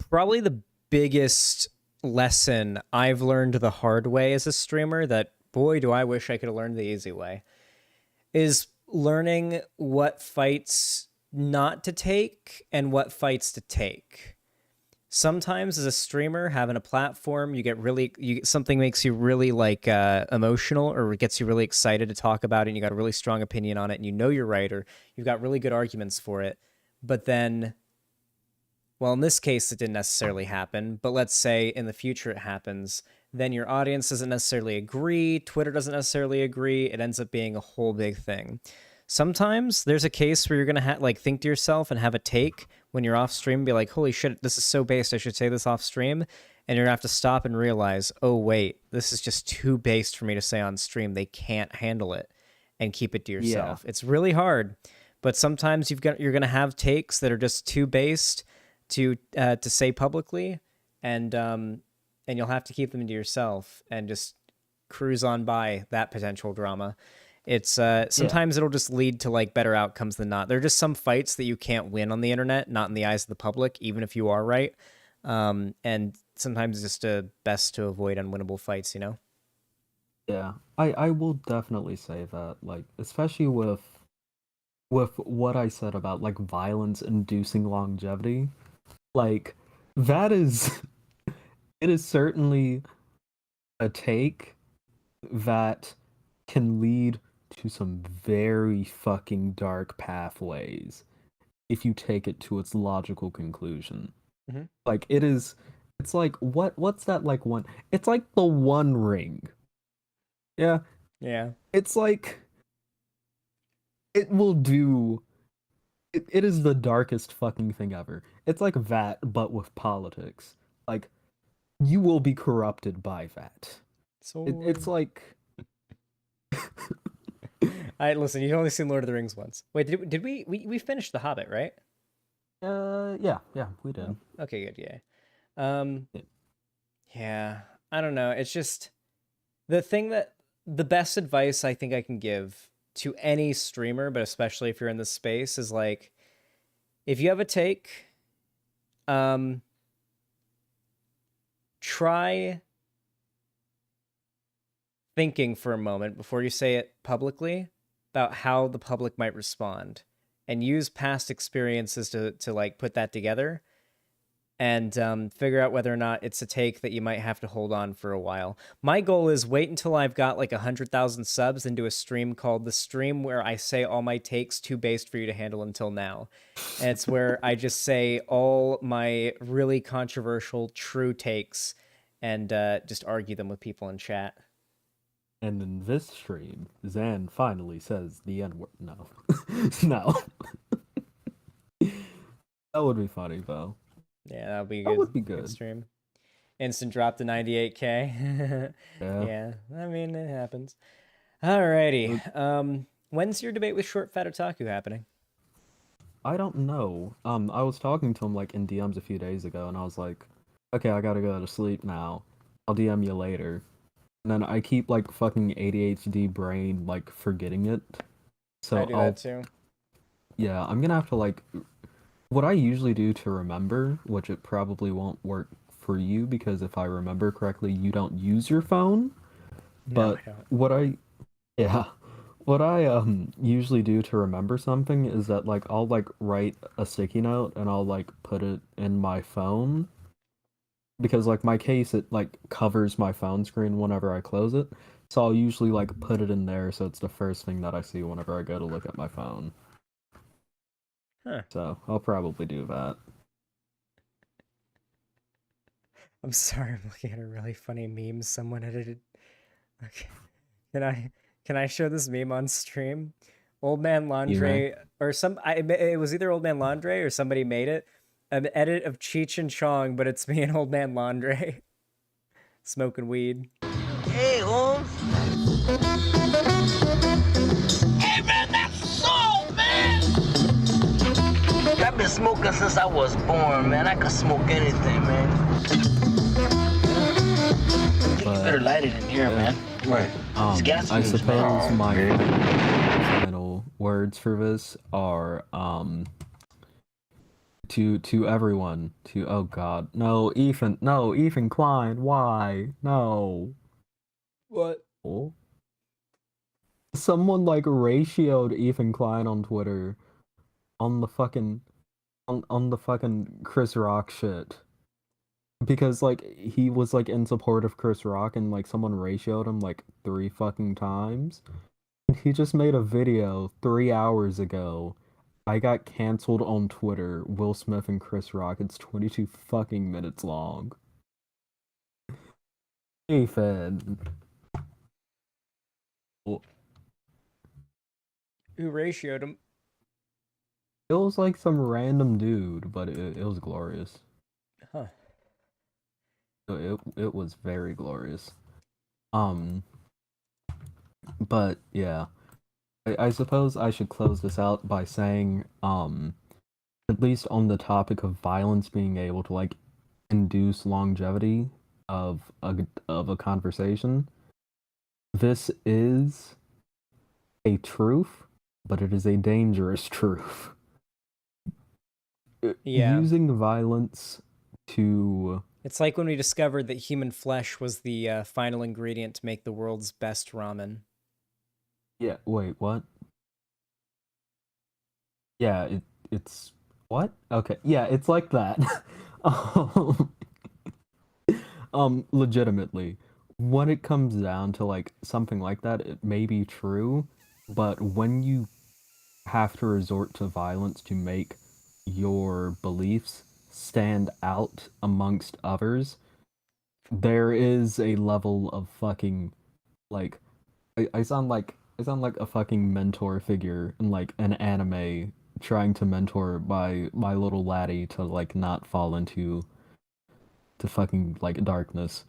probably the biggest lesson I've learned the hard way as a streamer, that boy, do I wish I could have learned the easy way, is learning what fights not to take and what fights to take. Sometimes as a streamer, having a platform, something makes you really like emotional, or gets you really excited to talk about it, and you got a really strong opinion on it, and you know you're right, or you've got really good arguments for it. But then, well, in this case, it didn't necessarily happen, but let's say in the future it happens, then your audience doesn't necessarily agree, Twitter doesn't necessarily agree, it ends up being a whole big thing. Sometimes there's a case where you're going to think to yourself and have a take when you're off stream, be like, holy shit, this is so based, I should say this off stream. And you're going to have to stop and realize, oh, wait, this is just too based for me to say on stream. They can't handle it, and keep it to yourself. Yeah. It's really hard, but sometimes you're going to have takes that are just too based to say publicly, and you'll have to keep them to yourself and just cruise on by that potential drama. It's sometimes it'll just lead to like better outcomes than not. There are just some fights that you can't win on the internet, not in the eyes of the public, even if you are right. And sometimes it's just best to avoid unwinnable fights, you know? Yeah, I will definitely say that, like, especially with what I said about like violence inducing longevity, like that is it is certainly a take that can lead to some very fucking dark pathways if you take it to its logical conclusion. Mm-hmm. Like it's like what's that like one? It's like the One Ring. Yeah. Yeah. It's like it will do. It is the darkest fucking thing ever. It's like that, but with politics. Like you will be corrupted by that. It's like. Listen, you've only seen Lord of the Rings once. Wait, did we finished The Hobbit, right? Yeah, we did. Oh, okay, good, yeah. Yeah, I don't know. It's just the best advice I think I can give to any streamer, but especially if you're in this space, is like, if you have a take, try thinking for a moment before you say it publicly about how the public might respond, and use past experiences to like put that together and figure out whether or not it's a take that you might have to hold on for a while. My goal is wait until I've got like 100,000 subs and do a stream called The Stream, where I say all my takes too based for you to handle until now. And it's where I just say all my really controversial true takes and just argue them with people in chat. And in this stream, Zan finally says the N-word. No. No. That would be funny, though. Yeah, that would be good. That would be good. Stream. Instant drop to 98K. Yeah. I mean, it happens. Alrighty. When's your debate with Short Fat Otaku happening? I don't know. I was talking to him like in DMs a few days ago, and I was like, okay, I gotta go to sleep now. I'll DM you later. And then I keep like fucking ADHD brain like forgetting it. So I do that too. Yeah, I'm gonna have to like. What I usually do to remember, which it probably won't work for you because if I remember correctly, you don't use your phone. But what I usually do to remember something is that like I'll like write a sticky note and I'll like put it in my phone. Because like my case, it like covers my phone screen whenever I close it. So I'll usually like put it in there so it's the first thing that I see whenever I go to look at my phone. Huh. So I'll probably do that. I'm sorry, I'm looking at a really funny meme someone edited. Okay. Can I show this meme on stream? Old Man Laundry, or it was either Old Man Laundry or somebody made it. An edit of Cheech and Chong, but it's me and Old Man Laundry smoking weed. Hey, Holmes. Hey, man, that's soul, man. I've been smoking since I was born, man. I could smoke anything, man. You better light it in here, man. Right. I suppose my final words for this are to everyone, oh god, no Ethan Klein, why? No. What? Someone like ratioed Ethan Klein on Twitter on the fucking on the fucking Chris Rock shit. Because like he was like in support of Chris Rock and like someone ratioed him like 3 fucking times. And he just made a video 3 hours ago. I got canceled on Twitter. Will Smith and Chris Rock. It's 22 fucking minutes long. Hey, Fed. Who ratioed him? It was like some random dude, but it was glorious. Huh. It was very glorious. But yeah. I suppose I should close this out by saying, at least on the topic of violence being able to like induce longevity of a conversation, this is a truth, but it is a dangerous truth. Yeah. Using violence to... It's like when we discovered that human flesh was the final ingredient to make the world's best ramen. Yeah, wait, what? Yeah, it's... What? Okay, yeah, it's like that. Legitimately, when it comes down to like something like that, it may be true, but when you have to resort to violence to make your beliefs stand out amongst others, there is a level of fucking like I sound like a fucking mentor figure in like an anime trying to mentor my little laddie to like not fall into fucking like darkness.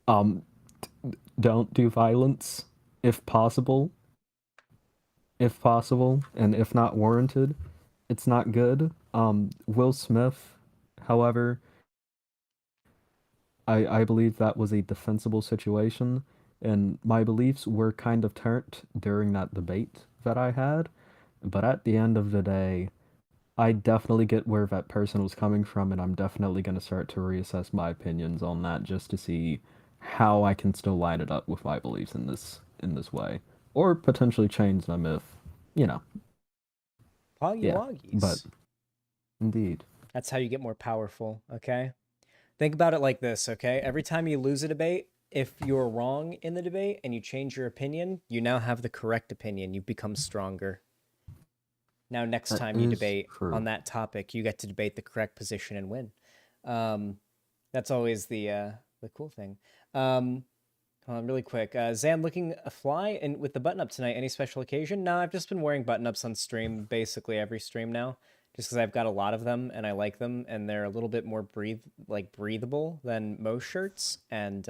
Don't do violence if possible. If possible, and if not warranted, it's not good. Will Smith, however, I believe that was a defensible situation, and my beliefs were kind of turned during that debate that I had, but at the end of the day, I definitely get where that person was coming from, and I'm definitely going to start to reassess my opinions on that just to see how I can still line it up with my beliefs in this way, or potentially change them if, you know. Poggy-woggies. But indeed. That's how you get more powerful, okay? Think about it like this, okay? Every time you lose a debate, if you're wrong in the debate and you change your opinion, you now have the correct opinion. You become stronger. Now, next time you debate on that topic, you get to debate the correct position and win. That's always the cool thing. Hold on, really quick. Zan, looking a fly and with the button up tonight. Any special occasion? No, I've just been wearing button ups on stream, basically every stream now, just because I've got a lot of them and I like them, and they're a little bit more breathable than most shirts, and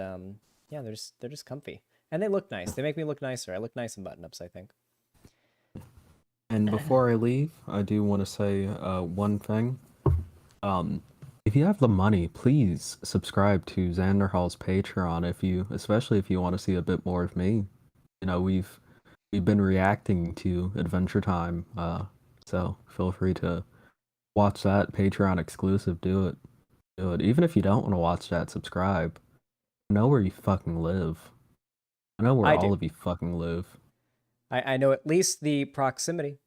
yeah, they're just comfy and they look nice. They make me look nicer. I look nice in button ups, I think. And before I leave, I do want to say one thing. If you have the money, please subscribe to Xanderhal's Patreon especially if you want to see a bit more of me. You know, we've been reacting to Adventure Time, so feel free to watch that Patreon exclusive. Do it. Even if you don't want to watch that, subscribe. I know where you fucking live. I know where all of you fucking live. I know at least the proximity,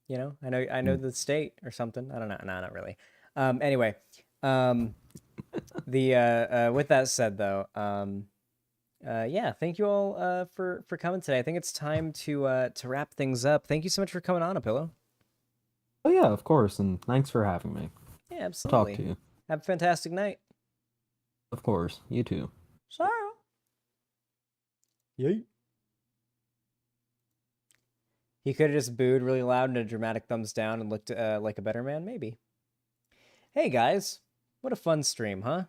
you know. I know the state or something. I don't know. No, not really. Anyway, with that said though, yeah, thank you all for coming today. I think it's time to wrap things up. Thank you so much for coming on, Apillo. Oh yeah, of course, and thanks for having me. Yeah, absolutely. Talk to you. Have a fantastic night. Of course, you too. Sorry. Yay. He could have just booed really loud and a dramatic thumbs down and looked like a better man, maybe. Hey guys, what a fun stream, huh?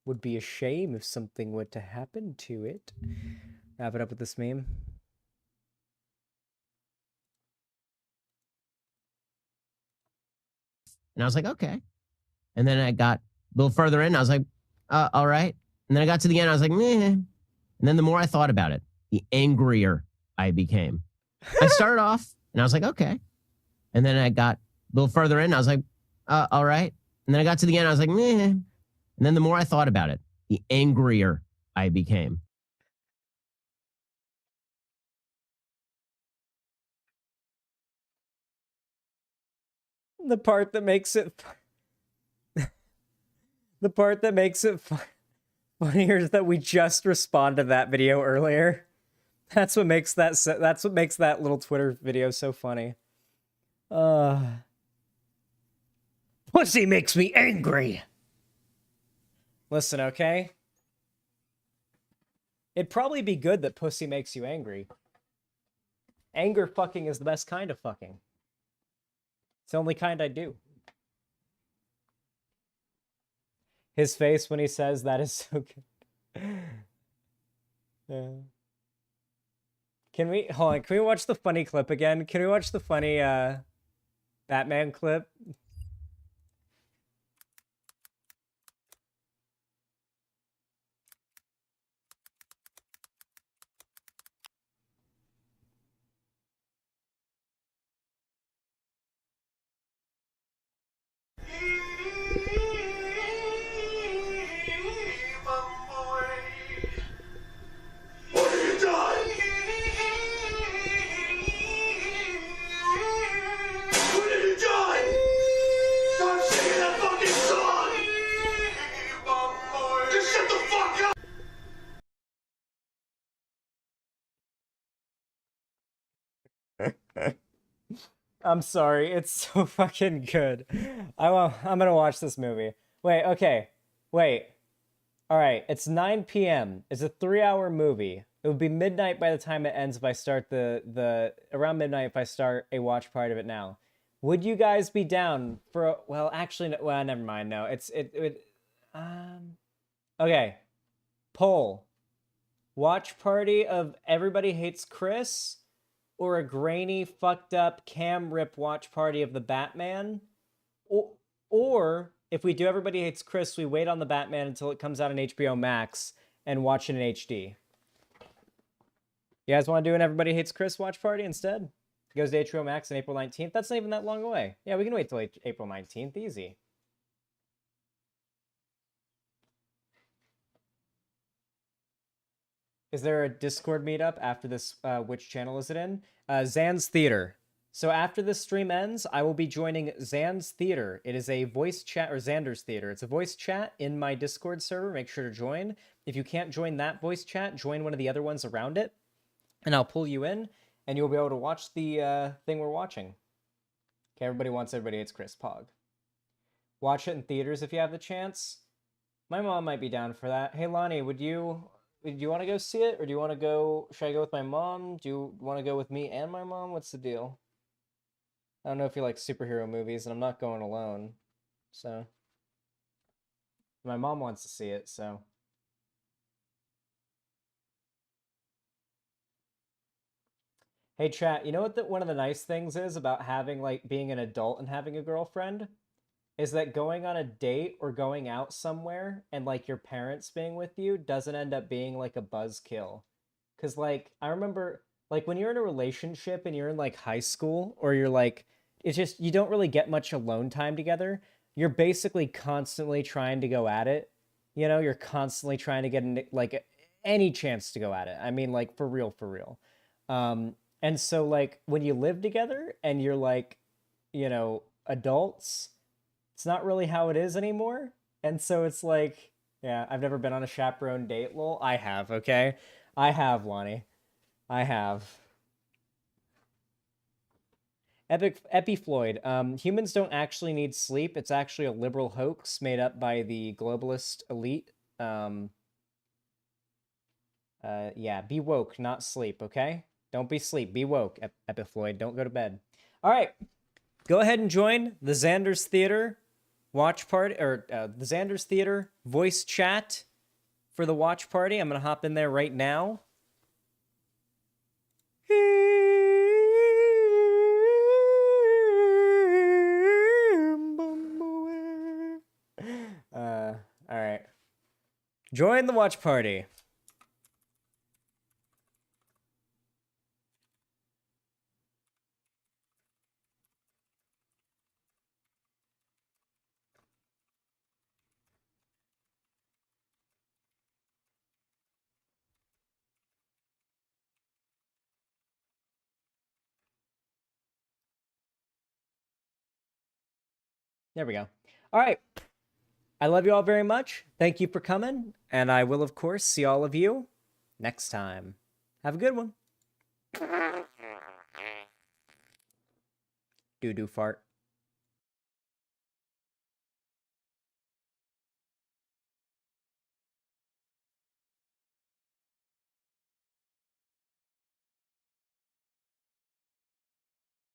Would be a shame if something were to happen to it. Wrap it up with this meme. And I was like, okay. And then I got a little further in, I was like, all right. And then I got to the end, I was like, meh. And then the more I thought about it, the angrier I became. I started off and I was like, okay. And then I got a little further in, I was like, all right. And then I got to the end, I was like, meh. And then the more I thought about it, the angrier I became. The part that makes it the part that makes it funnier is that we just responded to that video earlier. That's what makes that little Twitter video so funny. Pussy makes me angry. Listen, okay? It'd probably be good that pussy makes you angry. Anger fucking is the best kind of fucking. It's the only kind I do. His face when he says that is so good. Yeah. Can we watch the funny clip again? Can we watch the funny Batman clip? What have you done? What have you done? Stop singing that fucking song! Just shut the fuck up! I'm sorry, it's so fucking good. I'm gonna watch this movie. Wait, okay. Wait. Alright, it's 9 p.m. It's a 3-hour movie. It would be midnight by the time it ends if I start around midnight if I start a watch party of it now. Would you guys be down for well, actually, no, well, never mind, no. Okay. Poll. Watch party of Everybody Hates Chris or a grainy, fucked up cam rip watch party of the Batman? Or if we do Everybody Hates Chris, we wait on the Batman until it comes out on HBO Max and watch it in HD. You guys want to do an Everybody Hates Chris watch party instead? It goes to HBO Max on April 19th. That's not even that long away. Yeah, we can wait till April 19th. Easy. Is there a Discord meetup after this? Which channel is it in? Zan's Theater. So after this stream ends, I will be joining Zan's Theater. It is a voice chat, or Xander's Theater. It's a voice chat in my Discord server. Make sure to join. If you can't join that voice chat, join one of the other ones around it, and I'll pull you in, and you'll be able to watch the thing we're watching. Okay, Everybody Hates Chris. Pog. Watch it in theaters if you have the chance. My mom might be down for that. Hey, Lonnie, do you want to go see it, or do you want to go? Should I go with my mom? Do you want to go with me and my mom? What's the deal? I don't know if you like superhero movies, and I'm not going alone, so. My mom wants to see it, so. Hey, chat, you know what one of the nice things is about having, like, being an adult and having a girlfriend? Is that going on a date or going out somewhere and, like, your parents being with you doesn't end up being, like, a buzzkill. Because, like, I remember, like, when you're in a relationship and you're in, like, high school, or you're, like, it's just, you don't really get much alone time together. You're basically constantly trying to go at it. You know, you're constantly trying to get, like, any chance to go at it. I mean, like, for real, for real. And so, like, when you live together and you're, like, you know, adults, it's not really how it is anymore. And so it's like, yeah, I've never been on a chaperone date, lol. I have, okay? I have, Lonnie. I have. Floyd. Humans don't actually need sleep. It's actually a liberal hoax made up by the globalist elite. Yeah, be woke, not sleep, okay? Don't be sleep. Be woke, Floyd. Don't go to bed. All right. Go ahead and join the Xander's Theater watch party, or the Xander's Theater voice chat for the watch party. I'm going to hop in there right now. All right. Join the watch party. There we go. All right. I love you all very much. Thank you for coming. And I will, of course, see all of you next time. Have a good one. Doo-doo fart.